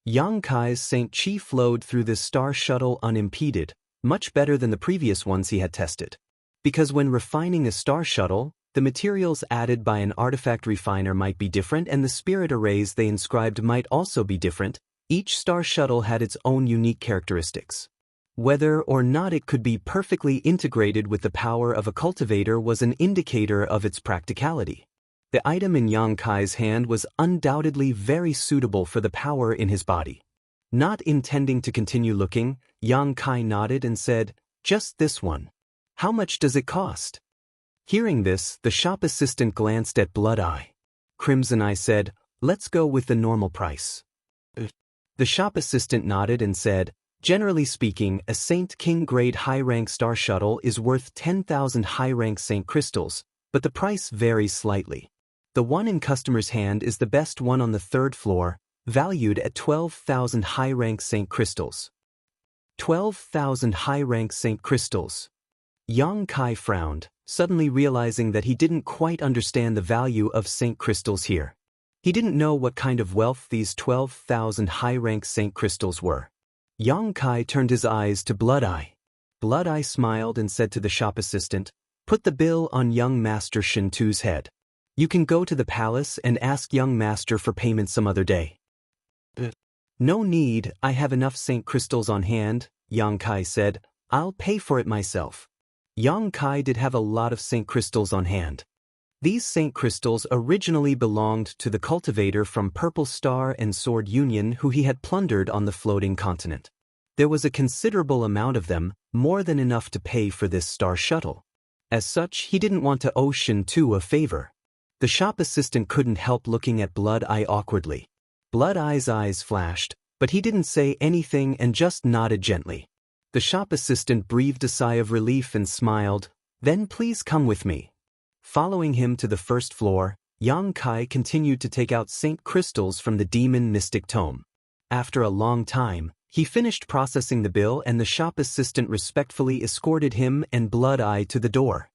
Yang Kai's Saint Chi flowed through this star shuttle unimpeded, much better than the previous ones he had tested. Because when refining a star shuttle, the materials added by an artifact refiner might be different and the spirit arrays they inscribed might also be different. Each star shuttle had its own unique characteristics. Whether or not it could be perfectly integrated with the power of a cultivator was an indicator of its practicality. The item in Yang Kai's hand was undoubtedly very suitable for the power in his body. Not intending to continue looking, Yang Kai nodded and said, "Just this one. How much does it cost?" Hearing this, the shop assistant glanced at Blood Eye. Crimson Eye said, "Let's go with the normal price." The shop assistant nodded and said, "Generally speaking, a Saint King grade high-rank star shuttle is worth 10,000 high-rank Saint crystals, but the price varies slightly. The one in customer's hand is the best one on the third floor, valued at 12,000 high-rank Saint crystals." 12,000 high-rank Saint crystals. Yang Kai frowned, suddenly realizing that he didn't quite understand the value of Saint crystals here. He didn't know what kind of wealth these 12,000 high-rank Saint crystals were. Yang Kai turned his eyes to Blood Eye. Blood Eye smiled and said to the shop assistant, "Put the bill on young Master Shintu's head. You can go to the palace and ask young Master for payment some other day." "No need, I have enough Saint crystals on hand," Yang Kai said. "I'll pay for it myself." Yang Kai did have a lot of Saint crystals on hand. These Saint crystals originally belonged to the cultivator from Purple Star and Sword Union who he had plundered on the floating continent. There was a considerable amount of them, more than enough to pay for this star shuttle. As such, he didn't want to owe Shintu a favor. The shop assistant couldn't help looking at Blood Eye awkwardly. Blood Eye's eyes flashed, but he didn't say anything and just nodded gently. The shop assistant breathed a sigh of relief and smiled, "Then please come with me." Following him to the first floor, Yang Kai continued to take out Saint crystals from the Demon Mystic Tome. After a long time, he finished processing the bill and the shop assistant respectfully escorted him and Blood Eye to the door.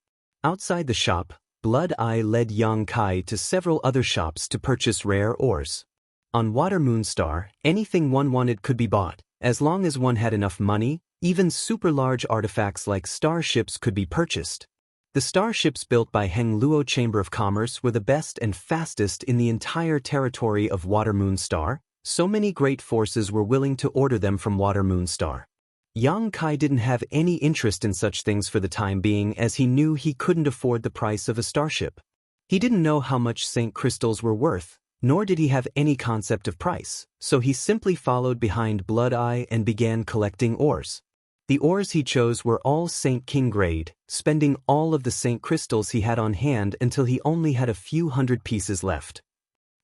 Outside the shop, Blood Eye led Yang Kai to several other shops to purchase rare ores. On Water Moon Star, anything one wanted could be bought, as long as one had enough money. Even super large artifacts like starships could be purchased. The starships built by Heng Luo Chamber of Commerce were the best and fastest in the entire territory of Water Moon Star. So many great forces were willing to order them from Water Moon Star. Yang Kai didn't have any interest in such things for the time being as he knew he couldn't afford the price of a starship. He didn't know how much Saint crystals were worth, nor did he have any concept of price, so he simply followed behind Blood Eye and began collecting ores. The ores he chose were all Saint King grade, spending all of the Saint crystals he had on hand until he only had a few hundred pieces left.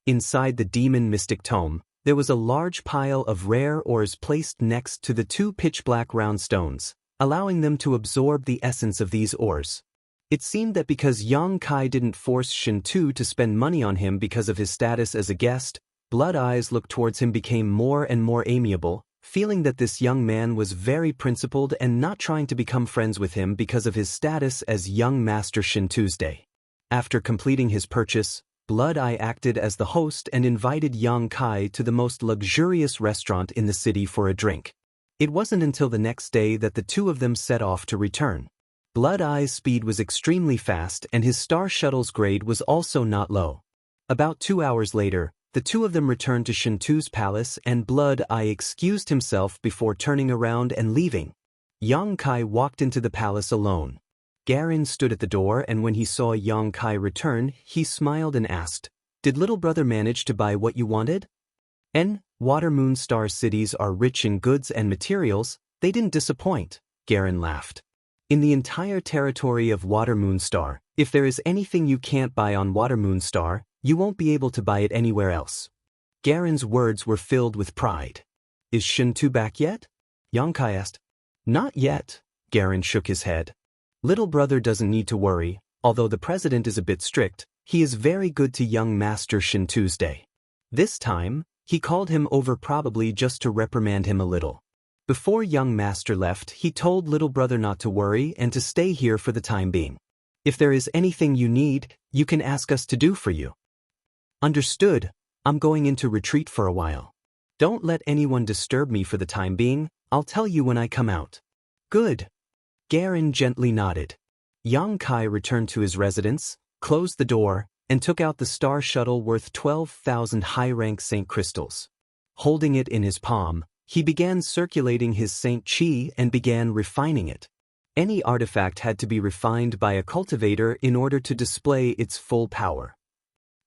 Inside the Demon Mystic Tome, there was a large pile of rare ores placed next to the two pitch-black round stones, allowing them to absorb the essence of these ores. It seemed that because Yang Kai didn't force Shintu to spend money on him because of his status as a guest, Blood Eye's look towards him became more and more amiable, feeling that this young man was very principled and not trying to become friends with him because of his status as young Master Shintu's day. After completing his purchase, Blood Eye acted as the host and invited Yang Kai to the most luxurious restaurant in the city for a drink. It wasn't until the next day that the two of them set off to return. Blood Eye's speed was extremely fast and his star shuttle's grade was also not low. About 2 hours later, the two of them returned to Shintu's palace and Blood Eye excused himself before turning around and leaving. Yang Kai walked into the palace alone. Garen stood at the door and when he saw Yang Kai return, he smiled and asked, "Did little brother manage to buy what you wanted?" Water Moon Star cities are rich in goods and materials, they didn't disappoint," Garen laughed. "In the entire territory of Water Moon Star, if there is anything you can't buy on Water Moon Star, you won't be able to buy it anywhere else." Garen's words were filled with pride. "Is Shintu back yet?" Yang Kai asked. "Not yet," Garen shook his head. "Little brother doesn't need to worry, although the president is a bit strict, he is very good to young Master Shintu's day. This time, he called him over probably just to reprimand him a little. Before young Master left, he told little brother not to worry and to stay here for the time being. If there is anything you need, you can ask us to do for you. Understood. I'm going into retreat for a while. Don't let anyone disturb me for the time being. I'll tell you when I come out. Good. Garen gently nodded. Yang Kai returned to his residence, closed the door, and took out the star shuttle worth 12,000 high-rank Saint crystals. Holding it in his palm, he began circulating his Saint Chi and began refining it. Any artifact had to be refined by a cultivator in order to display its full power.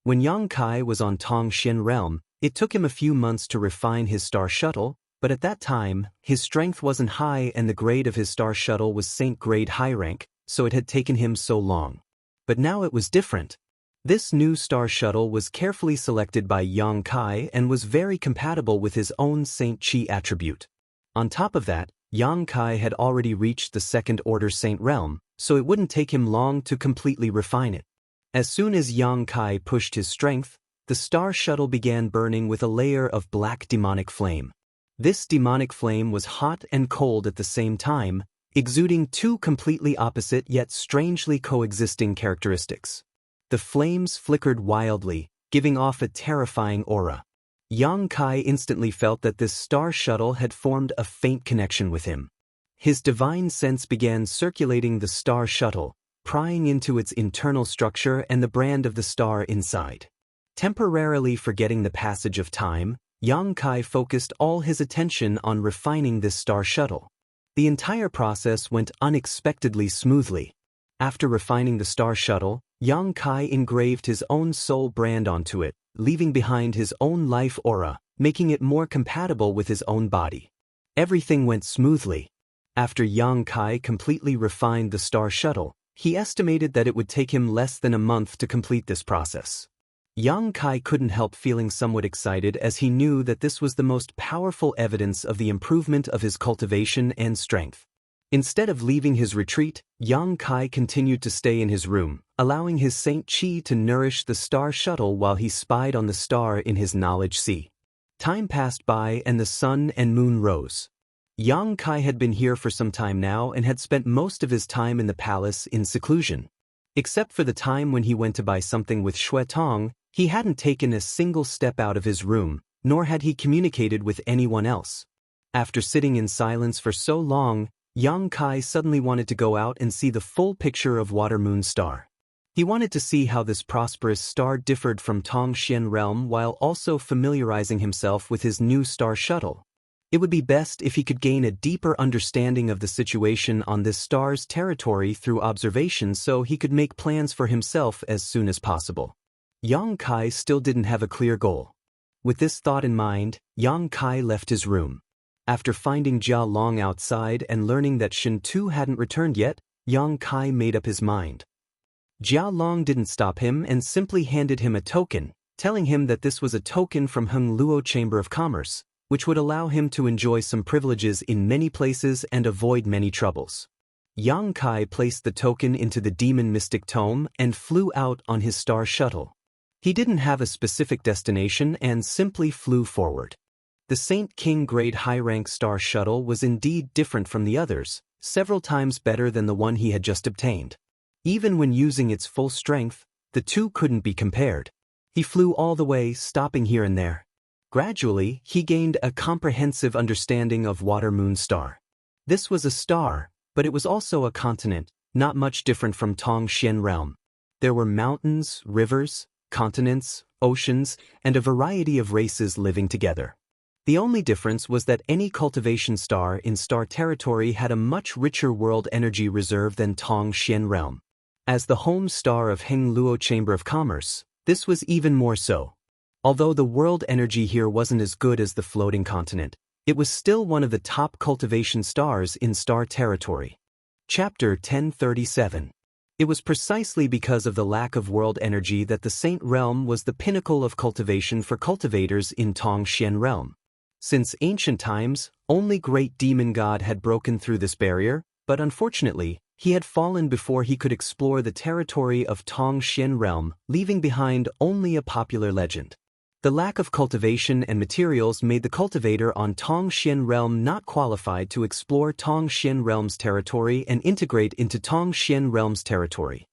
When Yang Kai was on Tongxian realm, it took him a few months to refine his star shuttle, but at that time, his strength wasn't high and the grade of his star shuttle was Saint grade high rank, so it had taken him so long. But now it was different. This new star shuttle was carefully selected by Yang Kai and was very compatible with his own Saint Chi attribute. On top of that, Yang Kai had already reached the second order Saint realm, so it wouldn't take him long to completely refine it. As soon as Yang Kai pushed his strength, the star shuttle began burning with a layer of black demonic flame. This demonic flame was hot and cold at the same time, exuding two completely opposite yet strangely coexisting characteristics. The flames flickered wildly, giving off a terrifying aura. Yang Kai instantly felt that this star shuttle had formed a faint connection with him. His divine sense began circulating the star shuttle, prying into its internal structure and the brand of the star inside. Temporarily forgetting the passage of time, Yang Kai focused all his attention on refining this star shuttle. The entire process went unexpectedly smoothly. After refining the star shuttle, Yang Kai engraved his own soul brand onto it, leaving behind his own life aura, making it more compatible with his own body. Everything went smoothly. After Yang Kai completely refined the star shuttle, he estimated that it would take him less than a month to complete this process. Yang Kai couldn't help feeling somewhat excited as he knew that this was the most powerful evidence of the improvement of his cultivation and strength. Instead of leaving his retreat, Yang Kai continued to stay in his room, allowing his Saint Chi to nourish the star shuttle while he spied on the star in his knowledge sea. Time passed by and the sun and moon rose. Yang Kai had been here for some time now and had spent most of his time in the palace in seclusion. Except for the time when he went to buy something with Xue Tong, he hadn't taken a single step out of his room, nor had he communicated with anyone else. After sitting in silence for so long, Yang Kai suddenly wanted to go out and see the full picture of Water Moon Star. He wanted to see how this prosperous star differed from Tongxian realm while also familiarizing himself with his new star shuttle. It would be best if he could gain a deeper understanding of the situation on this star's territory through observation so he could make plans for himself as soon as possible. Yang Kai still didn't have a clear goal. With this thought in mind, Yang Kai left his room. After finding Jia Long outside and learning that Shen Tu hadn't returned yet, Yang Kai made up his mind. Jia Long didn't stop him and simply handed him a token, telling him that this was a token from Heng Luo Chamber of Commerce, which would allow him to enjoy some privileges in many places and avoid many troubles. Yang Kai placed the token into the Demon Mystic Tome and flew out on his star shuttle. He didn't have a specific destination and simply flew forward. The Saint King grade high-rank star shuttle was indeed different from the others, several times better than the one he had just obtained. Even when using its full strength, the two couldn't be compared. He flew all the way, stopping here and there. Gradually, he gained a comprehensive understanding of Water Moon Star. This was a star, but it was also a continent, not much different from Tongxian realm. There were mountains, rivers, continents, oceans, and a variety of races living together. The only difference was that any cultivation star in star territory had a much richer world energy reserve than Tongxian realm. As the home star of Heng Luo Chamber of Commerce, this was even more so. Although the world energy here wasn't as good as the floating continent, it was still one of the top cultivation stars in star territory. Chapter 1037. It was precisely because of the lack of world energy that the Saint Realm was the pinnacle of cultivation for cultivators in Tongxian realm. Since ancient times, only Great Demon God had broken through this barrier, but unfortunately, he had fallen before he could explore the territory of Tongxian realm, leaving behind only a popular legend. The lack of cultivation and materials made the cultivator on Tongxian realm not qualified to explore Tongxian realm's territory and integrate into Tongxian realm's territory.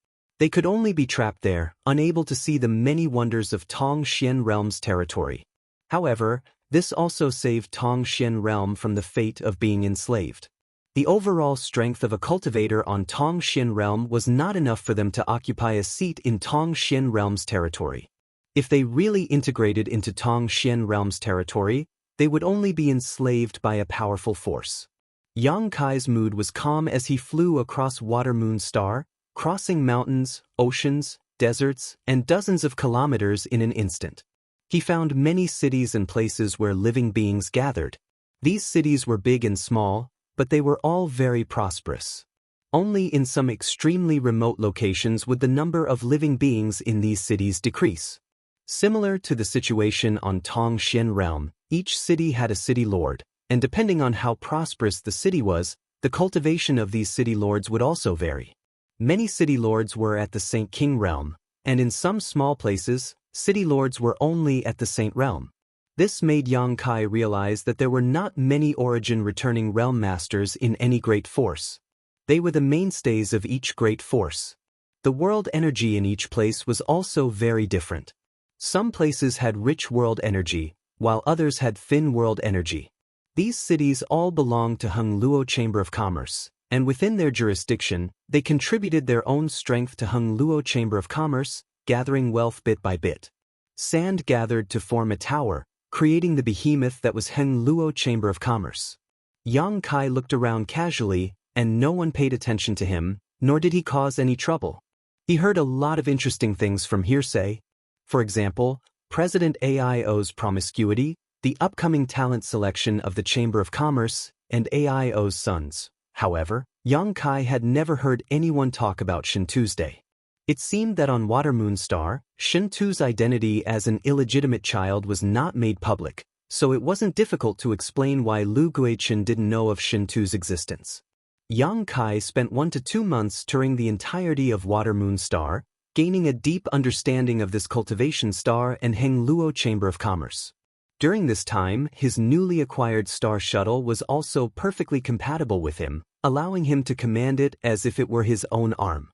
They could only be trapped there, unable to see the many wonders of Tong Xian Realm's territory. However, this also saved Tong Xian Realm from the fate of being enslaved. The overall strength of a cultivator on Tong Xian Realm was not enough for them to occupy a seat in Tong Xian Realm's territory. If they really integrated into Tong Xian Realm's territory, they would only be enslaved by a powerful force. Yang Kai's mood was calm as he flew across Water Moon Star, crossing mountains, oceans, deserts, and dozens of kilometers in an instant. He found many cities and places where living beings gathered. These cities were big and small, but they were all very prosperous. Only in some extremely remote locations would the number of living beings in these cities decrease. Similar to the situation on Tong Xian Realm, each city had a city lord, and depending on how prosperous the city was, the cultivation of these city lords would also vary. Many city lords were at the Saint King Realm, and in some small places, city lords were only at the Saint Realm. This made Yang Kai realize that there were not many origin-returning realm masters in any great force. They were the mainstays of each great force. The world energy in each place was also very different. Some places had rich world energy, while others had thin world energy. These cities all belonged to Hung Luo Chamber of Commerce, and within their jurisdiction, they contributed their own strength to Hung Luo Chamber of Commerce, gathering wealth bit by bit. Sand gathered to form a tower, creating the behemoth that was Hung Luo Chamber of Commerce. Yang Kai looked around casually, and no one paid attention to him, nor did he cause any trouble. He heard a lot of interesting things from hearsay. For example, President AIO's promiscuity, the upcoming talent selection of the Chamber of Commerce, and AIO's sons. However, Yang Kai had never heard anyone talk about Shin Tuesday. It seemed that on Water Moon Star, Shin Tu's identity as an illegitimate child was not made public, so it wasn't difficult to explain why Lu Guichen didn't know of Shin Tu's existence. Yang Kai spent 1 to 2 months touring the entirety of Water Moon Star, gaining a deep understanding of this cultivation star and Hung Luo Chamber of Commerce. During this time, his newly acquired Star Shuttle was also perfectly compatible with him, allowing him to command it as if it were his own arm.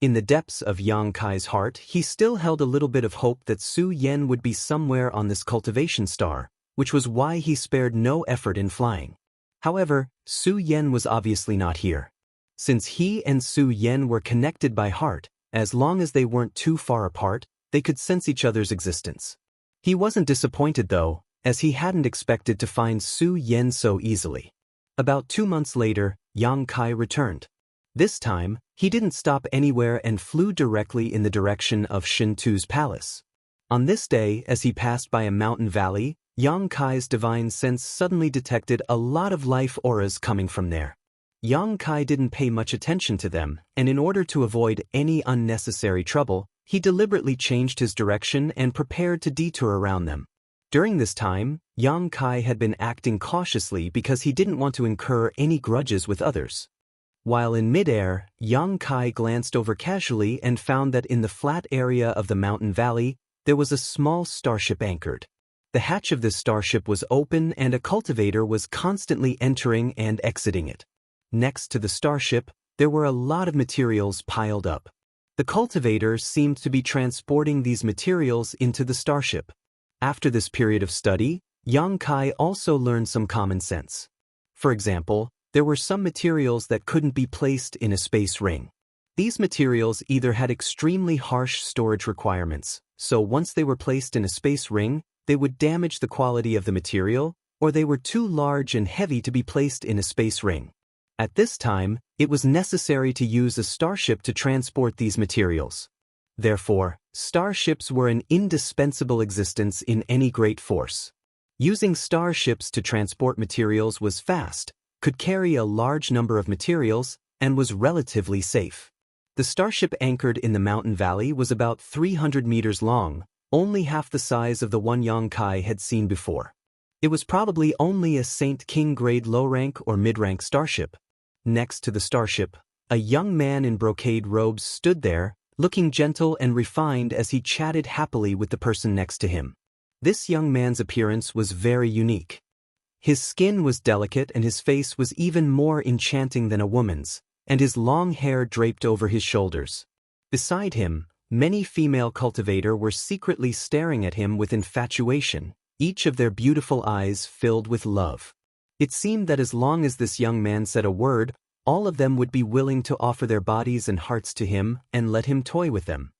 In the depths of Yang Kai's heart, he still held a little bit of hope that Su Yen would be somewhere on this cultivation star, which was why he spared no effort in flying. However, Su Yen was obviously not here. Since he and Su Yen were connected by heart, as long as they weren't too far apart, they could sense each other's existence. He wasn't disappointed though, as he hadn't expected to find Su Yen so easily. About 2 months later, Yang Kai returned. This time, he didn't stop anywhere and flew directly in the direction of Shin Tu's palace. On this day, as he passed by a mountain valley, Yang Kai's divine sense suddenly detected a lot of life auras coming from there. Yang Kai didn't pay much attention to them, and in order to avoid any unnecessary trouble, he deliberately changed his direction and prepared to detour around them. During this time, Yang Kai had been acting cautiously because he didn't want to incur any grudges with others. While in midair, Yang Kai glanced over casually and found that in the flat area of the mountain valley, there was a small starship anchored. The hatch of this starship was open and a cultivator was constantly entering and exiting it. Next to the starship, there were a lot of materials piled up. The cultivator seemed to be transporting these materials into the starship. After this period of study, Yang Kai also learned some common sense. For example, there were some materials that couldn't be placed in a space ring. These materials either had extremely harsh storage requirements, so once they were placed in a space ring, they would damage the quality of the material, or they were too large and heavy to be placed in a space ring. At this time, it was necessary to use a starship to transport these materials. Therefore, starships were an indispensable existence in any great force. Using starships to transport materials was fast, could carry a large number of materials, and was relatively safe. The starship anchored in the mountain valley was about 300 meters long, only half the size of the one Yang Kai had seen before. It was probably only a Saint King grade low-rank or mid-rank starship. Next to the starship, a young man in brocade robes stood there, looking gentle and refined as he chatted happily with the person next to him. This young man's appearance was very unique. His skin was delicate and his face was even more enchanting than a woman's, and his long hair draped over his shoulders. Beside him, many female cultivator were secretly staring at him with infatuation, each of their beautiful eyes filled with love. It seemed that as long as this young man said a word, all of them would be willing to offer their bodies and hearts to him and let him toy with them.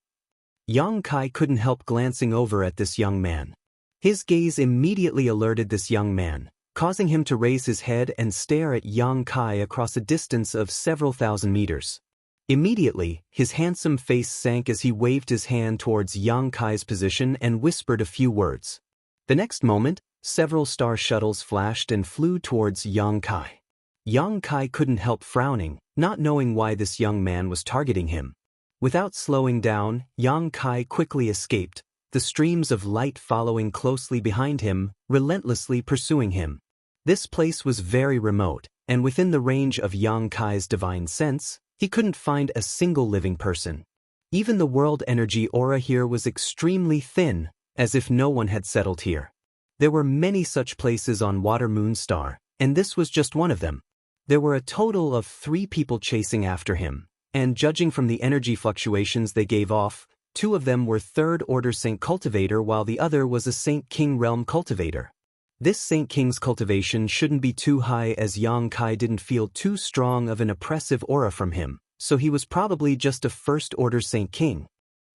Yang Kai couldn't help glancing over at this young man. His gaze immediately alerted this young man, causing him to raise his head and stare at Yang Kai across a distance of several thousand meters. Immediately, his handsome face sank as he waved his hand towards Yang Kai's position and whispered a few words. The next moment, several star shuttles flashed and flew towards Yang Kai. Yang Kai couldn't help frowning, not knowing why this young man was targeting him. Without slowing down, Yang Kai quickly escaped, the streams of light following closely behind him, relentlessly pursuing him. This place was very remote, and within the range of Yang Kai's divine sense, he couldn't find a single living person. Even the world energy aura here was extremely thin, as if no one had settled here. There were many such places on Water Moon Star, and this was just one of them. There were a total of 3 people chasing after him, and judging from the energy fluctuations they gave off, 2 of them were 3rd Order Saint Cultivator while the other was a Saint King Realm Cultivator. This Saint King's cultivation shouldn't be too high as Yang Kai didn't feel too strong of an oppressive aura from him, so he was probably just a 1st Order Saint King.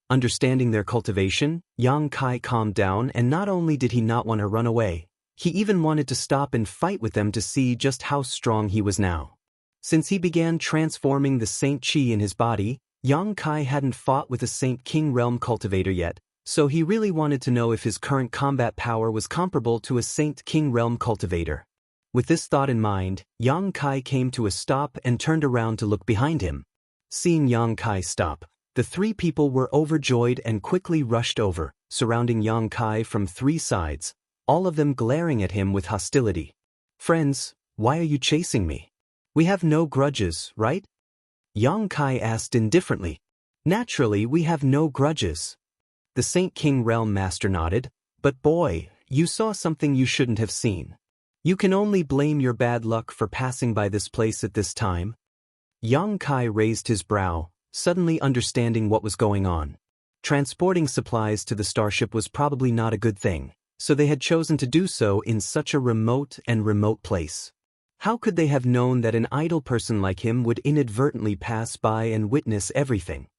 Understanding their cultivation, Yang Kai calmed down, and not only did he not want to run away, he even wanted to stop and fight with them to see just how strong he was now. Since he began transforming the Saint Chi in his body, Yang Kai hadn't fought with a Saint King Realm Cultivator yet, so he really wanted to know if his current combat power was comparable to a Saint King Realm Cultivator. With this thought in mind, Yang Kai came to a stop and turned around to look behind him. Seeing Yang Kai stop, the 3 people were overjoyed and quickly rushed over, surrounding Yang Kai from 3 sides, all of them glaring at him with hostility. "Friends, why are you chasing me? We have no grudges, right?" Yang Kai asked indifferently. "Naturally, we have no grudges." The Saint King Realm Master nodded, "But boy, you saw something you shouldn't have seen. You can only blame your bad luck for passing by this place at this time." Yang Kai raised his brow, suddenly understanding what was going on. Transporting supplies to the starship was probably not a good thing, so they had chosen to do so in such a remote place. How could they have known that an idle person like him would inadvertently pass by and witness everything?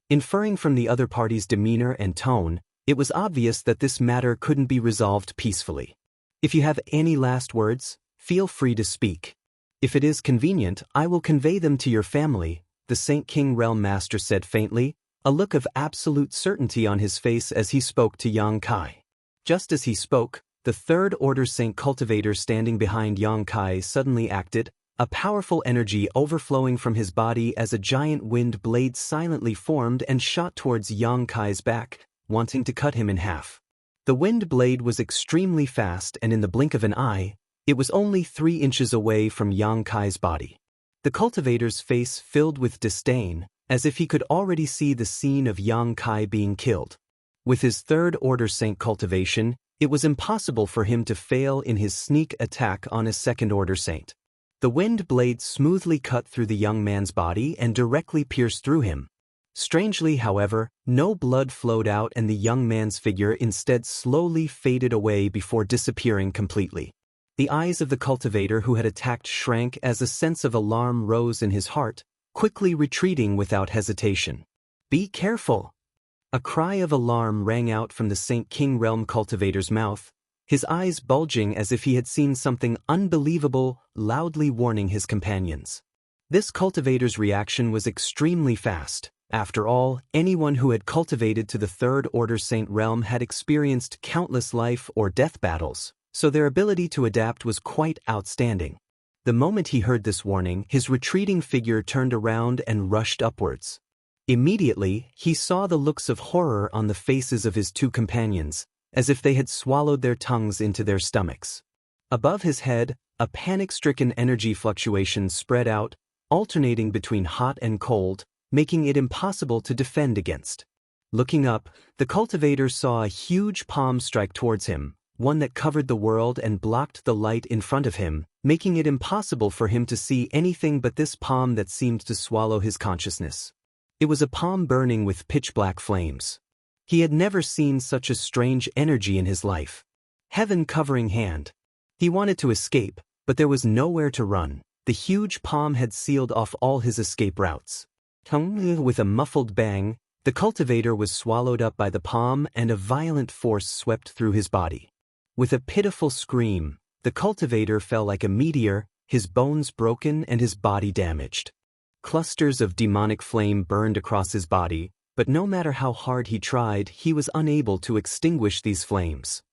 Inferring from the other party's demeanor and tone, it was obvious that this matter couldn't be resolved peacefully. "If you have any last words, feel free to speak. If it is convenient, I will convey them to your family," the Saint King Realm Master said faintly, a look of absolute certainty on his face as he spoke to Yang Kai. Just as he spoke, the 3rd Order Saint Cultivator standing behind Yang Kai suddenly acted, a powerful energy overflowing from his body as a giant wind blade silently formed and shot towards Yang Kai's back, wanting to cut him in half. The wind blade was extremely fast, and in the blink of an eye, it was only 3 inches away from Yang Kai's body. The cultivator's face filled with disdain, as if he could already see the scene of Yang Kai being killed. With his 3rd Order Saint cultivation, it was impossible for him to fail in his sneak attack on a 2nd Order Saint. The wind blade smoothly cut through the young man's body and directly pierced through him. Strangely, however, no blood flowed out, and the young man's figure instead slowly faded away before disappearing completely. The eyes of the cultivator who had attacked shrank as a sense of alarm rose in his heart, quickly retreating without hesitation. "Be careful!" A cry of alarm rang out from the Saint King Realm cultivator's mouth, his eyes bulging as if he had seen something unbelievable, loudly warning his companions. This cultivator's reaction was extremely fast. After all, anyone who had cultivated to the 3rd Order Saint Realm had experienced countless life or death battles, so their ability to adapt was quite outstanding. The moment he heard this warning, his retreating figure turned around and rushed upwards. Immediately, he saw the looks of horror on the faces of his 2 companions, as if they had swallowed their tongues into their stomachs. Above his head, a panic-stricken energy fluctuation spread out, alternating between hot and cold, making it impossible to defend against. Looking up, the cultivator saw a huge palm strike towards him, one that covered the world and blocked the light in front of him, making it impossible for him to see anything but this palm that seemed to swallow his consciousness. It was a palm burning with pitch-black flames. He had never seen such a strange energy in his life. Heaven-covering hand. He wanted to escape, but there was nowhere to run. The huge palm had sealed off all his escape routes. With a muffled bang, the cultivator was swallowed up by the palm and a violent force swept through his body. With a pitiful scream, the cultivator fell like a meteor, his bones broken and his body damaged. Clusters of demonic flame burned across his body, but no matter how hard he tried, he was unable to extinguish these flames.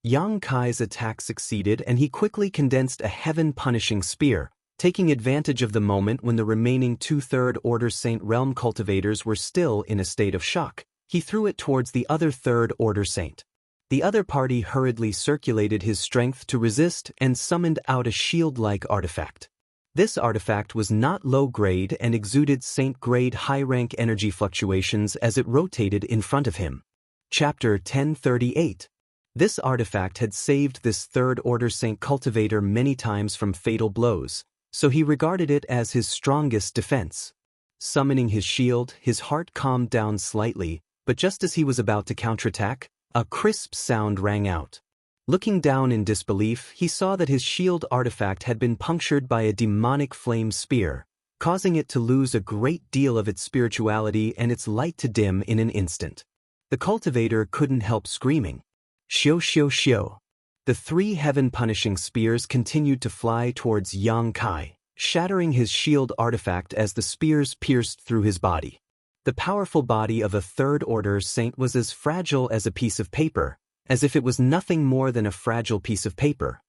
Yang Kai's attack succeeded and he quickly condensed a heaven-punishing spear, taking advantage of the moment when the remaining 2/3 Order Saint Realm cultivators were still in a state of shock. He threw it towards the other 3rd Order Saint. The other party hurriedly circulated his strength to resist and summoned out a shield-like artifact. This artifact was not low-grade and exuded Saint-grade high-rank energy fluctuations as it rotated in front of him. Chapter 1038. This artifact had saved this 3rd Order Saint cultivator many times from fatal blows, so he regarded it as his strongest defense. Summoning his shield, his heart calmed down slightly, but just as he was about to counterattack, a crisp sound rang out. Looking down in disbelief, he saw that his shield artifact had been punctured by a demonic flame spear, causing it to lose a great deal of its spirituality and its light to dim in an instant. The cultivator couldn't help screaming. Shio shio shio. The 3 heaven-punishing spears continued to fly towards Yang Kai, shattering his shield artifact as the spears pierced through his body. The powerful body of a 3rd Order Saint was as fragile as a piece of paper, as if it was nothing more than a fragile piece of paper.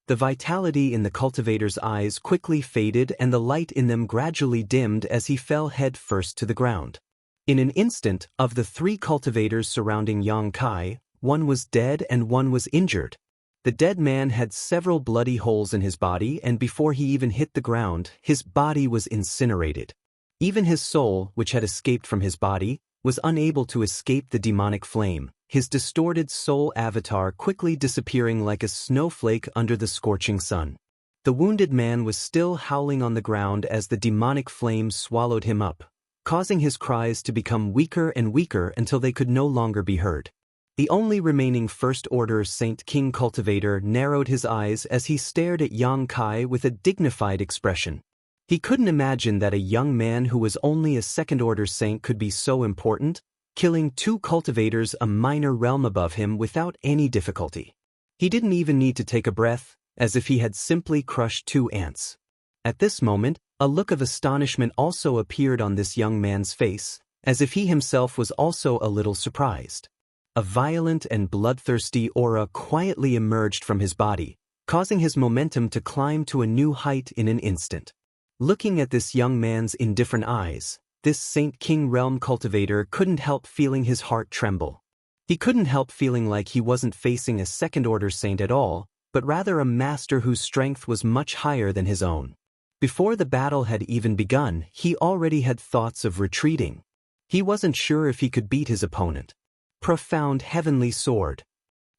The vitality in the cultivator's eyes quickly faded and the light in them gradually dimmed as he fell head first to the ground. In an instant, of the 3 cultivators surrounding Yang Kai, one was dead and one was injured. The dead man had several bloody holes in his body and before he even hit the ground, his body was incinerated. Even his soul, which had escaped from his body, was unable to escape the demonic flame, his distorted soul avatar quickly disappearing like a snowflake under the scorching sun. The wounded man was still howling on the ground as the demonic flame swallowed him up, causing his cries to become weaker and weaker until they could no longer be heard. The only remaining 1st Order Saint King cultivator narrowed his eyes as he stared at Yang Kai with a dignified expression. He couldn't imagine that a young man who was only a 2nd Order Saint could be so important, killing 2 cultivators a minor realm above him without any difficulty. He didn't even need to take a breath, as if he had simply crushed 2 ants. At this moment, a look of astonishment also appeared on this young man's face, as if he himself was also a little surprised. A violent and bloodthirsty aura quietly emerged from his body, causing his momentum to climb to a new height in an instant. Looking at this young man's indifferent eyes, this Saint King Realm cultivator couldn't help feeling his heart tremble. He couldn't help feeling like he wasn't facing a 2nd Order Saint at all, but rather a master whose strength was much higher than his own. Before the battle had even begun, he already had thoughts of retreating. He wasn't sure if he could beat his opponent. Profound heavenly sword.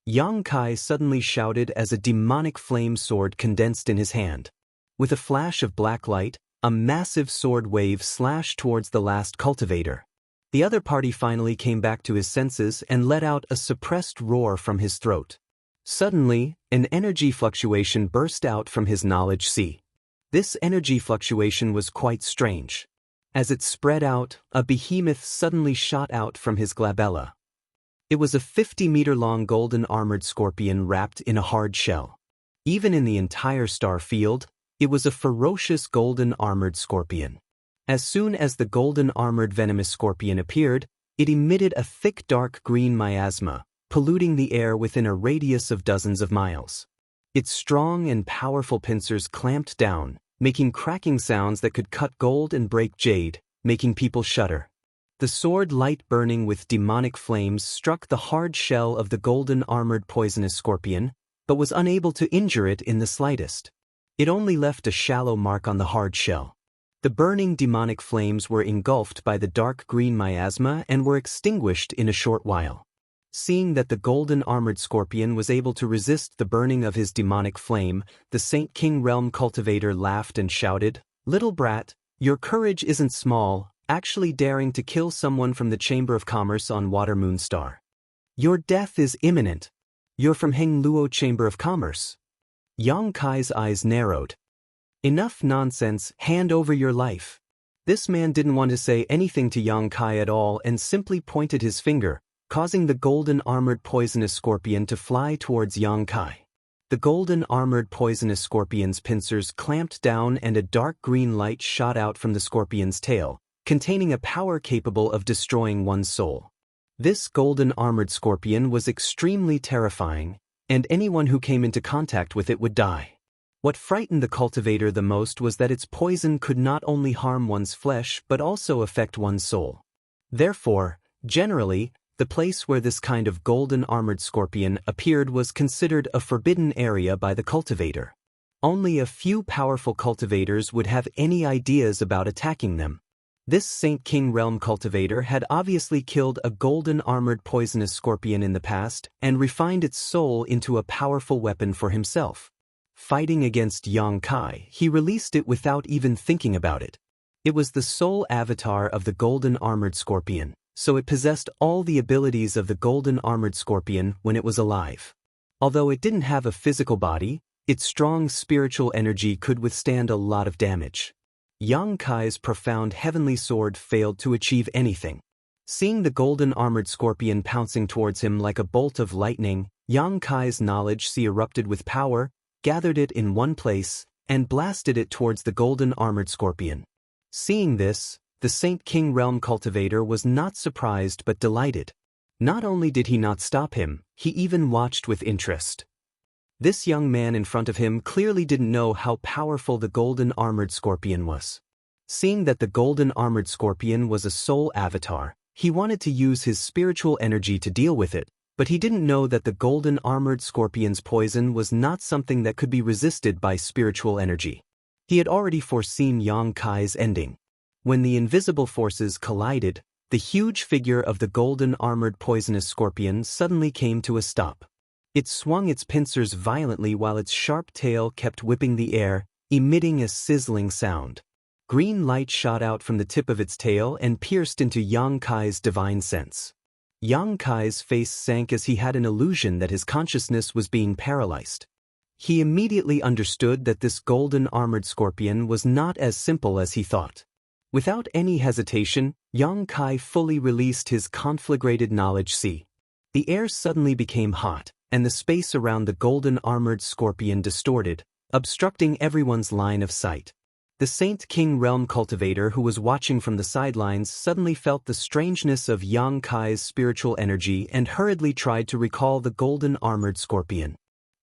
Yang Kai suddenly shouted as a demonic flame sword condensed in his hand. With a flash of black light, a massive sword wave slashed towards the last cultivator. The other party finally came back to his senses and let out a suppressed roar from his throat. Suddenly, an energy fluctuation burst out from his knowledge sea. This energy fluctuation was quite strange. As it spread out, a behemoth suddenly shot out from his glabella. It was a 50-meter-long golden armored scorpion wrapped in a hard shell. Even in the entire star field, it was a ferocious golden armored scorpion. As soon as the golden armored venomous scorpion appeared, it emitted a thick dark green miasma, polluting the air within a radius of dozens of miles. Its strong and powerful pincers clamped down, making cracking sounds that could cut gold and break jade, making people shudder. The sword, light burning with demonic flames, struck the hard shell of the golden armored poisonous scorpion, but was unable to injure it in the slightest. It only left a shallow mark on the hard shell. The burning demonic flames were engulfed by the dark green miasma and were extinguished in a short while. Seeing that the golden armored scorpion was able to resist the burning of his demonic flame, the Saint King Realm cultivator laughed and shouted, "Little brat, your courage isn't small, actually daring to kill someone from the Chamber of Commerce on Water Moon Star. Your death is imminent. You're from Heng Luo Chamber of Commerce. Yang Kai's eyes narrowed. Enough nonsense, hand over your life. This man didn't want to say anything to Yang Kai at all and simply pointed his finger, causing the golden armored poisonous scorpion to fly towards Yang Kai. The golden armored poisonous scorpion's pincers clamped down and a dark green light shot out from the scorpion's tail, containing a power capable of destroying one's soul. This golden armored scorpion was extremely terrifying, and anyone who came into contact with it would die. What frightened the cultivator the most was that its poison could not only harm one's flesh but also affect one's soul. Therefore, generally, the place where this kind of golden armored scorpion appeared was considered a forbidden area by the cultivator. Only a few powerful cultivators would have any ideas about attacking them. This Saint King Realm cultivator had obviously killed a golden armored poisonous scorpion in the past and refined its soul into a powerful weapon for himself. Fighting against Yang Kai, he released it without even thinking about it. It was the soul avatar of the golden armored scorpion, so it possessed all the abilities of the golden armored scorpion when it was alive. Although it didn't have a physical body, its strong spiritual energy could withstand a lot of damage. Yang Kai's profound heavenly sword failed to achieve anything. Seeing the golden armored scorpion pouncing towards him like a bolt of lightning, Yang Kai's knowledge sea erupted with power, gathered it in one place, and blasted it towards the golden armored scorpion. Seeing this, the Saint King Realm cultivator was not surprised but delighted. Not only did he not stop him, he even watched with interest. This young man in front of him clearly didn't know how powerful the golden armored scorpion was. Seeing that the golden armored scorpion was a soul avatar, he wanted to use his spiritual energy to deal with it, but he didn't know that the golden armored scorpion's poison was not something that could be resisted by spiritual energy. He had already foreseen Yang Kai's ending. When the invisible forces collided, the huge figure of the golden armored poisonous scorpion suddenly came to a stop. It swung its pincers violently while its sharp tail kept whipping the air, emitting a sizzling sound. Green light shot out from the tip of its tail and pierced into Yang Kai's divine sense. Yang Kai's face sank as he had an illusion that his consciousness was being paralyzed. He immediately understood that this golden armored scorpion was not as simple as he thought. Without any hesitation, Yang Kai fully released his conflagrated knowledge sea. The air suddenly became hot, and the space around the golden armored scorpion distorted, obstructing everyone's line of sight. The Saint King Realm cultivator who was watching from the sidelines suddenly felt the strangeness of Yang Kai's spiritual energy and hurriedly tried to recall the golden armored scorpion.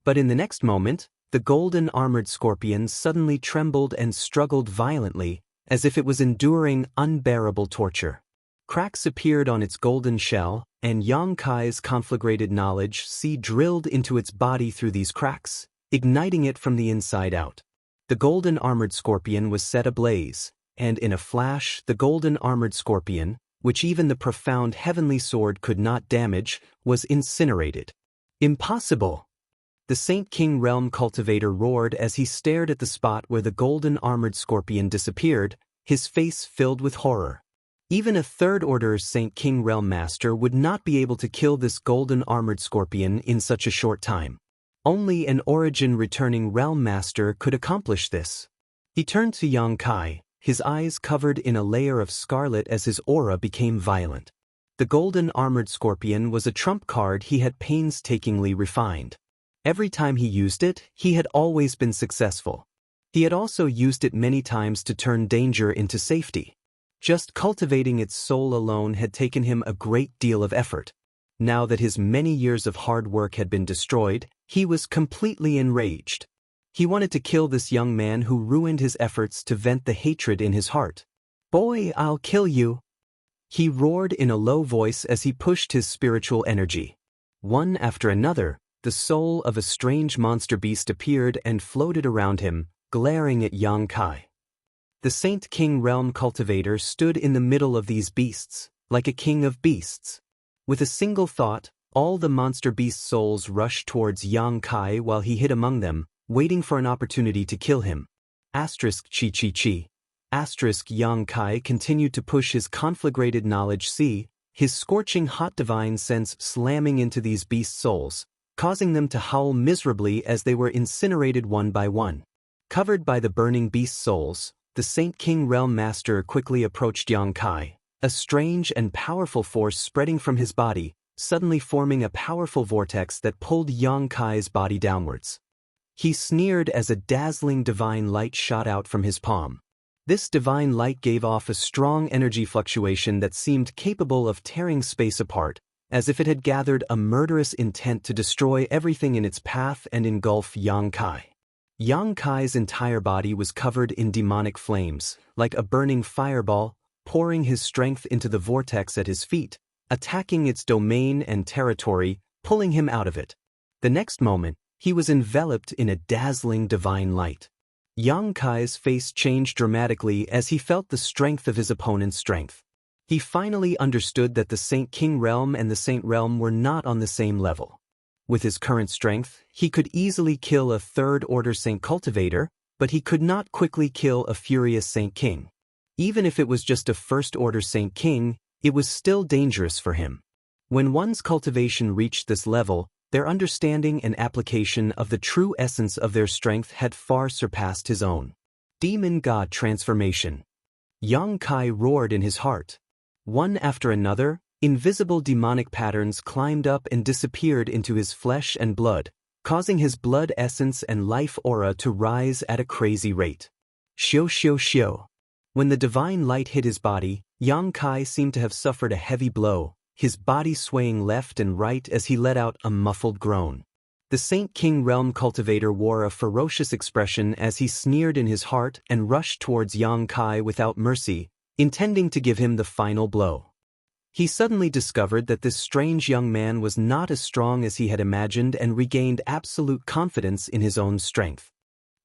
But in the next moment, the golden armored scorpion suddenly trembled and struggled violently, as if it was enduring unbearable torture. Cracks appeared on its golden shell, and Yang Kai's conflagrated knowledge sea drilled into its body through these cracks, igniting it from the inside out. The golden armored scorpion was set ablaze, and in a flash the golden armored scorpion, which even the profound heavenly sword could not damage, was incinerated. Impossible! The Saint King Realm cultivator roared as he stared at the spot where the golden armored scorpion disappeared, his face filled with horror. Even a third-order Saint King Realm master would not be able to kill this golden armored scorpion in such a short time. Only an origin-returning realm master could accomplish this. He turned to Yang Kai, his eyes covered in a layer of scarlet as his aura became violent. The golden armored scorpion was a trump card he had painstakingly refined. Every time he used it, he had always been successful. He had also used it many times to turn danger into safety. Just cultivating its soul alone had taken him a great deal of effort. Now that his many years of hard work had been destroyed, he was completely enraged. He wanted to kill this young man who ruined his efforts to vent the hatred in his heart. "Boy, I'll kill you!" He roared in a low voice as he pushed his spiritual energy. One after another, the soul of a strange monster beast appeared and floated around him, glaring at Yang Kai. The Saint King Realm cultivator stood in the middle of these beasts, like a king of beasts. With a single thought, all the monster beast souls rushed towards Yang Kai while he hid among them, waiting for an opportunity to kill him. Chi chi chi. Yang Kai continued to push his conflagrated knowledge see, his scorching hot divine sense slamming into these beast souls, causing them to howl miserably as they were incinerated one by one. Covered by the burning beast souls, the Saint King Realm Master quickly approached Yang Kai, a strange and powerful force spreading from his body, suddenly forming a powerful vortex that pulled Yang Kai's body downwards. He sneered as a dazzling divine light shot out from his palm. This divine light gave off a strong energy fluctuation that seemed capable of tearing space apart, as if it had gathered a murderous intent to destroy everything in its path and engulf Yang Kai. Yang Kai's entire body was covered in demonic flames, like a burning fireball, pouring his strength into the vortex at his feet, attacking its domain and territory, pulling him out of it. The next moment, he was enveloped in a dazzling divine light. Yang Kai's face changed dramatically as he felt the strength of his opponent's strength. He finally understood that the Saint King Realm and the Saint Realm were not on the same level. With his current strength, he could easily kill a third-order Saint Cultivator, but he could not quickly kill a furious Saint King. Even if it was just a first-order Saint King, it was still dangerous for him. When one's cultivation reached this level, their understanding and application of the true essence of their strength had far surpassed his own. Demon God Transformation. Yang Kai roared in his heart. One after another, invisible demonic patterns climbed up and disappeared into his flesh and blood, causing his blood essence and life aura to rise at a crazy rate. Xiu xiu xiu. When the divine light hit his body, Yang Kai seemed to have suffered a heavy blow, his body swaying left and right as he let out a muffled groan. The Saint King Realm Cultivator wore a ferocious expression as he sneered in his heart and rushed towards Yang Kai without mercy, intending to give him the final blow. He suddenly discovered that this strange young man was not as strong as he had imagined and regained absolute confidence in his own strength.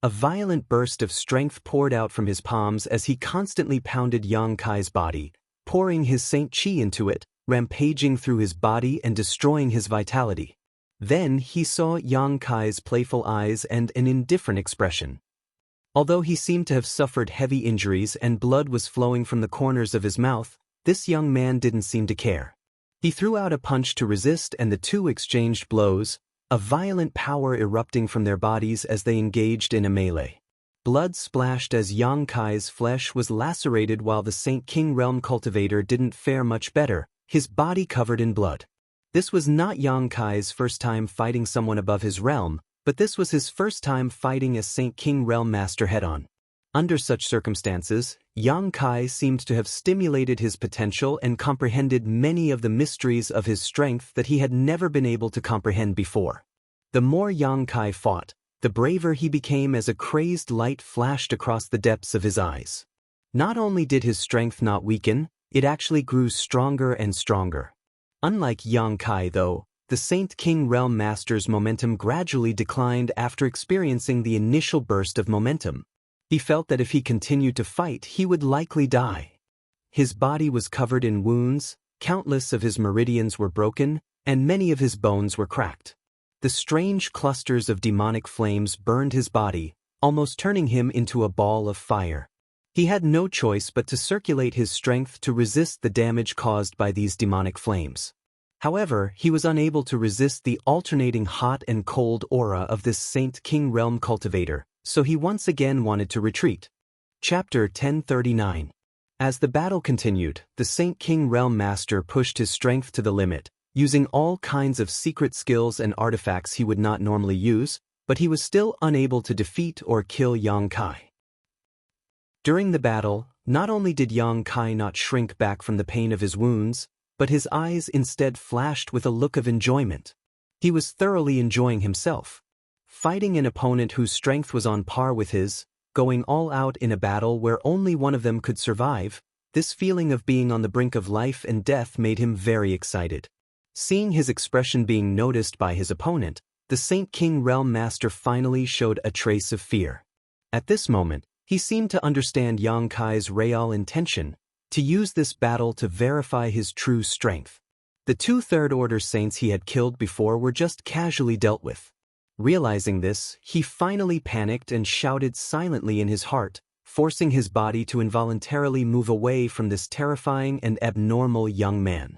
A violent burst of strength poured out from his palms as he constantly pounded Yang Kai's body, pouring his Saint Chi into it, rampaging through his body and destroying his vitality. Then he saw Yang Kai's playful eyes and an indifferent expression. Although he seemed to have suffered heavy injuries and blood was flowing from the corners of his mouth, this young man didn't seem to care. He threw out a punch to resist and the two exchanged blows, a violent power erupting from their bodies as they engaged in a melee. Blood splashed as Yang Kai's flesh was lacerated while the Saint King Realm Cultivator didn't fare much better, his body covered in blood. This was not Yang Kai's first time fighting someone above his realm, but this was his first time fighting a Saint King Realm Master head-on. Under such circumstances, Yang Kai seemed to have stimulated his potential and comprehended many of the mysteries of his strength that he had never been able to comprehend before. The more Yang Kai fought, the braver he became as a crazed light flashed across the depths of his eyes. Not only did his strength not weaken, it actually grew stronger and stronger. Unlike Yang Kai though, the Saint King Realm Master's momentum gradually declined after experiencing the initial burst of momentum. He felt that if he continued to fight he would likely die. His body was covered in wounds, countless of his meridians were broken, and many of his bones were cracked. The strange clusters of demonic flames burned his body, almost turning him into a ball of fire. He had no choice but to circulate his strength to resist the damage caused by these demonic flames. However, he was unable to resist the alternating hot and cold aura of this Saint King Realm Cultivator, so he once again wanted to retreat. Chapter 1039. As the battle continued, the Saint King Realm Master pushed his strength to the limit, using all kinds of secret skills and artifacts he would not normally use, but he was still unable to defeat or kill Yang Kai. During the battle, not only did Yang Kai not shrink back from the pain of his wounds, but his eyes instead flashed with a look of enjoyment. He was thoroughly enjoying himself. Fighting an opponent whose strength was on par with his, going all out in a battle where only one of them could survive, this feeling of being on the brink of life and death made him very excited. Seeing his expression being noticed by his opponent, the Saint King Realm Master finally showed a trace of fear. At this moment, he seemed to understand Yang Kai's real intention, to use this battle to verify his true strength. The two third-order saints he had killed before were just casually dealt with. Realizing this, he finally panicked and shouted silently in his heart, forcing his body to involuntarily move away from this terrifying and abnormal young man.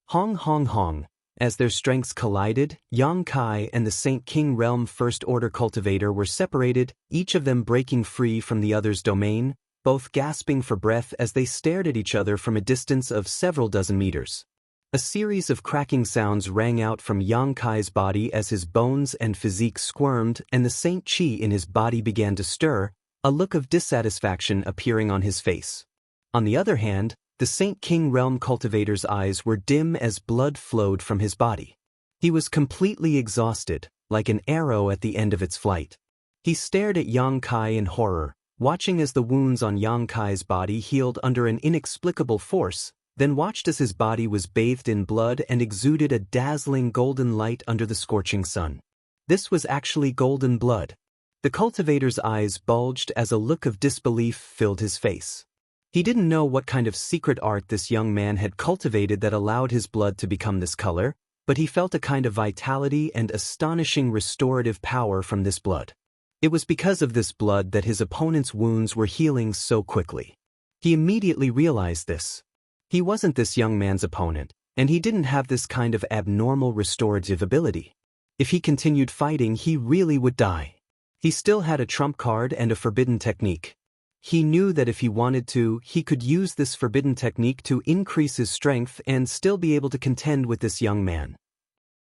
Hong hong hong. As their strengths collided, Yang Kai and the Saint King Realm First Order cultivator were separated, each of them breaking free from the other's domain, both gasping for breath as they stared at each other from a distance of several dozen meters. A series of cracking sounds rang out from Yang Kai's body as his bones and physique squirmed and the Saint Chi in his body began to stir, a look of dissatisfaction appearing on his face. On the other hand, the Saint King Realm cultivator's eyes were dim as blood flowed from his body. He was completely exhausted, like an arrow at the end of its flight. He stared at Yang Kai in horror, watching as the wounds on Yang Kai's body healed under an inexplicable force, then watched as his body was bathed in blood and exuded a dazzling golden light under the scorching sun. This was actually golden blood. The cultivator's eyes bulged as a look of disbelief filled his face. He didn't know what kind of secret art this young man had cultivated that allowed his blood to become this color, but he felt a kind of vitality and astonishing restorative power from this blood. It was because of this blood that his opponent's wounds were healing so quickly. He immediately realized this. He wasn't this young man's opponent, and he didn't have this kind of abnormal restorative ability. If he continued fighting, he really would die. He still had a trump card and a forbidden technique. He knew that if he wanted to, he could use this forbidden technique to increase his strength and still be able to contend with this young man.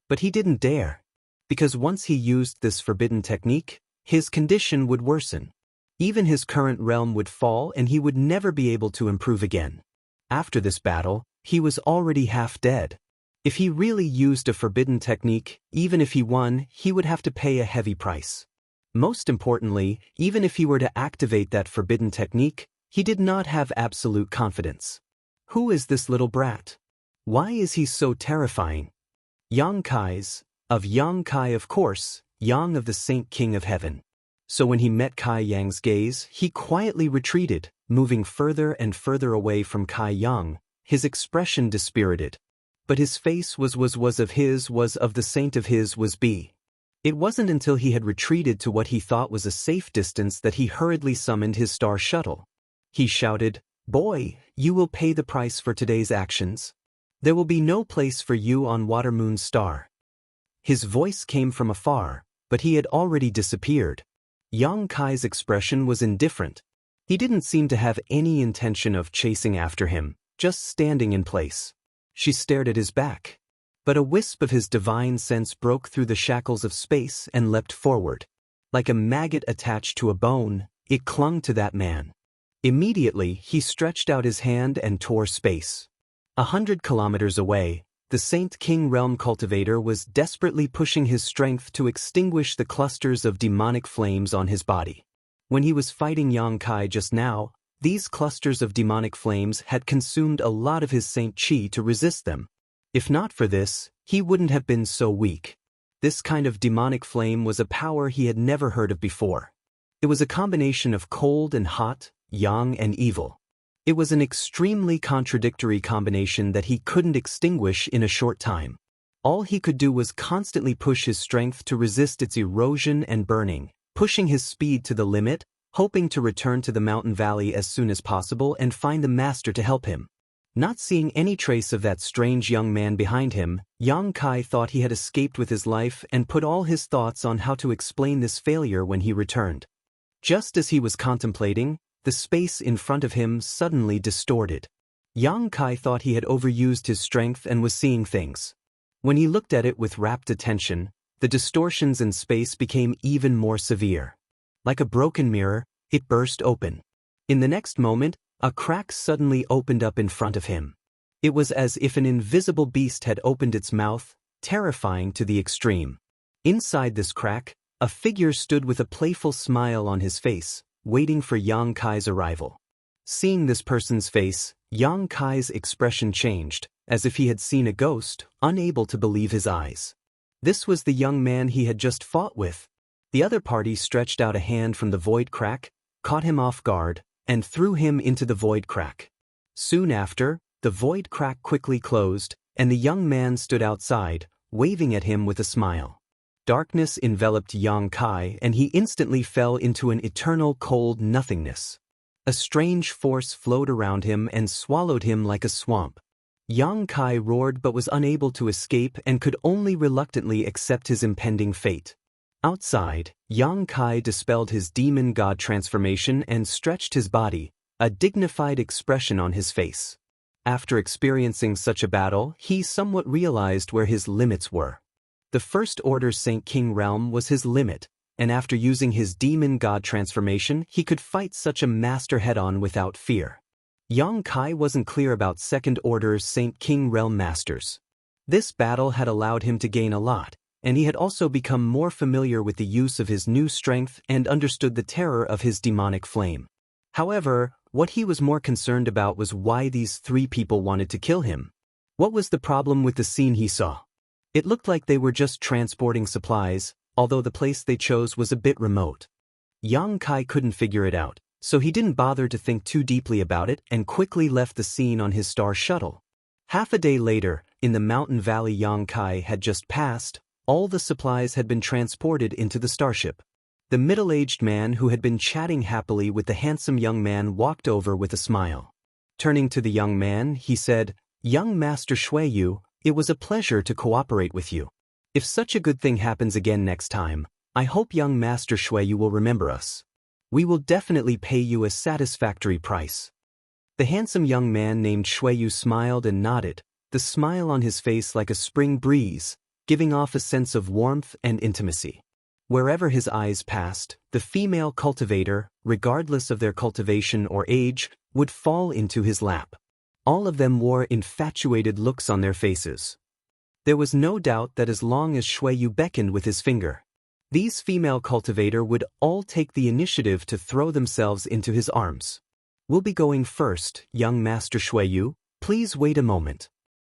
But he didn't dare. Because once he used this forbidden technique, his condition would worsen. Even his current realm would fall and he would never be able to improve again. After this battle, he was already half dead. If he really used a forbidden technique, even if he won, he would have to pay a heavy price. Most importantly, even if he were to activate that forbidden technique, he did not have absolute confidence. Who is this little brat? Why is he so terrifying? Yang Kai's, of Yang Kai of course, Yang of the Saint King of Heaven. So when he met Kai Yang's gaze, he quietly retreated, moving further and further away from Kai Yang, his expression dispirited. But his face was of the saint of his was be. It wasn't until he had retreated to what he thought was a safe distance that he hurriedly summoned his star shuttle. He shouted, "Boy, you will pay the price for today's actions. There will be no place for you on Watermoon's star." His voice came from afar, but he had already disappeared. Yang Kai's expression was indifferent. He didn't seem to have any intention of chasing after him, just standing in place. She stared at his back. But a wisp of his divine sense broke through the shackles of space and leapt forward. Like a maggot attached to a bone, it clung to that man. Immediately, he stretched out his hand and tore space. 100 kilometers away, the Saint King Realm cultivator was desperately pushing his strength to extinguish the clusters of demonic flames on his body. When he was fighting Yang Kai just now, these clusters of demonic flames had consumed a lot of his Saint Chi to resist them. If not for this, he wouldn't have been so weak. This kind of demonic flame was a power he had never heard of before. It was a combination of cold and hot, yang and evil. It was an extremely contradictory combination that he couldn't extinguish in a short time. All he could do was constantly push his strength to resist its erosion and burning, pushing his speed to the limit, hoping to return to the mountain valley as soon as possible and find the master to help him. Not seeing any trace of that strange young man behind him, Yang Kai thought he had escaped with his life and put all his thoughts on how to explain this failure when he returned. Just as he was contemplating, the space in front of him suddenly distorted. Yang Kai thought he had overused his strength and was seeing things. When he looked at it with rapt attention, the distortions in space became even more severe. Like a broken mirror, it burst open. In the next moment, a crack suddenly opened up in front of him. It was as if an invisible beast had opened its mouth, terrifying to the extreme. Inside this crack, a figure stood with a playful smile on his face, waiting for Yang Kai's arrival. Seeing this person's face, Yang Kai's expression changed, as if he had seen a ghost, unable to believe his eyes. This was the young man he had just fought with. The other party stretched out a hand from the void crack, caught him off guard, and threw him into the void crack. Soon after, the void crack quickly closed, and the young man stood outside, waving at him with a smile. Darkness enveloped Yang Kai and he instantly fell into an eternal cold nothingness. A strange force flowed around him and swallowed him like a swamp. Yang Kai roared but was unable to escape and could only reluctantly accept his impending fate. Outside, Yang Kai dispelled his demon god transformation and stretched his body, a dignified expression on his face. After experiencing such a battle, he somewhat realized where his limits were. The First Order Saint King realm was his limit, and after using his demon god transformation, he could fight such a master head-on without fear. Yang Kai wasn't clear about Second Order Saint King realm masters. This battle had allowed him to gain a lot, and he had also become more familiar with the use of his new strength and understood the terror of his demonic flame. However, what he was more concerned about was why these three people wanted to kill him. What was the problem with the scene he saw? It looked like they were just transporting supplies, although the place they chose was a bit remote. Yang Kai couldn't figure it out, so he didn't bother to think too deeply about it and quickly left the scene on his star shuttle. Half a day later, in the mountain valley Yang Kai had just passed, all the supplies had been transported into the starship. The middle-aged man who had been chatting happily with the handsome young man walked over with a smile. Turning to the young man, he said, "Young Master Shuiyu, it was a pleasure to cooperate with you. If such a good thing happens again next time, I hope young Master Shuiyu will remember us. We will definitely pay you a satisfactory price." The handsome young man named Shuiyu smiled and nodded, the smile on his face like a spring breeze, giving off a sense of warmth and intimacy. Wherever his eyes passed, the female cultivator, regardless of their cultivation or age, would fall into his lap. All of them wore infatuated looks on their faces. There was no doubt that as long as Shuiyu beckoned with his finger, these female cultivator would all take the initiative to throw themselves into his arms. "We'll be going first, young Master Shuiyu. Please wait a moment,"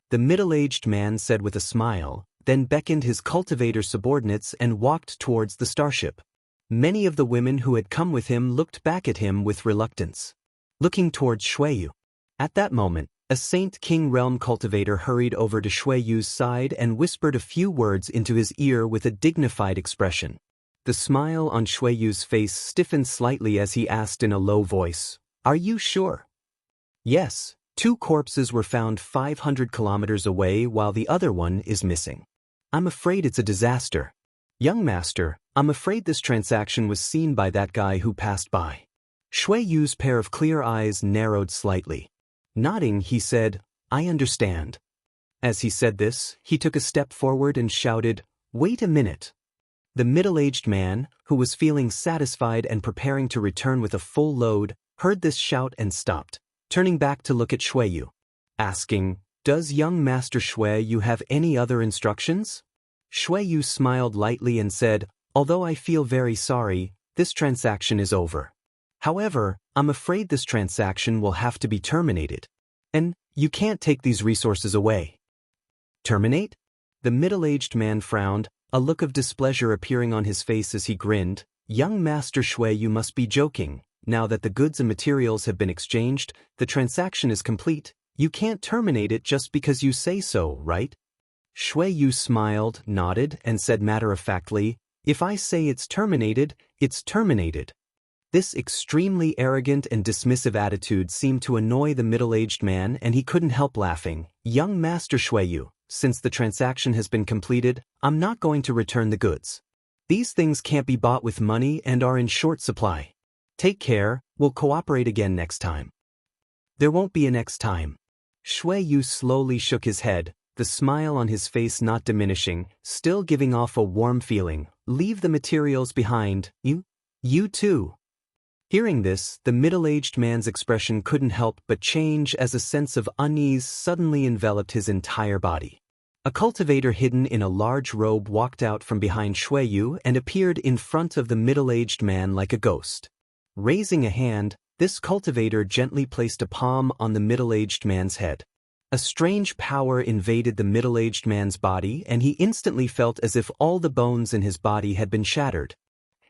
the middle-aged man said with a smile, then beckoned his cultivator subordinates and walked towards the starship. Many of the women who had come with him looked back at him with reluctance, looking towards Shuiyu. At that moment, a Saint King realm cultivator hurried over to Shuiyu's side and whispered a few words into his ear with a dignified expression. The smile on Shuiyu's face stiffened slightly as he asked in a low voice, "Are you sure?" "Yes, 2 corpses were found 500 kilometers away while the other one is missing. I'm afraid it's a disaster. Young Master, I'm afraid this transaction was seen by that guy who passed by." Shuiyu's pair of clear eyes narrowed slightly. Nodding, he said, "I understand." As he said this, he took a step forward and shouted, "Wait a minute." The middle-aged man, who was feeling satisfied and preparing to return with a full load, heard this shout and stopped, turning back to look at Shuiyu, asking, "Does young Master Shuiyu have any other instructions?" Shuiyu smiled lightly and said, "Although I feel very sorry, this transaction is over. However, I'm afraid this transaction will have to be terminated. And you can't take these resources away." "Terminate?" The middle-aged man frowned, a look of displeasure appearing on his face as he grinned. "Young Master Shuiyu must be joking. Now that the goods and materials have been exchanged, the transaction is complete. You can't terminate it just because you say so, right?" Shuiyu smiled, nodded, and said matter-of-factly, "If I say it's terminated, it's terminated." This extremely arrogant and dismissive attitude seemed to annoy the middle-aged man, and he couldn't help laughing. "Young Master Shuiyu, since the transaction has been completed, I'm not going to return the goods. These things can't be bought with money and are in short supply. Take care, we'll cooperate again next time." "There won't be a next time." Shuiyu slowly shook his head, the smile on his face not diminishing, still giving off a warm feeling. "Leave the materials behind, you too." Hearing this, the middle-aged man's expression couldn't help but change as a sense of unease suddenly enveloped his entire body. A cultivator hidden in a large robe walked out from behind Shuiyu and appeared in front of the middle-aged man like a ghost. Raising a hand, this cultivator gently placed a palm on the middle-aged man's head. A strange power invaded the middle-aged man's body, and he instantly felt as if all the bones in his body had been shattered.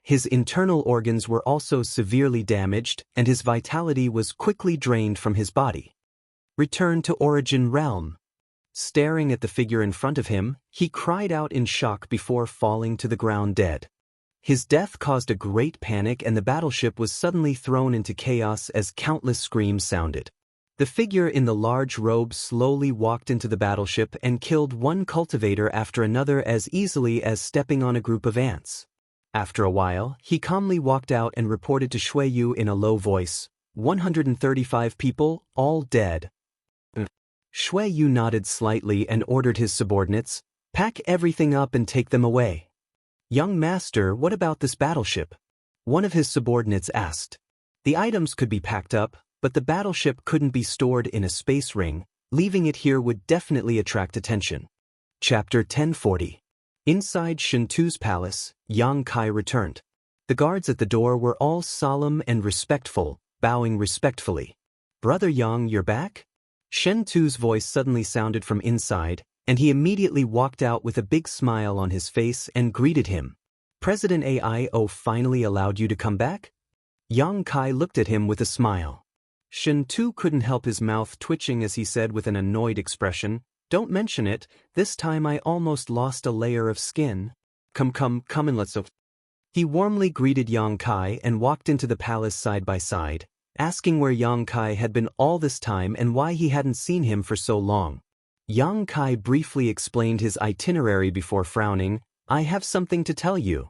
His internal organs were also severely damaged, and his vitality was quickly drained from his body. "Return to Origin Realm." Staring at the figure in front of him, he cried out in shock before falling to the ground dead. His death caused a great panic and the battleship was suddenly thrown into chaos as countless screams sounded. The figure in the large robe slowly walked into the battleship and killed one cultivator after another as easily as stepping on a group of ants. After a while, he calmly walked out and reported to Shui Yu in a low voice, 135 people, all dead. Shui Yu nodded slightly and ordered his subordinates, pack everything up and take them away. Young master, what about this battleship? One of his subordinates asked. The items could be packed up, but the battleship couldn't be stored in a space ring. Leaving it here would definitely attract attention. Chapter 1040. Inside Shintu's palace, Yang Kai returned. The guards at the door were all solemn and respectful, bowing respectfully. Brother Yang, you're back? Shintu's voice suddenly sounded from inside, and he immediately walked out with a big smile on his face and greeted him. President Aio finally allowed you to come back? Yang Kai looked at him with a smile. Shintu couldn't help his mouth twitching as he said with an annoyed expression, don't mention it, this time I almost lost a layer of skin. Come and let's go. He warmly greeted Yang Kai and walked into the palace side by side, asking where Yang Kai had been all this time and why he hadn't seen him for so long. Yang Kai briefly explained his itinerary before frowning, I have something to tell you.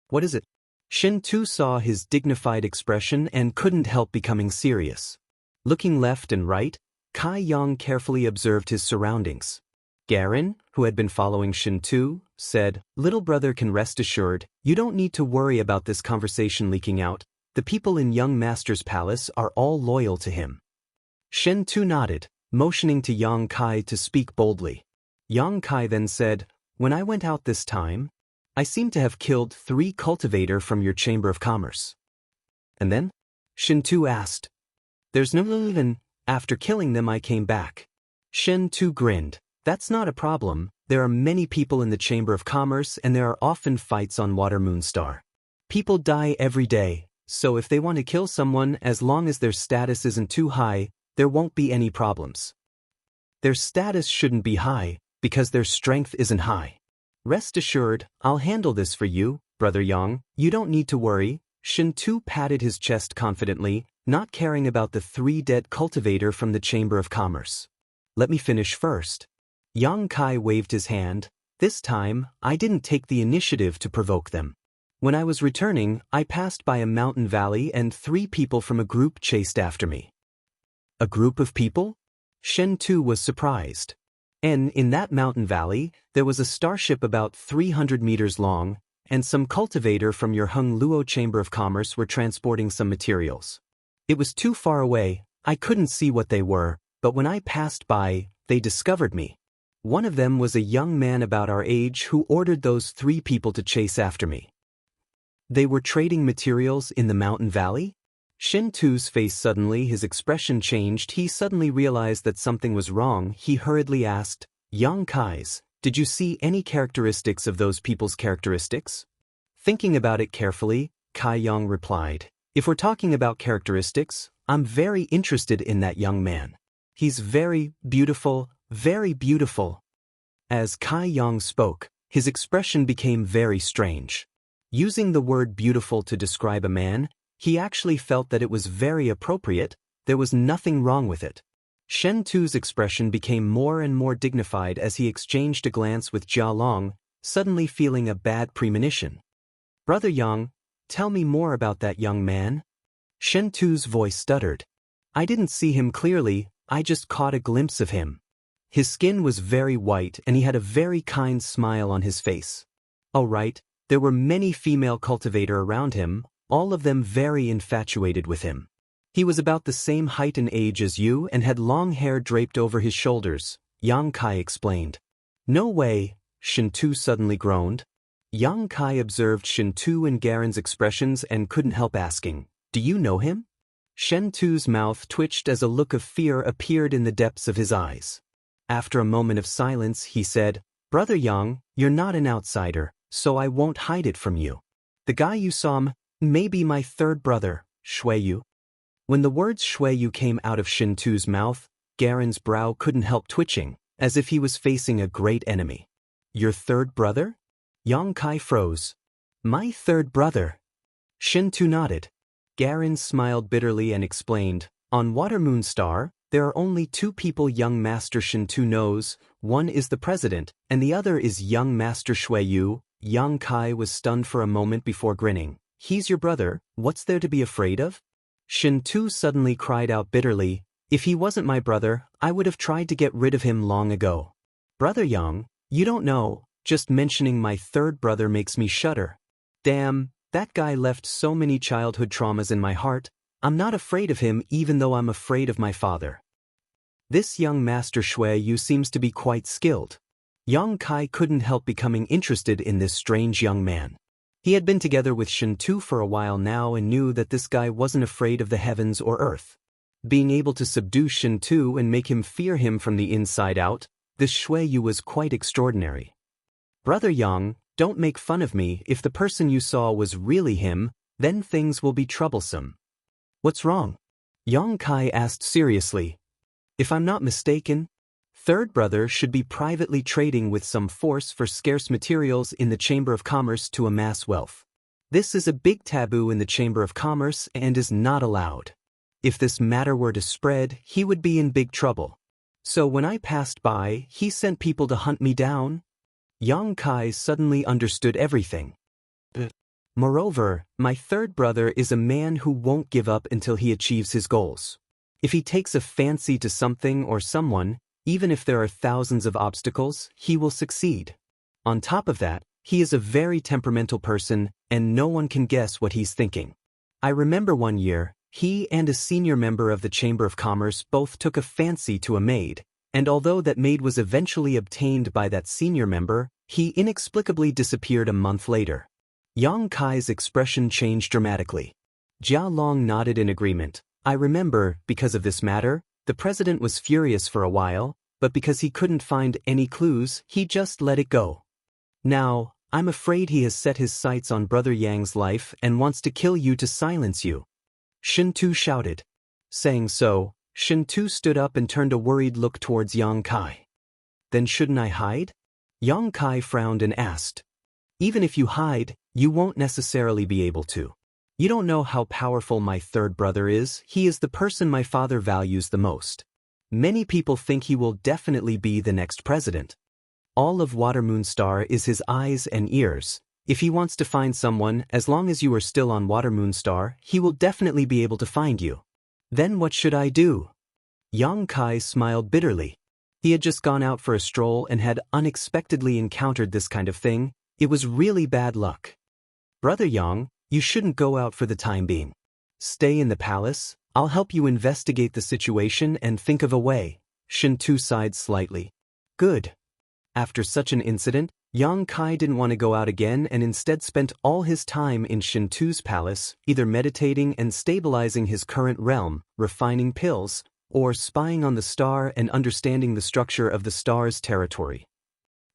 What is it? Shintu saw his dignified expression and couldn't help becoming serious. Looking left and right, Kai Yang carefully observed his surroundings. Garen, who had been following Shintu, said, little brother can rest assured, you don't need to worry about this conversation leaking out. The people in young master's palace are all loyal to him. Shintu nodded, motioning to Yang Kai to speak boldly. Yang Kai then said, when I went out this time, I seem to have killed 3 cultivator from your Chamber of Commerce. And then? Shintu asked. There's no even. After killing them I came back. Shintu grinned. That's not a problem, there are many people in the Chamber of Commerce and there are often fights on Water Moonstar. People die every day, so if they want to kill someone, as long as their status isn't too high, there won't be any problems. Their status shouldn't be high, because their strength isn't high. Rest assured, I'll handle this for you, Brother Yang, you don't need to worry. Shintu patted his chest confidently, not caring about the 3 dead cultivator from the Chamber of Commerce. Let me finish first. Yang Kai waved his hand. This time, I didn't take the initiative to provoke them. When I was returning, I passed by a mountain valley and 3 people from a group chased after me. A group of people? Shintu was surprised. And in that mountain valley, there was a starship about 300 meters long, and some cultivator from your Hung Luo Chamber of Commerce were transporting some materials. It was too far away, I couldn't see what they were, but when I passed by, they discovered me. One of them was a young man about our age who ordered those 3 people to chase after me. They were trading materials in the mountain valley? Shintu's face suddenly, his expression changed. He suddenly realized that something was wrong. He hurriedly asked, Yang Kai's, did you see any characteristics of those people's characteristics? Thinking about it carefully, Kai Yang replied, if we're talking about characteristics, I'm very interested in that young man. He's very beautiful, very beautiful. As Kai Yang spoke, his expression became very strange. Using the word beautiful to describe a man, he actually felt that it was very appropriate, there was nothing wrong with it. Shintu's expression became more and more dignified as he exchanged a glance with Jia Long, suddenly feeling a bad premonition. Brother Yang, tell me more about that young man. Shintu's voice stuttered. I didn't see him clearly, I just caught a glimpse of him. His skin was very white and he had a very kind smile on his face. All right, there were many female cultivator around him, all of them very infatuated with him. He was about the same height and age as you and had long hair draped over his shoulders, Yang Kai explained. No way, Shintu suddenly groaned. Yang Kai observed Shintu and Garen's expressions and couldn't help asking, do you know him? Shintu's mouth twitched as a look of fear appeared in the depths of his eyes. After a moment of silence, he said, Brother Yang, you're not an outsider, so I won't hide it from you. The guy you saw may be my 3rd brother, Shui Yu. When the words Shui Yu came out of Shintu's mouth, Garen's brow couldn't help twitching, as if he was facing a great enemy. Your 3rd brother? Yang Kai froze. My third brother. Shintu nodded. Garen smiled bitterly and explained, on Water Moon Star, there are only two people young Master Shintu knows, one is the president, and the other is young Master Shuiyu. Yang Kai was stunned for a moment before grinning. He's your brother, what's there to be afraid of? Shintu suddenly cried out bitterly, if he wasn't my brother, I would have tried to get rid of him long ago. Brother Yang, you don't know, just mentioning my third brother makes me shudder. Damn, that guy left so many childhood traumas in my heart. I'm not afraid of him even though I'm afraid of my father. This young Master Shuiyu seems to be quite skilled. Yang Kai couldn't help becoming interested in this strange young man. He had been together with Shintu for a while now and knew that this guy wasn't afraid of the heavens or earth. Being able to subdue Shintu and make him fear him from the inside out, this Shuiyu was quite extraordinary. Brother Yang, don't make fun of me. If the person you saw was really him, then things will be troublesome. What's wrong? Yang Kai asked seriously. If I'm not mistaken, third brother should be privately trading with some force for scarce materials in the Chamber of Commerce to amass wealth. This is a big taboo in the Chamber of Commerce and is not allowed. If this matter were to spread, he would be in big trouble. So when I passed by, he sent people to hunt me down? Yang Kai suddenly understood everything. Moreover, my third brother is a man who won't give up until he achieves his goals. If he takes a fancy to something or someone, even if there are thousands of obstacles, he will succeed. On top of that, he is a very temperamental person, and no one can guess what he's thinking. I remember one year, he and a senior member of the Chamber of Commerce both took a fancy to a maid, and although that maid was eventually obtained by that senior member, he inexplicably disappeared a month later. Yang Kai's expression changed dramatically. Jia Long nodded in agreement. I remember, because of this matter, the president was furious for a while, but because he couldn't find any clues, he just let it go. Now, I'm afraid he has set his sights on Brother Yang's life and wants to kill you to silence you. Shintu shouted. Saying so, Shintu stood up and turned a worried look towards Yang Kai. Then shouldn't I hide? Yang Kai frowned and asked. Even if you hide, you won't necessarily be able to. You don't know how powerful my third brother is. He is the person my father values the most. Many people think he will definitely be the next president. All of Water Moon Star is his eyes and ears. If he wants to find someone, as long as you are still on Water Moon Star, he will definitely be able to find you. Then what should I do? Yang Kai smiled bitterly. He had just gone out for a stroll and had unexpectedly encountered this kind of thing. It was really bad luck. Brother Yang, you shouldn't go out for the time being. Stay in the palace. I'll help you investigate the situation and think of a way. Shintu sighed slightly. Good. After such an incident, Yang Kai didn't want to go out again and instead spent all his time in Shintu's palace, either meditating and stabilizing his current realm, refining pills, or spying on the star and understanding the structure of the star's territory.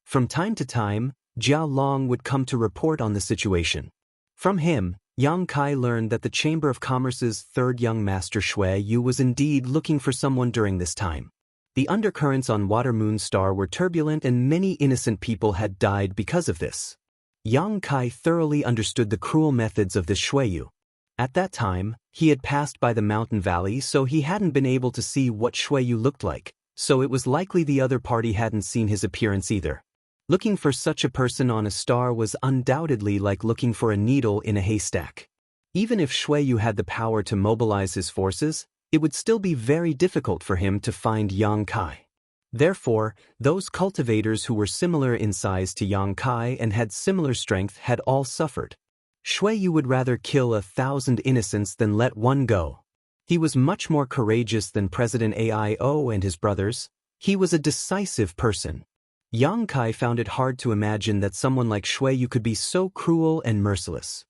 From time to time, Jia Long would come to report on the situation. From him, Yang Kai learned that the Chamber of Commerce's third young master Shuiyu was indeed looking for someone during this time. The undercurrents on Water Moon Star were turbulent and many innocent people had died because of this. Yang Kai thoroughly understood the cruel methods of this Shuiyu. At that time, he had passed by the mountain valley so he hadn't been able to see what Shuiyu looked like, so it was likely the other party hadn't seen his appearance either. Looking for such a person on a star was undoubtedly like looking for a needle in a haystack. Even if Shuiyu had the power to mobilize his forces, it would still be very difficult for him to find Yang Kai. Therefore, those cultivators who were similar in size to Yang Kai and had similar strength had all suffered. Shuiyu would rather kill 1,000 innocents than let one go. He was much more courageous than President Aio and his brothers. He was a decisive person. Yang Kai found it hard to imagine that someone like Shuiyu could be so cruel and merciless.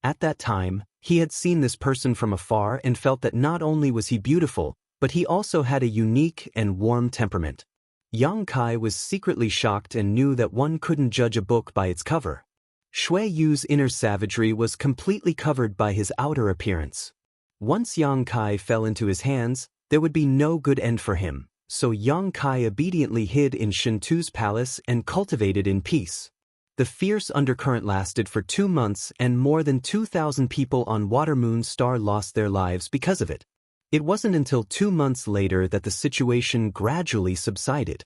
At that time, he had seen this person from afar and felt that not only was he beautiful, but he also had a unique and warm temperament. Yang Kai was secretly shocked and knew that one couldn't judge a book by its cover. Shuiyu's inner savagery was completely covered by his outer appearance. Once Yang Kai fell into his hands, there would be no good end for him. So Yang Kai obediently hid in Shintu's palace and cultivated in peace. The fierce undercurrent lasted for 2 months and more than 2,000 people on Watermoon Star lost their lives because of it. It wasn't until 2 months later that the situation gradually subsided.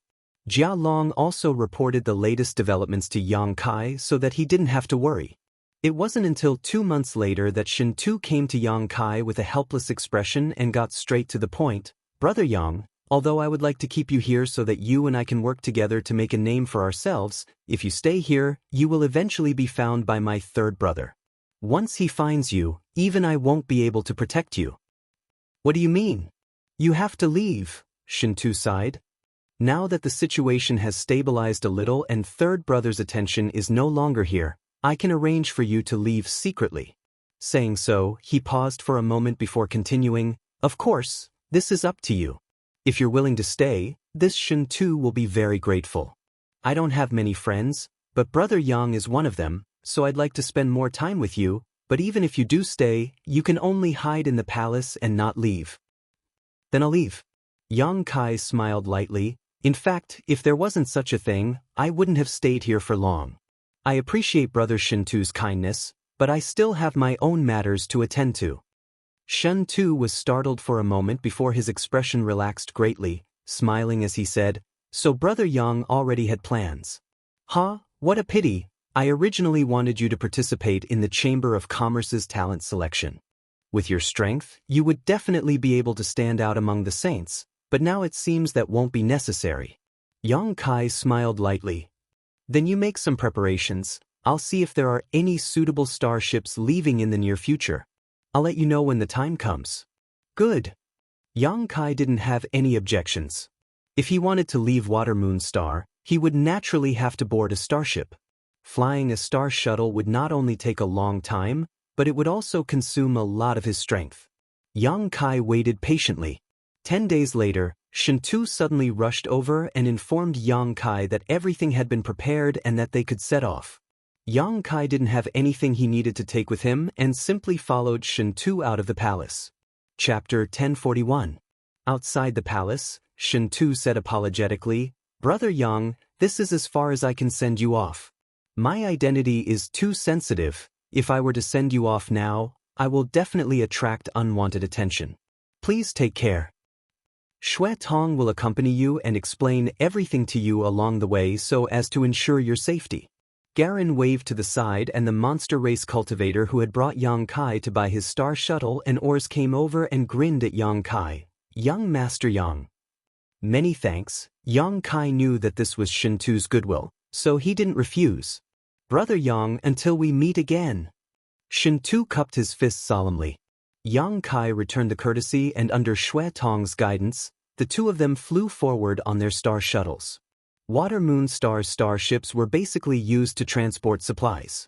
Jia Long also reported the latest developments to Yang Kai so that he didn't have to worry. It wasn't until 2 months later that Shen Tu came to Yang Kai with a helpless expression and got straight to the point. Brother Yang, although I would like to keep you here so that you and I can work together to make a name for ourselves, if you stay here, you will eventually be found by my third brother. Once he finds you, even I won't be able to protect you. What do you mean? You have to leave, Shen Tu sighed. Now that the situation has stabilized a little and third brother's attention is no longer here, I can arrange for you to leave secretly. Saying so, he paused for a moment before continuing, of course, this is up to you. If you're willing to stay, this Shen Tu will be very grateful. I don't have many friends, but Brother Yang is one of them, so I'd like to spend more time with you, but even if you do stay, you can only hide in the palace and not leave. Then I'll leave. Yang Kai smiled lightly. In fact, if there wasn't such a thing, I wouldn't have stayed here for long. I appreciate Brother Shen Tu's kindness, but I still have my own matters to attend to. Shen Tu was startled for a moment before his expression relaxed greatly, smiling as he said, so Brother Yang already had plans. Huh, what a pity. I originally wanted you to participate in the Chamber of Commerce's talent selection. With your strength, you would definitely be able to stand out among the saints, but now it seems that won't be necessary. Yang Kai smiled lightly. Then you make some preparations. I'll see if there are any suitable starships leaving in the near future. I'll let you know when the time comes. Good. Yang Kai didn't have any objections. If he wanted to leave Watermoon Star, he would naturally have to board a starship. Flying a star shuttle would not only take a long time, but it would also consume a lot of his strength. Yang Kai waited patiently. 10 days later, Shen Tu suddenly rushed over and informed Yang Kai that everything had been prepared and that they could set off. Yang Kai didn't have anything he needed to take with him and simply followed Shen Tu out of the palace. Chapter 1041. Outside the palace, Shen Tu said apologetically, Brother Yang, this is as far as I can send you off. My identity is too sensitive. If I were to send you off now, I will definitely attract unwanted attention. Please take care. Xue Tong will accompany you and explain everything to you along the way so as to ensure your safety. Garen waved to the side and the monster race cultivator who had brought Yang Kai to buy his star shuttle and ores came over and grinned at Yang Kai. Young Master Yang. Many thanks. Yang Kai knew that this was Shen Tu's goodwill, so he didn't refuse. Brother Yang, until we meet again. Shen Tu cupped his fists solemnly. Yang Kai returned the courtesy and under Xue Tong's guidance, the two of them flew forward on their star shuttles. Watermoon Star's starships were basically used to transport supplies.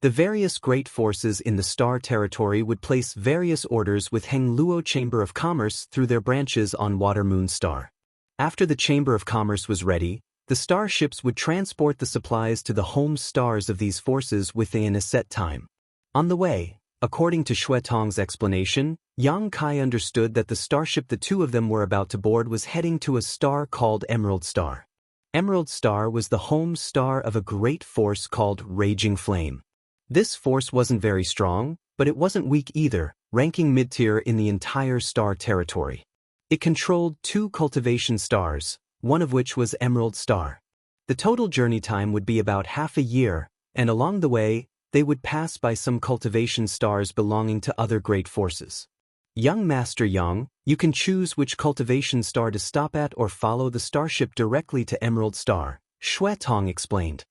The various great forces in the star territory would place various orders with Heng Luo Chamber of Commerce through their branches on Watermoon Star. After the Chamber of Commerce was ready, the starships would transport the supplies to the home stars of these forces within a set time. On the way, according to Xue Tong's explanation, Yang Kai understood that the starship the two of them were about to board was heading to a star called Emerald Star. Emerald Star was the home star of a great force called Raging Flame. This force wasn't very strong, but it wasn't weak either, ranking mid-tier in the entire star territory. It controlled 2 cultivation stars, one of which was Emerald Star. The total journey time would be about half a year, and along the way, they would pass by some cultivation stars belonging to other great forces. Young Master Yang, you can choose which cultivation star to stop at or follow the starship directly to Emerald Star, Xue Tong explained.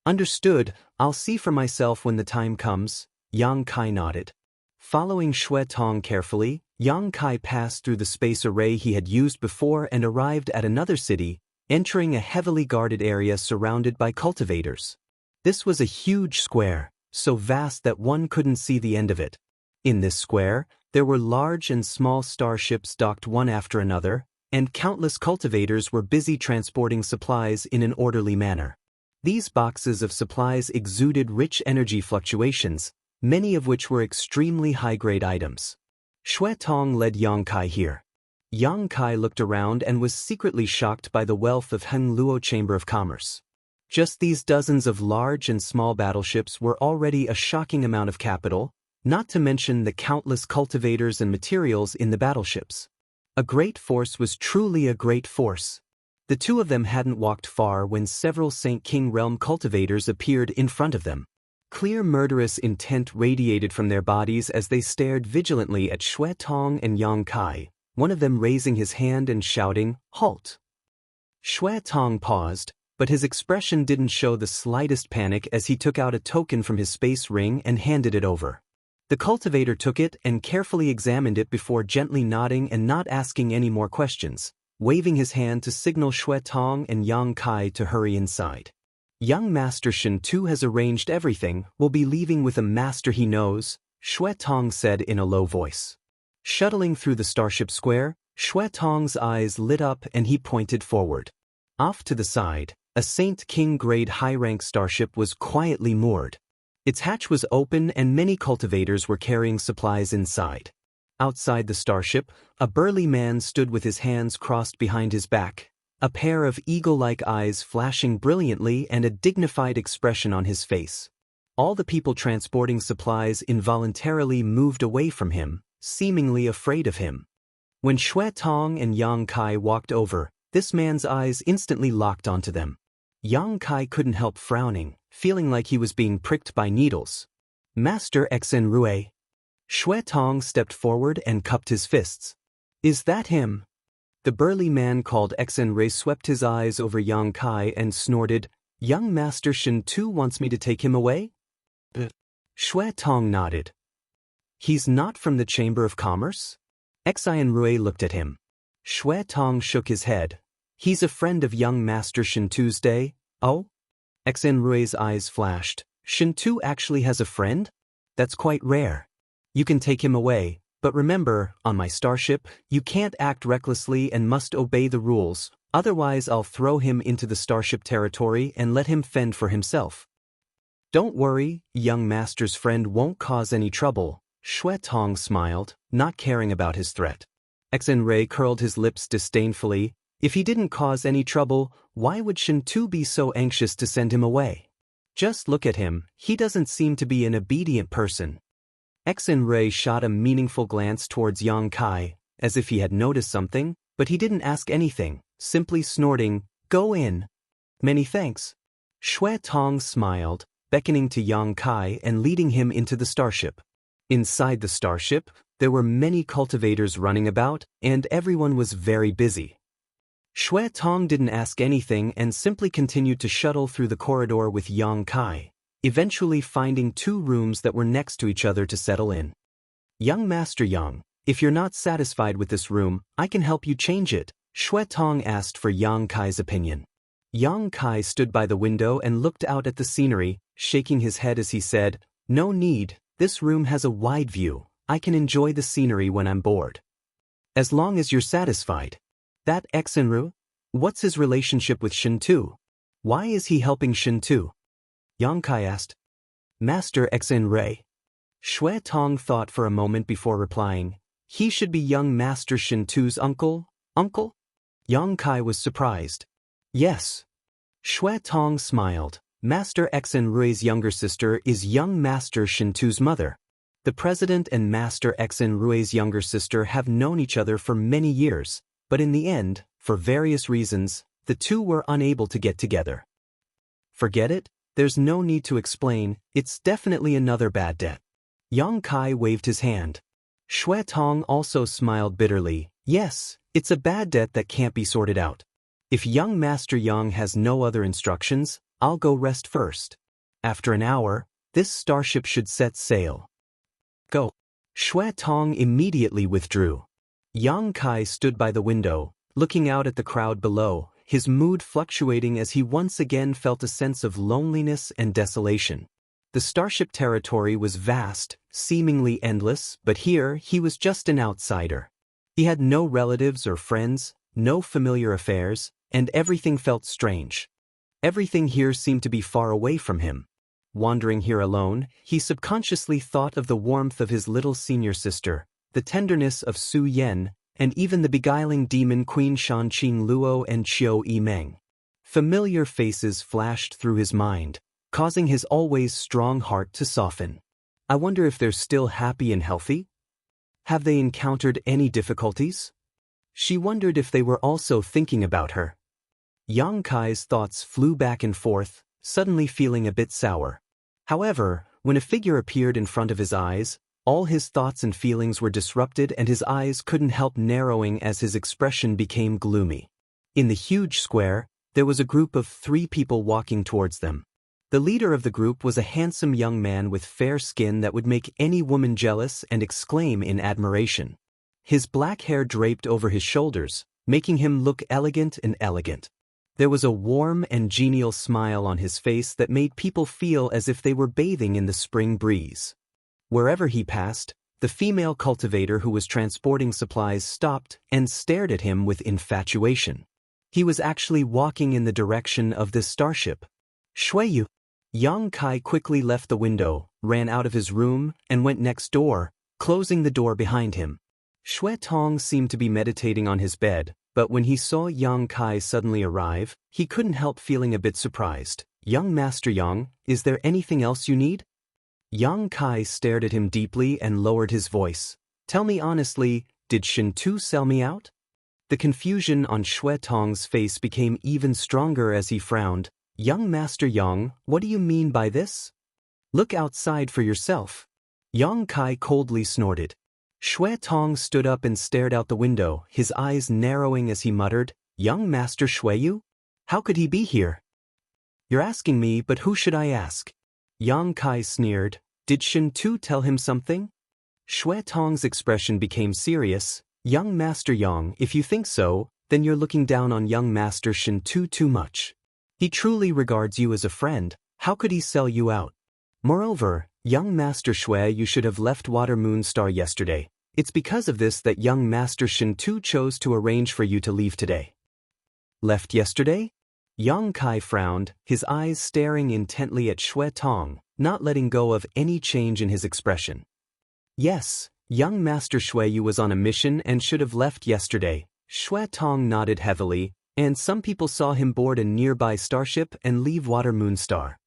Understood, I'll see for myself when the time comes, Yang Kai nodded. Following Xue Tong carefully, Yang Kai passed through the space array he had used before and arrived at another city, entering a heavily guarded area surrounded by cultivators. This was a huge square, so vast that one couldn't see the end of it. In this square, there were large and small starships docked one after another, and countless cultivators were busy transporting supplies in an orderly manner. These boxes of supplies exuded rich energy fluctuations, many of which were extremely high-grade items. Xue Tong led Yang Kai here. Yang Kai looked around and was secretly shocked by the wealth of Heng Luo Chamber of Commerce. Just these dozens of large and small battleships were already a shocking amount of capital, not to mention the countless cultivators and materials in the battleships. A great force was truly a great force. The two of them hadn't walked far when several St. King Realm cultivators appeared in front of them. Clear murderous intent radiated from their bodies as they stared vigilantly at Shui Tong and Yang Kai, one of them raising his hand and shouting, "Halt!" Shui Tong paused, but his expression didn't show the slightest panic as he took out a token from his space ring and handed it over. The cultivator took it and carefully examined it before gently nodding and not asking any more questions, waving his hand to signal Shui Tong and Yang Kai to hurry inside. "Young Master Shen Tu has arranged everything. We'll be leaving with a master he knows," Shui Tong said in a low voice. Shuttling through the starship square, Shui Tong's eyes lit up and he pointed forward. Off to the side, a Saint King grade high-rank starship was quietly moored. Its hatch was open and many cultivators were carrying supplies inside. Outside the starship, a burly man stood with his hands crossed behind his back, a pair of eagle-like eyes flashing brilliantly and a dignified expression on his face. All the people transporting supplies involuntarily moved away from him, seemingly afraid of him. When Shui Tong and Yang Kai walked over, this man's eyes instantly locked onto them. Yang Kai couldn't help frowning, feeling like he was being pricked by needles. "Master Xen Rui." Shui Tong stepped forward and cupped his fists. "Is that him?" The burly man called Xen Rui swept his eyes over Yang Kai and snorted, "Young Master Shen Tu wants me to take him away?" Shui Tong nodded. "He's not from the Chamber of Commerce?" Xen Rui looked at him. Shui Tong shook his head. "He's a friend of young Master Shen Tu's day." "Oh?" Xen Rui's eyes flashed. "Shen Tu actually has a friend? That's quite rare. You can take him away, but remember, on my starship, you can't act recklessly and must obey the rules, otherwise I'll throw him into the starship territory and let him fend for himself." "Don't worry, young master's friend won't cause any trouble," Shui Tong smiled, not caring about his threat. Xen Rui curled his lips disdainfully. If he didn't cause any trouble, why would Shen Tu be so anxious to send him away? Just look at him, he doesn't seem to be an obedient person. Xen Rui shot a meaningful glance towards Yang Kai, as if he had noticed something, but he didn't ask anything, simply snorting, "Go in." "Many thanks." Shui Tong smiled, beckoning to Yang Kai and leading him into the starship. Inside the starship, there were many cultivators running about, and everyone was very busy. Shui Tong didn't ask anything and simply continued to shuttle through the corridor with Yang Kai, eventually finding two rooms that were next to each other to settle in. "Young Master Yang, if you're not satisfied with this room, I can help you change it," Shui Tong asked for Yang Kai's opinion. Yang Kai stood by the window and looked out at the scenery, shaking his head as he said, "No need, this room has a wide view. I can enjoy the scenery when I'm bored." "As long as you're satisfied." "That Xen Rui? What's his relationship with Shen Tu? Why is he helping Shen Tu?" Yang Kai asked. "Master Xen Rui." Shui Tong thought for a moment before replying, "He should be young Master Shen Tu's uncle?" "Uncle?" Yang Kai was surprised. "Yes." Shui Tong smiled. "Master Xen Rui's younger sister is young Master Shen Tu's mother. The president and Master Xen Rui's younger sister have known each other for many years, but in the end, for various reasons, the two were unable to get together." "Forget it, there's no need to explain, it's definitely another bad debt." Yang Kai waved his hand. Shui Tong also smiled bitterly. "Yes, it's a bad debt that can't be sorted out. If young Master Yang has no other instructions, I'll go rest first. After an hour, this starship should set sail." "Go." Shui Tong immediately withdrew. Yang Kai stood by the window, looking out at the crowd below, his mood fluctuating as he once again felt a sense of loneliness and desolation. The starship territory was vast, seemingly endless, but here he was just an outsider. He had no relatives or friends, no familiar affairs, and everything felt strange. Everything here seemed to be far away from him. Wandering here alone, he subconsciously thought of the warmth of his little senior sister, the tenderness of Su Yan, and even the beguiling demon Queen Shan Qing Luo and Qiu Yimeng. Familiar faces flashed through his mind, causing his always strong heart to soften. I wonder if they're still happy and healthy? Have they encountered any difficulties? She wondered if they were also thinking about her. Yang Kai's thoughts flew back and forth, suddenly feeling a bit sour. However, when a figure appeared in front of his eyes, all his thoughts and feelings were disrupted and his eyes couldn't help narrowing as his expression became gloomy. In the huge square, there was a group of 3 people walking towards them. The leader of the group was a handsome young man with fair skin that would make any woman jealous and exclaim in admiration. His black hair draped over his shoulders, making him look elegant and elegant. There was a warm and genial smile on his face that made people feel as if they were bathing in the spring breeze. Wherever he passed, the female cultivator who was transporting supplies stopped and stared at him with infatuation. He was actually walking in the direction of this starship. Shuiyu. Yang Kai quickly left the window, ran out of his room, and went next door, closing the door behind him. Shui Tong seemed to be meditating on his bed, but when he saw Yang Kai suddenly arrive, he couldn't help feeling a bit surprised. Young Master Yang, is there anything else you need? Yang Kai stared at him deeply and lowered his voice. Tell me honestly, did Shin Tu sell me out? The confusion on Shui Tong's face became even stronger as he frowned. Young Master Yang, what do you mean by this? Look outside for yourself. Yang Kai coldly snorted. Shui Tong stood up and stared out the window, his eyes narrowing as he muttered, Young Master Shuiyu? How could he be here? You're asking me, but who should I ask? Yang Kai sneered. Did Shin Tu tell him something? Shui Tong's expression became serious. Young Master Yang, if you think so, then you're looking down on young Master Shin Tu too much. He truly regards you as a friend. How could he sell you out? Moreover, young Master Shui, you should have left Water Moon Star yesterday. It's because of this that young Master Shin Tu chose to arrange for you to leave today. Left yesterday? Yang Kai frowned, his eyes staring intently at Shui Tong, not letting go of any change in his expression. Yes, young Master Shuiyu was on a mission and should have left yesterday. Shui Tong nodded heavily, and some people saw him board a nearby starship and leave Water Moon Star.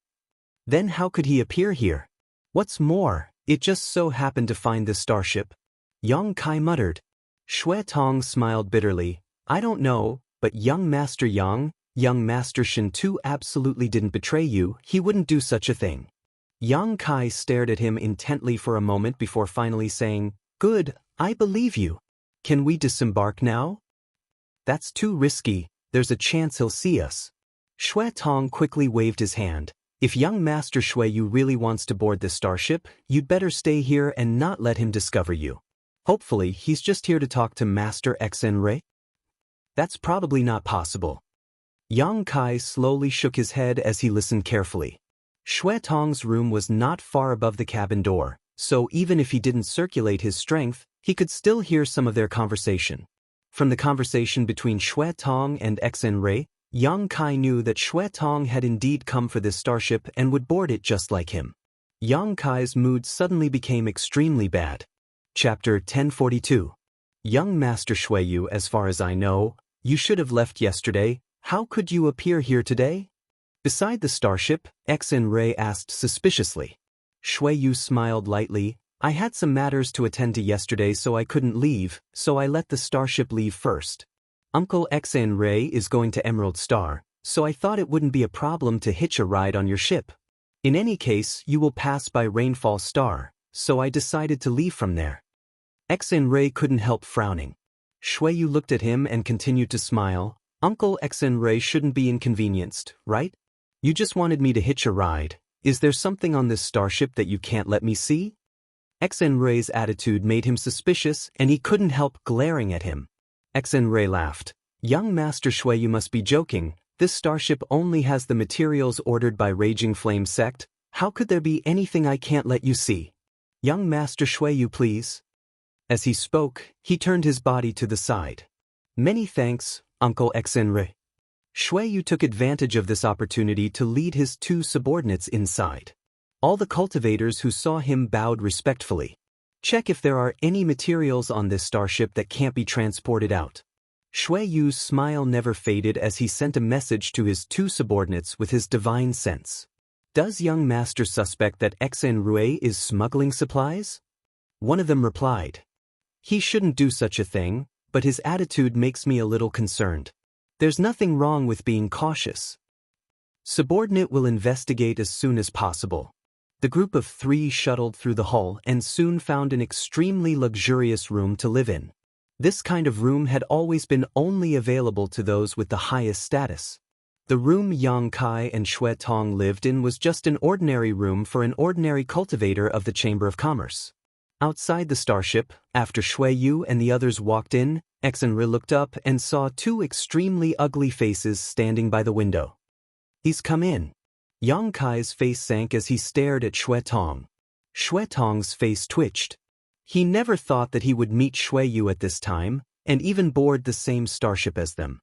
Then how could he appear here? What's more, it just so happened to find this starship. Yang Kai muttered. Shui Tong smiled bitterly. I don't know, but young Master Yang, young Master Shin Tu absolutely didn't betray you. He wouldn't do such a thing. Yang Kai stared at him intently for a moment before finally saying, Good, I believe you. Can we disembark now? That's too risky. There's a chance he'll see us. Shui Tong quickly waved his hand. If young Master Shuiyu really wants to board this starship, you'd better stay here and not let him discover you. Hopefully, he's just here to talk to Master Xenrei. That's probably not possible. Yang Kai slowly shook his head as he listened carefully. Shui Tong's room was not far above the cabin door, so even if he didn't circulate his strength, he could still hear some of their conversation. From the conversation between Shui Tong and Xenrei, Yang Kai knew that Shui Tong had indeed come for this starship and would board it just like him. Yang Kai's mood suddenly became extremely bad. Chapter 1042. Young Master Shuiyu, as far as I know, you should have left yesterday. How could you appear here today? Beside the starship, Xenrei asked suspiciously. Shuiyu smiled lightly. I had some matters to attend to yesterday, so I couldn't leave, so I let the starship leave first. Uncle Xenrei is going to Emerald Star, so I thought it wouldn't be a problem to hitch a ride on your ship. In any case, you will pass by Rainfall Star, so I decided to leave from there. Xenrei couldn't help frowning. Shuiyu looked at him and continued to smile. Uncle Xenrei shouldn't be inconvenienced, right? You just wanted me to hitch a ride. Is there something on this starship that you can't let me see? Xenrei's attitude made him suspicious and he couldn't help glaring at him. Xenrei laughed. Young Master Shuiyu must be joking. This starship only has the materials ordered by Raging Flame Sect. How could there be anything I can't let you see? Young Master Shuiyu, please. As he spoke, he turned his body to the side. Many thanks, Uncle Xenrei. Shuiyu took advantage of this opportunity to lead his 2 subordinates inside. All the cultivators who saw him bowed respectfully. Check if there are any materials on this starship that can't be transported out. Shui Yu's smile never faded as he sent a message to his two subordinates with his divine sense. Does young master suspect that Xen Rui is smuggling supplies? One of them replied. He shouldn't do such a thing, but his attitude makes me a little concerned. There's nothing wrong with being cautious. Subordinate will investigate as soon as possible. The group of three shuttled through the hull and soon found an extremely luxurious room to live in. This kind of room had always been only available to those with the highest status. The room Yang Kai and Shui Tong lived in was just an ordinary room for an ordinary cultivator of the Chamber of Commerce. Outside the starship, after Shui Yu and the others walked in, Xenri looked up and saw two extremely ugly faces standing by the window. He's come in. Yang Kai's face sank as he stared at Shui Tong. Shui Tong's face twitched. He never thought that he would meet Shui Yu at this time, and even board the same starship as them.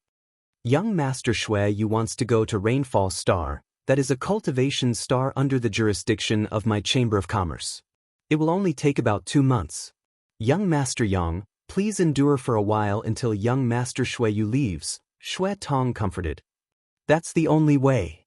Young Master Shui Yu wants to go to Rainfall Star, that is a cultivation star under the jurisdiction of my Chamber of Commerce. It will only take about 2 months. Young Master Yang, please endure for a while until young Master Shui Yu leaves, Shui Tong comforted. That's the only way.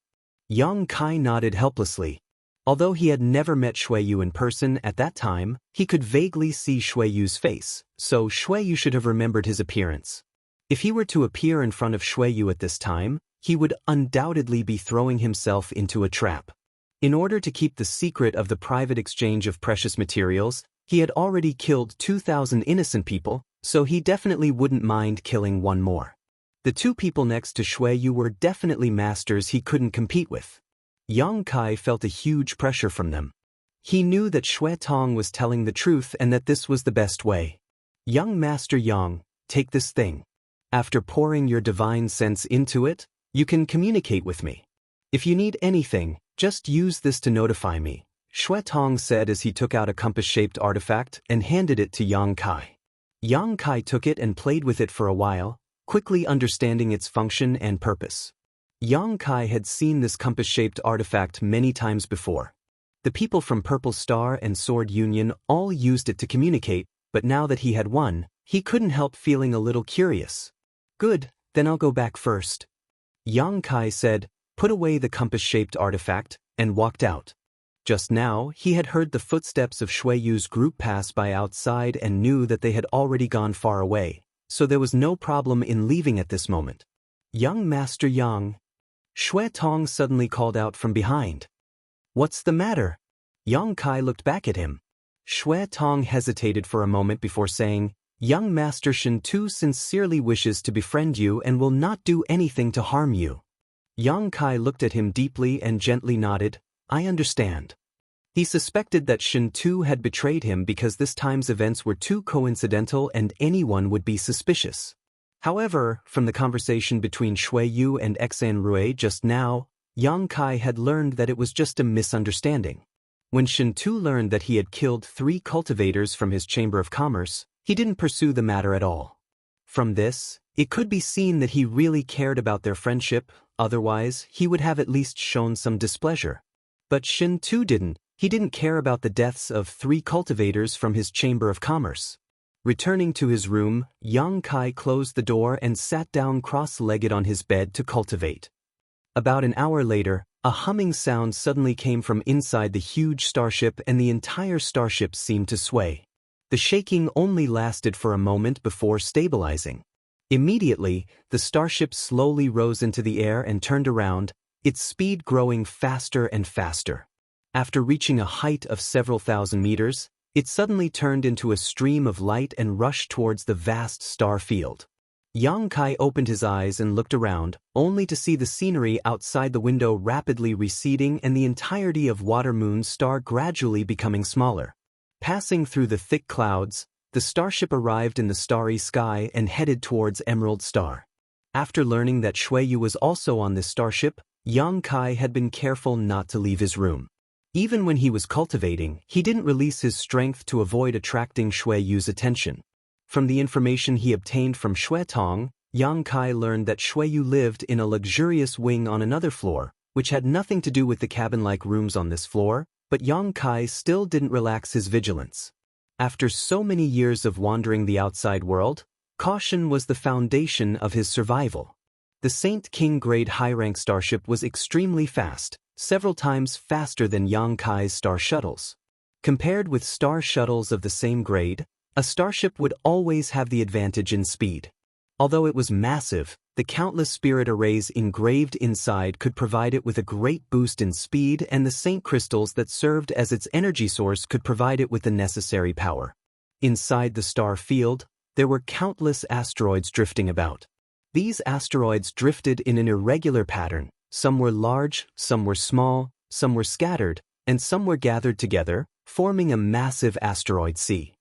Yang Kai nodded helplessly. Although he had never met Shui Yu in person at that time, he could vaguely see Shui Yu's face, so Shui Yu should have remembered his appearance. If he were to appear in front of Shui Yu at this time, he would undoubtedly be throwing himself into a trap. In order to keep the secret of the private exchange of precious materials, he had already killed 2,000 innocent people, so he definitely wouldn't mind killing one more. The two people next to Shui Yu were definitely masters he couldn't compete with. Yang Kai felt a huge pressure from them. He knew that Shui Tong was telling the truth and that this was the best way. Young Master Yang, take this thing. After pouring your divine sense into it, you can communicate with me. If you need anything, just use this to notify me, Shui Tong said as he took out a compass-shaped artifact and handed it to Yang Kai. Yang Kai took it and played with it for a while, quickly understanding its function and purpose. Yang Kai had seen this compass-shaped artifact many times before. The people from Purple Star and Sword Union all used it to communicate, but now that he had one, he couldn't help feeling a little curious. Good, then I'll go back first. Yang Kai said, put away the compass-shaped artifact, and walked out. Just now, he had heard the footsteps of Shui Yu's group pass by outside and knew that they had already gone far away, so there was no problem in leaving at this moment. Young Master Yang. Shui Tong suddenly called out from behind. What's the matter? Yang Kai looked back at him. Shui Tong hesitated for a moment before saying, Young Master Shen Tu sincerely wishes to befriend you and will not do anything to harm you. Yang Kai looked at him deeply and gently nodded, I understand. He suspected that Shen Tu had betrayed him because this time's events were too coincidental and anyone would be suspicious. However, from the conversation between Shui Yu and Xan Rui just now, Yang Kai had learned that it was just a misunderstanding. When Shen Tu learned that he had killed 3 cultivators from his Chamber of Commerce, he didn't pursue the matter at all. From this, it could be seen that he really cared about their friendship, otherwise he would have at least shown some displeasure. But Shen Tu didn't. He didn't care about the deaths of 3 cultivators from his Chamber of Commerce. Returning to his room, Yang Kai closed the door and sat down cross-legged on his bed to cultivate. About an hour later, a humming sound suddenly came from inside the huge starship and the entire starship seemed to sway. The shaking only lasted for a moment before stabilizing. Immediately, the starship slowly rose into the air and turned around, its speed growing faster and faster. After reaching a height of several thousand meters, it suddenly turned into a stream of light and rushed towards the vast star field. Yang Kai opened his eyes and looked around, only to see the scenery outside the window rapidly receding and the entirety of Water Moon's star gradually becoming smaller. Passing through the thick clouds, the starship arrived in the starry sky and headed towards Emerald Star. After learning that Shui Yu was also on this starship, Yang Kai had been careful not to leave his room. Even when he was cultivating, he didn't release his strength to avoid attracting Shui Yu's attention. From the information he obtained from Shui Tong, Yang Kai learned that Shui Yu lived in a luxurious wing on another floor, which had nothing to do with the cabin-like rooms on this floor, but Yang Kai still didn't relax his vigilance. After so many years of wandering the outside world, Caution was the foundation of his survival. The Saint King grade high-rank starship was extremely fast, several times faster than Yang Kai's star shuttles. Compared with star shuttles of the same grade, a starship would always have the advantage in speed. Although it was massive, the countless spirit arrays engraved inside could provide it with a great boost in speed, and the Saint crystals that served as its energy source could provide it with the necessary power. Inside the star field, there were countless asteroids drifting about. These asteroids drifted in an irregular pattern. Some were large, some were small, some were scattered, and some were gathered together, forming a massive asteroid sea.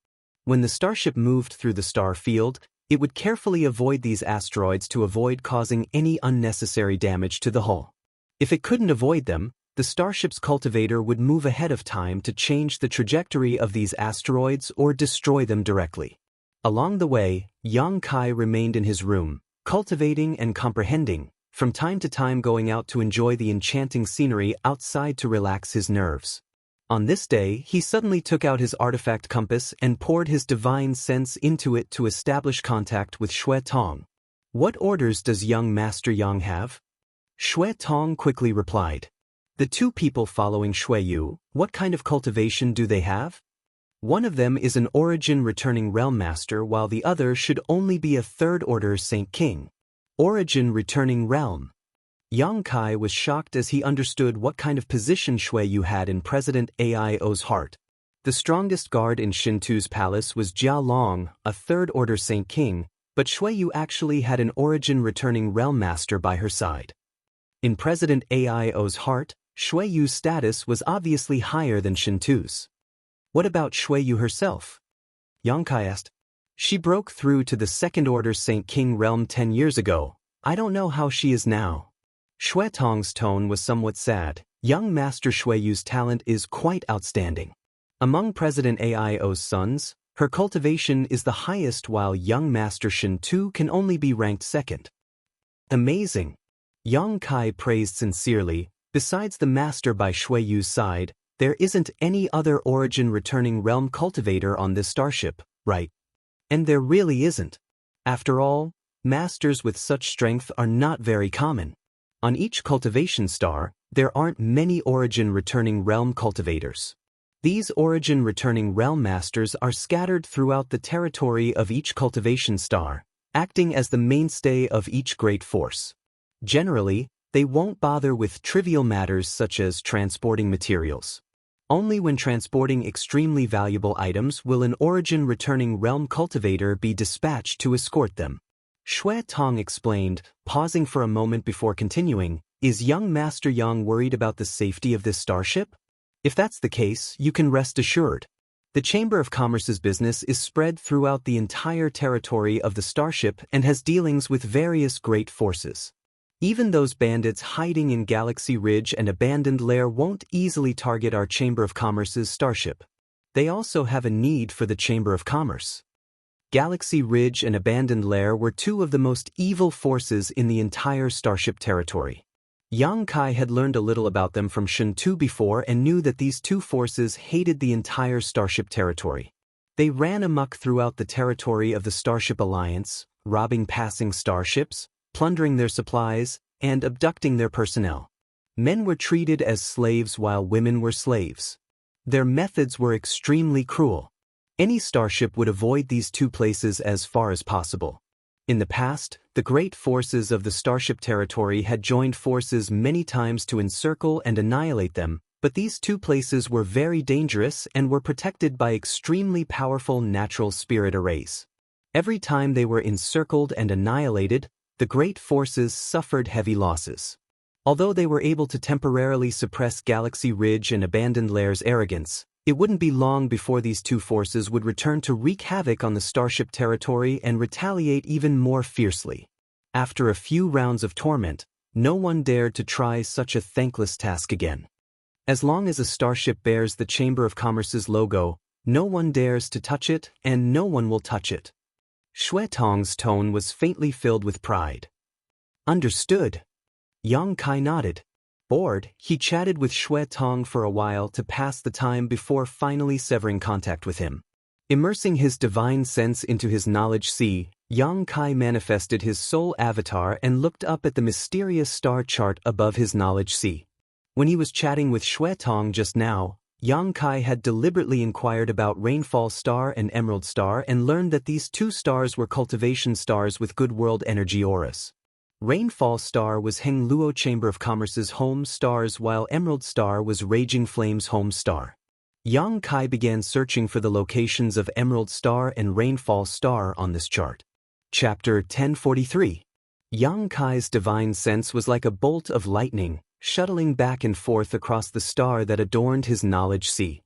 When the starship moved through the star field, it would carefully avoid these asteroids to avoid causing any unnecessary damage to the hull. If it couldn't avoid them, the starship's cultivator would move ahead of time to change the trajectory of these asteroids or destroy them directly. Along the way, Yang Kai remained in his room, cultivating and comprehending, from time to time going out to enjoy the enchanting scenery outside to relax his nerves. On this day, he suddenly took out his artifact compass and poured his divine sense into it to establish contact with Shui Tong. "What orders does young Master Yang have?" Shui Tong quickly replied. "The two people following Shui Yu, what kind of cultivation do they have? One of them is an origin returning realm master, while the other should only be a third-order Saint King. Origin returning realm." Yang Kai was shocked as he understood what kind of position Shui Yu had in President Aio's heart. The strongest guard in Shintu's palace was Jia Long, a third-order Saint King, but Shui Yu actually had an origin returning realm master by her side. In President Aio's heart, Shui Yu's status was obviously higher than Shintu's. "What about Shui Yu herself?" Yang Kai asked. "She broke through to the second-order Saint King realm 10 years ago. I don't know how she is now." Shui Tong's tone was somewhat sad. Young Master Shui Yu's talent is quite outstanding. Among President Aio's sons, her cultivation is the highest, while young Master Shintu can only be ranked second. "Amazing." Yang Kai praised sincerely. Besides the master by Shui Yu's side, there isn't any other origin returning realm cultivator on this starship, right? And there really isn't. After all, masters with such strength are not very common. On each cultivation star, there aren't many origin returning realm cultivators. These origin returning realm masters are scattered throughout the territory of each cultivation star, acting as the mainstay of each great force. Generally, they won't bother with trivial matters such as transporting materials. Only when transporting extremely valuable items will an origin returning realm cultivator be dispatched to escort them. Shui Tong explained, pausing for a moment before continuing, "Is young Master Yang worried about the safety of this starship? If that's the case, you can rest assured. The Chamber of Commerce's business is spread throughout the entire territory of the starship and has dealings with various great forces. Even those bandits hiding in Galaxy Ridge and Abandoned Lair won't easily target our Chamber of Commerce's starship. They also have a need for the Chamber of Commerce." Galaxy Ridge and Abandoned Lair were two of the most evil forces in the entire starship territory. Yang Kai had learned a little about them from Shintu before and knew that these two forces hated the entire starship territory. They ran amok throughout the territory of the Starship Alliance, robbing passing starships, plundering their supplies, and abducting their personnel. Men were treated as slaves while women were slaves. Their methods were extremely cruel. Any starship would avoid these two places as far as possible. In the past, the great forces of the starship territory had joined forces many times to encircle and annihilate them, but these two places were very dangerous and were protected by extremely powerful natural spirit arrays. Every time they were encircled and annihilated, the great forces suffered heavy losses. Although they were able to temporarily suppress Galaxy Ridge and Abandoned Lair's arrogance, it wouldn't be long before these two forces would return to wreak havoc on the starship territory and retaliate even more fiercely. After a few rounds of torment, no one dared to try such a thankless task again. As long as a starship bears the Chamber of Commerce's logo, no one dares to touch it, and no one will touch it. Shui Tong's tone was faintly filled with pride. "Understood." Yang Kai nodded. Bored, he chatted with Shui Tong for a while to pass the time before finally severing contact with him. Immersing his divine sense into his knowledge sea, Yang Kai manifested his soul avatar and looked up at the mysterious star chart above his knowledge sea. When he was chatting with Xue Tong just now, Yang Kai had deliberately inquired about Rainfall Star and Emerald Star and learned that these two stars were cultivation stars with good world energy auras. Rainfall Star was Heng Luo Chamber of Commerce's home stars while Emerald Star was Raging Flame's home star. Yang Kai began searching for the locations of Emerald Star and Rainfall Star on this chart. Chapter 1043. Yang Kai's divine sense was like a bolt of lightning, shuttling back and forth across the star that adorned his knowledge sea.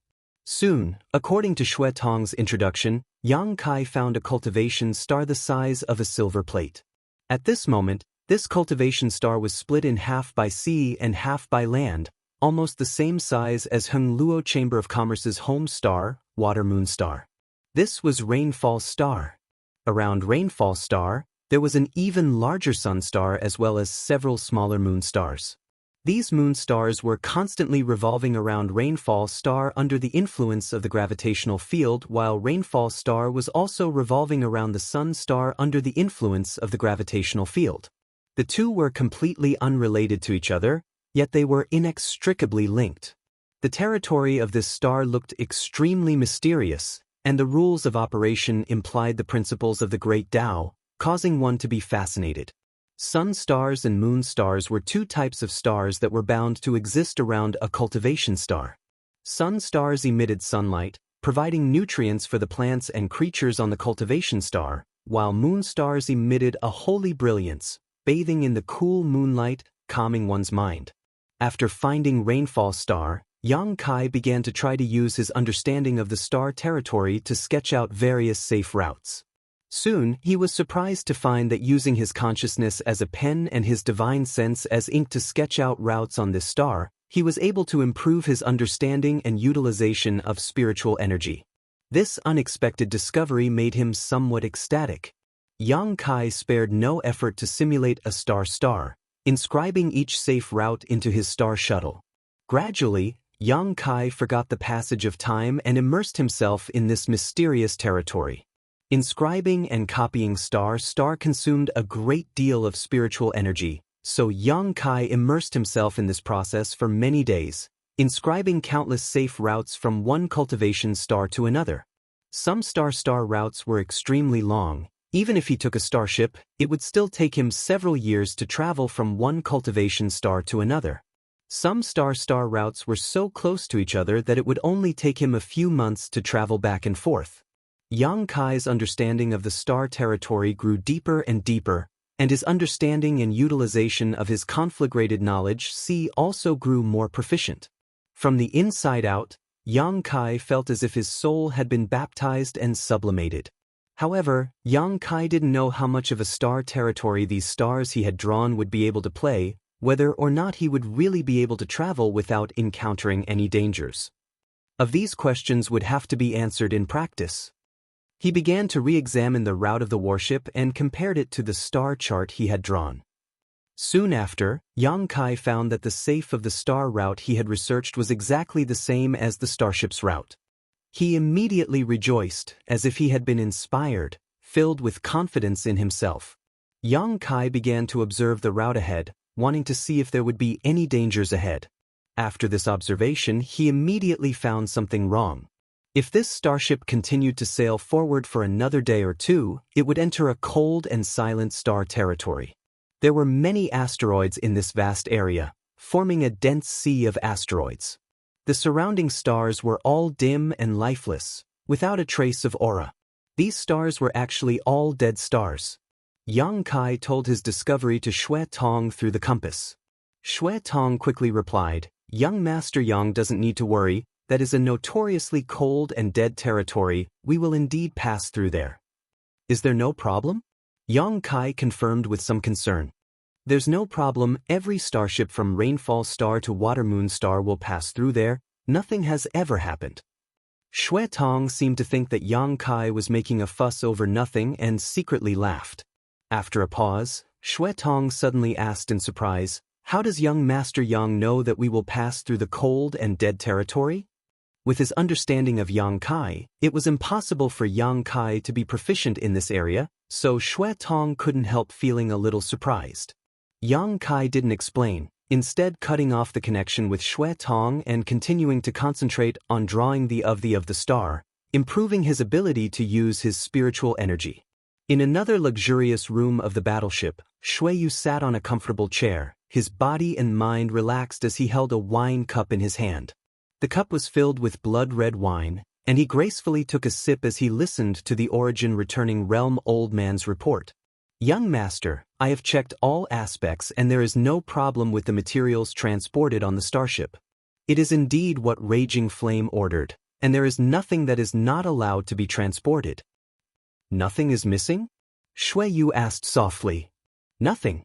Soon, according to Xue Tong's introduction, Yang Kai found a cultivation star the size of a silver plate. At this moment, this cultivation star was split in half by sea and half by land, almost the same size as Heng Luo Chamber of Commerce's home star, Water Moon Star. This was Rainfall Star. Around Rainfall Star, there was an even larger sun star as well as several smaller moon stars. These moon stars were constantly revolving around Rainfall Star under the influence of the gravitational field, while Rainfall Star was also revolving around the sun star under the influence of the gravitational field. The two were completely unrelated to each other, yet they were inextricably linked. The territory of this star looked extremely mysterious, and the rules of operation implied the principles of the Great Tao, causing one to be fascinated. Sun stars and moon stars were two types of stars that were bound to exist around a cultivation star. Sun stars emitted sunlight, providing nutrients for the plants and creatures on the cultivation star, while moon stars emitted a holy brilliance, bathing in the cool moonlight, calming one's mind. After finding Rainfall Star, Yang Kai began to try to use his understanding of the star territory to sketch out various safe routes. Soon, he was surprised to find that using his consciousness as a pen and his divine sense as ink to sketch out routes on this star, he was able to improve his understanding and utilization of spiritual energy. This unexpected discovery made him somewhat ecstatic. Yang Kai spared no effort to simulate a star, inscribing each safe route into his star shuttle. Gradually, Yang Kai forgot the passage of time and immersed himself in this mysterious territory. Inscribing and copying star consumed a great deal of spiritual energy, so Yang Kai immersed himself in this process for many days, inscribing countless safe routes from one cultivation star to another. Some star routes were extremely long. Even if he took a starship, it would still take him several years to travel from one cultivation star to another. Some star routes were so close to each other that it would only take him a few months to travel back and forth. Yang Kai's understanding of the star territory grew deeper and deeper, and his understanding and utilization of his conflagrated knowledge sea also grew more proficient. From the inside out, Yang Kai felt as if his soul had been baptized and sublimated. However, Yang Kai didn't know how much of a star territory these stars he had drawn would be able to play, whether or not he would really be able to travel without encountering any dangers. Of these questions would have to be answered in practice. He began to re-examine the route of the warship and compared it to the star chart he had drawn. Soon after, Yang Kai found that the safe of the star route he had researched was exactly the same as the starship's route. He immediately rejoiced, as if he had been inspired, filled with confidence in himself. Yang Kai began to observe the route ahead, wanting to see if there would be any dangers ahead. After this observation, he immediately found something wrong. If this starship continued to sail forward for another day or two, it would enter a cold and silent star territory. There were many asteroids in this vast area, forming a dense sea of asteroids. The surrounding stars were all dim and lifeless, without a trace of aura. These stars were actually all dead stars. Yang Kai told his discovery to Xue Tong through the compass. Xue Tong quickly replied, "Young Master Yang doesn't need to worry. That is a notoriously cold and dead territory. We will indeed pass through there." "Is there no problem?" Yang Kai confirmed with some concern. "There's no problem. Every starship from Rainfall Star to Water Moon Star will pass through there. Nothing has ever happened." Xue Tong seemed to think that Yang Kai was making a fuss over nothing and secretly laughed. After a pause, Xue Tong suddenly asked in surprise, "How does young Master Yang know that we will pass through the cold and dead territory?" With his understanding of Yang Kai, it was impossible for Yang Kai to be proficient in this area, so Xue Tong couldn't help feeling a little surprised. Yang Kai didn't explain, instead cutting off the connection with Xue Tong and continuing to concentrate on drawing the of the star, improving his ability to use his spiritual energy. In another luxurious room of the battleship, Xue Yu sat on a comfortable chair, his body and mind relaxed as he held a wine cup in his hand. The cup was filled with blood-red wine, and he gracefully took a sip as he listened to the Origin Returning Realm Old Man's report. Young Master, I have checked all aspects and there is no problem with the materials transported on the starship. It is indeed what Raging Flame ordered, and there is nothing that is not allowed to be transported. Nothing is missing? Xue Yu asked softly. Nothing.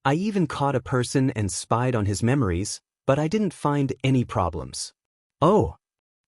I even caught a person and spied on his memories, but I didn't find any problems. Oh!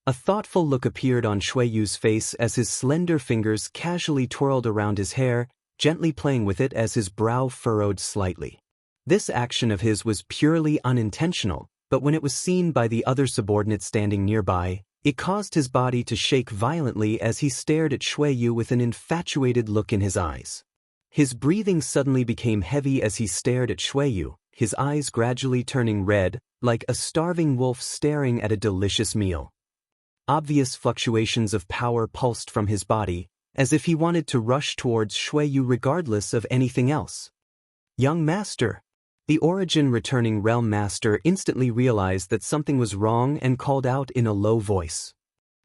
A thoughtful look appeared on Xue Yu's face as his slender fingers casually twirled around his hair, gently playing with it as his brow furrowed slightly. This action of his was purely unintentional, but when it was seen by the other subordinate standing nearby, it caused his body to shake violently as he stared at Xue Yu with an infatuated look in his eyes. His breathing suddenly became heavy as he stared at Xue Yu, his eyes gradually turning red, like a starving wolf staring at a delicious meal. Obvious fluctuations of power pulsed from his body, as if he wanted to rush towards Xue Yu regardless of anything else. Young Master! The Origin Returning Realm Master instantly realized that something was wrong and called out in a low voice.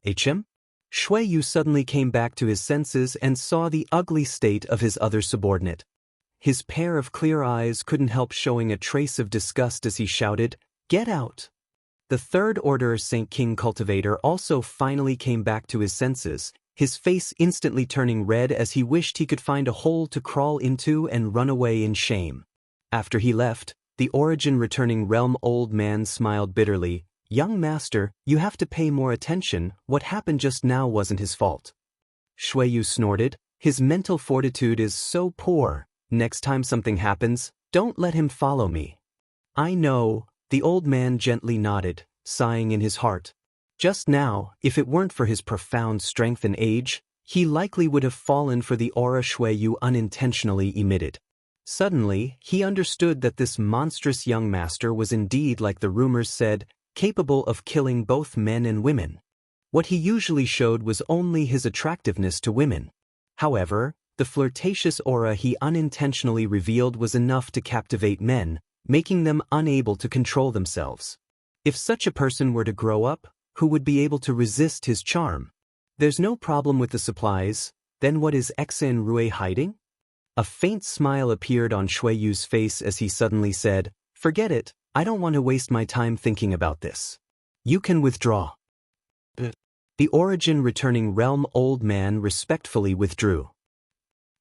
HM? Xue Yu suddenly came back to his senses and saw the ugly state of his other subordinate. His pair of clear eyes couldn't help showing a trace of disgust as he shouted, "Get out!" The Third Order Saint King cultivator also finally came back to his senses, his face instantly turning red as he wished he could find a hole to crawl into and run away in shame. After he left, the Origin Returning Realm Old Man smiled bitterly. Young Master, you have to pay more attention, what happened just now wasn't his fault. Xue Yu snorted, his mental fortitude is so poor, next time something happens, don't let him follow me. I know, the old man gently nodded, sighing in his heart. Just now, if it weren't for his profound strength and age, he likely would have fallen for the aura Xue Yu unintentionally emitted. Suddenly, he understood that this monstrous young master was indeed, like the rumors said, capable of killing both men and women. What he usually showed was only his attractiveness to women. However, the flirtatious aura he unintentionally revealed was enough to captivate men, making them unable to control themselves. If such a person were to grow up, who would be able to resist his charm? There's no problem with the supplies, then what is Xen Rui hiding? A faint smile appeared on Xue Yu's face as he suddenly said, "Forget it, I don't want to waste my time thinking about this. You can withdraw." The Origin Returning Realm Old Man respectfully withdrew.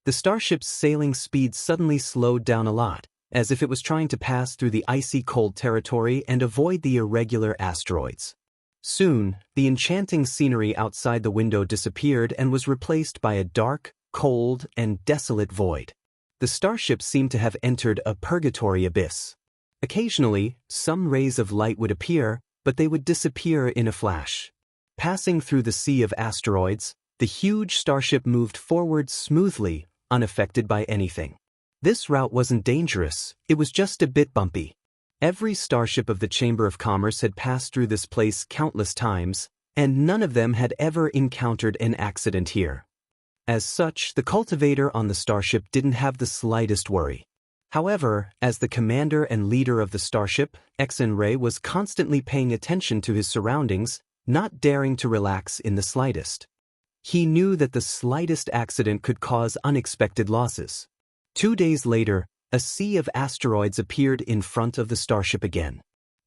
The starship's sailing speed suddenly slowed down a lot, as if it was trying to pass through the icy cold territory and avoid the irregular asteroids. Soon, the enchanting scenery outside the window disappeared and was replaced by a dark, cold, and desolate void. The starship seemed to have entered a purgatory abyss. Occasionally, some rays of light would appear, but they would disappear in a flash. Passing through the sea of asteroids, the huge starship moved forward smoothly, unaffected by anything. This route wasn't dangerous, it was just a bit bumpy. Every starship of the Chamber of Commerce had passed through this place countless times, and none of them had ever encountered an accident here. As such, the cultivator on the starship didn't have the slightest worry. However, as the commander and leader of the starship, Xen was constantly paying attention to his surroundings, not daring to relax in the slightest. He knew that the slightest accident could cause unexpected losses. 2 days later, a sea of asteroids appeared in front of the starship again.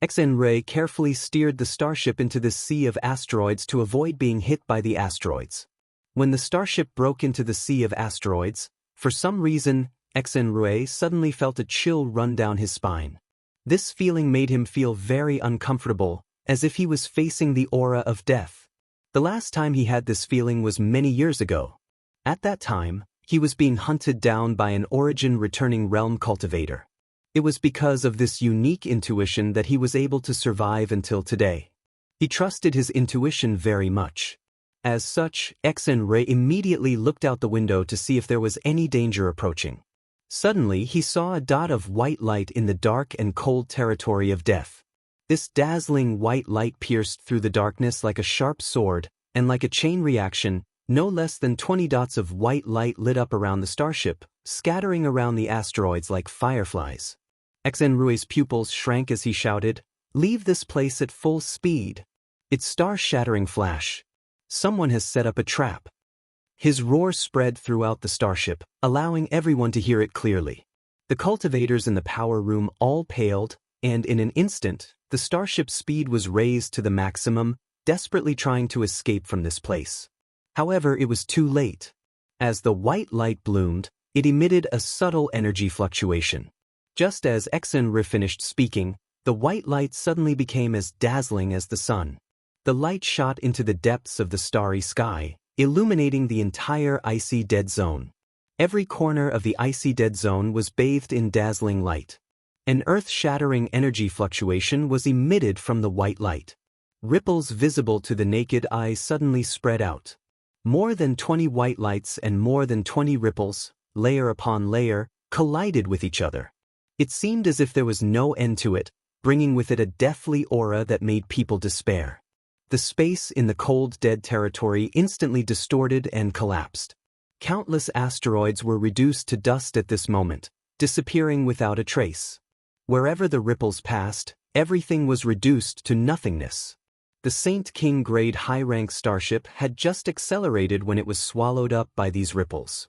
Xen carefully steered the starship into this sea of asteroids to avoid being hit by the asteroids. When the starship broke into the sea of asteroids, for some reason, Xen suddenly felt a chill run down his spine. This feeling made him feel very uncomfortable, as if he was facing the aura of death. The last time he had this feeling was many years ago. At that time, he was being hunted down by an Origin Returning Realm cultivator. It was because of this unique intuition that he was able to survive until today. He trusted his intuition very much. As such, Xen immediately looked out the window to see if there was any danger approaching. Suddenly he saw a dot of white light in the dark and cold territory of death. This dazzling white light pierced through the darkness like a sharp sword, and like a chain reaction, no less than 20 dots of white light lit up around the starship, scattering around the asteroids like fireflies. Xenrui's pupils shrank as he shouted, "Leave this place at full speed." Its star-shattering flash. Someone has set up a trap. His roar spread throughout the starship, allowing everyone to hear it clearly. The cultivators in the power room all paled, and in an instant, the starship's speed was raised to the maximum, desperately trying to escape from this place. However, it was too late. As the white light bloomed, it emitted a subtle energy fluctuation. Just as Xenru finished speaking, the white light suddenly became as dazzling as the sun. The light shot into the depths of the starry sky, illuminating the entire icy dead zone. Every corner of the icy dead zone was bathed in dazzling light. An earth-shattering energy fluctuation was emitted from the white light. Ripples visible to the naked eye suddenly spread out. More than 20 white lights and more than 20 ripples, layer upon layer, collided with each other. It seemed as if there was no end to it, bringing with it a deathly aura that made people despair. The space in the cold dead territory instantly distorted and collapsed. Countless asteroids were reduced to dust at this moment, disappearing without a trace. Wherever the ripples passed, everything was reduced to nothingness. The Saint King grade high-rank starship had just accelerated when it was swallowed up by these ripples.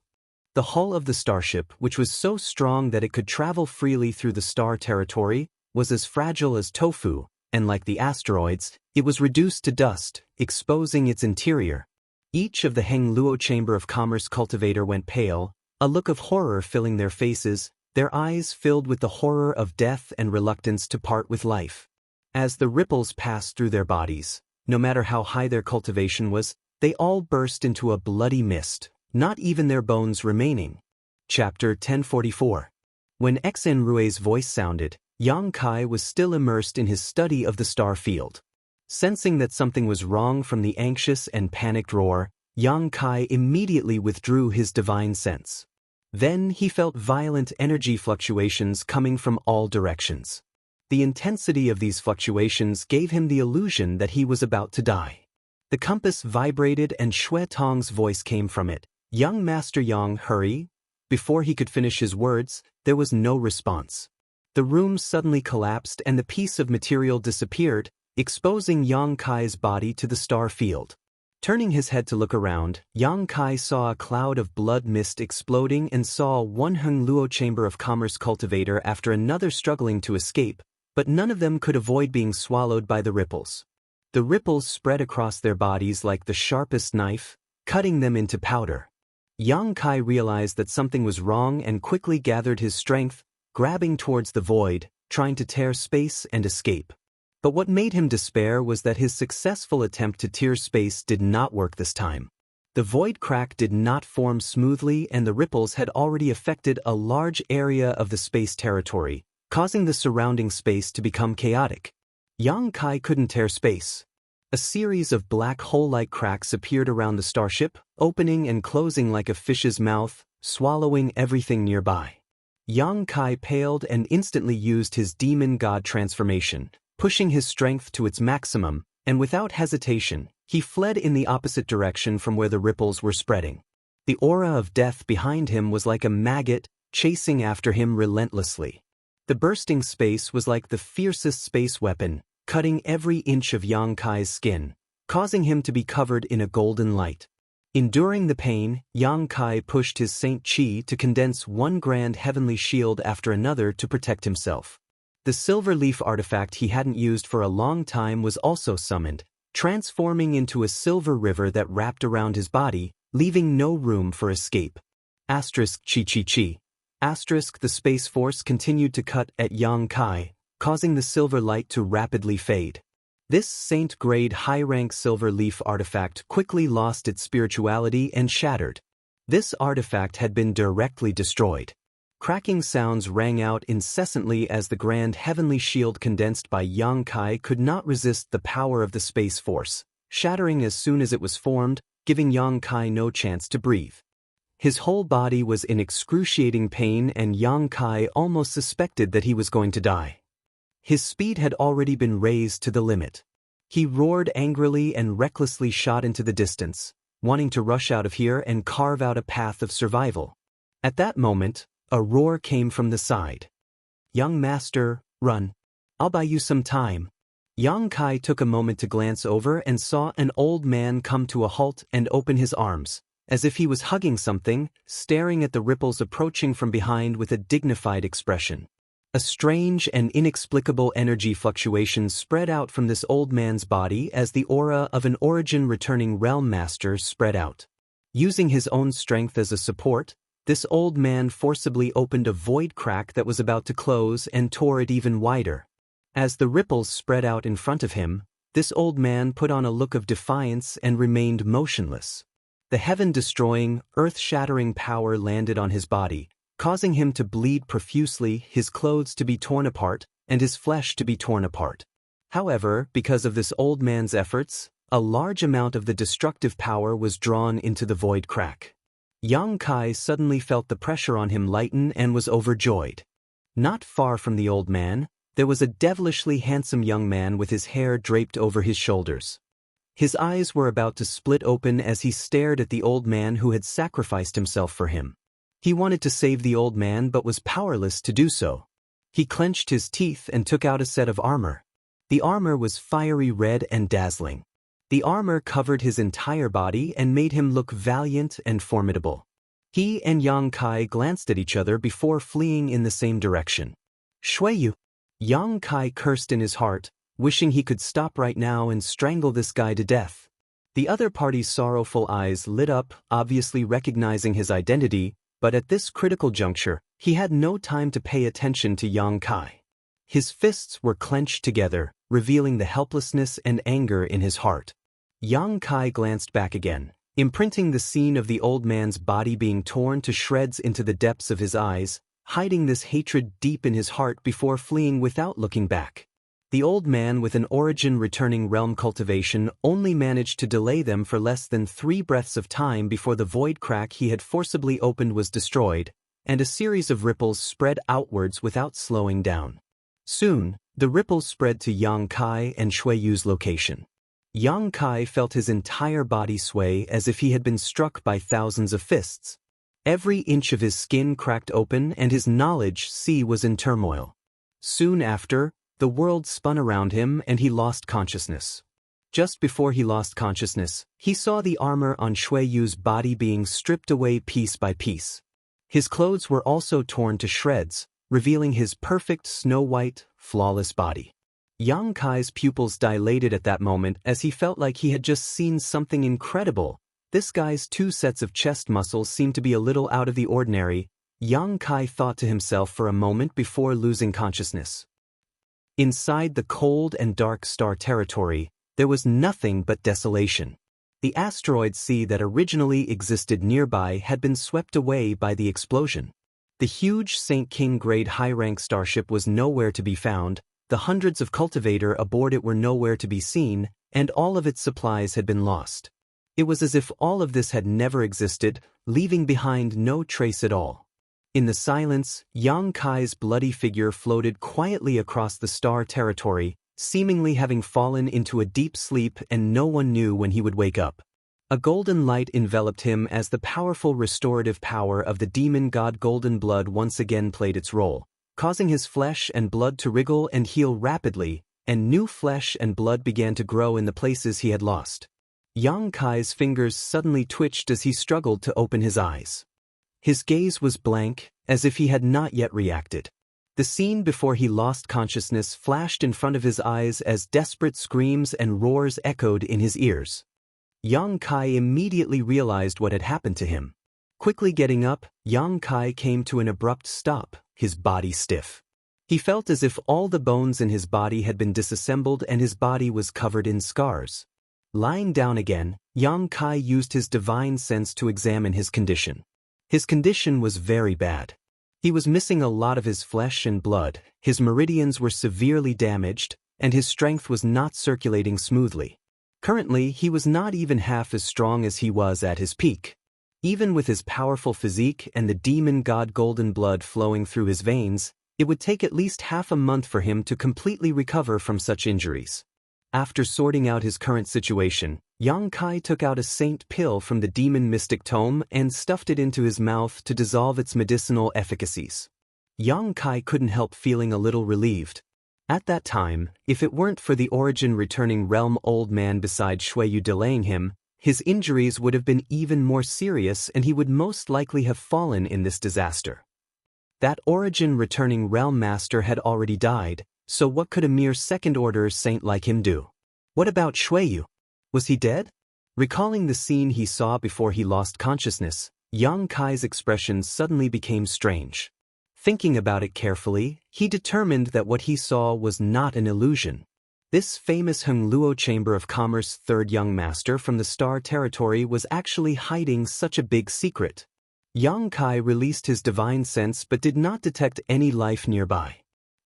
The hull of the starship, which was so strong that it could travel freely through the star territory, was as fragile as tofu, and like the asteroids, it was reduced to dust, exposing its interior. Each of the Heng Luo Chamber of Commerce cultivator went pale, a look of horror filling their faces, their eyes filled with the horror of death and reluctance to part with life. As the ripples passed through their bodies, no matter how high their cultivation was, they all burst into a bloody mist, not even their bones remaining. Chapter 1044. When Xenrui's voice sounded, Yang Kai was still immersed in his study of the star field. Sensing that something was wrong from the anxious and panicked roar, Yang Kai immediately withdrew his divine sense. Then he felt violent energy fluctuations coming from all directions. The intensity of these fluctuations gave him the illusion that he was about to die. The compass vibrated and Xue Tong's voice came from it. "Young Master Yang, hurry." Before he could finish his words, there was no response. The room suddenly collapsed and the piece of material disappeared, exposing Yang Kai's body to the star field. Turning his head to look around, Yang Kai saw a cloud of blood mist exploding and saw one Heng Luo Chamber of Commerce cultivator after another struggling to escape, but none of them could avoid being swallowed by the ripples. The ripples spread across their bodies like the sharpest knife, cutting them into powder. Yang Kai realized that something was wrong and quickly gathered his strength, grabbing towards the void, trying to tear space and escape. But what made him despair was that his successful attempt to tear space did not work this time. The void crack did not form smoothly and the ripples had already affected a large area of the space territory, causing the surrounding space to become chaotic. Yang Kai couldn't tear space. A series of black hole-like cracks appeared around the starship, opening and closing like a fish's mouth, swallowing everything nearby. Yang Kai paled and instantly used his demon god transformation, pushing his strength to its maximum, and without hesitation, he fled in the opposite direction from where the ripples were spreading. The aura of death behind him was like a maggot, chasing after him relentlessly. The bursting space was like the fiercest space weapon, cutting every inch of Yang Kai's skin, causing him to be covered in a golden light. Enduring the pain, Yang Kai pushed his Saint Chi to condense one grand heavenly shield after another to protect himself. The silver leaf artifact he hadn't used for a long time was also summoned, transforming into a silver river that wrapped around his body, leaving no room for escape. Asterisk chi chi chi. Asterisk the Space Force continued to cut at Yang Kai, causing the silver light to rapidly fade. This saint-grade high-rank silver leaf artifact quickly lost its spirituality and shattered. This artifact had been directly destroyed. Cracking sounds rang out incessantly as the grand heavenly shield condensed by Yang Kai could not resist the power of the space force, shattering as soon as it was formed, giving Yang Kai no chance to breathe. His whole body was in excruciating pain and Yang Kai almost suspected that he was going to die. His speed had already been raised to the limit. He roared angrily and recklessly shot into the distance, wanting to rush out of here and carve out a path of survival. At that moment, a roar came from the side. "Young master, run. I'll buy you some time." Yang Kai took a moment to glance over and saw an old man come to a halt and open his arms, as if he was hugging something, staring at the ripples approaching from behind with a dignified expression. A strange and inexplicable energy fluctuation spread out from this old man's body as the aura of an origin-returning realm master spread out. Using his own strength as a support, this old man forcibly opened a void crack that was about to close and tore it even wider. As the ripples spread out in front of him, this old man put on a look of defiance and remained motionless. The heaven-destroying, earth-shattering power landed on his body, causing him to bleed profusely, his clothes to be torn apart, and his flesh to be torn apart. However, because of this old man's efforts, a large amount of the destructive power was drawn into the void crack. Yang Kai suddenly felt the pressure on him lighten and was overjoyed. Not far from the old man, there was a devilishly handsome young man with his hair draped over his shoulders. His eyes were about to split open as he stared at the old man who had sacrificed himself for him. He wanted to save the old man but was powerless to do so. He clenched his teeth and took out a set of armor. The armor was fiery red and dazzling. The armor covered his entire body and made him look valiant and formidable. He and Yang Kai glanced at each other before fleeing in the same direction. "Shuiyu!" Yang Kai cursed in his heart, wishing he could stop right now and strangle this guy to death. The other party's sorrowful eyes lit up, obviously recognizing his identity, but at this critical juncture, he had no time to pay attention to Yang Kai. His fists were clenched together, revealing the helplessness and anger in his heart. Yang Kai glanced back again, imprinting the scene of the old man's body being torn to shreds into the depths of his eyes, hiding this hatred deep in his heart before fleeing without looking back. The old man with an origin-returning realm cultivation only managed to delay them for less than 3 breaths of time before the void crack he had forcibly opened was destroyed, and a series of ripples spread outwards without slowing down. Soon, the ripples spread to Yang Kai and Shuiyu's location. Yang Kai felt his entire body sway as if he had been struck by thousands of fists. Every inch of his skin cracked open and his knowledge sea was in turmoil. Soon after, the world spun around him and he lost consciousness. Just before he lost consciousness, he saw the armor on Shuiyu's body being stripped away piece by piece. His clothes were also torn to shreds, revealing his perfect snow-white, flawless body. Yang Kai's pupils dilated at that moment as he felt like he had just seen something incredible. This guy's 2 sets of chest muscles seemed to be a little out of the ordinary. Yang Kai thought to himself for a moment before losing consciousness. Inside the cold and dark star territory, there was nothing but desolation. The asteroid sea that originally existed nearby had been swept away by the explosion. The huge St. King grade high-rank starship was nowhere to be found, the hundreds of cultivator aboard it were nowhere to be seen, and all of its supplies had been lost. It was as if all of this had never existed, leaving behind no trace at all. In the silence, Yang Kai's bloody figure floated quietly across the star territory, seemingly having fallen into a deep sleep and no one knew when he would wake up. A golden light enveloped him as the powerful restorative power of the demon god Golden Blood once again played its role, causing his flesh and blood to wriggle and heal rapidly, and new flesh and blood began to grow in the places he had lost. Yang Kai's fingers suddenly twitched as he struggled to open his eyes. His gaze was blank, as if he had not yet reacted. The scene before he lost consciousness flashed in front of his eyes as desperate screams and roars echoed in his ears. Yang Kai immediately realized what had happened to him. Quickly getting up, Yang Kai came to an abrupt stop, his body stiff. He felt as if all the bones in his body had been disassembled and his body was covered in scars. Lying down again, Yang Kai used his divine sense to examine his condition. His condition was very bad. He was missing a lot of his flesh and blood, his meridians were severely damaged, and his strength was not circulating smoothly. Currently, he was not even half as strong as he was at his peak. Even with his powerful physique and the demon god golden blood flowing through his veins, it would take at least half a month for him to completely recover from such injuries. After sorting out his current situation, Yang Kai took out a saint pill from the demon mystic tome and stuffed it into his mouth to dissolve its medicinal efficacies. Yang Kai couldn't help feeling a little relieved. At that time, if it weren't for the origin returning realm old man beside Shuiyu delaying him, his injuries would have been even more serious and he would most likely have fallen in this disaster. That origin returning realm master had already died, so what could a mere second-order saint like him do? What about Shuiyu? Was he dead? Recalling the scene he saw before he lost consciousness, Yang Kai's expression suddenly became strange. Thinking about it carefully, he determined that what he saw was not an illusion. This famous Hongluo Chamber of Commerce third young master from the Star Territory was actually hiding such a big secret. Yang Kai released his divine sense but did not detect any life nearby.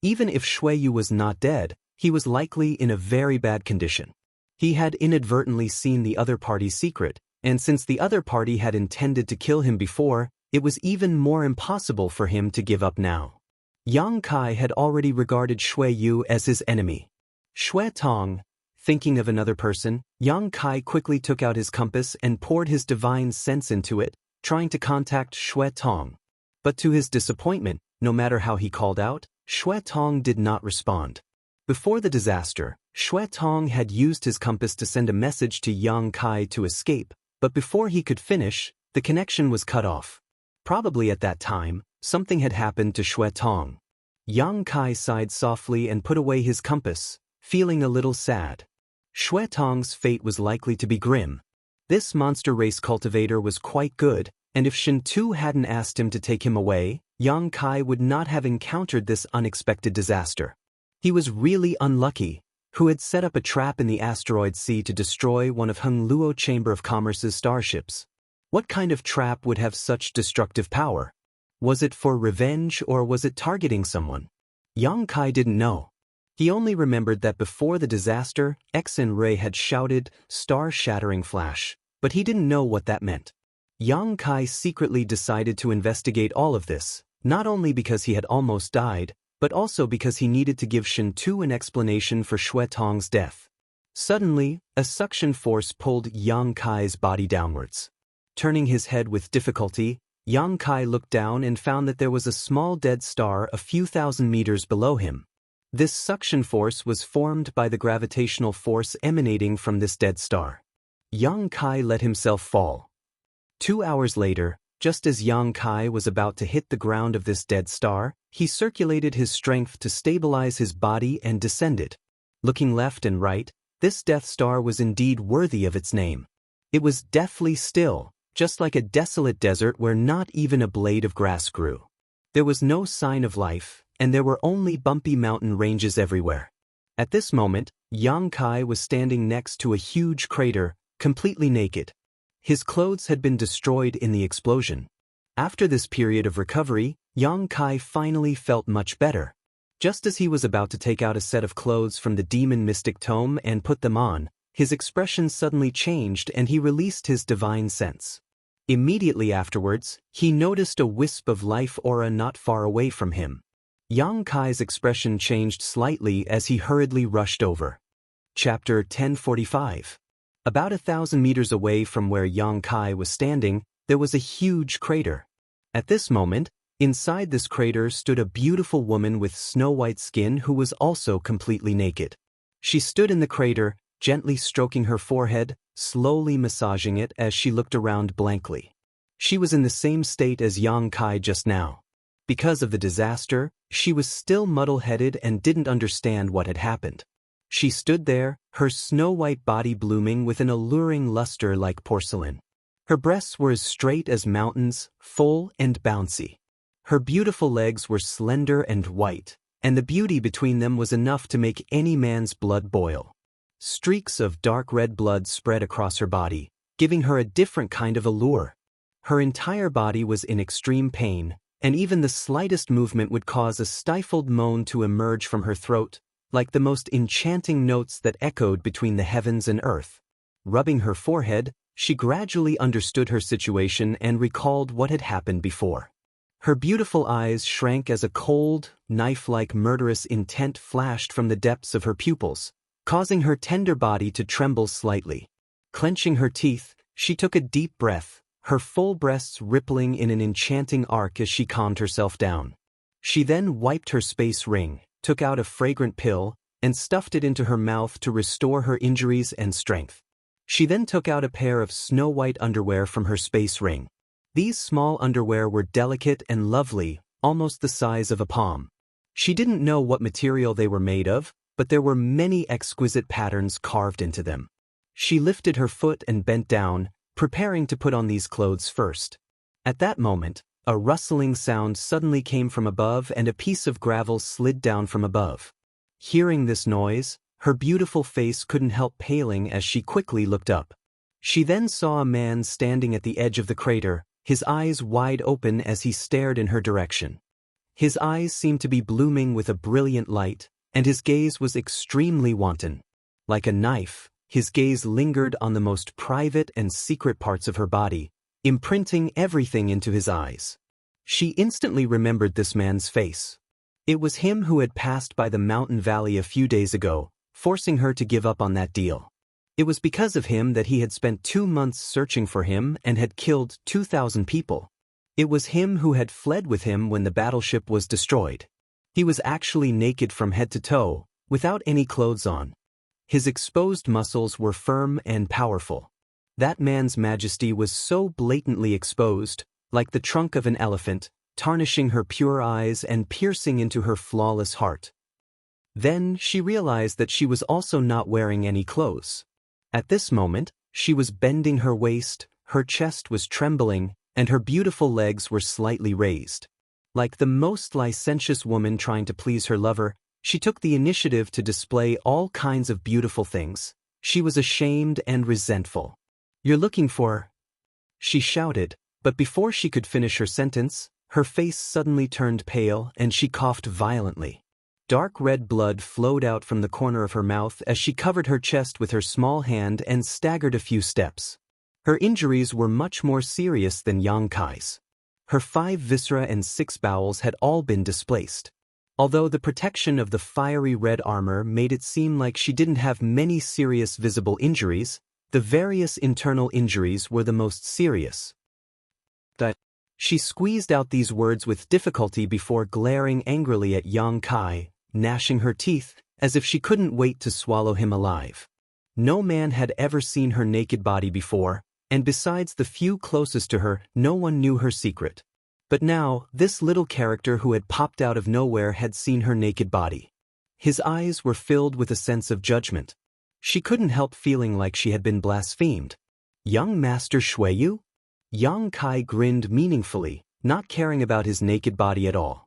Even if Shuiyu was not dead, he was likely in a very bad condition. He had inadvertently seen the other party's secret, and since the other party had intended to kill him before, it was even more impossible for him to give up now. Yang Kai had already regarded Shuiyu as his enemy. Shui Tong. Thinking of another person, Yang Kai quickly took out his compass and poured his divine sense into it, trying to contact Shui Tong. But to his disappointment, no matter how he called out, Shui Tong did not respond. Before the disaster, Shui Tong had used his compass to send a message to Yang Kai to escape, but before he could finish, the connection was cut off. Probably at that time, something had happened to Shui Tong. Yang Kai sighed softly and put away his compass, feeling a little sad. Shui Tong's fate was likely to be grim. This monster race cultivator was quite good, and if Shin Tu hadn't asked him to take him away, Yang Kai would not have encountered this unexpected disaster. He was really unlucky, who had set up a trap in the asteroid sea to destroy one of Hongluo Chamber of Commerce's starships. What kind of trap would have such destructive power? Was it for revenge or was it targeting someone? Yang Kai didn't know. He only remembered that before the disaster, Xen Ray had shouted, "Star-shattering flash," but he didn't know what that meant. Yang Kai secretly decided to investigate all of this, not only because he had almost died, but also because he needed to give Shin Tu an explanation for Shui Tong's death. Suddenly, a suction force pulled Yang Kai's body downwards. Turning his head with difficulty, Yang Kai looked down and found that there was a small dead star a few thousand meters below him. This suction force was formed by the gravitational force emanating from this dead star. Yang Kai let himself fall. 2 hours later, just as Yang Kai was about to hit the ground of this dead star, he circulated his strength to stabilize his body and descended. Looking left and right, this Death Star was indeed worthy of its name. It was deathly still, just like a desolate desert where not even a blade of grass grew. There was no sign of life, and there were only bumpy mountain ranges everywhere. At this moment, Yang Kai was standing next to a huge crater, completely naked. His clothes had been destroyed in the explosion. After this period of recovery, Yang Kai finally felt much better. Just as he was about to take out a set of clothes from the demon mystic tome and put them on, his expression suddenly changed and he released his divine sense. Immediately afterwards, he noticed a wisp of life aura not far away from him. Yang Kai's expression changed slightly as he hurriedly rushed over. Chapter 1045. About 1,000 meters away from where Yang Kai was standing, there was a huge crater. At this moment, inside this crater stood a beautiful woman with snow-white skin who was also completely naked. She stood in the crater, gently stroking her forehead, slowly massaging it as she looked around blankly. She was in the same state as Yang Kai just now. Because of the disaster, she was still muddle-headed and didn't understand what had happened. She stood there, her snow-white body blooming with an alluring luster like porcelain. Her breasts were as straight as mountains, full and bouncy. Her beautiful legs were slender and white, and the beauty between them was enough to make any man's blood boil. Streaks of dark red blood spread across her body, giving her a different kind of allure. Her entire body was in extreme pain, and even the slightest movement would cause a stifled moan to emerge from her throat, like the most enchanting notes that echoed between the heavens and earth. Rubbing her forehead, she gradually understood her situation and recalled what had happened before. Her beautiful eyes shrank as a cold, knife-like murderous intent flashed from the depths of her pupils, causing her tender body to tremble slightly. Clenching her teeth, she took a deep breath, her full breasts rippling in an enchanting arc as she calmed herself down. She then wiped her space ring, took out a fragrant pill, and stuffed it into her mouth to restore her injuries and strength. She then took out a pair of snow-white underwear from her space ring. These small underwear were delicate and lovely, almost the size of a palm. She didn't know what material they were made of, but there were many exquisite patterns carved into them. She lifted her foot and bent down, preparing to put on these clothes first. At that moment, a rustling sound suddenly came from above and a piece of gravel slid down from above. Hearing this noise, her beautiful face couldn't help paling as she quickly looked up. She then saw a man standing at the edge of the crater, his eyes wide open as he stared in her direction. His eyes seemed to be blooming with a brilliant light, and his gaze was extremely wanton. Like a knife, his gaze lingered on the most private and secret parts of her body, imprinting everything into his eyes. She instantly remembered this man's face. It was him who had passed by the mountain valley a few days ago, forcing her to give up on that deal. It was because of him that he had spent 2 months searching for him and had killed 2,000 people. It was him who had fled with him when the battleship was destroyed. He was actually naked from head to toe, without any clothes on. His exposed muscles were firm and powerful. That man's majesty was so blatantly exposed, like the trunk of an elephant, tarnishing her pure eyes and piercing into her flawless heart. Then she realized that she was also not wearing any clothes. At this moment, she was bending her waist, her chest was trembling, and her beautiful legs were slightly raised. Like the most licentious woman trying to please her lover, she took the initiative to display all kinds of beautiful things. She was ashamed and resentful. "You're looking for..." she shouted, but before she could finish her sentence, her face suddenly turned pale and she coughed violently. Dark red blood flowed out from the corner of her mouth as she covered her chest with her small hand and staggered a few steps. Her injuries were much more serious than Yang Kai's. Her 5 viscera and 6 bowels had all been displaced. Although the protection of the fiery red armor made it seem like she didn't have many serious visible injuries, the various internal injuries were the most serious. She squeezed out these words with difficulty before glaring angrily at Yang Kai, gnashing her teeth, as if she couldn't wait to swallow him alive. No man had ever seen her naked body before, and besides the few closest to her, no one knew her secret. But now, this little character who had popped out of nowhere had seen her naked body. His eyes were filled with a sense of judgment. She couldn't help feeling like she had been blasphemed. "Young Master Shuiyu?" Yang Kai grinned meaningfully, not caring about his naked body at all.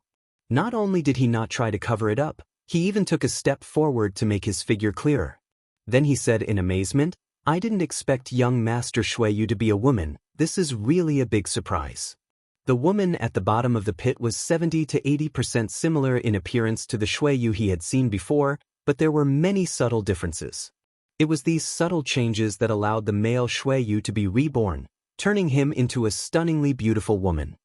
Not only did he not try to cover it up, he even took a step forward to make his figure clearer. Then he said in amazement, "I didn't expect young Master Shuiyu to be a woman. This is really a big surprise." The woman at the bottom of the pit was 70 to 80% similar in appearance to the Shuiyu he had seen before, but there were many subtle differences. It was these subtle changes that allowed the male Shuiyu to be reborn, turning him into a stunningly beautiful woman.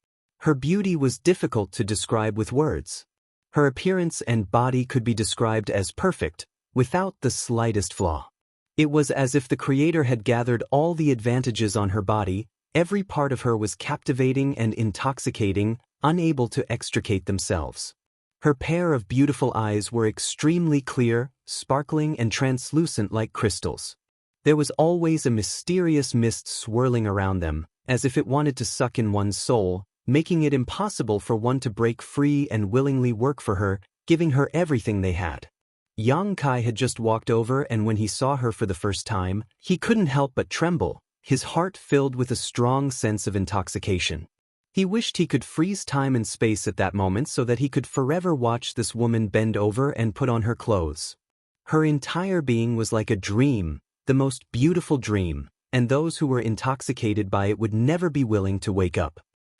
Her beauty was difficult to describe with words. Her appearance and body could be described as perfect, without the slightest flaw. It was as if the Creator had gathered all the advantages on her body. Every part of her was captivating and intoxicating, unable to extricate themselves. Her pair of beautiful eyes were extremely clear, sparkling and translucent like crystals. There was always a mysterious mist swirling around them, as if it wanted to suck in one's soul, making it impossible for one to break free and willingly work for her, giving her everything they had. Yang Kai had just walked over, and when he saw her for the first time, he couldn't help but tremble, his heart filled with a strong sense of intoxication. He wished he could freeze time and space at that moment so that he could forever watch this woman bend over and put on her clothes. Her entire being was like a dream, the most beautiful dream, and those who were intoxicated by it would never be willing to wake up.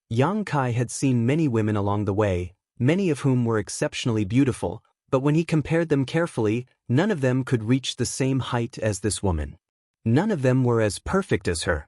Yang Kai had seen many women along the way, many of whom were exceptionally beautiful, but when he compared them carefully, none of them could reach the same height as this woman. None of them were as perfect as her.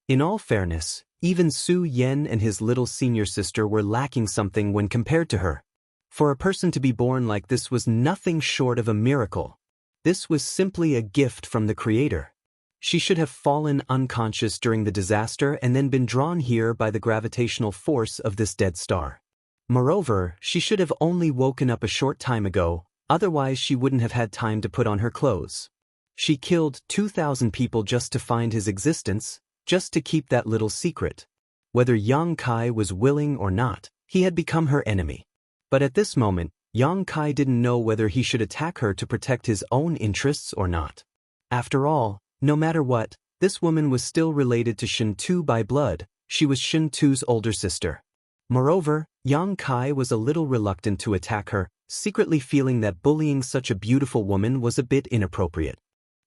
In all fairness, even Su Yen and his little senior sister were lacking something when compared to her. For a person to be born like this was nothing short of a miracle. This was simply a gift from the Creator. She should have fallen unconscious during the disaster and then been drawn here by the gravitational force of this dead star. Moreover, she should have only woken up a short time ago, otherwise she wouldn't have had time to put on her clothes. She killed 2,000 people just to find his existence, just to keep that little secret. Whether Yang Kai was willing or not, he had become her enemy. But at this moment, Yang Kai didn't know whether he should attack her to protect his own interests or not. After all, no matter what, this woman was still related to Shen Tu by blood. She was Shen Tu's older sister. Moreover, Yang Kai was a little reluctant to attack her, secretly feeling that bullying such a beautiful woman was a bit inappropriate.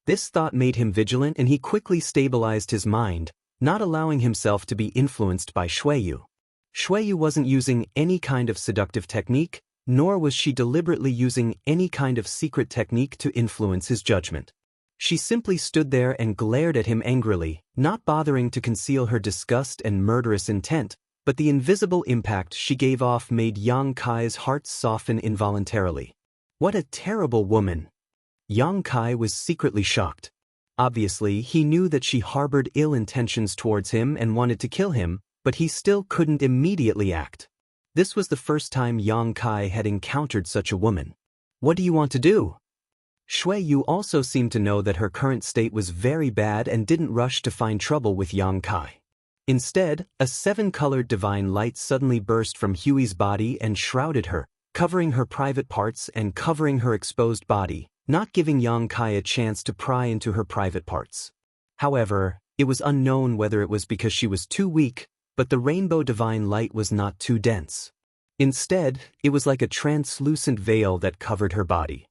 This thought made him vigilant and he quickly stabilized his mind, not allowing himself to be influenced by Shuiyu. Shuiyu wasn't using any kind of seductive technique, nor was she deliberately using any kind of secret technique to influence his judgment. She simply stood there and glared at him angrily, not bothering to conceal her disgust and murderous intent, but the invisible impact she gave off made Yang Kai's heart soften involuntarily. What a terrible woman! Yang Kai was secretly shocked. Obviously, he knew that she harbored ill intentions towards him and wanted to kill him, but he still couldn't immediately act. This was the first time Yang Kai had encountered such a woman. What do you want to do? Shuiyu also seemed to know that her current state was very bad and didn't rush to find trouble with Yang Kai. Instead, a 7-colored divine light suddenly burst from Huey's body and shrouded her, covering her private parts and covering her exposed body, not giving Yang Kai a chance to pry into her private parts. However, it was unknown whether it was because she was too weak, but the rainbow divine light was not too dense. Instead, it was like a translucent veil that covered her body.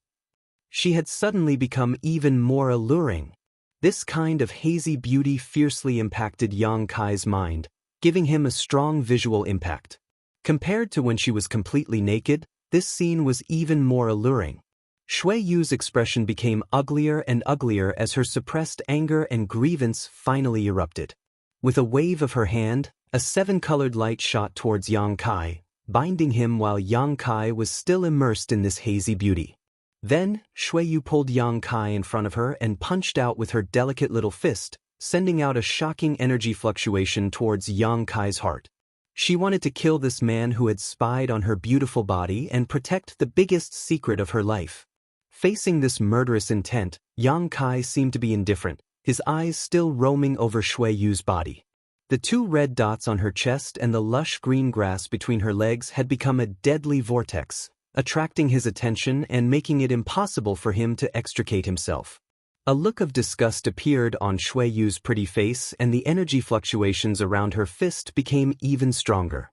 She had suddenly become even more alluring. This kind of hazy beauty fiercely impacted Yang Kai's mind, giving him a strong visual impact. Compared to when she was completely naked, this scene was even more alluring. Shuiyu's expression became uglier and uglier as her suppressed anger and grievance finally erupted. With a wave of her hand, a 7-colored light shot towards Yang Kai, binding him while Yang Kai was still immersed in this hazy beauty. Then, Shuiyu pulled Yang Kai in front of her and punched out with her delicate little fist, sending out a shocking energy fluctuation towards Yang Kai's heart. She wanted to kill this man who had spied on her beautiful body and protect the biggest secret of her life. Facing this murderous intent, Yang Kai seemed to be indifferent, his eyes still roaming over Shuiyu's body. The 2 red dots on her chest and the lush green grass between her legs had become a deadly vortex, attracting his attention and making it impossible for him to extricate himself. A look of disgust appeared on Shuiyu's pretty face and the energy fluctuations around her fist became even stronger.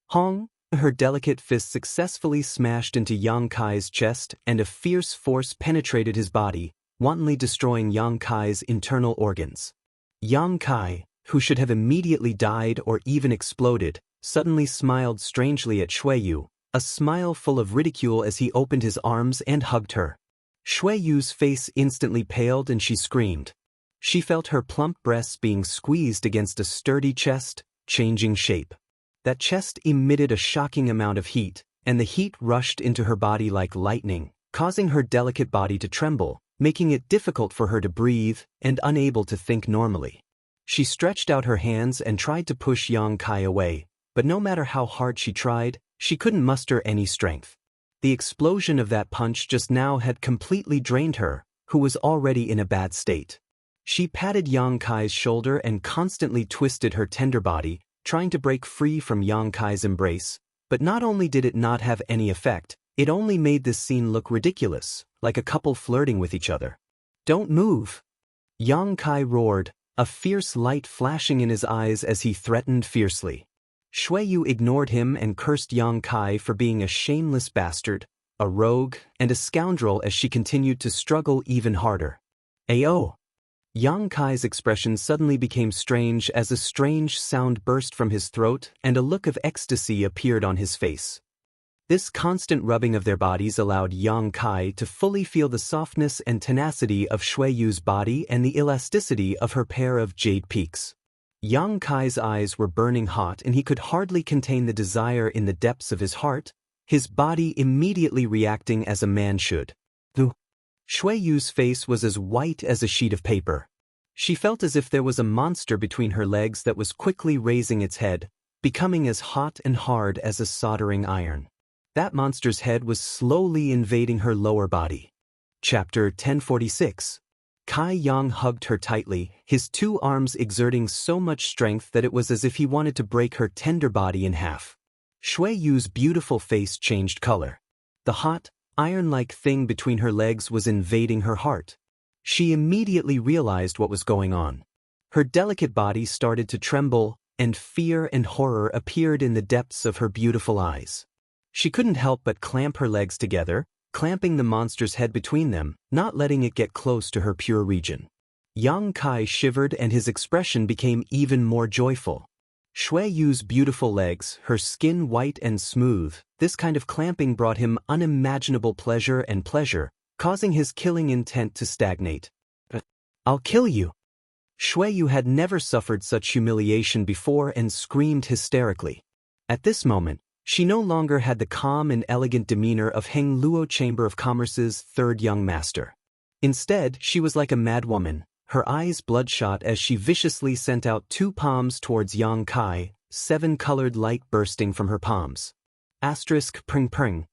Hong! Her delicate fist successfully smashed into Yang Kai's chest and a fierce force penetrated his body, wantonly destroying Yang Kai's internal organs. Yang Kai, who should have immediately died or even exploded, suddenly smiled strangely at Shuiyu, a smile full of ridicule as he opened his arms and hugged her. Shuiyu's face instantly paled and she screamed. She felt her plump breasts being squeezed against a sturdy chest, changing shape. That chest emitted a shocking amount of heat, and the heat rushed into her body like lightning, causing her delicate body to tremble, making it difficult for her to breathe and unable to think normally. She stretched out her hands and tried to push Yang Kai away, but no matter how hard she tried, she couldn't muster any strength. The explosion of that punch just now had completely drained her, who was already in a bad state. She patted Yang Kai's shoulder and constantly twisted her tender body, trying to break free from Yang Kai's embrace, but not only did it not have any effect, it only made this scene look ridiculous, like a couple flirting with each other. "Don't move!" Yang Kai roared, a fierce light flashing in his eyes as he threatened fiercely. Shuiyu ignored him and cursed Yang Kai for being a shameless bastard, a rogue, and a scoundrel as she continued to struggle even harder. "Ayo!" Yang Kai's expression suddenly became strange as a strange sound burst from his throat and a look of ecstasy appeared on his face. This constant rubbing of their bodies allowed Yang Kai to fully feel the softness and tenacity of Shui Yu's body and the elasticity of her pair of jade peaks. Yang Kai's eyes were burning hot and he could hardly contain the desire in the depths of his heart, his body immediately reacting as a man should. Shui Yu's face was as white as a sheet of paper. She felt as if there was a monster between her legs that was quickly raising its head, becoming as hot and hard as a soldering iron. That monster's head was slowly invading her lower body. Chapter 1046. Kai Yang hugged her tightly, his two arms exerting so much strength that it was as if he wanted to break her tender body in half. Shui Yu's beautiful face changed color. The hot, iron-like thing between her legs was invading her heart. She immediately realized what was going on. Her delicate body started to tremble, and fear and horror appeared in the depths of her beautiful eyes. She couldn't help but clamp her legs together, clamping the monster's head between them, not letting it get close to her pure region. Yang Kai shivered and his expression became even more joyful. Shui Yu's beautiful legs, her skin white and smooth, this kind of clamping brought him unimaginable pleasure, causing his killing intent to stagnate. "I'll kill you!" Shui Yu had never suffered such humiliation before and screamed hysterically. At this moment, she no longer had the calm and elegant demeanor of Heng Luo Chamber of Commerce's third young master. Instead, she was like a madwoman, her eyes bloodshot as she viciously sent out two palms towards Yang Kai, 7-colored light bursting from her palms. Pring pring.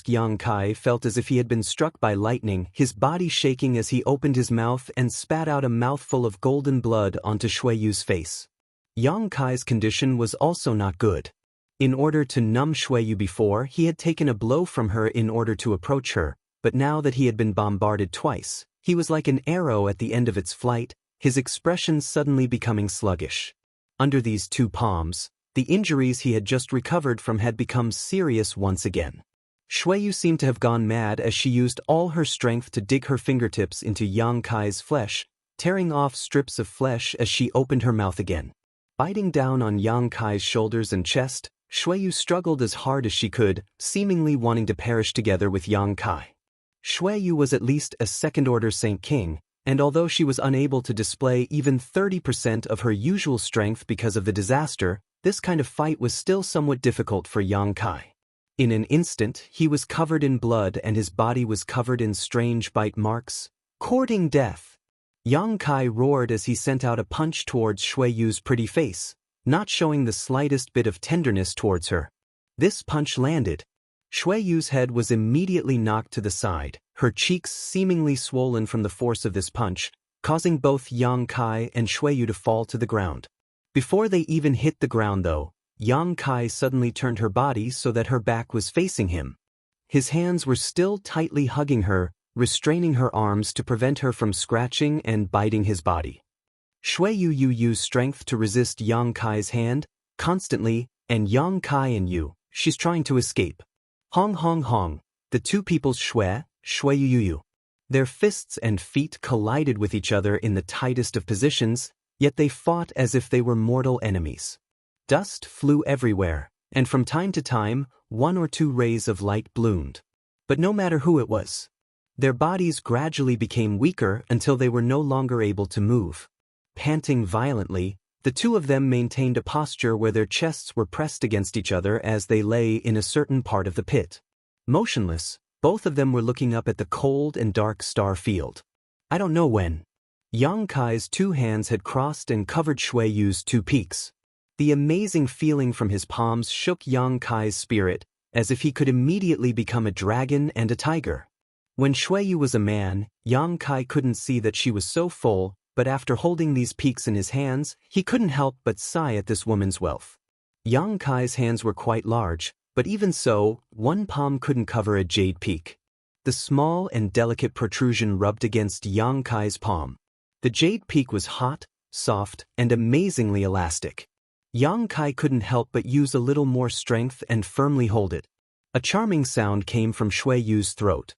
Yang Kai felt as if he had been struck by lightning, his body shaking as he opened his mouth and spat out a mouthful of golden blood onto Shui Yu's face. Yang Kai's condition was also not good. In order to numb Shui Yu before, he had taken a blow from her in order to approach her, but now that he had been bombarded twice, he was like an arrow at the end of its flight, his expression suddenly becoming sluggish. Under these two palms, the injuries he had just recovered from had become serious once again. Shui Yu seemed to have gone mad as she used all her strength to dig her fingertips into Yang Kai's flesh, tearing off strips of flesh as she opened her mouth again. Biting down on Yang Kai's shoulders and chest, Shui Yu struggled as hard as she could, seemingly wanting to perish together with Yang Kai. Shui Yu was at least a second-order Saint King, and although she was unable to display even 30% of her usual strength because of the disaster, this kind of fight was still somewhat difficult for Yang Kai. In an instant, he was covered in blood and his body was covered in strange bite marks, courting death. Yang Kai roared as he sent out a punch towards Shui Yu's pretty face, not showing the slightest bit of tenderness towards her. This punch landed. Shui Yu's head was immediately knocked to the side, her cheeks seemingly swollen from the force of this punch, causing both Yang Kai and Shui Yu to fall to the ground. Before they even hit the ground though, Yang Kai suddenly turned her body so that her back was facing him. His hands were still tightly hugging her, restraining her arms to prevent her from scratching and biting his body. Shui Yu used strength to resist Yang Kai's hand, constantly, and Yang Kai and Yu, she's trying to escape. Hong hong hong, the two people's Shui Yu. Their fists and feet collided with each other in the tightest of positions, yet they fought as if they were mortal enemies. Dust flew everywhere, and from time to time, 1 or 2 rays of light bloomed. But no matter who it was, their bodies gradually became weaker until they were no longer able to move. Panting violently, the two of them maintained a posture where their chests were pressed against each other as they lay in a certain part of the pit. Motionless, both of them were looking up at the cold and dark star field. I don't know when. Yang Kai's 2 hands had crossed and covered Shui Yu's 2 peaks. The amazing feeling from his palms shook Yang Kai's spirit, as if he could immediately become a dragon and a tiger. When Shui Yu was a man, Yang Kai couldn't see that she was so full, but after holding these peaks in his hands, he couldn't help but sigh at this woman's wealth. Yang Kai's hands were quite large, but even so, 1 palm couldn't cover a jade peak. The small and delicate protrusion rubbed against Yang Kai's palm. The jade peak was hot, soft, and amazingly elastic. Yang Kai couldn't help but use a little more strength and firmly hold it. A charming sound came from Shui Yu's throat.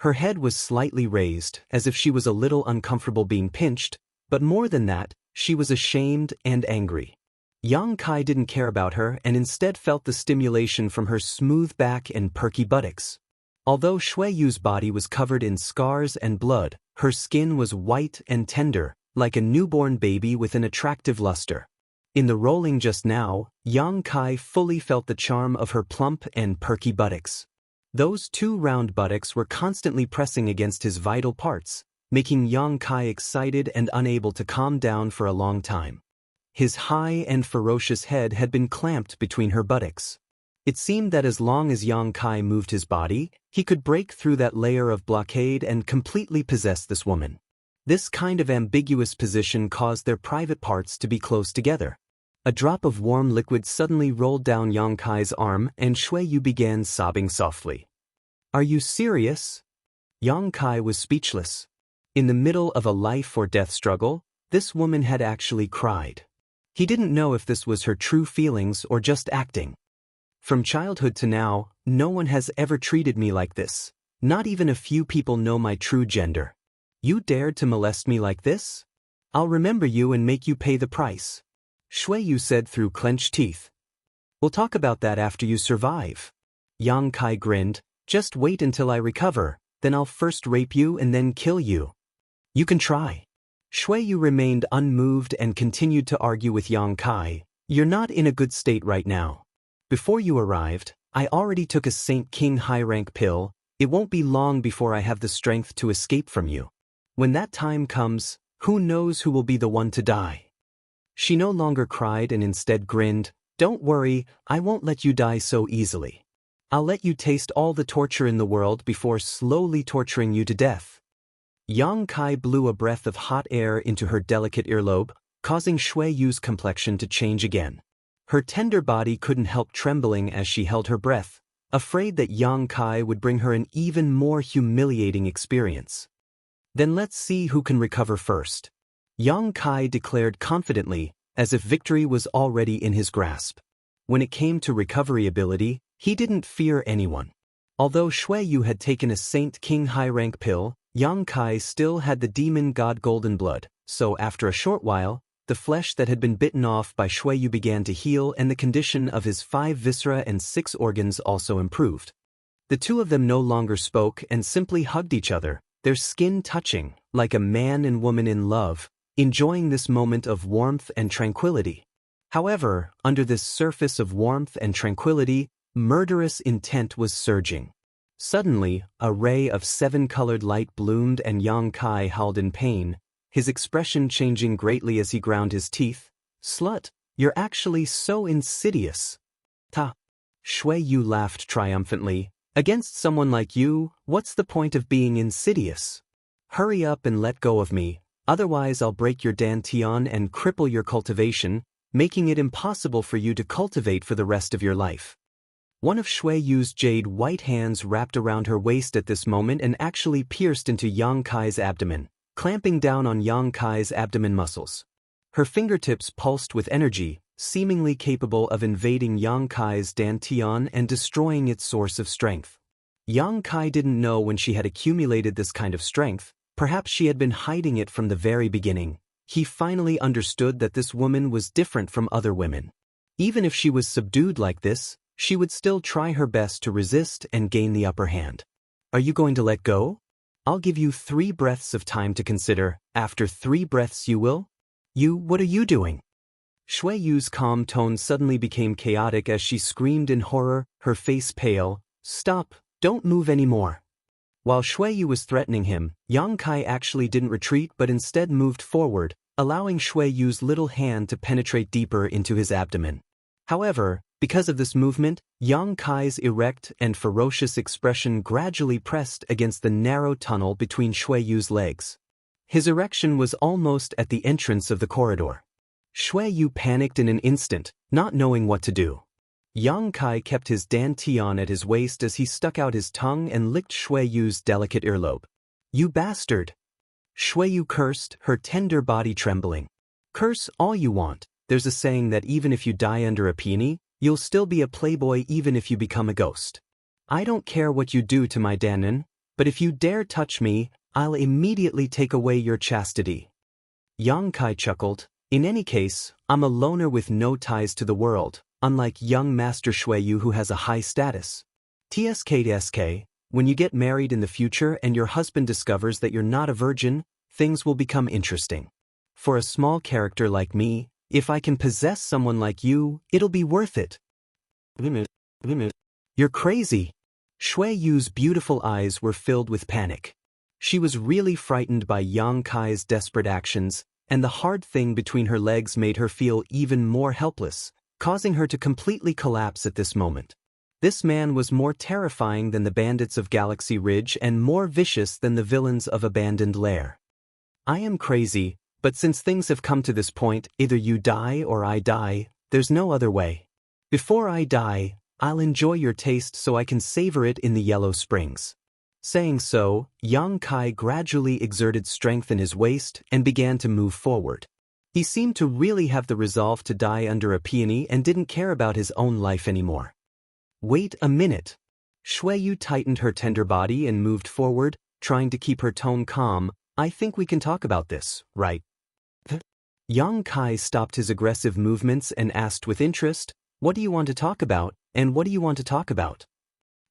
Her head was slightly raised, as if she was a little uncomfortable being pinched, but more than that, she was ashamed and angry. Yang Kai didn't care about her and instead felt the stimulation from her smooth back and perky buttocks. Although Shui Yu's body was covered in scars and blood, her skin was white and tender, like a newborn baby with an attractive luster. In the rolling just now, Yang Kai fully felt the charm of her plump and perky buttocks. Those two round buttocks were constantly pressing against his vital parts, making Yang Kai excited and unable to calm down for a long time. His high and ferocious head had been clamped between her buttocks. It seemed that as long as Yang Kai moved his body, he could break through that layer of blockade and completely possess this woman. This kind of ambiguous position caused their private parts to be close together. A drop of warm liquid suddenly rolled down Yang Kai's arm and Shui Yu began sobbing softly. "Are you serious?" Yang Kai was speechless. In the middle of a life-or-death struggle, this woman had actually cried. He didn't know if this was her true feelings or just acting. "From childhood to now, no one has ever treated me like this. Not even a few people know my true gender. You dared to molest me like this? I'll remember you and make you pay the price," Shui Yu said through clenched teeth. "We'll talk about that after you survive." Yang Kai grinned. "Just wait until I recover, then I'll first rape you and then kill you." "You can try." Shui Yu remained unmoved and continued to argue with Yang Kai. "You're not in a good state right now. Before you arrived, I already took a Saint King high-rank pill. It won't be long before I have the strength to escape from you. When that time comes, who knows who will be the one to die?" She no longer cried and instead grinned. "Don't worry, I won't let you die so easily. I'll let you taste all the torture in the world before slowly torturing you to death." Yang Kai blew a breath of hot air into her delicate earlobe, causing Shui Yu's complexion to change again. Her tender body couldn't help trembling as she held her breath, afraid that Yang Kai would bring her an even more humiliating experience. "Then let's see who can recover first," Yang Kai declared confidently, as if victory was already in his grasp. When it came to recovery ability, he didn't fear anyone. Although Shui Yu had taken a Saint King high-rank pill, Yang Kai still had the demon god golden blood, so after a short while, the flesh that had been bitten off by Shui Yu began to heal and the condition of his 5 viscera and 6 organs also improved. The two of them no longer spoke and simply hugged each other, their skin touching, like a man and woman in love, enjoying this moment of warmth and tranquility. However, under this surface of warmth and tranquility, murderous intent was surging. Suddenly, a ray of 7-colored light bloomed and Yang Kai howled in pain, his expression changing greatly as he ground his teeth. "Slut, you're actually so insidious." "Ta." Shui Yu laughed triumphantly. "Against someone like you, what's the point of being insidious? Hurry up and let go of me, otherwise I'll break your dantian and cripple your cultivation, making it impossible for you to cultivate for the rest of your life." One of Shui Yu's jade white hands wrapped around her waist at this moment and actually pierced into Yang Kai's abdomen, clamping down on Yang Kai's abdomen muscles. Her fingertips pulsed with energy, seemingly capable of invading Yang Kai's dantian and destroying its source of strength. Yang Kai didn't know when she had accumulated this kind of strength, perhaps she had been hiding it from the very beginning. He finally understood that this woman was different from other women. Even if she was subdued like this, she would still try her best to resist and gain the upper hand. "Are you going to let go? I'll give you 3 breaths of time to consider. After 3 breaths you will?" What are you doing?" Shui Yu's calm tone suddenly became chaotic as she screamed in horror, her face pale. "Stop, don't move anymore." While Shui Yu was threatening him, Yang Kai actually didn't retreat but instead moved forward, allowing Shui Yu's little hand to penetrate deeper into his abdomen. However, because of this movement, Yang Kai's erect and ferocious expression gradually pressed against the narrow tunnel between Shui Yu's legs. His erection was almost at the entrance of the corridor. Shui Yu panicked in an instant, not knowing what to do. Yang Kai kept his dantian at his waist as he stuck out his tongue and licked Shui Yu's delicate earlobe. "You bastard!" Shui Yu cursed, her tender body trembling. "Curse all you want. There's a saying that even if you die under a peony, you'll still be a playboy even if you become a ghost. I don't care what you do to my Danon. But if you dare touch me, I'll immediately take away your chastity. Yang Kai chuckled. In any case, I'm a loner with no ties to the world, unlike young Master Shuiyu who has a high status. TSK, when you get married in the future and your husband discovers that you're not a virgin, things will become interesting. For a small character like me, if I can possess someone like you, it'll be worth it. You're crazy. Shuiyu's beautiful eyes were filled with panic. She was really frightened by Yang Kai's desperate actions, and the hard thing between her legs made her feel even more helpless, causing her to completely collapse at this moment. This man was more terrifying than the bandits of Galaxy Ridge and more vicious than the villains of Abandoned Lair. I am crazy, but since things have come to this point, either you die or I die, there's no other way. Before I die, I'll enjoy your taste so I can savor it in the Yellow Springs. Saying so, Yang Kai gradually exerted strength in his waist and began to move forward. He seemed to really have the resolve to die under a peony and didn't care about his own life anymore. Wait a minute. Shuiyu tightened her tender body and moved forward, trying to keep her tone calm. I think we can talk about this, right? Yang Kai stopped his aggressive movements and asked with interest, what do you want to talk about, and what do you want to talk about?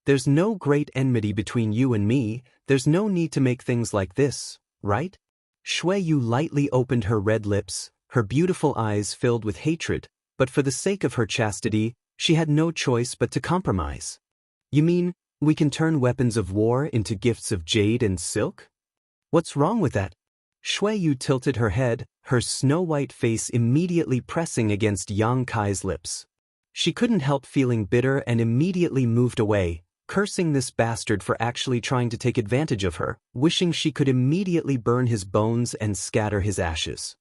There's no great enmity between you and me, there's no need to make things like this, right? Shuiyu lightly opened her red lips, her beautiful eyes filled with hatred, but for the sake of her chastity, she had no choice but to compromise. You mean, we can turn weapons of war into gifts of jade and silk? What's wrong with that? Shuiyu tilted her head, her snow-white face immediately pressing against Yang Kai's lips. She couldn't help feeling bitter and immediately moved away, cursing this bastard for actually trying to take advantage of her, wishing she could immediately burn his bones and scatter his ashes.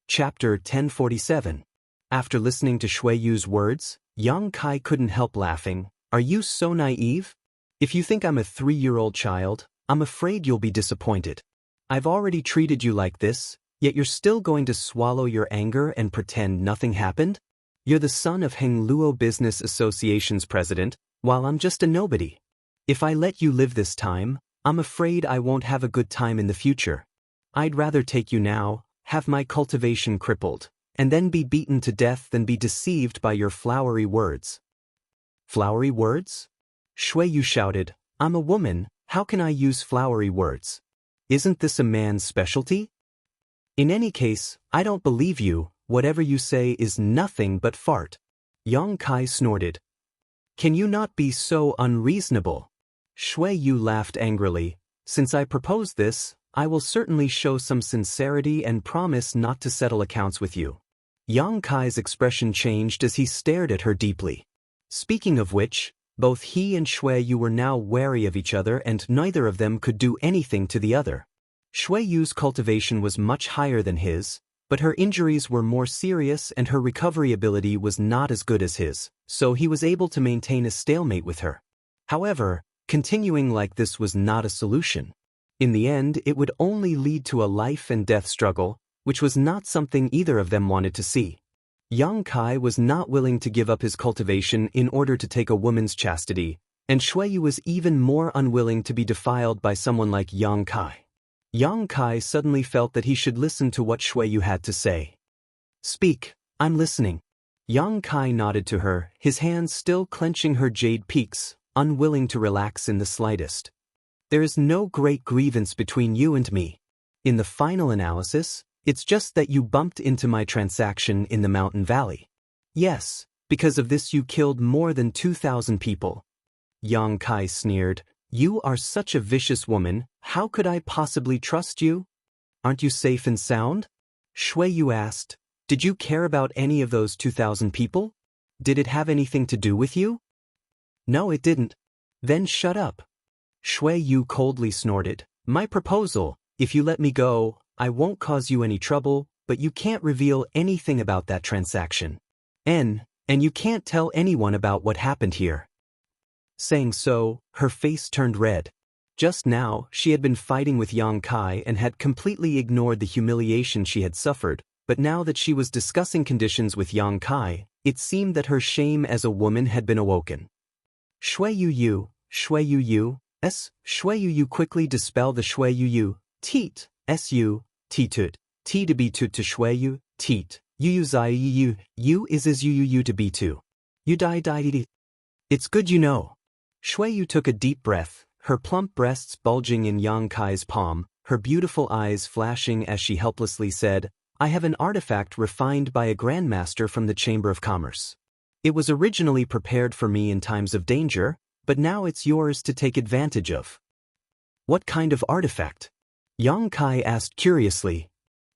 Chapter 1047. After listening to Shuiyu's words, Yang Kai couldn't help laughing. Are you so naive? If you think I'm a 3-year-old child, I'm afraid you'll be disappointed. I've already treated you like this, yet you're still going to swallow your anger and pretend nothing happened? You're the son of Heng Luo Business Association's president, while I'm just a nobody. If I let you live this time, I'm afraid I won't have a good time in the future. I'd rather take you now, have my cultivation crippled, and then be beaten to death than be deceived by your flowery words. Flowery words? Shuiyu shouted, I'm a woman, how can I use flowery words? Isn't this a man's specialty? In any case, I don't believe you, whatever you say is nothing but fart. Yang Kai snorted. Can you not be so unreasonable? Shuiyu laughed angrily. Since I proposed this, I will certainly show some sincerity and promise not to settle accounts with you. Yang Kai's expression changed as he stared at her deeply. Speaking of which, both he and Shuiyu were now wary of each other and neither of them could do anything to the other. Shuiyu's cultivation was much higher than his, but her injuries were more serious and her recovery ability was not as good as his, so he was able to maintain a stalemate with her. However, continuing like this was not a solution. In the end, it would only lead to a life and death struggle, which was not something either of them wanted to see. Yang Kai was not willing to give up his cultivation in order to take a woman's chastity, and Shuiyu was even more unwilling to be defiled by someone like Yang Kai. Yang Kai suddenly felt that he should listen to what Shuiyu had to say. Speak, I'm listening. Yang Kai nodded to her, his hands still clenching her jade peaks, unwilling to relax in the slightest. There is no great grievance between you and me. In the final analysis, it's just that you bumped into my transaction in the mountain valley. Yes, because of this you killed more than 2,000 people. Yang Kai sneered. You are such a vicious woman, how could I possibly trust you? Aren't you safe and sound? Shuiyu asked, did you care about any of those 2,000 people? Did it have anything to do with you? No, it didn't. Then shut up. Shuiyu coldly snorted, my proposal, if you let me go, I won't cause you any trouble, but you can't reveal anything about that transaction. And you can't tell anyone about what happened here. Saying so, her face turned red. Just now, she had been fighting with Yang Kai and had completely ignored the humiliation she had suffered, but now that she was discussing conditions with Yang Kai, it seemed that her shame as a woman had been awoken. Shuiyu, Shui Yu quickly dispel the Shui Yu, teat, su, titut, t to be to Shui Yu, teat, yu zai yu is yu to be to. You die. It's good you know. Shui Yu took a deep breath, her plump breasts bulging in Yang Kai's palm, her beautiful eyes flashing as she helplessly said, I have an artifact refined by a grandmaster from the Chamber of Commerce. It was originally prepared for me in times of danger, but now it's yours to take advantage of. What kind of artifact? Yang Kai asked curiously.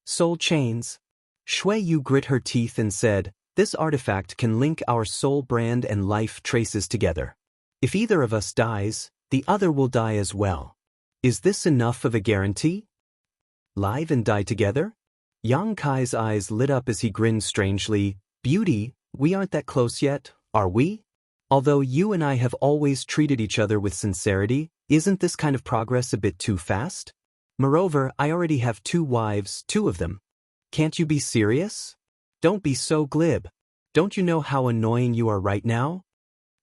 Soul chains. Shui Yu grit her teeth and said, this artifact can link our soul brand and life traces together. If either of us dies, the other will die as well. Is this enough of a guarantee? Live and die together? Yang Kai's eyes lit up as he grinned strangely. Beauty, we aren't that close yet, are we? Although you and I have always treated each other with sincerity, isn't this kind of progress a bit too fast? Moreover, I already have 2 wives, 2 of them. Can't you be serious? Don't be so glib. Don't you know how annoying you are right now?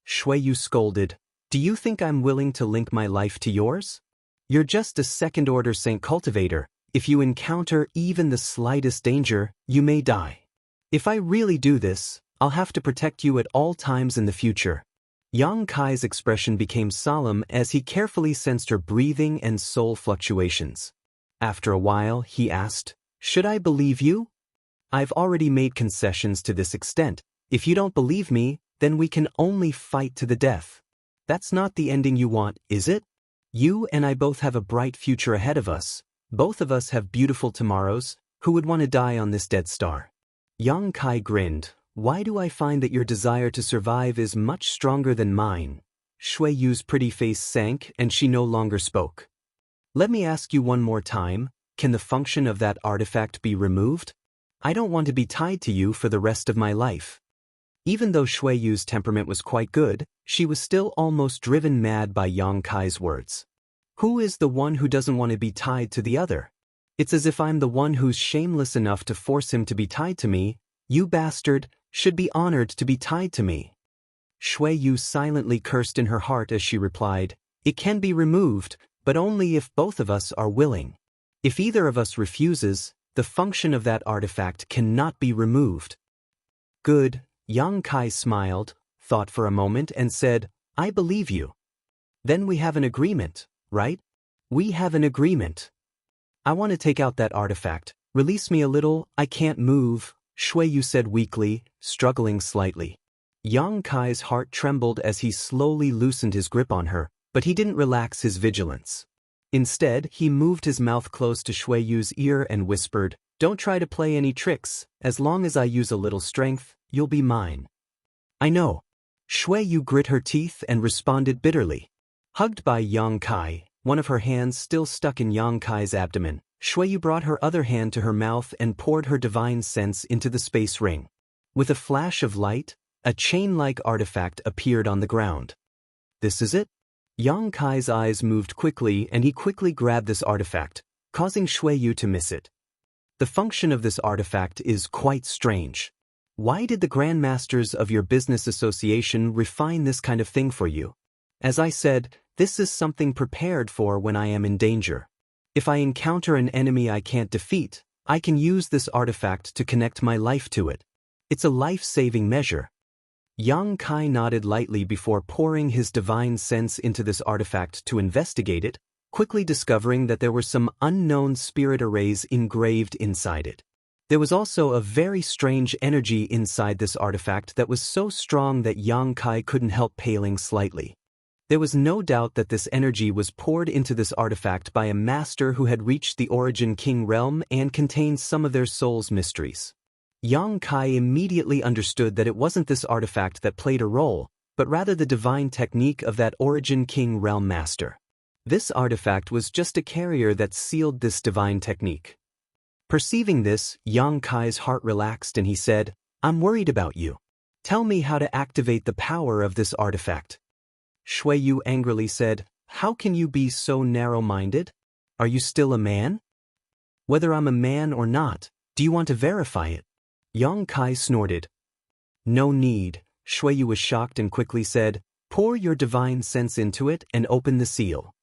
Shui Yu scolded. Do you think I'm willing to link my life to yours? You're just a second-order saint cultivator. If you encounter even the slightest danger, you may die. If I really do this, I'll have to protect you at all times in the future. Yang Kai's expression became solemn as he carefully sensed her breathing and soul fluctuations. After a while, he asked, should I believe you? I've already made concessions to this extent. If you don't believe me, then we can only fight to the death. That's not the ending you want, is it? You and I both have a bright future ahead of us. Both of us have beautiful tomorrows. Who would want to die on this dead star? Yang Kai grinned. Why do I find that your desire to survive is much stronger than mine? Shui Yu's pretty face sank and she no longer spoke. Let me ask you one more time, can the function of that artifact be removed? I don't want to be tied to you for the rest of my life. Even though Shui Yu's temperament was quite good, she was still almost driven mad by Yang Kai's words. Who is the one who doesn't want to be tied to the other? It's as if I'm the one who's shameless enough to force him to be tied to me. You bastard should be honored to be tied to me. Shui Yu silently cursed in her heart as she replied, it can be removed, but only if both of us are willing. If either of us refuses, the function of that artifact cannot be removed. Good. Yang Kai smiled, thought for a moment and said, I believe you. Then we have an agreement, right? We have an agreement. I want to take out that artifact. Release me a little, I can't move, Shui Yu said weakly, struggling slightly. Yang Kai's heart trembled as he slowly loosened his grip on her, but he didn't relax his vigilance. Instead, he moved his mouth close to Shui Yu's ear and whispered, don't try to play any tricks. As long as I use a little strength, you'll be mine. I know. Shui Yu grit her teeth and responded bitterly. Hugged by Yang Kai, one of her hands still stuck in Yang Kai's abdomen, Shui Yu brought her other hand to her mouth and poured her divine sense into the space ring. With a flash of light, a chain-like artifact appeared on the ground. This is it? Yang Kai's eyes moved quickly and he quickly grabbed this artifact, causing Shui Yu to miss it. The function of this artifact is quite strange. Why did the grandmasters of your business association refine this kind of thing for you? As I said, this is something prepared for when I am in danger. If I encounter an enemy I can't defeat, I can use this artifact to connect my life to it. It's a life-saving measure. Yang Kai nodded lightly before pouring his divine sense into this artifact to investigate it, quickly discovering that there were some unknown spirit arrays engraved inside it. There was also a very strange energy inside this artifact that was so strong that Yang Kai couldn't help paling slightly. There was no doubt that this energy was poured into this artifact by a master who had reached the Origin King realm and contained some of their soul's mysteries. Yang Kai immediately understood that it wasn't this artifact that played a role, but rather the divine technique of that Origin King realm master. This artifact was just a carrier that sealed this divine technique. Perceiving this, Yang Kai's heart relaxed and he said, I'm worried about you. Tell me how to activate the power of this artifact. Shui Yu angrily said, how can you be so narrow-minded? Are you still a man? Whether I'm a man or not, do you want to verify it? Yang Kai snorted. No need. Shui Yu was shocked and quickly said, pour your divine sense into it and open the seal.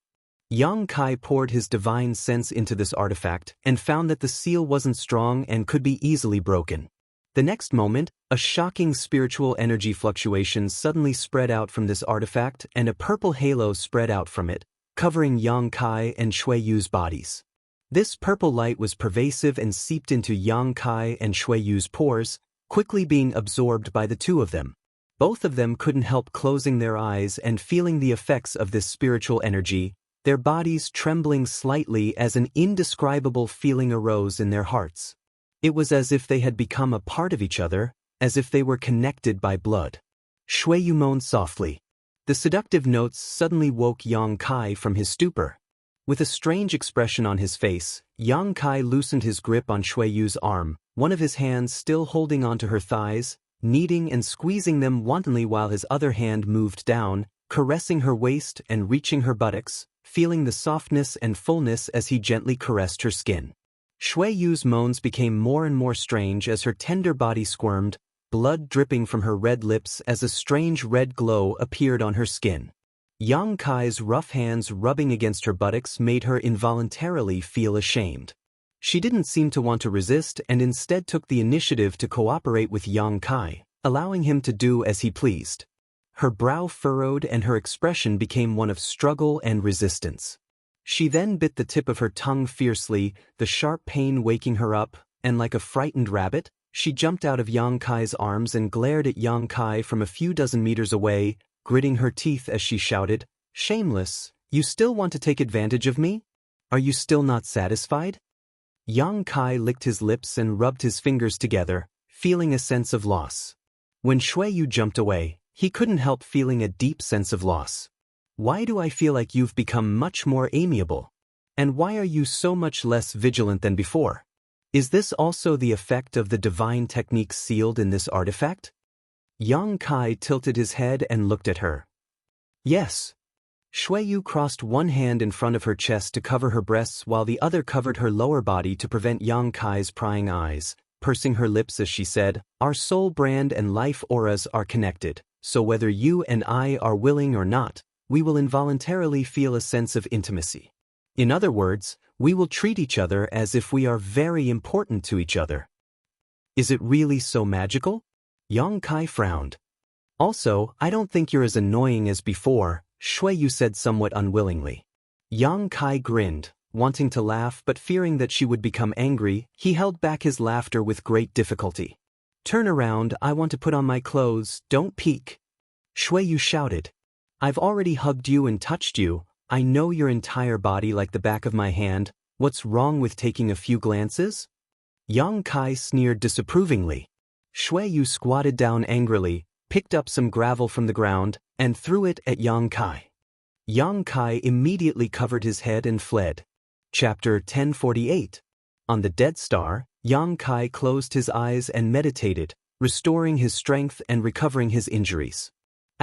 Yang Kai poured his divine sense into this artifact and found that the seal wasn't strong and could be easily broken. The next moment, a shocking spiritual energy fluctuation suddenly spread out from this artifact and a purple halo spread out from it, covering Yang Kai and Shui Yu's bodies. This purple light was pervasive and seeped into Yang Kai and Shui Yu's pores, quickly being absorbed by the two of them. Both of them couldn't help closing their eyes and feeling the effects of this spiritual energy, their bodies trembling slightly as an indescribable feeling arose in their hearts. It was as if they had become a part of each other, as if they were connected by blood. Shui Yu moaned softly. The seductive notes suddenly woke Yang Kai from his stupor. With a strange expression on his face, Yang Kai loosened his grip on Shui Yu's arm, one of his hands still holding onto her thighs, kneading and squeezing them wantonly while his other hand moved down, caressing her waist and reaching her buttocks, feeling the softness and fullness as he gently caressed her skin. Shui Yu's moans became more and more strange as her tender body squirmed, blood dripping from her red lips as a strange red glow appeared on her skin. Yang Kai's rough hands rubbing against her buttocks made her involuntarily feel ashamed. She didn't seem to want to resist and instead took the initiative to cooperate with Yang Kai, allowing him to do as he pleased. Her brow furrowed and her expression became one of struggle and resistance. She then bit the tip of her tongue fiercely, the sharp pain waking her up, and like a frightened rabbit, she jumped out of Yang Kai's arms and glared at Yang Kai from a few dozen meters away, gritting her teeth as she shouted, "Shameless, you still want to take advantage of me? Are you still not satisfied?" Yang Kai licked his lips and rubbed his fingers together, feeling a sense of loss. When Shui Yu jumped away, he couldn't help feeling a deep sense of loss. Why do I feel like you've become much more amiable? And why are you so much less vigilant than before? Is this also the effect of the divine techniques sealed in this artifact? Yang Kai tilted his head and looked at her. Yes. Shui Yu crossed one hand in front of her chest to cover her breasts while the other covered her lower body to prevent Yang Kai's prying eyes, pursing her lips as she said, "Our soul brand and life auras are connected, so whether you and I are willing or not, we will involuntarily feel a sense of intimacy. In other words, we will treat each other as if we are very important to each other." Is it really so magical? Yang Kai frowned. Also, I don't think you're as annoying as before, Shui Yu said somewhat unwillingly. Yang Kai grinned, wanting to laugh but fearing that she would become angry, he held back his laughter with great difficulty. "Turn around, I want to put on my clothes, don't peek." Shui Yu shouted. "I've already hugged you and touched you, I know your entire body like the back of my hand, what's wrong with taking a few glances?" Yang Kai sneered disapprovingly. Shui Yu squatted down angrily, picked up some gravel from the ground, and threw it at Yang Kai. Yang Kai immediately covered his head and fled. Chapter 1048. On the Dead Star, Yang Kai closed his eyes and meditated, restoring his strength and recovering his injuries. ****.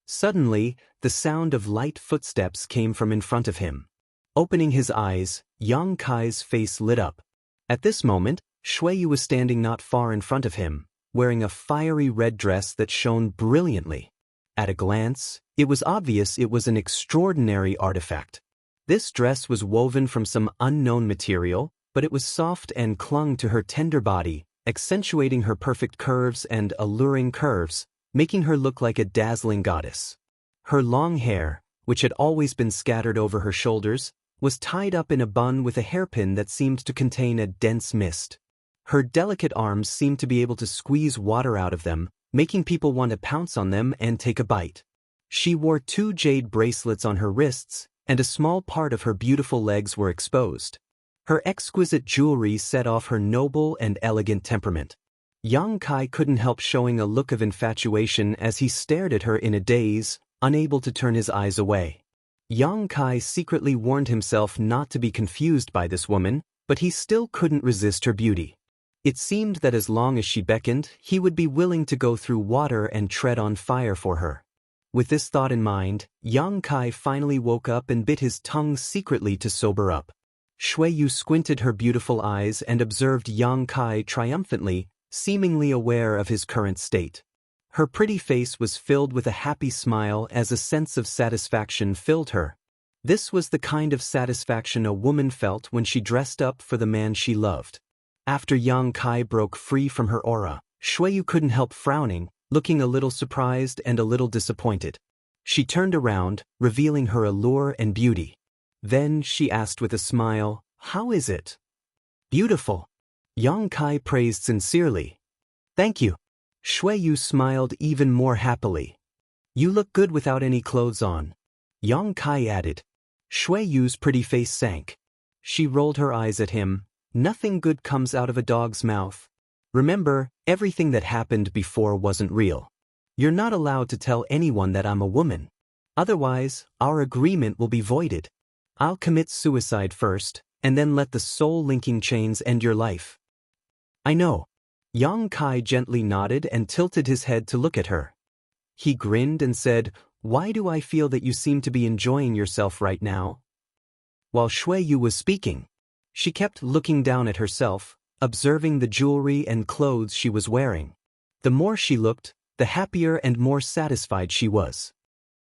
Suddenly, the sound of light footsteps came from in front of him. Opening his eyes, Yang Kai's face lit up. At this moment, Shui Yu was standing not far in front of him, wearing a fiery red dress that shone brilliantly. At a glance, it was obvious it was an extraordinary artifact. This dress was woven from some unknown material, but it was soft and clung to her tender body, accentuating her perfect curves and alluring curves, making her look like a dazzling goddess. Her long hair, which had always been scattered over her shoulders, was tied up in a bun with a hairpin that seemed to contain a dense mist. Her delicate arms seemed to be able to squeeze water out of them, making people want to pounce on them and take a bite. She wore 2 jade bracelets on her wrists, and a small part of her beautiful legs were exposed. Her exquisite jewelry set off her noble and elegant temperament. Yang Kai couldn't help showing a look of infatuation as he stared at her in a daze, unable to turn his eyes away. Yang Kai secretly warned himself not to be confused by this woman, but he still couldn't resist her beauty. It seemed that as long as she beckoned, he would be willing to go through water and tread on fire for her. With this thought in mind, Yang Kai finally woke up and bit his tongue secretly to sober up. Shui Yu squinted her beautiful eyes and observed Yang Kai triumphantly, seemingly aware of his current state. Her pretty face was filled with a happy smile as a sense of satisfaction filled her. This was the kind of satisfaction a woman felt when she dressed up for the man she loved. After Yang Kai broke free from her aura, Shuiyu couldn't help frowning, looking a little surprised and a little disappointed. She turned around, revealing her allure and beauty. Then she asked with a smile, "How is it?" "Beautiful." Yang Kai praised sincerely. "Thank you." Shuiyu smiled even more happily. "You look good without any clothes on," Yang Kai added. Shuiyu's pretty face sank. She rolled her eyes at him. "Nothing good comes out of a dog's mouth. Remember, everything that happened before wasn't real. You're not allowed to tell anyone that I'm a woman. Otherwise, our agreement will be voided. I'll commit suicide first, and then let the soul-linking chains end your life." "I know." Yang Kai gently nodded and tilted his head to look at her. He grinned and said, "Why do I feel that you seem to be enjoying yourself right now?" While Shuiyu was speaking, she kept looking down at herself, observing the jewelry and clothes she was wearing. The more she looked, the happier and more satisfied she was.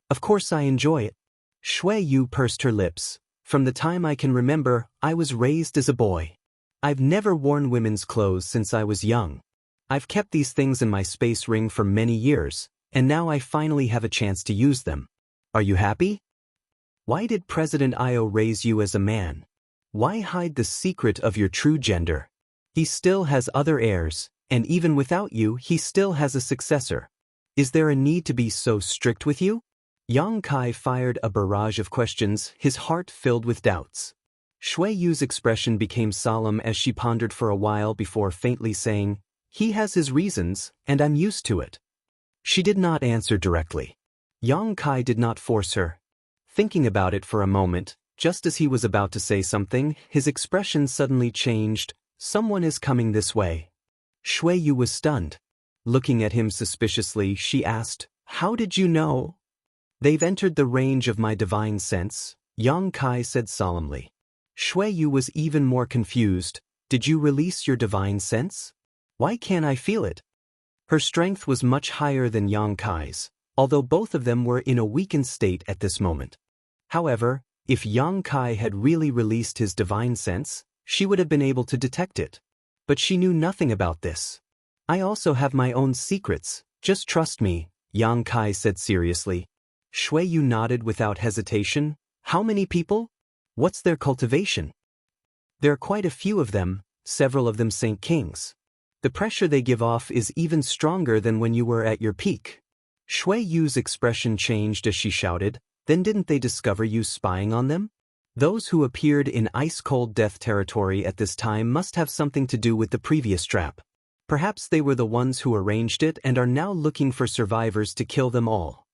"Of course I enjoy it." Shuiyu pursed her lips. "From the time I can remember, I was raised as a boy. I've never worn women's clothes since I was young. I've kept these things in my space ring for many years, and now I finally have a chance to use them. Are you happy? Why did President Io raise you as a man? Why hide the secret of your true gender? He still has other heirs, and even without you, he still has a successor. Is there a need to be so strict with you?" Yang Kai fired a barrage of questions, his heart filled with doubts. Shuiyu's expression became solemn as she pondered for a while before faintly saying, "He has his reasons, and I'm used to it." She did not answer directly. Yang Kai did not force her. Thinking about it for a moment, just as he was about to say something, his expression suddenly changed. "Someone is coming this way." Shuiyu was stunned. Looking at him suspiciously, she asked, "How did you know?" "They've entered the range of my divine sense," Yang Kai said solemnly. Shuiyu was even more confused. "Did you release your divine sense? Why can't I feel it?" Her strength was much higher than Yang Kai's, although both of them were in a weakened state at this moment. However, if Yang Kai had really released his divine sense, she would have been able to detect it. But she knew nothing about this. "I also have my own secrets, just trust me," Yang Kai said seriously. Shuiyu nodded without hesitation. "How many people? What's their cultivation?" "There are quite a few of them, several of them Saint Kings. The pressure they give off is even stronger than when you were at your peak." Shuiyu's expression changed as she shouted, "Then didn't they discover you spying on them? Those who appeared in ice-cold death territory at this time must have something to do with the previous trap. Perhaps they were the ones who arranged it and are now looking for survivors to kill them all."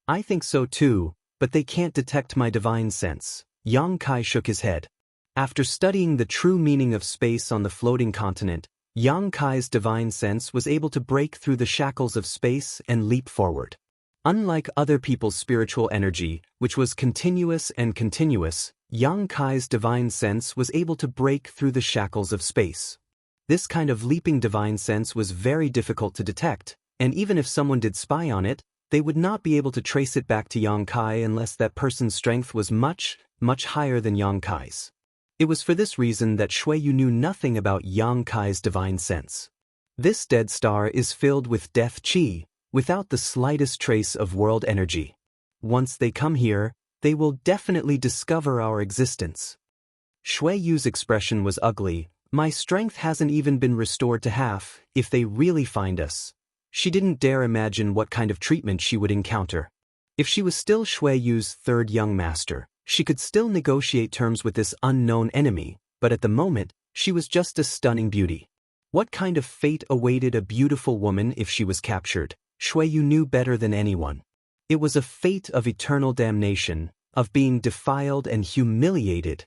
"I think so too, but they can't detect my divine sense." Yang Kai shook his head. After studying the true meaning of space on the floating continent, Yang Kai's divine sense was able to break through the shackles of space and leap forward. Unlike other people's spiritual energy, which was continuous and continuous, Yang Kai's divine sense was able to break through the shackles of space. This kind of leaping divine sense was very difficult to detect, and even if someone did spy on it, they would not be able to trace it back to Yang Kai unless that person's strength was much higher than Yang Kai's. It was for this reason that Shuiyu knew nothing about Yang Kai's divine sense. This dead star is filled with death chi, without the slightest trace of world energy. Once they come here, they will definitely discover our existence. Shuiyu's expression was ugly. "My strength hasn't even been restored to half, if they really find us." She didn't dare imagine what kind of treatment she would encounter. If she was still Shuiyu's third young master, she could still negotiate terms with this unknown enemy, but at the moment, she was just a stunning beauty. What kind of fate awaited a beautiful woman if she was captured? Shuiyu knew better than anyone. It was a fate of eternal damnation, of being defiled and humiliated.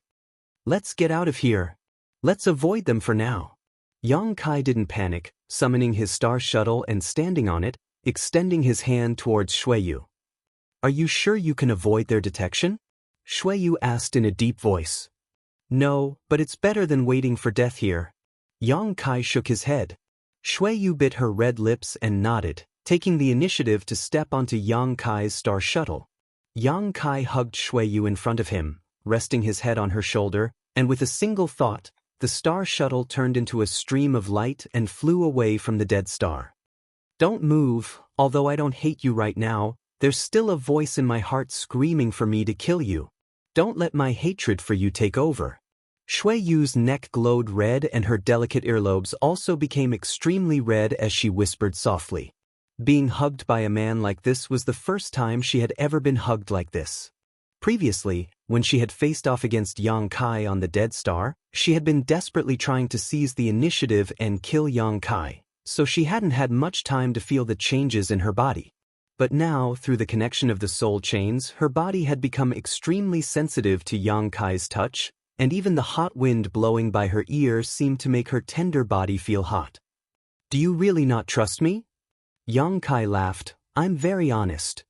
"Let's get out of here. Let's avoid them for now." Yang Kai didn't panic, summoning his star shuttle and standing on it, extending his hand towards Shuiyu. "Are you sure you can avoid their detection?" Shuiyu asked in a deep voice. "No, but it's better than waiting for death here." Yang Kai shook his head. Shuiyu bit her red lips and nodded. taking the initiative to step onto Yang Kai's star shuttle. Yang Kai hugged Shui Yu in front of him, resting his head on her shoulder, and with a single thought, the star shuttle turned into a stream of light and flew away from the dead star. Don't move, although I don't hate you right now, there's still a voice in my heart screaming for me to kill you. Don't let my hatred for you take over. Shui Yu's neck glowed red and her delicate earlobes also became extremely red as she whispered softly. Being hugged by a man like this was the first time she had ever been hugged like this. Previously, when she had faced off against Yang Kai on the Dead Star, she had been desperately trying to seize the initiative and kill Yang Kai, so she hadn't had much time to feel the changes in her body. But now, through the connection of the soul chains, her body had become extremely sensitive to Yang Kai's touch, and even the hot wind blowing by her ear seemed to make her tender body feel hot. Do you really not trust me? Yang Kai laughed. I'm very honest.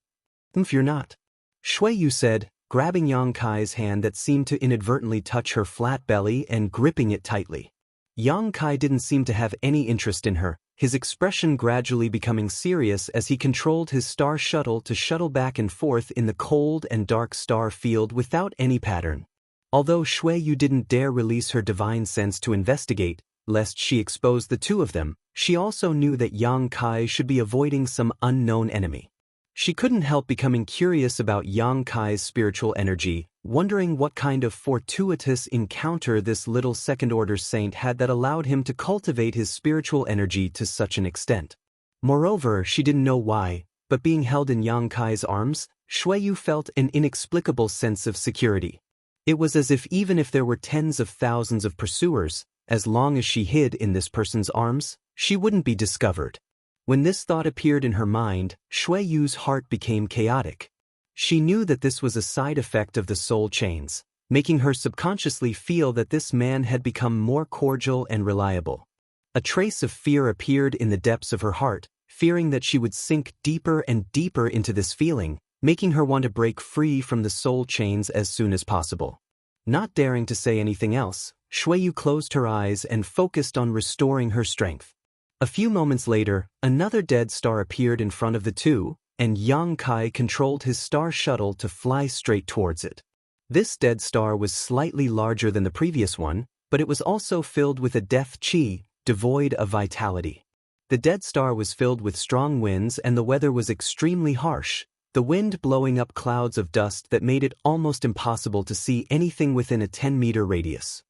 If you're not. Shui Yu said, grabbing Yang Kai's hand that seemed to inadvertently touch her flat belly and gripping it tightly. Yang Kai didn't seem to have any interest in her, his expression gradually becoming serious as he controlled his star shuttle to shuttle back and forth in the cold and dark star field without any pattern. Although Shui Yu didn't dare release her divine sense to investigate, lest she expose the two of them, she also knew that Yang Kai should be avoiding some unknown enemy. She couldn't help becoming curious about Yang Kai's spiritual energy, wondering what kind of fortuitous encounter this little second-order saint had that allowed him to cultivate his spiritual energy to such an extent. Moreover, she didn't know why, but being held in Yang Kai's arms, Shui Yu felt an inexplicable sense of security. It was as if even if there were tens of thousands of pursuers, as long as she hid in this person's arms, she wouldn't be discovered. When this thought appeared in her mind, Shui Yu's heart became chaotic. She knew that this was a side effect of the soul chains, making her subconsciously feel that this man had become more cordial and reliable. A trace of fear appeared in the depths of her heart, fearing that she would sink deeper and deeper into this feeling, making her want to break free from the soul chains as soon as possible. Not daring to say anything else, Shui Yu closed her eyes and focused on restoring her strength. A few moments later, another dead star appeared in front of the two, and Yang Kai controlled his star shuttle to fly straight towards it. This dead star was slightly larger than the previous one, but it was also filled with a death chi, devoid of vitality. The dead star was filled with strong winds and the weather was extremely harsh, the wind blowing up clouds of dust that made it almost impossible to see anything within a 10-meter radius.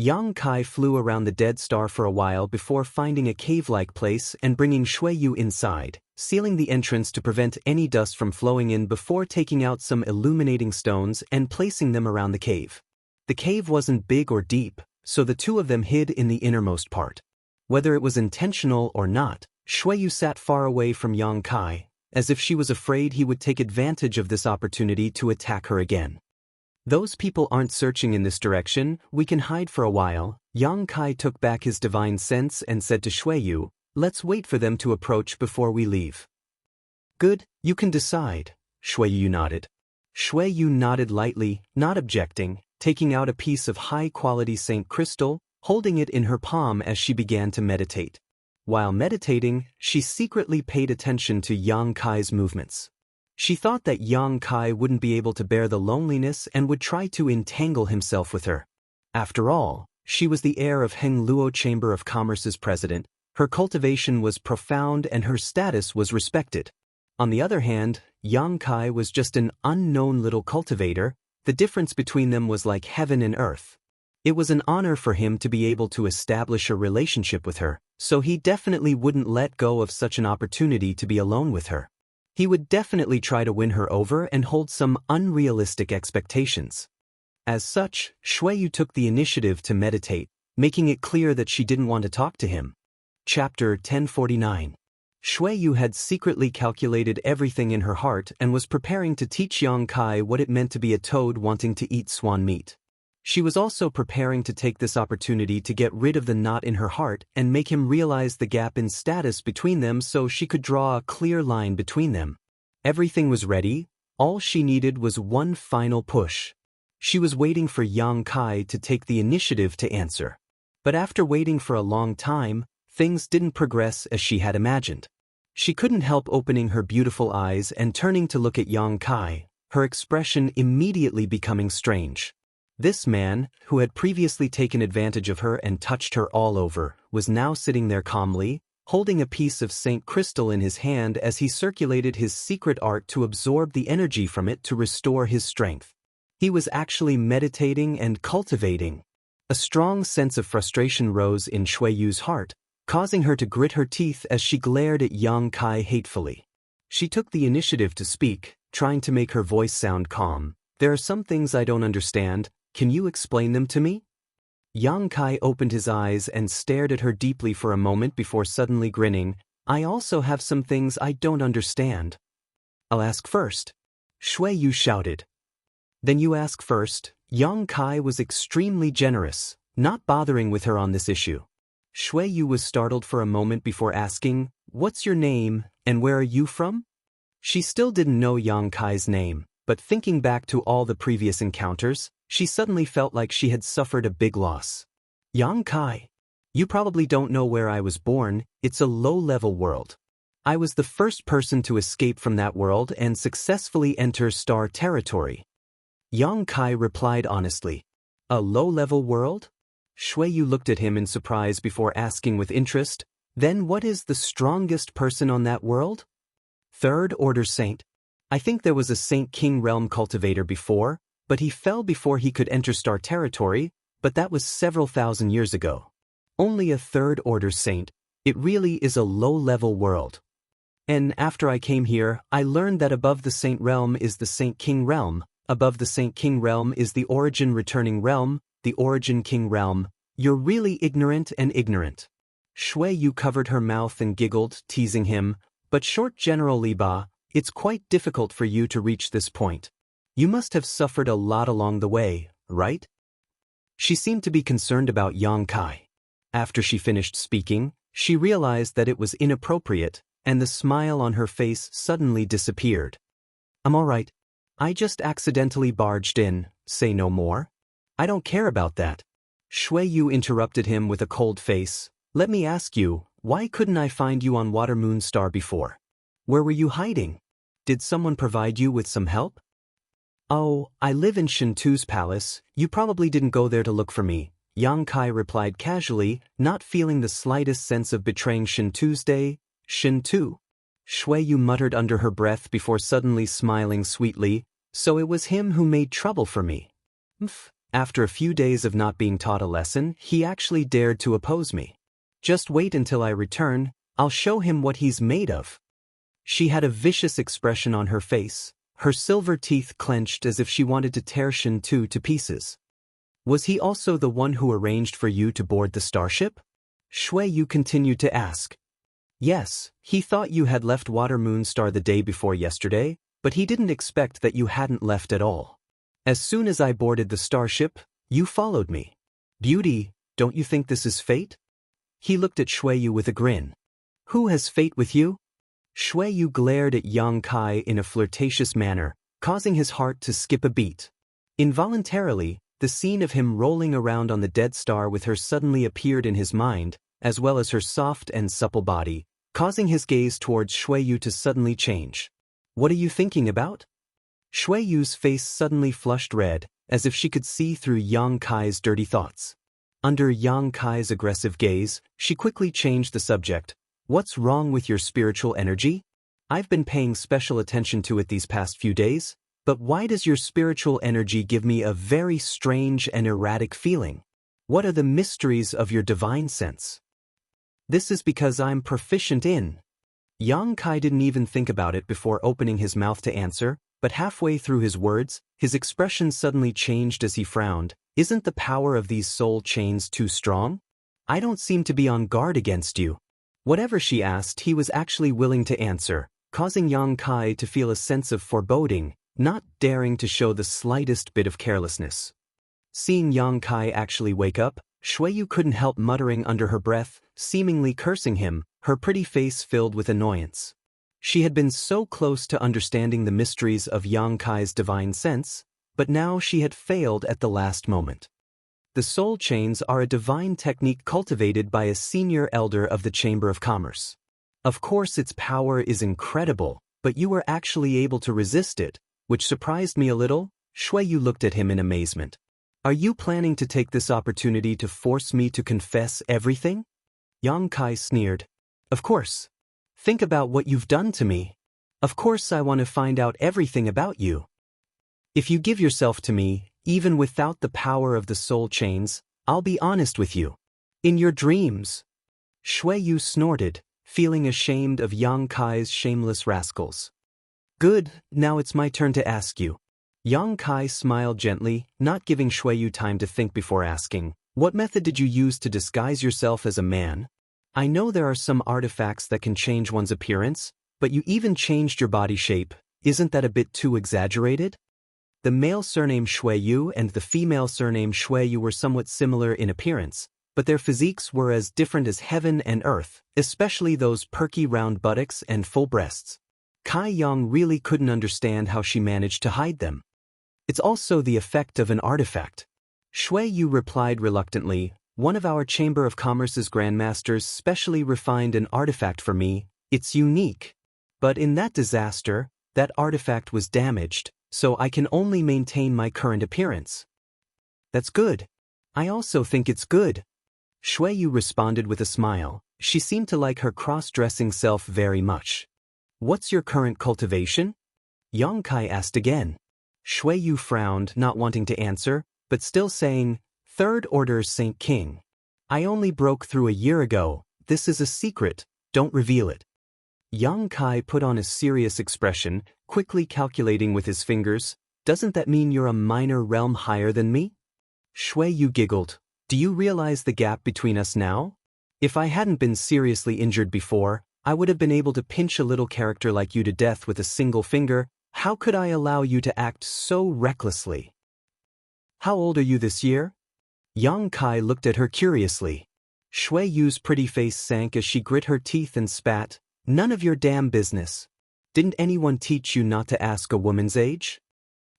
Yang Kai flew around the dead star for a while before finding a cave-like place and bringing Shui Yu inside, sealing the entrance to prevent any dust from flowing in before taking out some illuminating stones and placing them around the cave. The cave wasn't big or deep, so the two of them hid in the innermost part. Whether it was intentional or not, Shui Yu sat far away from Yang Kai, as if she was afraid he would take advantage of this opportunity to attack her again. Those people aren't searching in this direction, we can hide for a while. Yang Kai took back his divine sense and said to Shui Yu, let's wait for them to approach before we leave. Good, you can decide, Shui Yu nodded. Shui Yu nodded lightly, not objecting, taking out a piece of high-quality Saint crystal, holding it in her palm as she began to meditate. While meditating, she secretly paid attention to Yang Kai's movements. She thought that Yang Kai wouldn't be able to bear the loneliness and would try to entangle himself with her. After all, she was the heir of Heng Luo Chamber of Commerce's president, her cultivation was profound and her status was respected. On the other hand, Yang Kai was just an unknown little cultivator, the difference between them was like heaven and earth. It was an honor for him to be able to establish a relationship with her, so he definitely wouldn't let go of such an opportunity to be alone with her. He would definitely try to win her over and hold some unrealistic expectations. As such, Shui Yu took the initiative to meditate, making it clear that she didn't want to talk to him. Chapter 1049. Shui Yu had secretly calculated everything in her heart and was preparing to teach Yang Kai what it meant to be a toad wanting to eat swan meat. She was also preparing to take this opportunity to get rid of the knot in her heart and make him realize the gap in status between them so she could draw a clear line between them. Everything was ready, all she needed was one final push. She was waiting for Yang Kai to take the initiative to answer. But after waiting for a long time, things didn't progress as she had imagined. She couldn't help opening her beautiful eyes and turning to look at Yang Kai, her expression immediately becoming strange. This man, who had previously taken advantage of her and touched her all over, was now sitting there calmly, holding a piece of Saint Crystal in his hand as he circulated his secret art to absorb the energy from it to restore his strength. He was actually meditating and cultivating. A strong sense of frustration rose in Shui Yu's heart, causing her to grit her teeth as she glared at Yang Kai hatefully. She took the initiative to speak, trying to make her voice sound calm. "There are some things I don't understand. Can you explain them to me?" Yang Kai opened his eyes and stared at her deeply for a moment before suddenly grinning. "I also have some things I don't understand." "I'll ask first." Shui Yu shouted. "Then you ask first." Yang Kai was extremely generous, not bothering with her on this issue. Shui Yu was startled for a moment before asking, "What's your name, and where are you from?" She still didn't know Yang Kai's name, but thinking back to all the previous encounters, she suddenly felt like she had suffered a big loss. "Yang Kai, you probably don't know where I was born. It's a low-level world. I was the first person to escape from that world and successfully enter star territory." Yang Kai replied honestly. "A low-level world?" Shui Yu looked at him in surprise before asking with interest, "Then what is the strongest person on that world?" "Third Order Saint. I think there was a Saint King Realm cultivator before, but he fell before he could enter star territory, but that was several thousand years ago. Only a Third Order Saint. It really is a low-level world. And after I came here, I learned that above the Saint Realm is the Saint King Realm, above the Saint King Realm is the Origin Returning Realm, the Origin King Realm. You're really ignorant and ignorant." Shui Yu covered her mouth and giggled, teasing him, "But short General Li Ba, it's quite difficult for you to reach this point. You must have suffered a lot along the way, right?" She seemed to be concerned about Yang Kai. After she finished speaking, she realized that it was inappropriate, and the smile on her face suddenly disappeared. "I'm all right. I just accidentally barged in, say no more." "I don't care about that." Shui Yu interrupted him with a cold face. "Let me ask you, why couldn't I find you on Water Moon Star before? Where were you hiding? Did someone provide you with some help?" "Oh, I live in Shintu's palace. You probably didn't go there to look for me," Yang Kai replied casually, not feeling the slightest sense of betraying Shintu's day. "Shintu?" Shui Yu muttered under her breath before suddenly smiling sweetly. "So it was him who made trouble for me." After a few days of not being taught a lesson, he actually dared to oppose me. "Just wait until I return. I'll show him what he's made of." She had a vicious expression on her face. Her silver teeth clenched as if she wanted to tear Shintu to pieces. "Was he also the one who arranged for you to board the starship?" Shui Yu continued to ask. "Yes, he thought you had left Water Moon Star the day before yesterday, but he didn't expect that you hadn't left at all. As soon as I boarded the starship, you followed me. Beauty, don't you think this is fate?" He looked at Shui Yu with a grin. "Who has fate with you?" Shui Yu glared at Yang Kai in a flirtatious manner, causing his heart to skip a beat. Involuntarily, the scene of him rolling around on the dead star with her suddenly appeared in his mind, as well as her soft and supple body, causing his gaze towards Shui Yu to suddenly change. "What are you thinking about?" Shui Yu's face suddenly flushed red, as if she could see through Yang Kai's dirty thoughts. Under Yang Kai's aggressive gaze, she quickly changed the subject. "What's wrong with your spiritual energy? I've been paying special attention to it these past few days, but why does your spiritual energy give me a very strange and erratic feeling? What are the mysteries of your divine sense?" "This is because I'm proficient in." Yang Kai didn't even think about it before opening his mouth to answer, but halfway through his words, his expression suddenly changed as he frowned. "Isn't the power of these soul chains too strong? I don't seem to be on guard against you." Whatever she asked, he was actually willing to answer, causing Yang Kai to feel a sense of foreboding, not daring to show the slightest bit of carelessness. Seeing Yang Kai actually wake up, Shui Yu couldn't help muttering under her breath, seemingly cursing him, her pretty face filled with annoyance. She had been so close to understanding the mysteries of Yang Kai's divine sense, but now she had failed at the last moment. The soul chains are a divine technique cultivated by a senior elder of the Chamber of Commerce. Of course its power is incredible, but you were actually able to resist it, which surprised me a little. Shui Yu looked at him in amazement. Are you planning to take this opportunity to force me to confess everything? Yang Kai sneered. Of course. Think about what you've done to me. Of course I want to find out everything about you. If you give yourself to me, even without the power of the soul chains, I'll be honest with you. In your dreams. Shui Yu snorted, feeling ashamed of Yang Kai's shameless rascals. Good, now it's my turn to ask you. Yang Kai smiled gently, not giving Shui Yu time to think before asking, what method did you use to disguise yourself as a man? I know there are some artifacts that can change one's appearance, but you even changed your body shape. Isn't that a bit too exaggerated? The male surname Shui Yu and the female surname Shui Yu were somewhat similar in appearance, but their physiques were as different as heaven and earth, especially those perky round buttocks and full breasts. Kai Yang really couldn't understand how she managed to hide them. It's also the effect of an artifact. Shui Yu replied reluctantly, one of our Chamber of Commerce's grandmasters specially refined an artifact for me. It's unique. But in that disaster, that artifact was damaged, so I can only maintain my current appearance. That's good. I also think it's good. Shui Yu responded with a smile. She seemed to like her cross-dressing self very much. What's your current cultivation? Yang Kai asked again. Shui Yu frowned, not wanting to answer, but still saying, Third Order Saint King. I only broke through a year ago. This is a secret. Don't reveal it. Yang Kai put on a serious expression, quickly calculating with his fingers, doesn't that mean you're a minor realm higher than me? Shui Yu giggled. Do you realize the gap between us now? If I hadn't been seriously injured before, I would have been able to pinch a little character like you to death with a single finger. How could I allow you to act so recklessly? How old are you this year? Yang Kai looked at her curiously. Shui Yu's pretty face sank as she grit her teeth and spat. None of your damn business. Didn't anyone teach you not to ask a woman's age?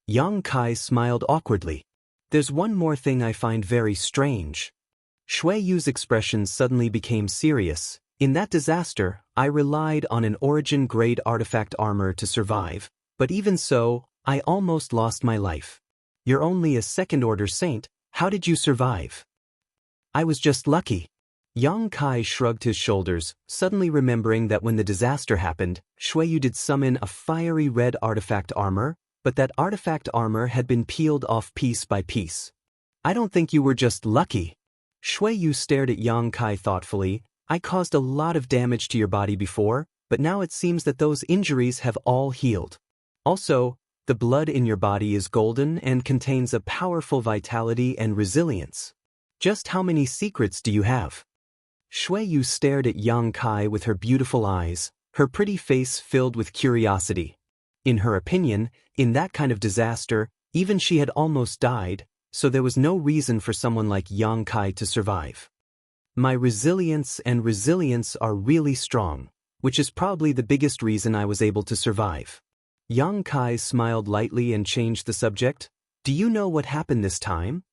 Yang Kai smiled awkwardly. There's one more thing I find very strange. Shui Yu's expression suddenly became serious. In that disaster, I relied on an origin-grade artifact armor to survive, but even so, I almost lost my life. You're only a second-order saint, how did you survive? I was just lucky. Yang Kai shrugged his shoulders, suddenly remembering that when the disaster happened, Shui Yu did summon a fiery red artifact armor, but that artifact armor had been peeled off piece by piece. I don't think you were just lucky. Shui Yu stared at Yang Kai thoughtfully. I caused a lot of damage to your body before, but now it seems that those injuries have all healed. Also, the blood in your body is golden and contains a powerful vitality and resilience. Just how many secrets do you have? Shui Yu stared at Yang Kai with her beautiful eyes, her pretty face filled with curiosity. In her opinion, in that kind of disaster, even she had almost died, so there was no reason for someone like Yang Kai to survive. My resilience are really strong, which is probably the biggest reason I was able to survive. Yang Kai smiled lightly and changed the subject. Do you know what happened this time?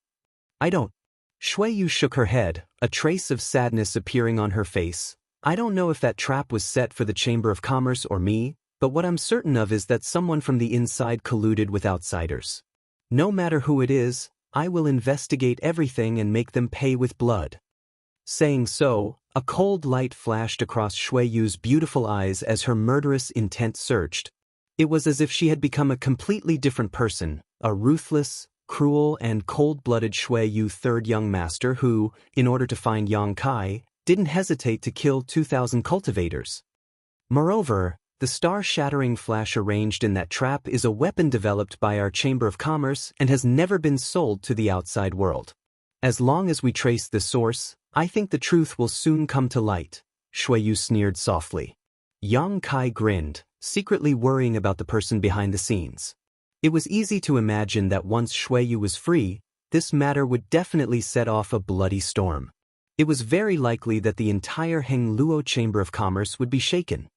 I don't. Shui Yu shook her head, a trace of sadness appearing on her face. I don't know if that trap was set for the Chamber of Commerce or me, but what I'm certain of is that someone from the inside colluded with outsiders. No matter who it is, I will investigate everything and make them pay with blood. Saying so, a cold light flashed across Shui Yu's beautiful eyes as her murderous intent surged. It was as if she had become a completely different person, a ruthless, cruel and cold-blooded Shui Yu third young master who, in order to find Yang Kai, didn't hesitate to kill 2,000 cultivators. Moreover, the star-shattering flash arranged in that trap is a weapon developed by our Chamber of Commerce and has never been sold to the outside world. As long as we trace the source, I think the truth will soon come to light, Shui Yu sneered softly. Yang Kai grinned, secretly worrying about the person behind the scenes. It was easy to imagine that once Shui Yu was free, this matter would definitely set off a bloody storm. It was very likely that the entire Hengluo Chamber of Commerce would be shaken.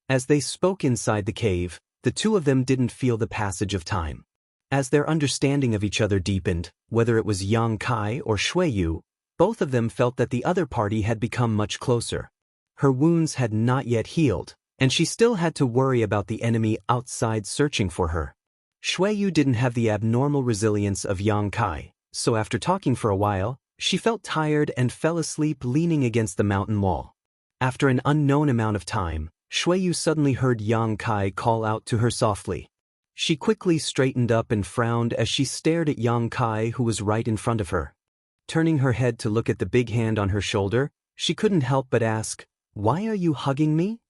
As they spoke inside the cave, the two of them didn't feel the passage of time. As their understanding of each other deepened, whether it was Yang Kai or Shui Yu, both of them felt that the other party had become much closer. Her wounds had not yet healed, and she still had to worry about the enemy outside searching for her. Shuiyu didn't have the abnormal resilience of Yang Kai, so after talking for a while, she felt tired and fell asleep leaning against the mountain wall. After an unknown amount of time, Shuiyu suddenly heard Yang Kai call out to her softly. She quickly straightened up and frowned as she stared at Yang Kai, who was right in front of her. Turning her head to look at the big hand on her shoulder, she couldn't help but ask, "Why are you hugging me?"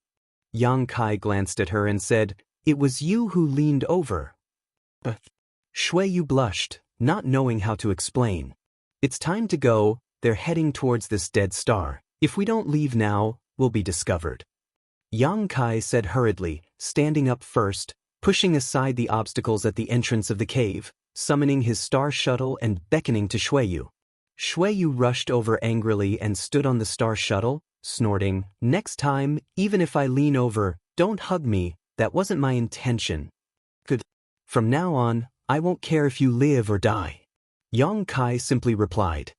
Yang Kai glanced at her and said, "It was you who leaned over." But Shuiyu blushed, not knowing how to explain. "It's time to go, they're heading towards this dead star. If we don't leave now, we'll be discovered." Yang Kai said hurriedly, standing up first, pushing aside the obstacles at the entrance of the cave, summoning his star shuttle and beckoning to Shuiyu. Shuiyu rushed over angrily and stood on the star shuttle, snorting, "Next time, even if I lean over, don't hug me, that wasn't my intention. Good. From now on, I won't care if you live or die." Yang Kai simply replied,